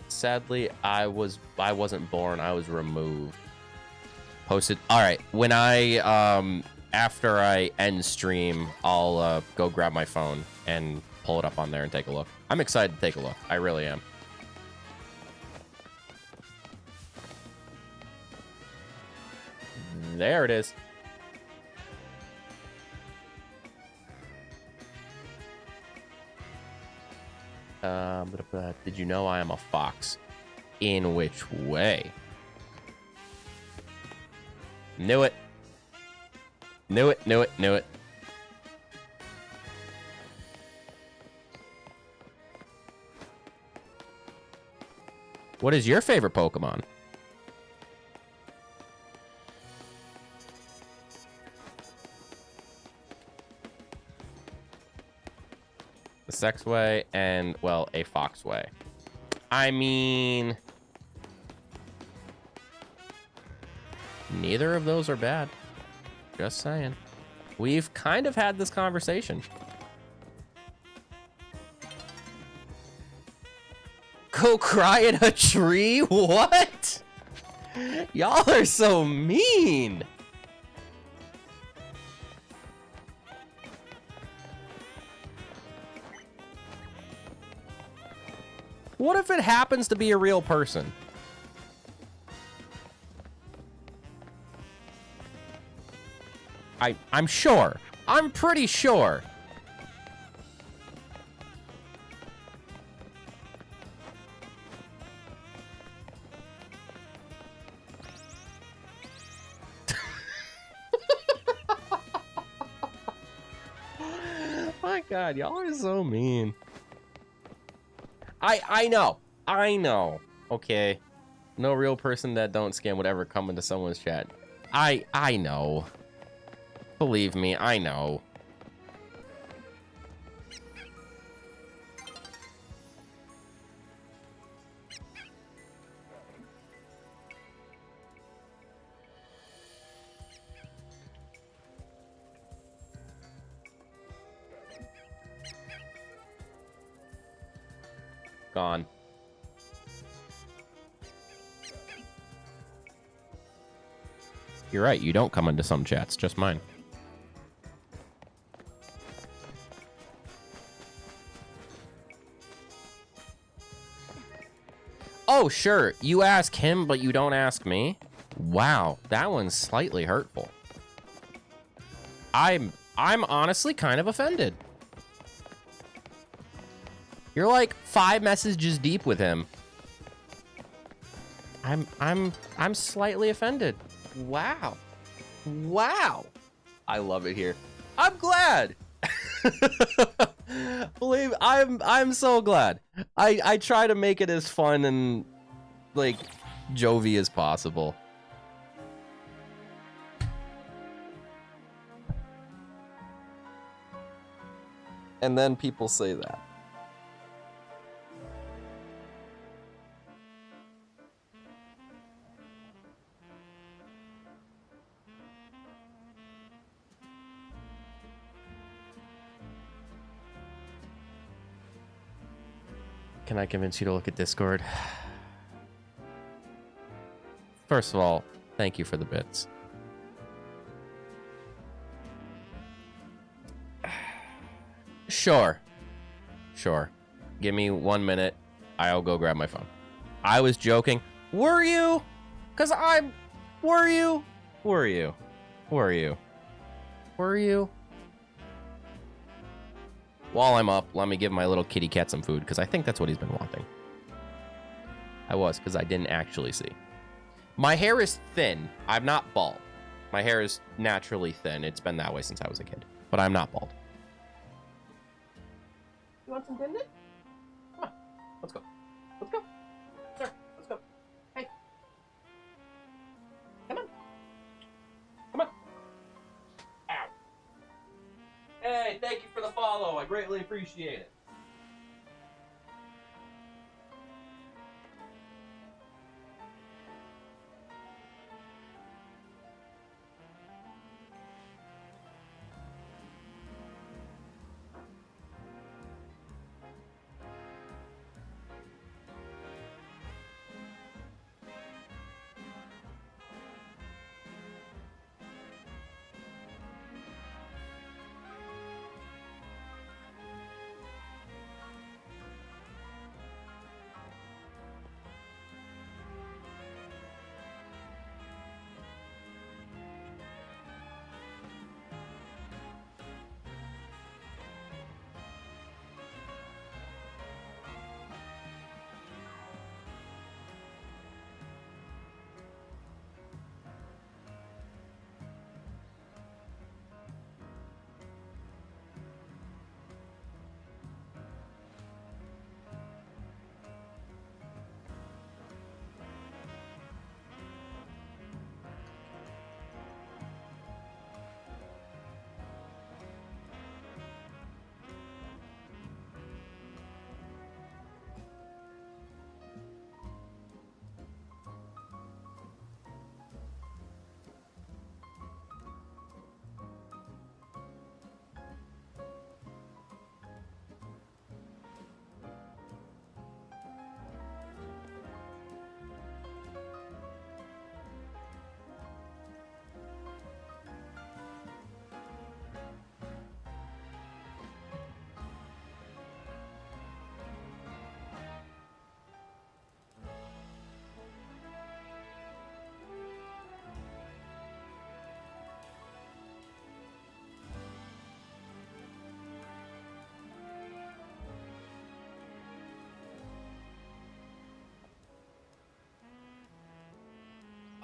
Sadly, I wasn't born. I was removed. Posted. All right. When after I end stream, I'll go grab my phone and pull it up on there and take a look. I'm excited to take a look. I really am. There it is. Did you know I am a fox? In which way? Knew it. Knew it, knew it, knew it. What is your favorite Pokemon? A sex way and, well, a fox way. I mean, neither of those are bad. Just saying. We've kind of had this conversation. go cry in a tree? What? Y'all are so mean. What if it happens to be a real person? I'm sure. I'm pretty sure. My God, y'all are so mean. I know. Okay. No real person that don't scam would ever come into someone's chat. I know. Believe me, I know. Gone. You're right, you don't come into some chats, just mine. Oh, sure, you ask him, but you don't ask me? Wow, that one's slightly hurtful. I'm honestly kind of offended. You're like 5 messages deep with him. I'm slightly offended. Wow. Wow. I love it here. I'm glad. Believe I'm so glad. I try to make it as fun and like jovey as possible. And then people say that. Can I convince you to look at Discord? First of all, thank you for the bits. Sure. Give me 1 minute. I'll go grab my phone. I was joking. Were you? Because Were you? While I'm up, let me give my little kitty cat some food, because I think that's what he's been wanting. I was, because I didn't actually see. My hair is thin. I'm not bald. My hair is naturally thin. It's been that way since I was a kid. But I'm not bald. You want some Dindik? Come on. Let's go. Let's go. Sir, let's go. Hey. Come on. Come on. Ow. Hey, thank you for the follow. I greatly appreciate it.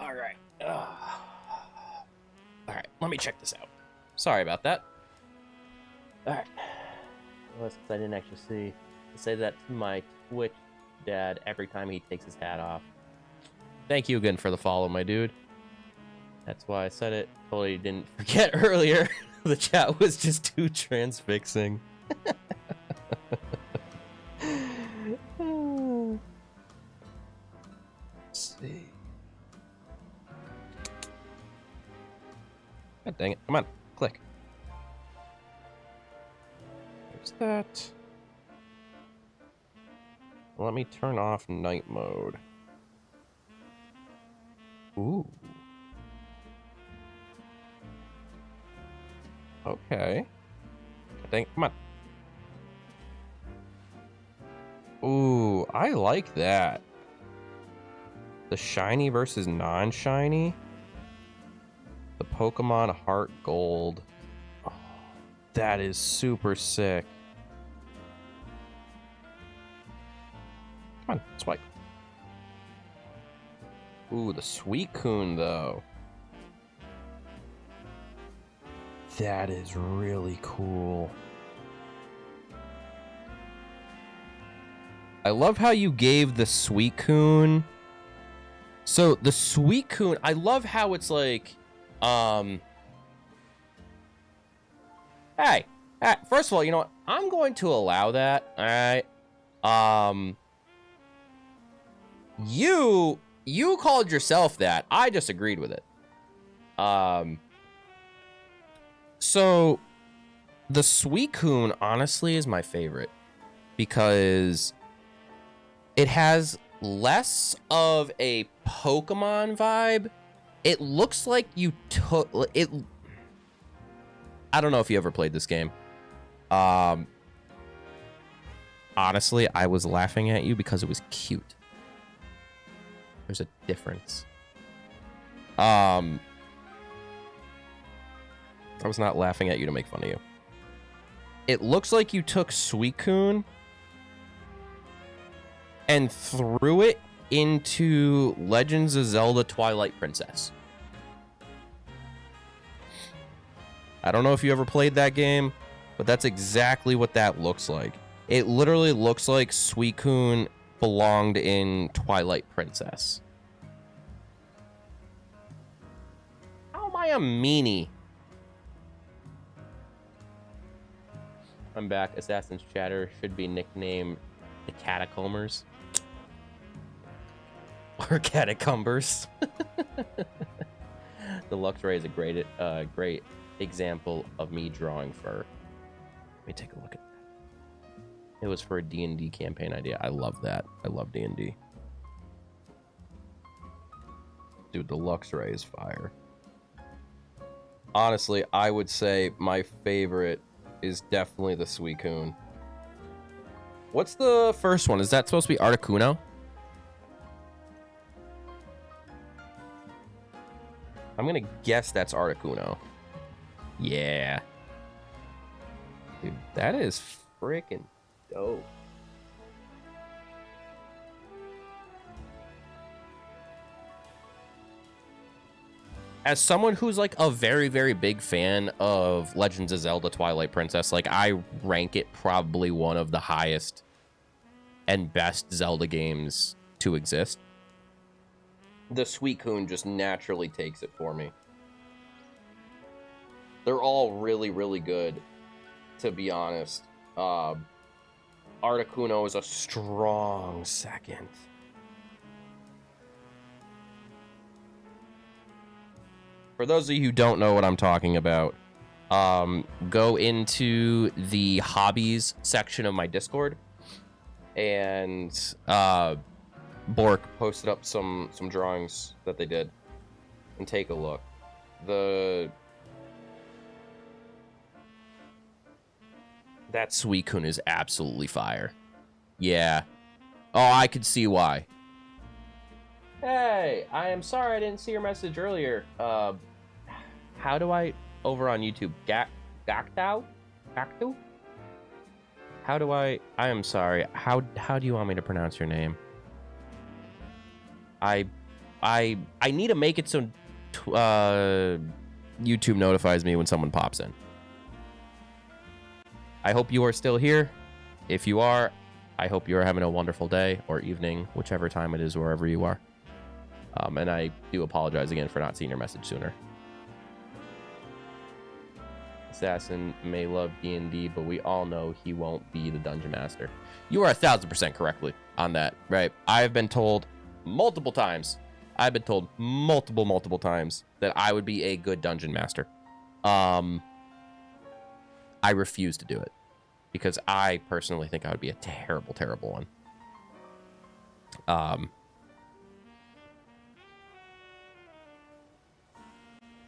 All right. All right, let me check this out. Sorry about that. All right. Well, since I didn't actually say that to my Twitch dad every time he takes his hat off. Thank you again for the follow, my dude. That's why I said it. Totally didn't forget earlier. The chat was just too transfixing. Let's see. God dang it. Come on. Click. There's that. Let me turn off night mode. Ooh. Okay. Dang, come on. Ooh, I like that. The shiny versus non-shiny. The Pokemon Heart Gold. Oh, that is super sick. Come on, swipe. Ooh, the Suicune, though. That is really cool. I love how you gave the Suicune. So, the Suicune, I love how it's like, hey, first of all, you know what? I'm going to allow that, alright? You called yourself that. I just agreed with it. So the Suicune honestly is my favorite because it has less of a Pokemon vibe. It looks like you took it. I don't know if you ever played this game. Honestly, I was laughing at you because it was cute. There's a difference. I was not laughing at you to make fun of you. It looks like you took Suicune and threw it into Legends of Zelda Twilight Princess. I don't know if you ever played that game, but that's exactly what that looks like. It literally looks like Suicune belonged in Twilight Princess. How am I a meanie? I'm back. Assassin's Chatter should be nicknamed the Catacombers. Or Catacombers. The Luxray is a great example of me drawing fur. Let me take a look at that. It was for a D&D campaign idea. I love that. I love D&D. Dude, the Luxray is fire. Honestly, I would say my favorite is definitely the Suicune. What's the first one? Is that supposed to be Articuno? I'm gonna guess that's Articuno. Yeah. Dude, that is freaking dope. As someone who's like a very, very big fan of Legends of Zelda Twilight Princess, like I rank it probably one of the highest and best Zelda games to exist. The Suicune just naturally takes it for me. They're all really, really good, to be honest. Articuno is a strong second. For those of you who don't know what I'm talking about, go into the hobbies section of my Discord, and Bork posted up some drawings that they did, and take a look. That Suicune is absolutely fire. Yeah. Oh, I could see why. Hey, I am sorry I didn't see your message earlier. How do I over on YouTube? Gactu? How do I am sorry. How do you want me to pronounce your name? I need to make it so YouTube notifies me when someone pops in. I hope you are still here. If you are, I hope you are having a wonderful day or evening, whichever time it is, wherever you are. And I do apologize again for not seeing your message sooner. Assassin may love D&D, but we all know he won't be the dungeon master. You are 1,000% correctly on that, right? I've been told multiple times. I've been told multiple times that I would be a good dungeon master. I refuse to do it because I personally think I would be a terrible one.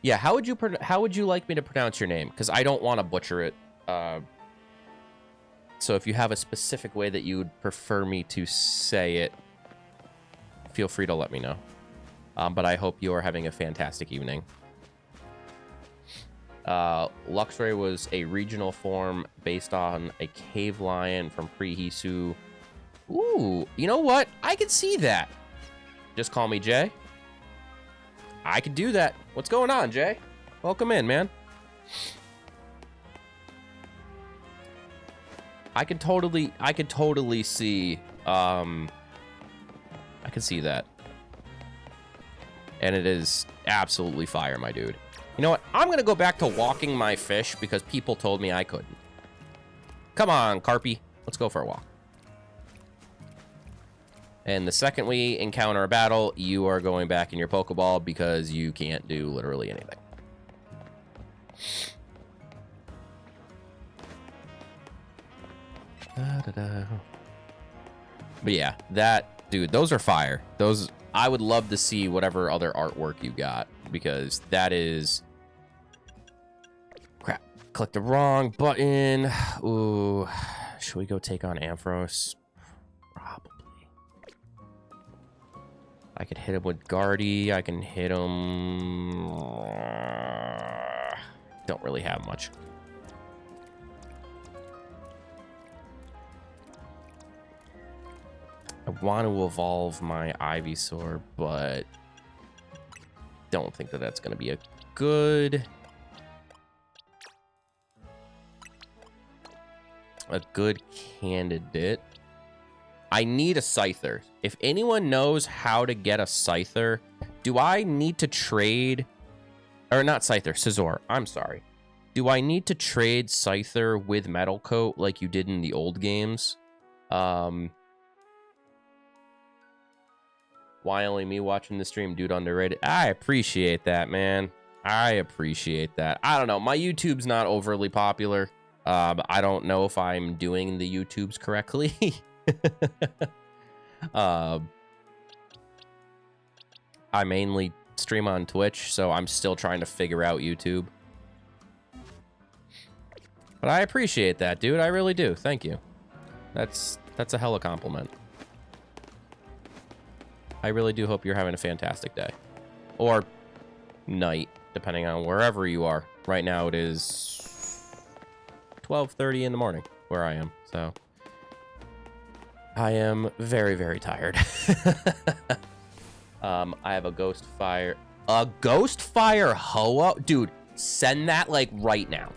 Yeah, how would you like me to pronounce your name? Because I don't want to butcher it. So if you have a specific way that you would prefer me to say it, feel free to let me know. But I hope you are having a fantastic evening. Luxray was a regional form based on a cave lion from Prehisu. Ooh, you know what? I could see that. Just call me Jay. I could do that. What's going on, Jay? Welcome in, man. I could totally see, I could see that. And it is absolutely fire, my dude. You know what? I'm going to go back to walking my fish because people told me I couldn't. Come on, Carpy. Let's go for a walk. And the second we encounter a battle, you are going back in your Pokeball because you can't do literally anything. But yeah, that, dude, those are fire. Those, I would love to see whatever other artwork you got because that is... Crap, clicked the wrong button. Ooh, should we go take on Ampharos? Probably. I could hit him with Guardy. I can hit him... Don't really have much. I want to evolve my Ivysaur, but don't think that that's going to be a good candidate. I need a Scyther. If anyone knows how to get a Scyther, do I need to trade... Or not Scyther, Scizor. I'm sorry. Do I need to trade Scyther with Metal Coat like you did in the old games? Why only me watching the stream? Dude, underrated. I appreciate that, man. I appreciate that. I don't know. My YouTube's not overly popular. I don't know if I'm doing the YouTubes correctly. I mainly stream on Twitch, so I'm still trying to figure out YouTube. But I appreciate that, dude. I really do. Thank you. That's a hella compliment. I really do hope you're having a fantastic day. Or night, depending on wherever you are. Right now it is 12:30 in the morning where I am, so I am very, very tired. I have a Ghost Fire. A Ghost Fire Ho-Oh? Dude, send that, like, right now.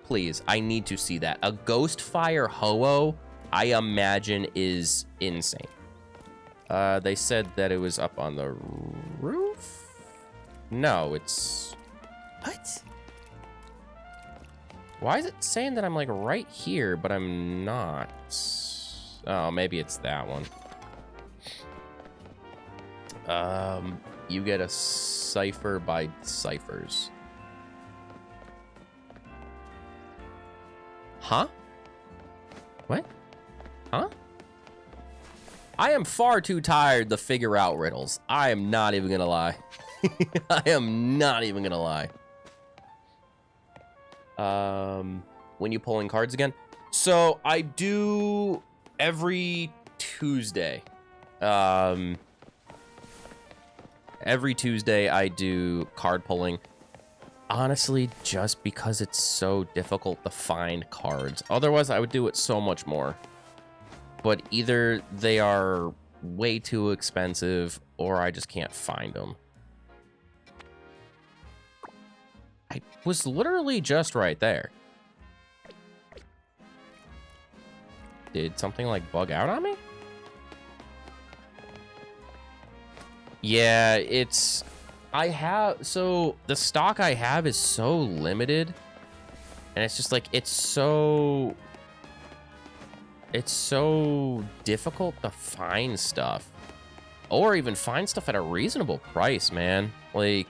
Please, I need to see that. A Ghost Fire Ho-Oh, I imagine, is insane. They said that it was up on the roof? No, it's... What? Why is it saying that I'm, like, right here, but I'm not? Oh, maybe it's that one. You get a cipher by ciphers. Huh? What? Huh? I am far too tired to figure out riddles. I am not even gonna lie. I am not even gonna lie. When you pulling cards again? So I do every Tuesday. Every Tuesday I do card pulling. Honestly, just because it's so difficult to find cards. Otherwise, I would do it so much more. But either they are way too expensive, or I just can't find them. I was literally just right there. Did something like bug out on me? Yeah, it's... So the stock I have is so limited. And it's just like, it's so difficult to find stuff. Or even find stuff at a reasonable price, man. Like...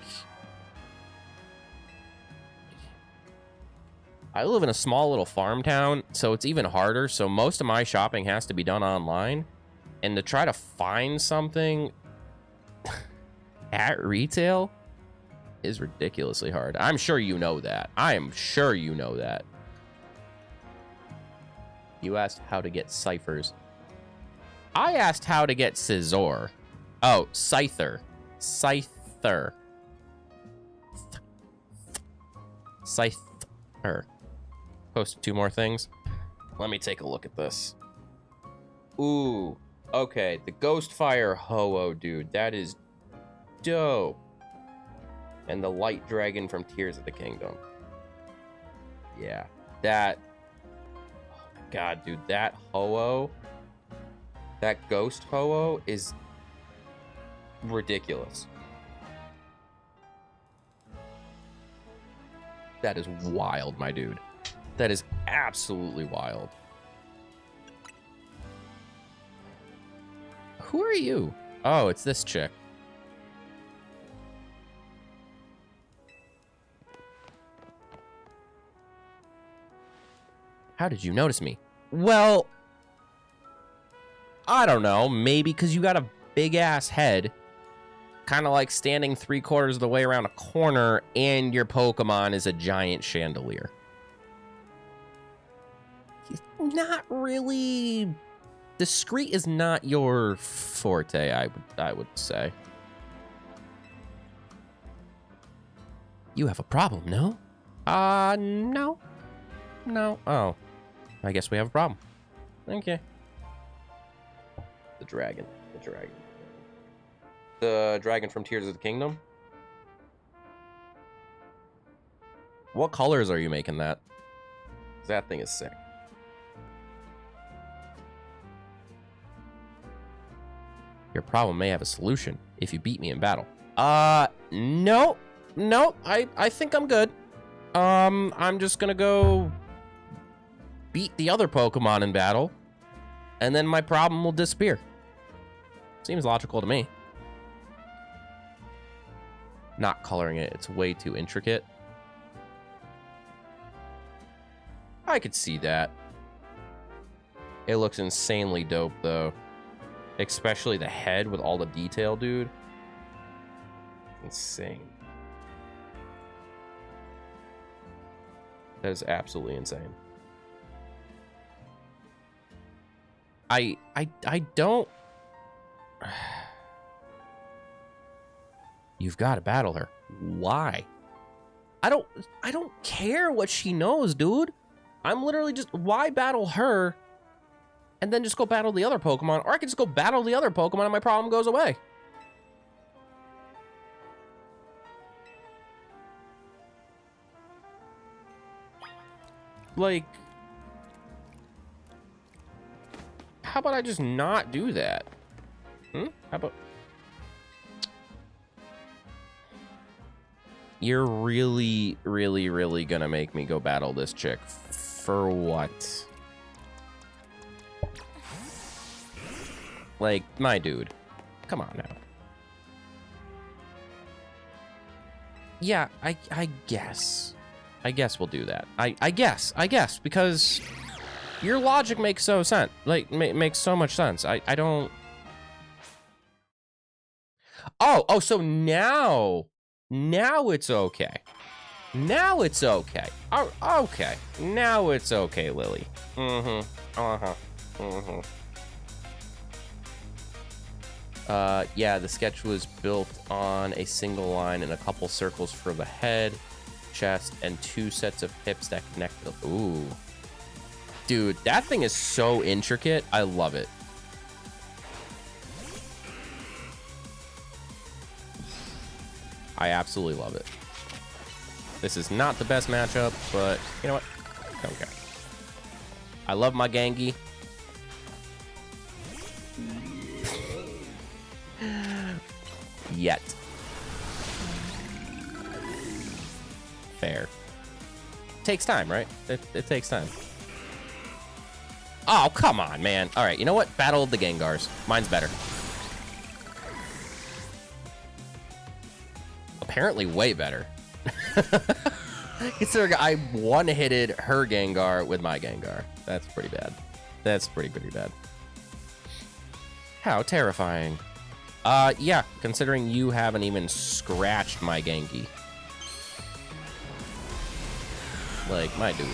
I live in a small little farm town, so it's even harder. So most of my shopping has to be done online. And to try to find something at retail is ridiculously hard. I'm sure you know that. I am sure you know that. You asked how to get ciphers. I asked how to get scissor. Oh, scyther. Scyther. Scyther. Posted 2 more things. Let me take a look at this. Ooh. Okay, the Ghostfire Ho-Oh, dude. That is dope. And the Light Dragon from Tears of the Kingdom. Yeah. That... Oh my god, dude. That Ho-Oh... That Ghost Ho-Oh is... ridiculous. That is wild, my dude. That is absolutely wild. Who are you? Oh, it's this chick. How did you notice me? Well, I don't know. Maybe because you got a big-ass head. Kind of like standing 3/4 of the way around a corner, and your Pokemon is a giant chandelier. Not really... Discreet is not your forte, I would say. You have a problem, no? No. No. Oh. I guess we have a problem. Okay. The dragon. The dragon. The dragon from Tears of the Kingdom? What colors are you making that? That thing is sick. Your problem may have a solution if you beat me in battle. No. No, I think I'm good. I'm just gonna go beat the other Pokemon in battle, and then my problem will disappear. Seems logical to me. Not coloring it, it's way too intricate. I could see that. It looks insanely dope, though. Especially the head with all the detail, dude. Insane. That is absolutely insane. I don't... You've got to battle her. Why? I don't care what she knows, dude. I'm literally just... Why battle her and then just go battle the other Pokemon? Or I can just go battle the other Pokemon and my problem goes away. Like... How about I just not do that? How about... You're really, really, really gonna make me go battle this chick. For what? Like, my dude. Come on now. Yeah, I guess. I guess we'll do that. I guess, because your logic makes so sense. Like, makes so much sense. I don't... Oh, so now it's okay. Now it's okay. Oh, okay. Now it's okay, Lily. Yeah, the sketch was built on a single line and a couple circles for the head, chest, and 2 sets of hips that connect the... Ooh. Dude, that thing is so intricate. I love it. I absolutely love it. This is not the best matchup, but you know what? Don't care. I love my Gengi. Yet. Fair. Takes time, right? It takes time. Oh, come on, man. All right, you know what? Battle of the Gengars. Mine's better. Apparently way better. Considering I one-hitted her Gengar with my Gengar. That's pretty bad. That's pretty bad. How terrifying. Yeah, considering you haven't even scratched my Genki. Like, my dude.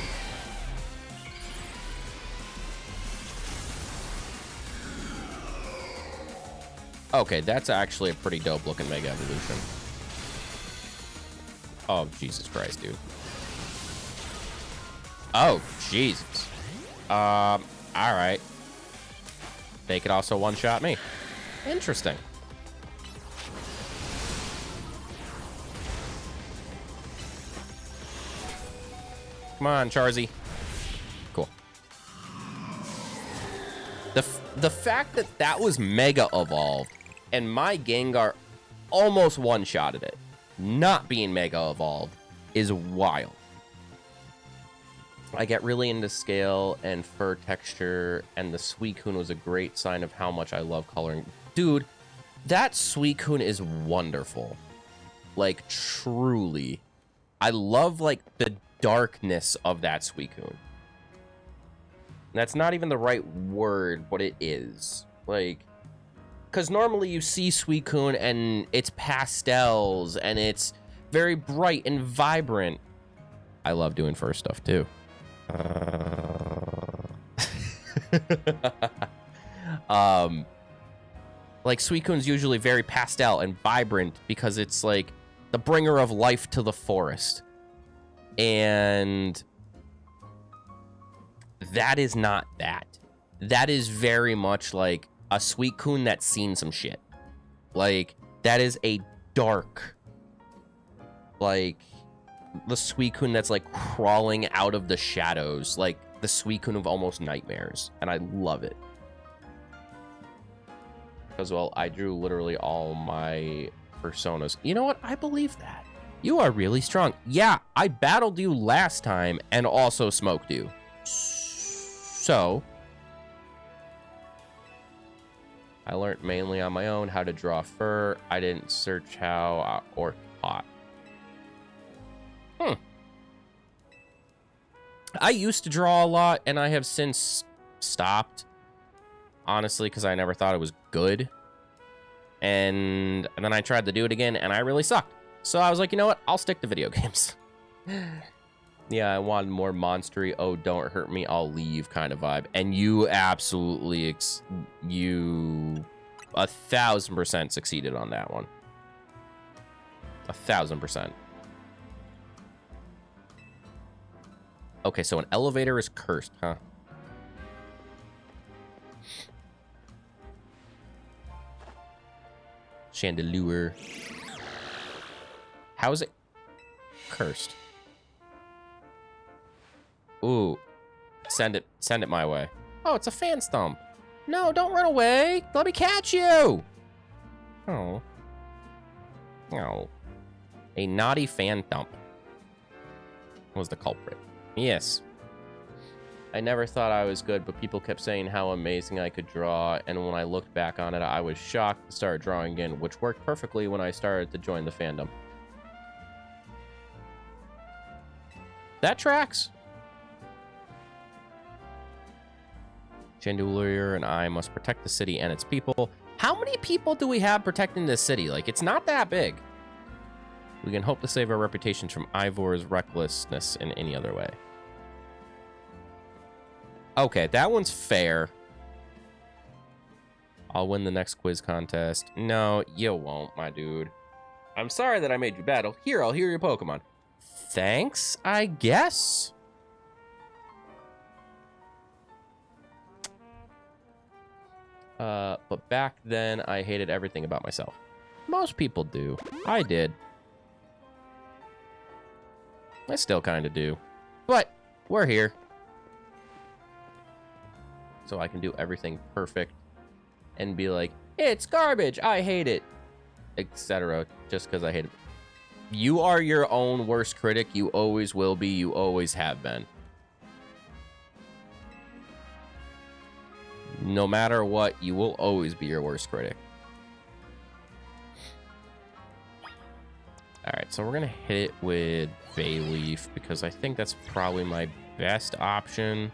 Okay, that's actually a pretty dope looking Mega Evolution. Oh, Jesus Christ, dude. Oh, Jesus. Alright. They could also one-shot me. Interesting. Come on, Charzy. Cool. The fact that that was Mega Evolved and my Gengar almost one-shotted it, not being Mega Evolved, is wild. I get really into scale and fur texture, and the Suicune was a great sign of how much I love coloring. Dude, that Suicune is wonderful. Like, truly. I love, like, the darkness of that Suicune. That's not even the right word, but it is. Like, because normally you see Suicune and it's pastels and it's very bright and vibrant. I love doing fur stuff too. Like Suicune's usually very pastel and vibrant because it's like the bringer of life to the forest. And that is not that. That is very much like a Suicune that's seen some shit. Like, that is a dark, like, the Suicune that's, like, crawling out of the shadows. Like, the Suicune of almost nightmares. And I love it. Because, well, I drew literally all my personas. You know what? I believe that. You are really strong. Yeah, I battled you last time and also smoked you. So, I learned mainly on my own how to draw fur. I didn't search how or taught. I used to draw a lot, and I have since stopped. Honestly, because I never thought it was good. And then I tried to do it again, and I really sucked. So I was like, you know what? I'll stick to video games. Yeah, I wanted more monstery, oh, don't hurt me, I'll leave kind of vibe. And you absolutely, you 1,000% succeeded on that one. 1,000%. Okay, so an elevator is cursed, huh? Chandelier. How is it cursed? Ooh, send it my way. Oh, it's a fan stump. No, don't run away. Let me catch you. Oh. Oh. A naughty fan thump was the culprit. Yes. I never thought I was good, but people kept saying how amazing I could draw, and when I looked back on it, I was shocked to start drawing again, which worked perfectly when I started to join the fandom. That tracks. Chandelier and I must protect the city and its people. How many people do we have protecting this city? Like, it's not that big. We can hope to save our reputations from Ivor's recklessness in any other way. Okay, that one's fair. I'll win the next quiz contest. No, you won't, my dude. I'm sorry that I made you battle. Here, I'll hear your Pokemon. Thanks, I guess. But back then, I hated everything about myself. Most people do. I did. I still kind of do. But we're here. So I can do everything perfect and be like, it's garbage, I hate it, etc. Just because I hate it. You are your own worst critic. You always will be. You always have been. No matter what, you will always be your worst critic. Alright, so we're going to hit it with Bayleaf because I think that's probably my best option.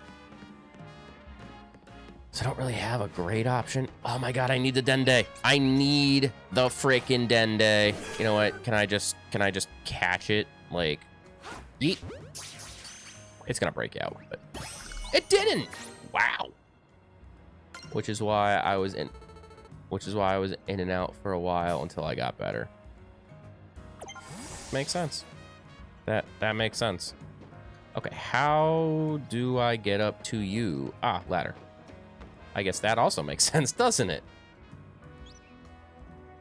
So I don't really have a great option. Oh my god, I need the Dende. I need the freaking Dende. You know what? Can I just catch it? Like, yeet. It's going to break out, but it didn't. Wow. Which is why I was in and out for a while until I got better. Makes sense. That makes sense. Okay, how do I get up to you? Ah, ladder. I guess that also makes sense, doesn't it?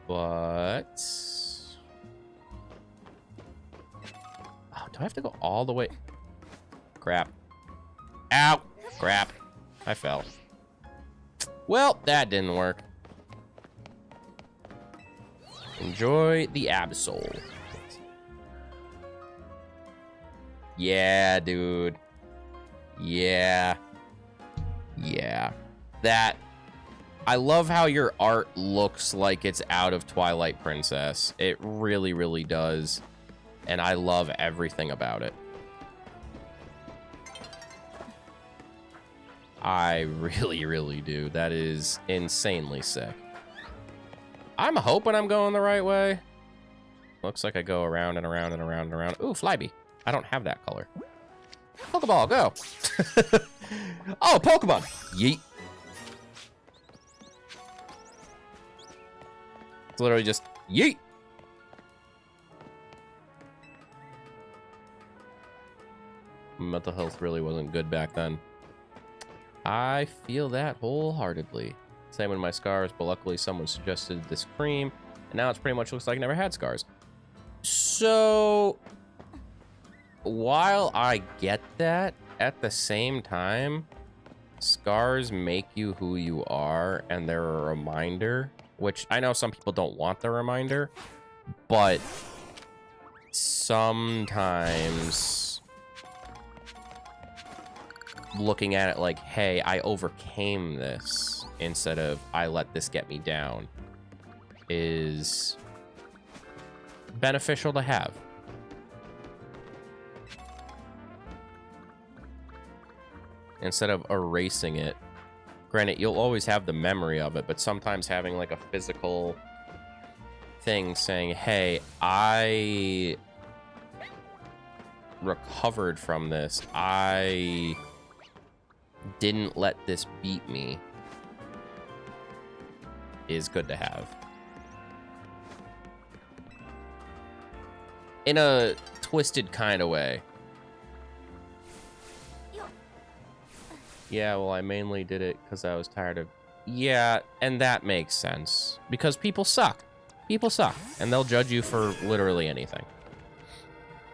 But oh, do I have to go all the way? Crap. Ow! Crap. I fell. Well, that didn't work. Enjoy the Absol. Yeah, dude. Yeah. Yeah. That. I love how your art looks like it's out of Twilight Princess. It really, really does. And I love everything about it. I really, really do. That is insanely sick. I'm hoping I'm going the right way. Looks like I go around and around and around and around. Ooh, Flyby. I don't have that color. Pokeball, go. Oh, Pokemon. Yeet. It's literally just yeet. Mental health really wasn't good back then. I feel that wholeheartedly. Same with my scars, but luckily someone suggested this cream, and now it's pretty much looks like I never had scars. So, while I get that, at the same time, scars make you who you are, and they're a reminder, which I know some people don't want the reminder, but sometimes looking at it like, hey, I overcame this instead of I let this get me down is beneficial to have. Instead of erasing it. Granted, you'll always have the memory of it, but sometimes having like a physical thing saying, hey, I recovered from this. I didn't let this beat me is good to have. In a twisted kind of way. Yeah, well, I mainly did it because I was tired of... Yeah, and that makes sense. Because people suck. People suck. And they'll judge you for literally anything.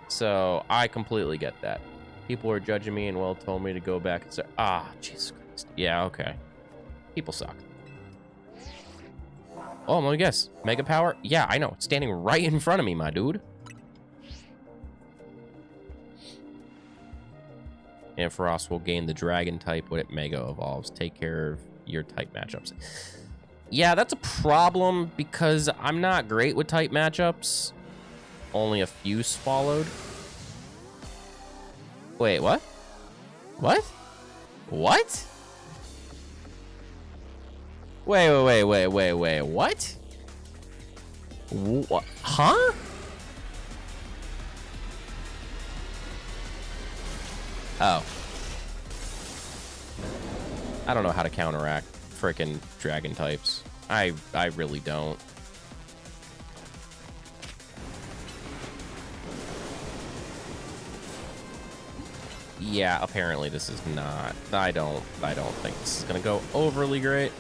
So, I completely get that. People were judging me and well told me to go back and say, ah, Jesus Christ. Yeah, okay. People suck. Oh, let me guess. Mega Power? Yeah, I know. It's standing right in front of me, my dude. Ampharos will gain the Dragon type when it Mega Evolves. Take care of your type matchups. Yeah, that's a problem because I'm not great with type matchups. Only a few swallowed. Wait, what? What? What? Wait, what? What? Huh? Oh. I don't know how to counteract frickin' dragon types. I really don't. Yeah, apparently this is not. I don't think this is gonna go overly great.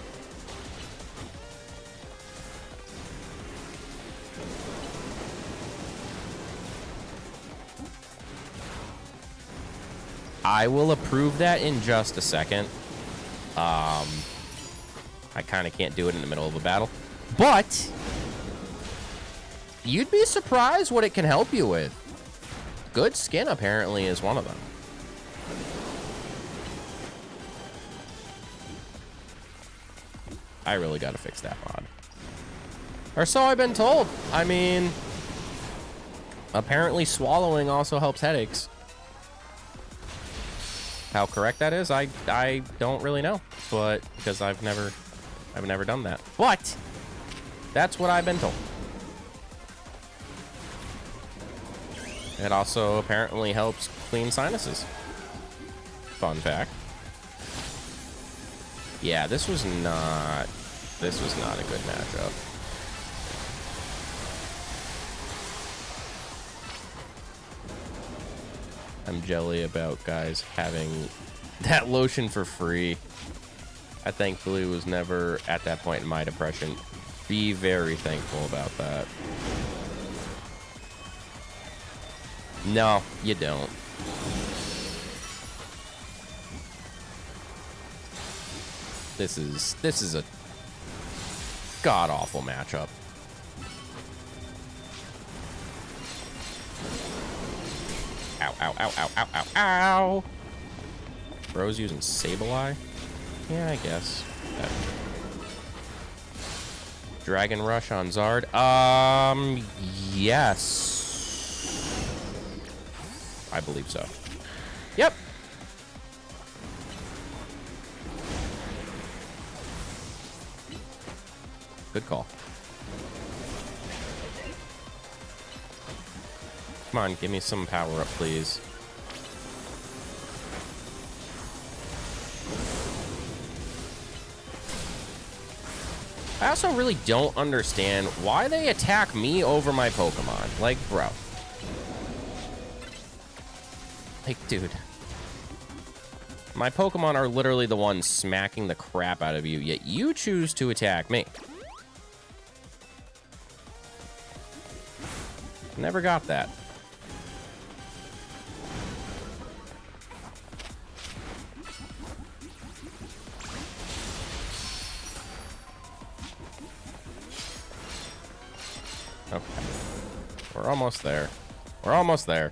I will approve that in just a second. I kind of can't do it in the middle of a battle. But you'd be surprised what it can help you with. Good skin apparently is one of them. I really got to fix that mod. Or so I've been told. I mean, apparently swallowing also helps headaches. How correct that is, I don't really know, but because I've never done that. But that's what I've been told. It also apparently helps clean sinuses. Fun fact. Yeah, this was not a good matchup. I'm jelly about guys having that lotion for free. I thankfully was never at that point in my depression. Be very thankful about that. No, you don't. This is a god-awful matchup. Ow, ow, ow, ow, ow, ow, ow. Bro's using Sableye? Yeah, I guess. Dragon Rush on Zard? Yes. I believe so. Yep. Good call. Come on, give me some power up, please. I also really don't understand why they attack me over my Pokemon. Like, bro. Like, dude. My Pokemon are literally the ones smacking the crap out of you, yet you choose to attack me. Never got that. Okay. We're almost there. We're almost there.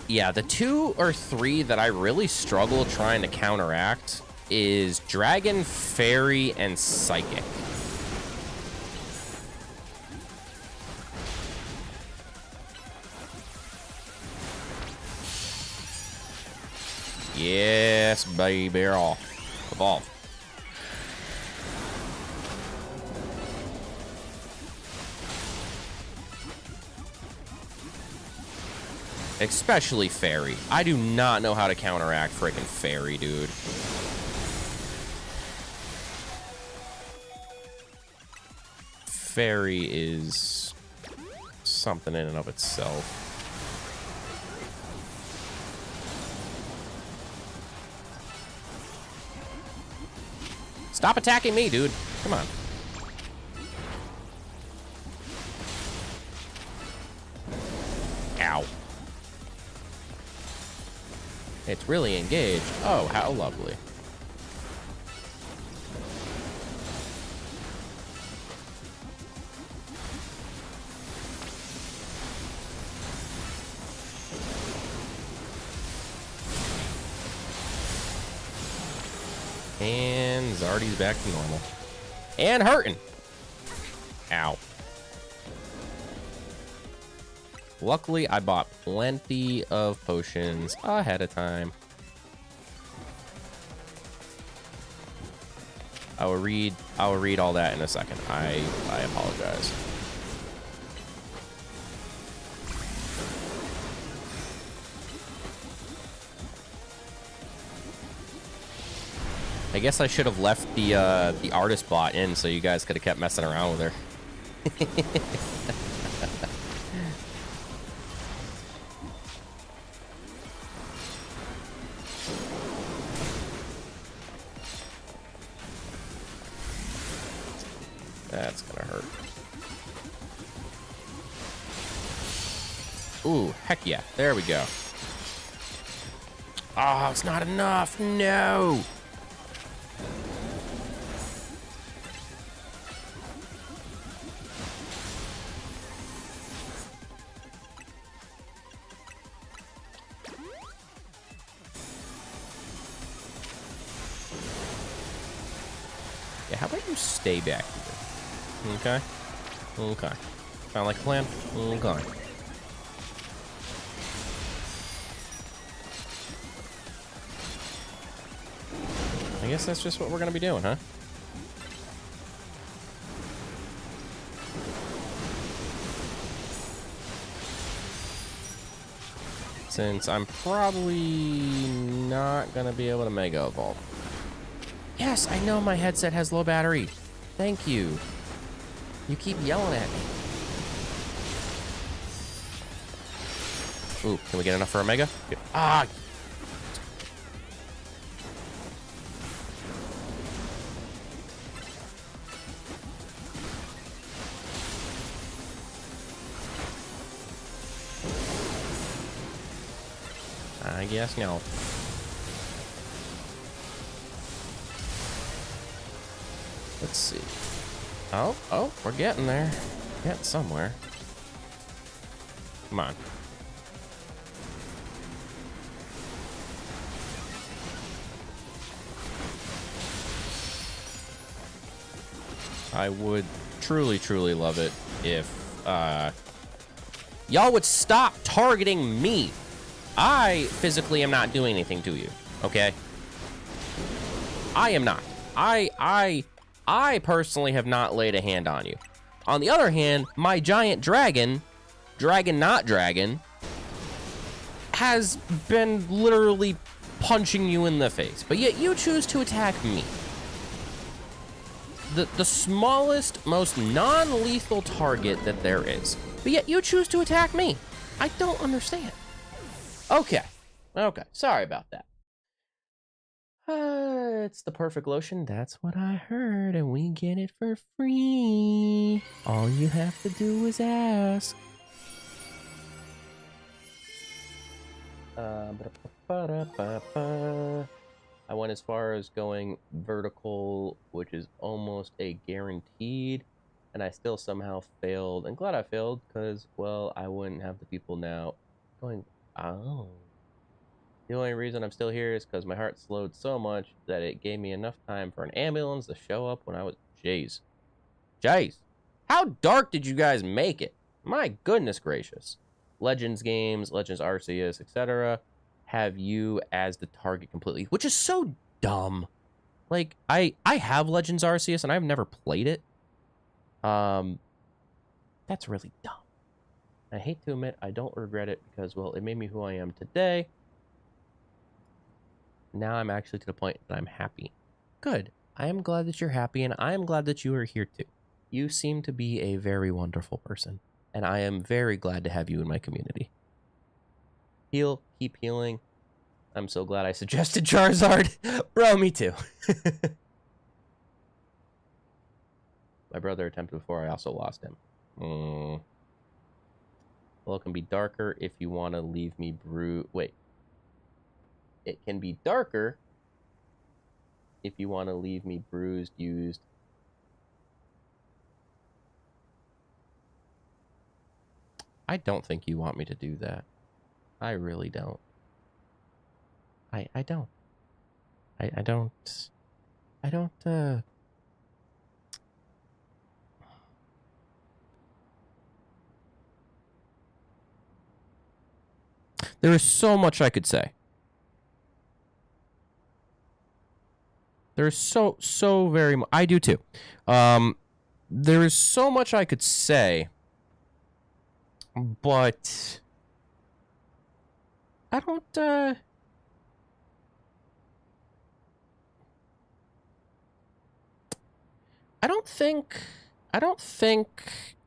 Yeah, the 2 or 3 that I really struggle trying to counteract is Dragon, Fairy, and Psychic. Yes, baby. Evolve. Especially Fairy. I do not know how to counteract freaking Fairy, dude. Fairy is something in and of itself. Stop attacking me, dude. Come on. Ow. It's really engaged. Oh, how lovely. And Zardy's back to normal. And hurting. Ow. Luckily, I bought plenty of potions ahead of time. I will read all that in a second. I apologize. I guess I should have left the artist bot in so you guys could have kept messing around with her. That's gonna hurt. Ooh, heck yeah. There we go. Oh, it's not enough. No. Yeah, how about you stay back here? Okay. Okay. Sound like a plan? Okay. I guess that's just what we're gonna be doing, huh? Since I'm probably not gonna be able to Mega Evolve. Yes, I know my headset has low battery. Thank you. You keep yelling at me. Ooh, can we get enough for a Mega? Ah! I guess no. Let's see. Oh, we're getting there. Getting somewhere. Come on. I would truly, truly love it if y'all would stop targeting me. I physically am not doing anything to you, okay? I am not. I personally have not laid a hand on you. On the other hand, my giant dragon not dragon, has been literally punching you in the face, but yet you choose to attack me. The smallest, most non-lethal target that there is, but yet you choose to attack me. I don't understand. Okay. Sorry about that. It's the perfect lotion. That's what I heard, and we get it for free. All you have to do is ask. I went as far as going vertical, which is almost a guaranteed, and I still somehow failed. And glad I failed, because, well, I wouldn't have the people now going, oh. The only reason I'm still here is because my heart slowed so much that it gave me enough time for an ambulance to show up when I was... Jeez. How dark did you guys make it? My goodness gracious. Legends games, Legends Arceus, etc. have you as the target completely, which is so dumb. Like, I have Legends Arceus and I've never played it. That's really dumb. I hate to admit I don't regret it because, well, it made me who I am today. Now I'm actually to the point that I'm happy. Good. I am glad that you're happy, and I am glad that you are here too. You seem to be a very wonderful person, and I am very glad to have you in my community. Heal, keep healing. I'm so glad I suggested Charizard. Bro, me too. My brother attempted before, I also lost him. Well, it can be darker if you want to leave me Wait. It can be darker if you want to leave me bruised, used. I don't think you want me to do that. I really don't. I don't. I don't, There is so much I could say. There's so very much. I do too. There is so much I could say, but I don't, I don't think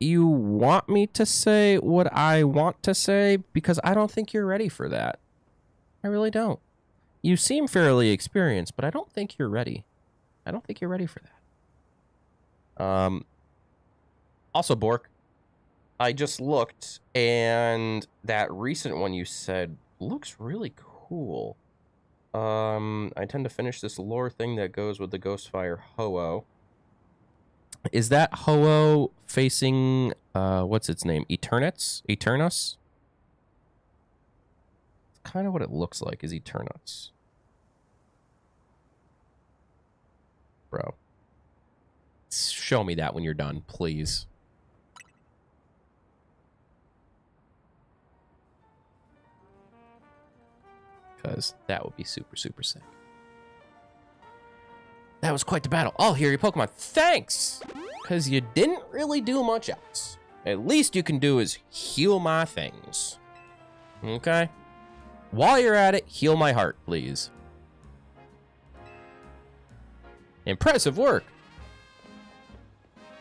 you want me to say what I want to say because I don't think you're ready for that. I really don't. You seem fairly experienced, but I don't think you're ready. I don't think you're ready for that. Also, Bork, I just looked, and that recent one you said looks really cool. I tend to finish this lore thing that goes with the Ghostfire Ho-Oh. Is that Ho-Oh facing, what's its name? Eternus? It's kind of what it looks like, is Eternus. Bro. Show me that when you're done, please. Because that would be super, super sick. That was quite the battle. I'll hear your Pokemon. Thanks! Because you didn't really do much else. At least you can do is heal my things. Okay? While you're at it, heal my heart, please. Impressive work.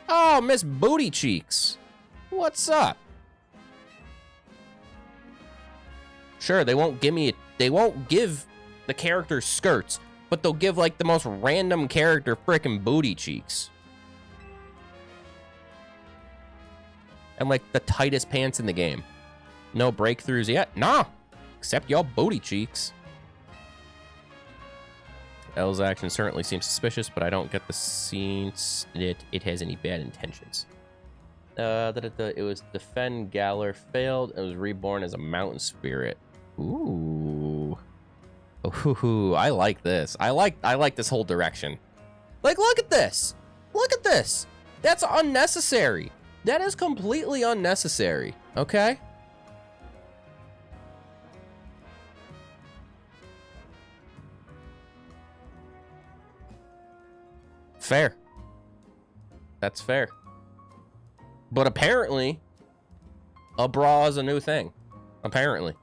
Oh, Miss Booty Cheeks. What's up? Sure, they won't give the character skirts, but they'll give like the most random character frickin' booty cheeks. And like the tightest pants in the game. No breakthroughs yet? Nah. Except y'all booty cheeks. L's action certainly seems suspicious, but I don't get the sense that it has any bad intentions. It was defend Galar, failed, and was reborn as a mountain spirit. Ooh. Ooh, I like this. I like this whole direction. Like, look at this. Look at this. That's unnecessary. That is completely unnecessary. Okay? Fair. That's fair. But apparently, a bra is a new thing. Apparently.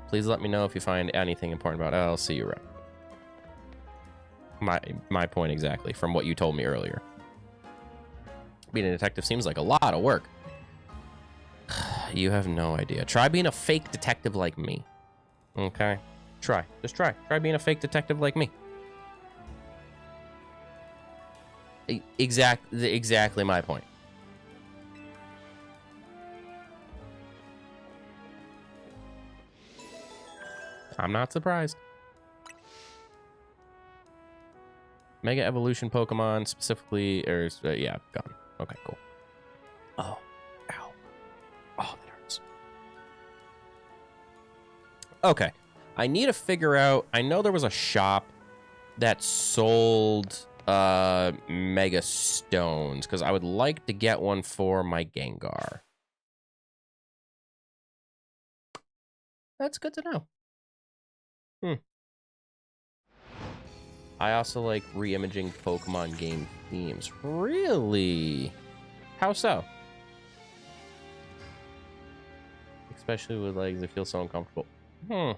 Please let me know if you find anything important about it. I'll see you around. My point exactly from what you told me earlier. Being a detective seems like a lot of work. You have no idea. Try being a fake detective like me. Okay? Try. Just try. Try being a fake detective like me. Exactly my point. I'm not surprised. Mega Evolution Pokemon, specifically, yeah, gone. Okay, cool. Oh, ow. Oh, that hurts. Okay, I need to figure out, I know there was a shop that sold Mega Stones, because I would like to get one for my Gengar. That's good to know. I also like re-imaging Pokemon game themes. Really? How so? Especially with legs, it feels so uncomfortable. Can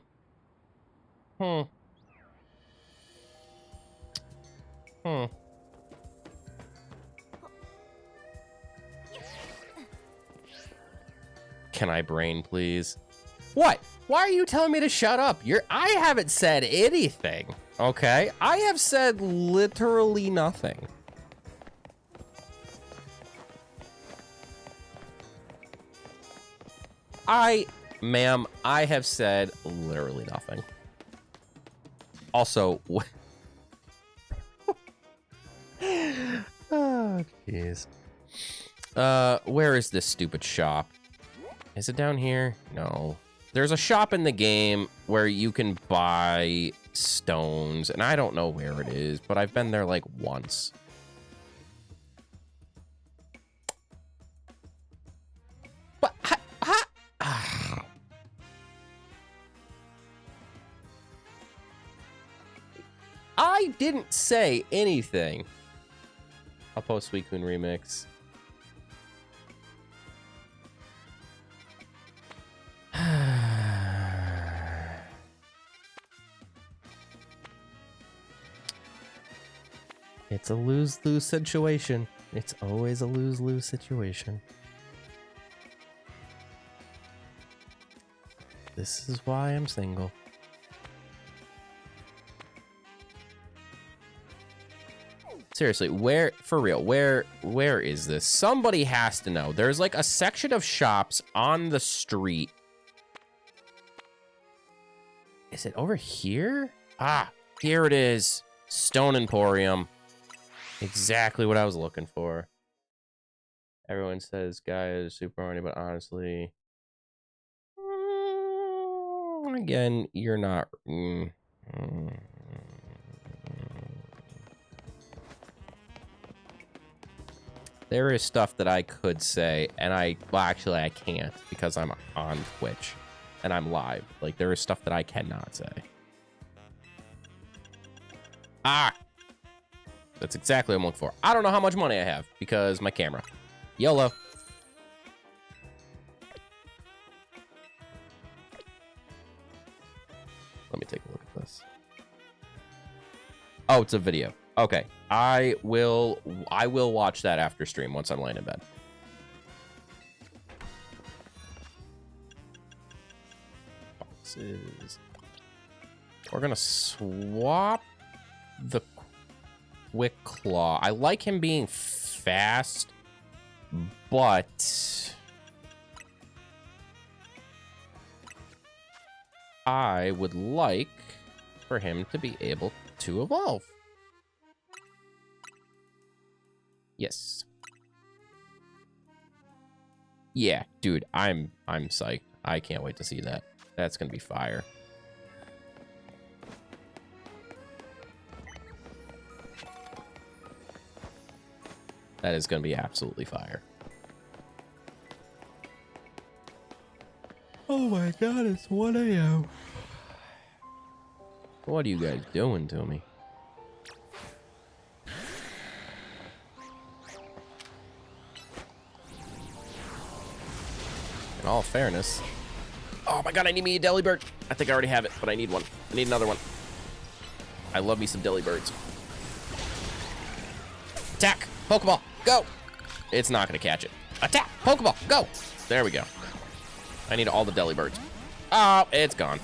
I brain, please? What? Why are you telling me to shut up? I haven't said anything, okay? I have said literally nothing. Ma'am, I have said literally nothing. Also, oh, jeez. Where is this stupid shop? Is it down here? No. There's a shop in the game where you can buy stones, and I don't know where it is, but I've been there like once. But I didn't say anything. I'll post Suicune remix. It's a lose-lose situation. It's always a lose-lose situation. This is why I'm single. Seriously, where, for real, where is this? Somebody has to know. There's like a section of shops on the street. Is it over here? Ah, here it is. Stone Emporium. Exactly what I was looking for. Everyone says guy is super horny, but honestly... again, you're not... There is stuff that I could say, and well, actually, I can't because I'm on Twitch and I'm live. Like, there is stuff that I cannot say. Ah! That's exactly what I'm looking for. I don't know how much money I have because my camera. YOLO. Let me take a look at this. Oh, it's a video. Okay. I will watch that after stream once I'm laying in bed. Boxes. We're gonna swap the Quick Claw. I like him being fast, but I would like for him to be able to evolve. Yes. Yeah, dude, I'm psyched. I can't wait to see that. That's gonna be fire. That is gonna be absolutely fire. Oh my god, it's 1 a.m. What are you guys doing to me? In all fairness. Oh my god, I need me a Delibird. I think I already have it, but I need one. I need another one. I love me some Delibirds. Attack! Pokeball! Go! It's not gonna catch it. Attack! Pokeball! Go! There we go. I need all the Delibirds. Oh, it's gone.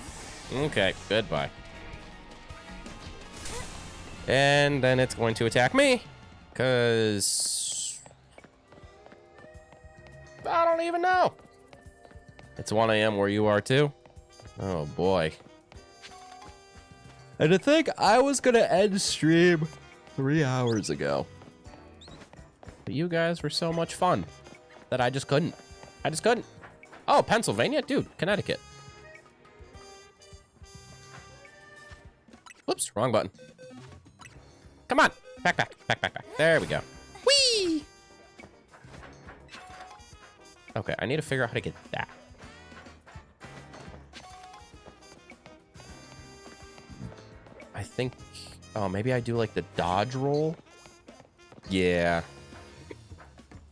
Okay, goodbye. And then it's going to attack me. Because... I don't even know. It's 1 a.m. where you are too? Oh boy. And to think I was gonna end stream 3 hours ago. But you guys were so much fun that I just couldn't. I just couldn't. Oh, Pennsylvania? Dude, Connecticut. Whoops, wrong button. Come on. Back. There we go. Whee! Okay, I need to figure out how to get that. I think... oh, maybe I do like the dodge roll? Yeah.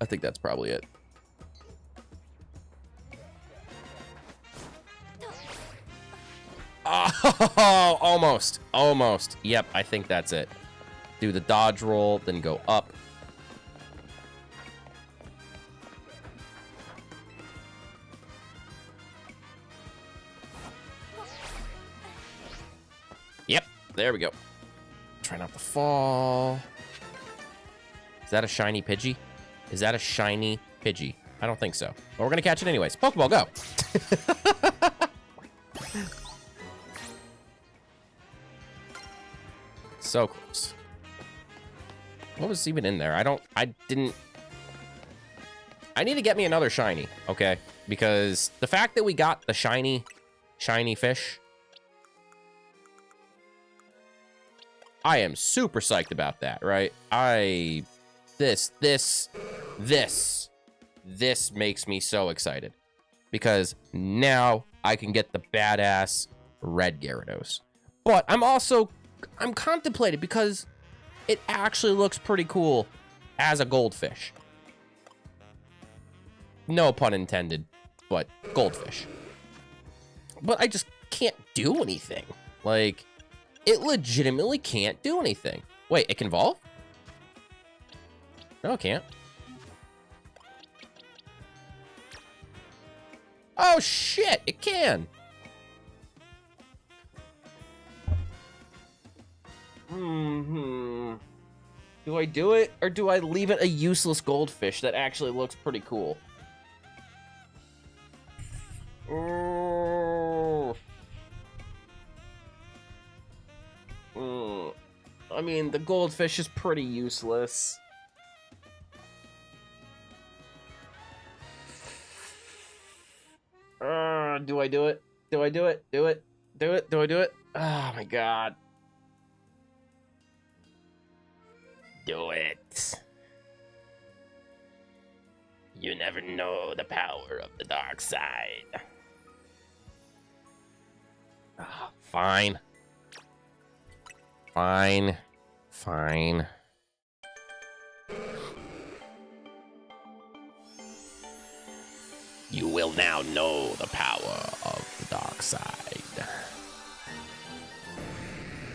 I think that's probably it. Oh, almost. Almost. Yep, I think that's it. Do the dodge roll, then go up. Yep, there we go. Try not to fall. Is that a shiny Pidgey? Is that a shiny Pidgey? I don't think so. But we're gonna catch it anyways. Pokeball, go! So close. What was even in there? I need to get me another shiny, okay? Because the fact that we got the shiny fish, I am super psyched about that, right? This makes me so excited because now I can get the badass red Gyarados. But I'm contemplating because it actually looks pretty cool as a goldfish. No pun intended, but goldfish. But I just can't do anything. Like, it legitimately can't do anything. Wait, it can evolve? No, it can't. Oh, shit, it can. Do I do it, or do I leave it a useless goldfish that actually looks pretty cool? I mean, the goldfish is pretty useless. Do I do it? Do I do it? Do it? Do it? Do I do it? Oh my god. Do it. You never know the power of the dark side. Fine. Fine. Fine. You will now know the power of the dark side.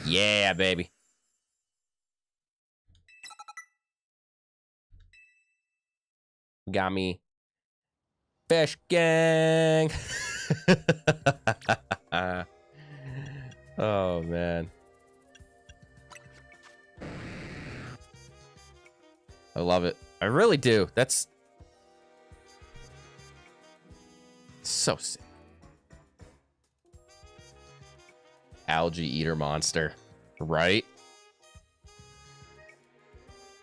Yeah, baby. Got me. Fish gang. Oh, man. I love it. I really do. That's so sick. Algae eater monster, right?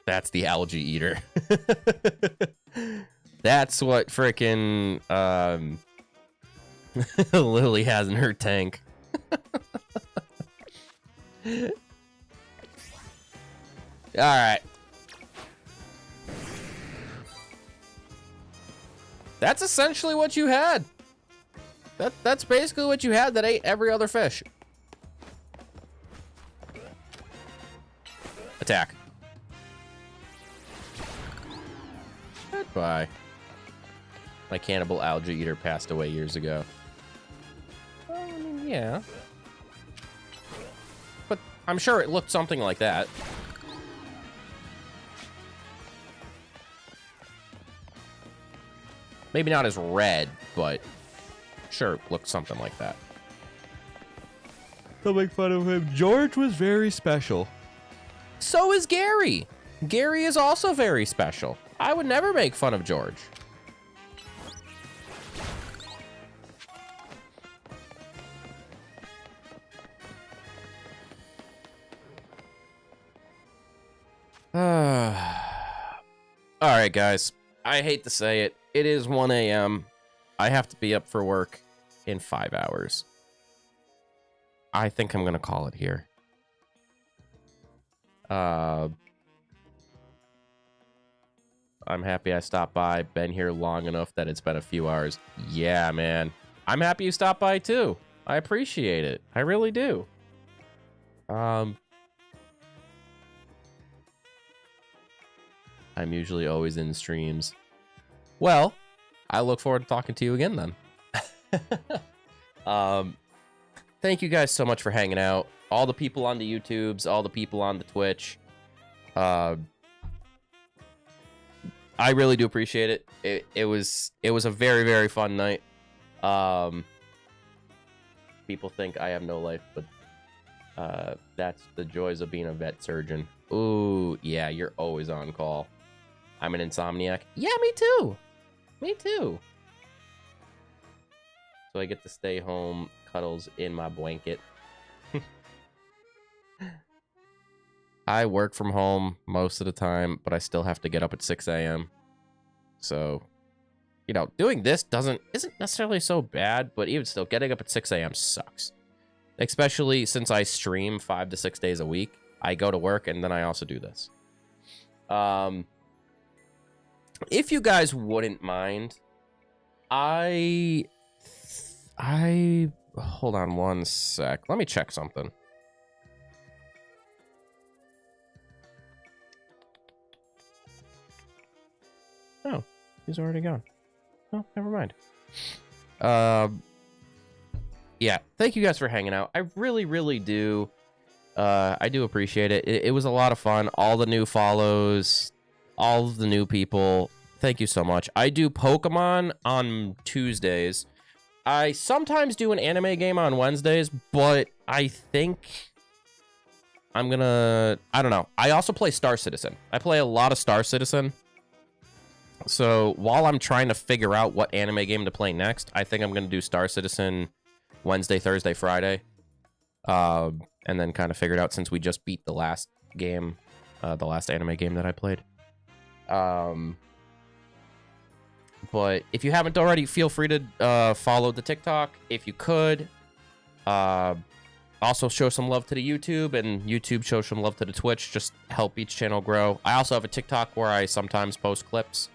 That's the algae eater. That's what frickin' Lily has in her tank. All right. That's essentially what you had. That's basically what you had that ate every other fish. Attack. Goodbye. My cannibal algae eater passed away years ago. Well, I mean, yeah. But I'm sure it looked something like that. Maybe not as red, but sure, it looked something like that. Don't make fun of him. George was very special. So is Gary. Gary is also very special. I would never make fun of George. All right, guys. I hate to say it. It is 1 a.m. I have to be up for work in 5 hours. I think I'm going to call it here. I'm happy I stopped by. Been here long enough that it's been a few hours. Yeah, man. I'm happy you stopped by, too. I appreciate it. I really do. I'm usually always in streams. Well, I look forward to talking to you again then. Thank you guys so much for hanging out. All the people on the YouTubes, all the people on the Twitch. I really do appreciate it. It was a very, very fun night. People think I have no life, but that's the joys of being a vet surgeon. Ooh, yeah, you're always on call. I'm an insomniac. Yeah, me too. Me too. So I get to stay home, cuddles in my blanket. I work from home most of the time, but I still have to get up at 6 a.m. So, you know, doing this isn't necessarily so bad, but even still, getting up at 6 a.m. sucks. Especially since I stream 5 to 6 days a week. I go to work and then I also do this. If you guys wouldn't mind, I hold on one sec. Let me check something. Oh, he's already gone. Oh, never mind. Yeah, thank you guys for hanging out. I really, really do. I do appreciate it. It was a lot of fun. All the new follows, all of the new people. Thank you so much. I do Pokemon on Tuesdays. I sometimes do an anime game on Wednesdays, but I think I'm gonna, I don't know. I also play Star Citizen. I play a lot of Star Citizen. So while I'm trying to figure out what anime game to play next, I think I'm gonna do Star Citizen Wednesday, Thursday, Friday. And then kind of figure it out since we just beat the last game, the last anime game that I played. But if you haven't already, feel free to follow the TikTok if you could. Also show some love to the YouTube, and YouTube show some love to the Twitch. Just help each channel grow. I also have a TikTok where I sometimes post clips.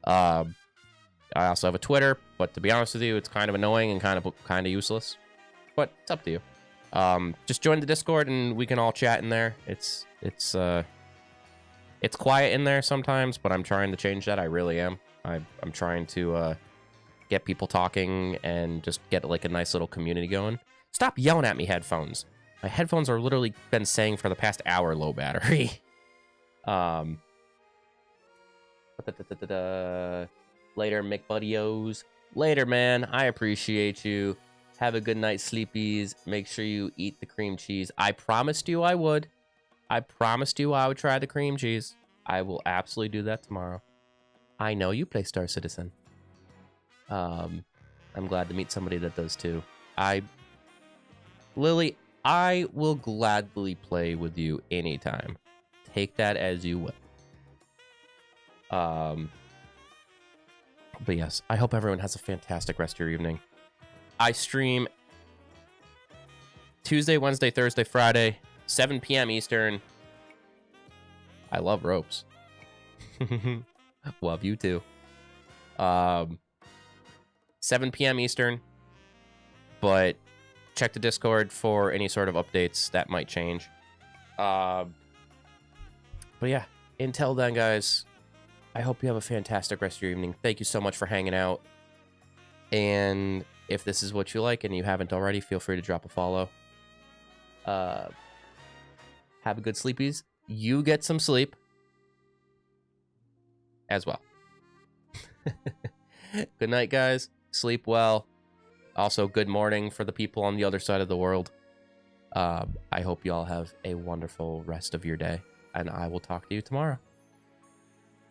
I also have a Twitter, but to be honest with you, it's kind of annoying and kind of useless. But it's up to you. Just join the Discord and we can all chat in there. It's quiet in there sometimes, but I'm trying to change that. I really am. I'm trying to get people talking and just get like a nice little community going. Stop yelling at me, headphones. My headphones are literally been saying for the past hour low battery. Later, McBuddios. Later, man. I appreciate you. Have a good night, sleepies. Make sure you eat the cream cheese. I promised you I would. I promised you I would try the cream cheese. I will absolutely do that tomorrow. I know you play Star Citizen. I'm glad to meet somebody that does too. Lily, I will gladly play with you anytime. Take that as you will. But yes, I hope everyone has a fantastic rest of your evening. I stream Tuesday, Wednesday, Thursday, Friday, 7 p.m. Eastern. I love ropes. Love you too. 7 p.m. Eastern. But check the Discord for any sort of updates that might change. But yeah, until then, guys, I hope you have a fantastic rest of your evening. Thank you so much for hanging out. And if this is what you like and you haven't already, feel free to drop a follow. Have a good sleepies. You get some sleep as well. Good night, guys. Sleep well. Also, good morning for the people on the other side of the world. I hope you all have a wonderful rest of your day, and I will talk to you tomorrow.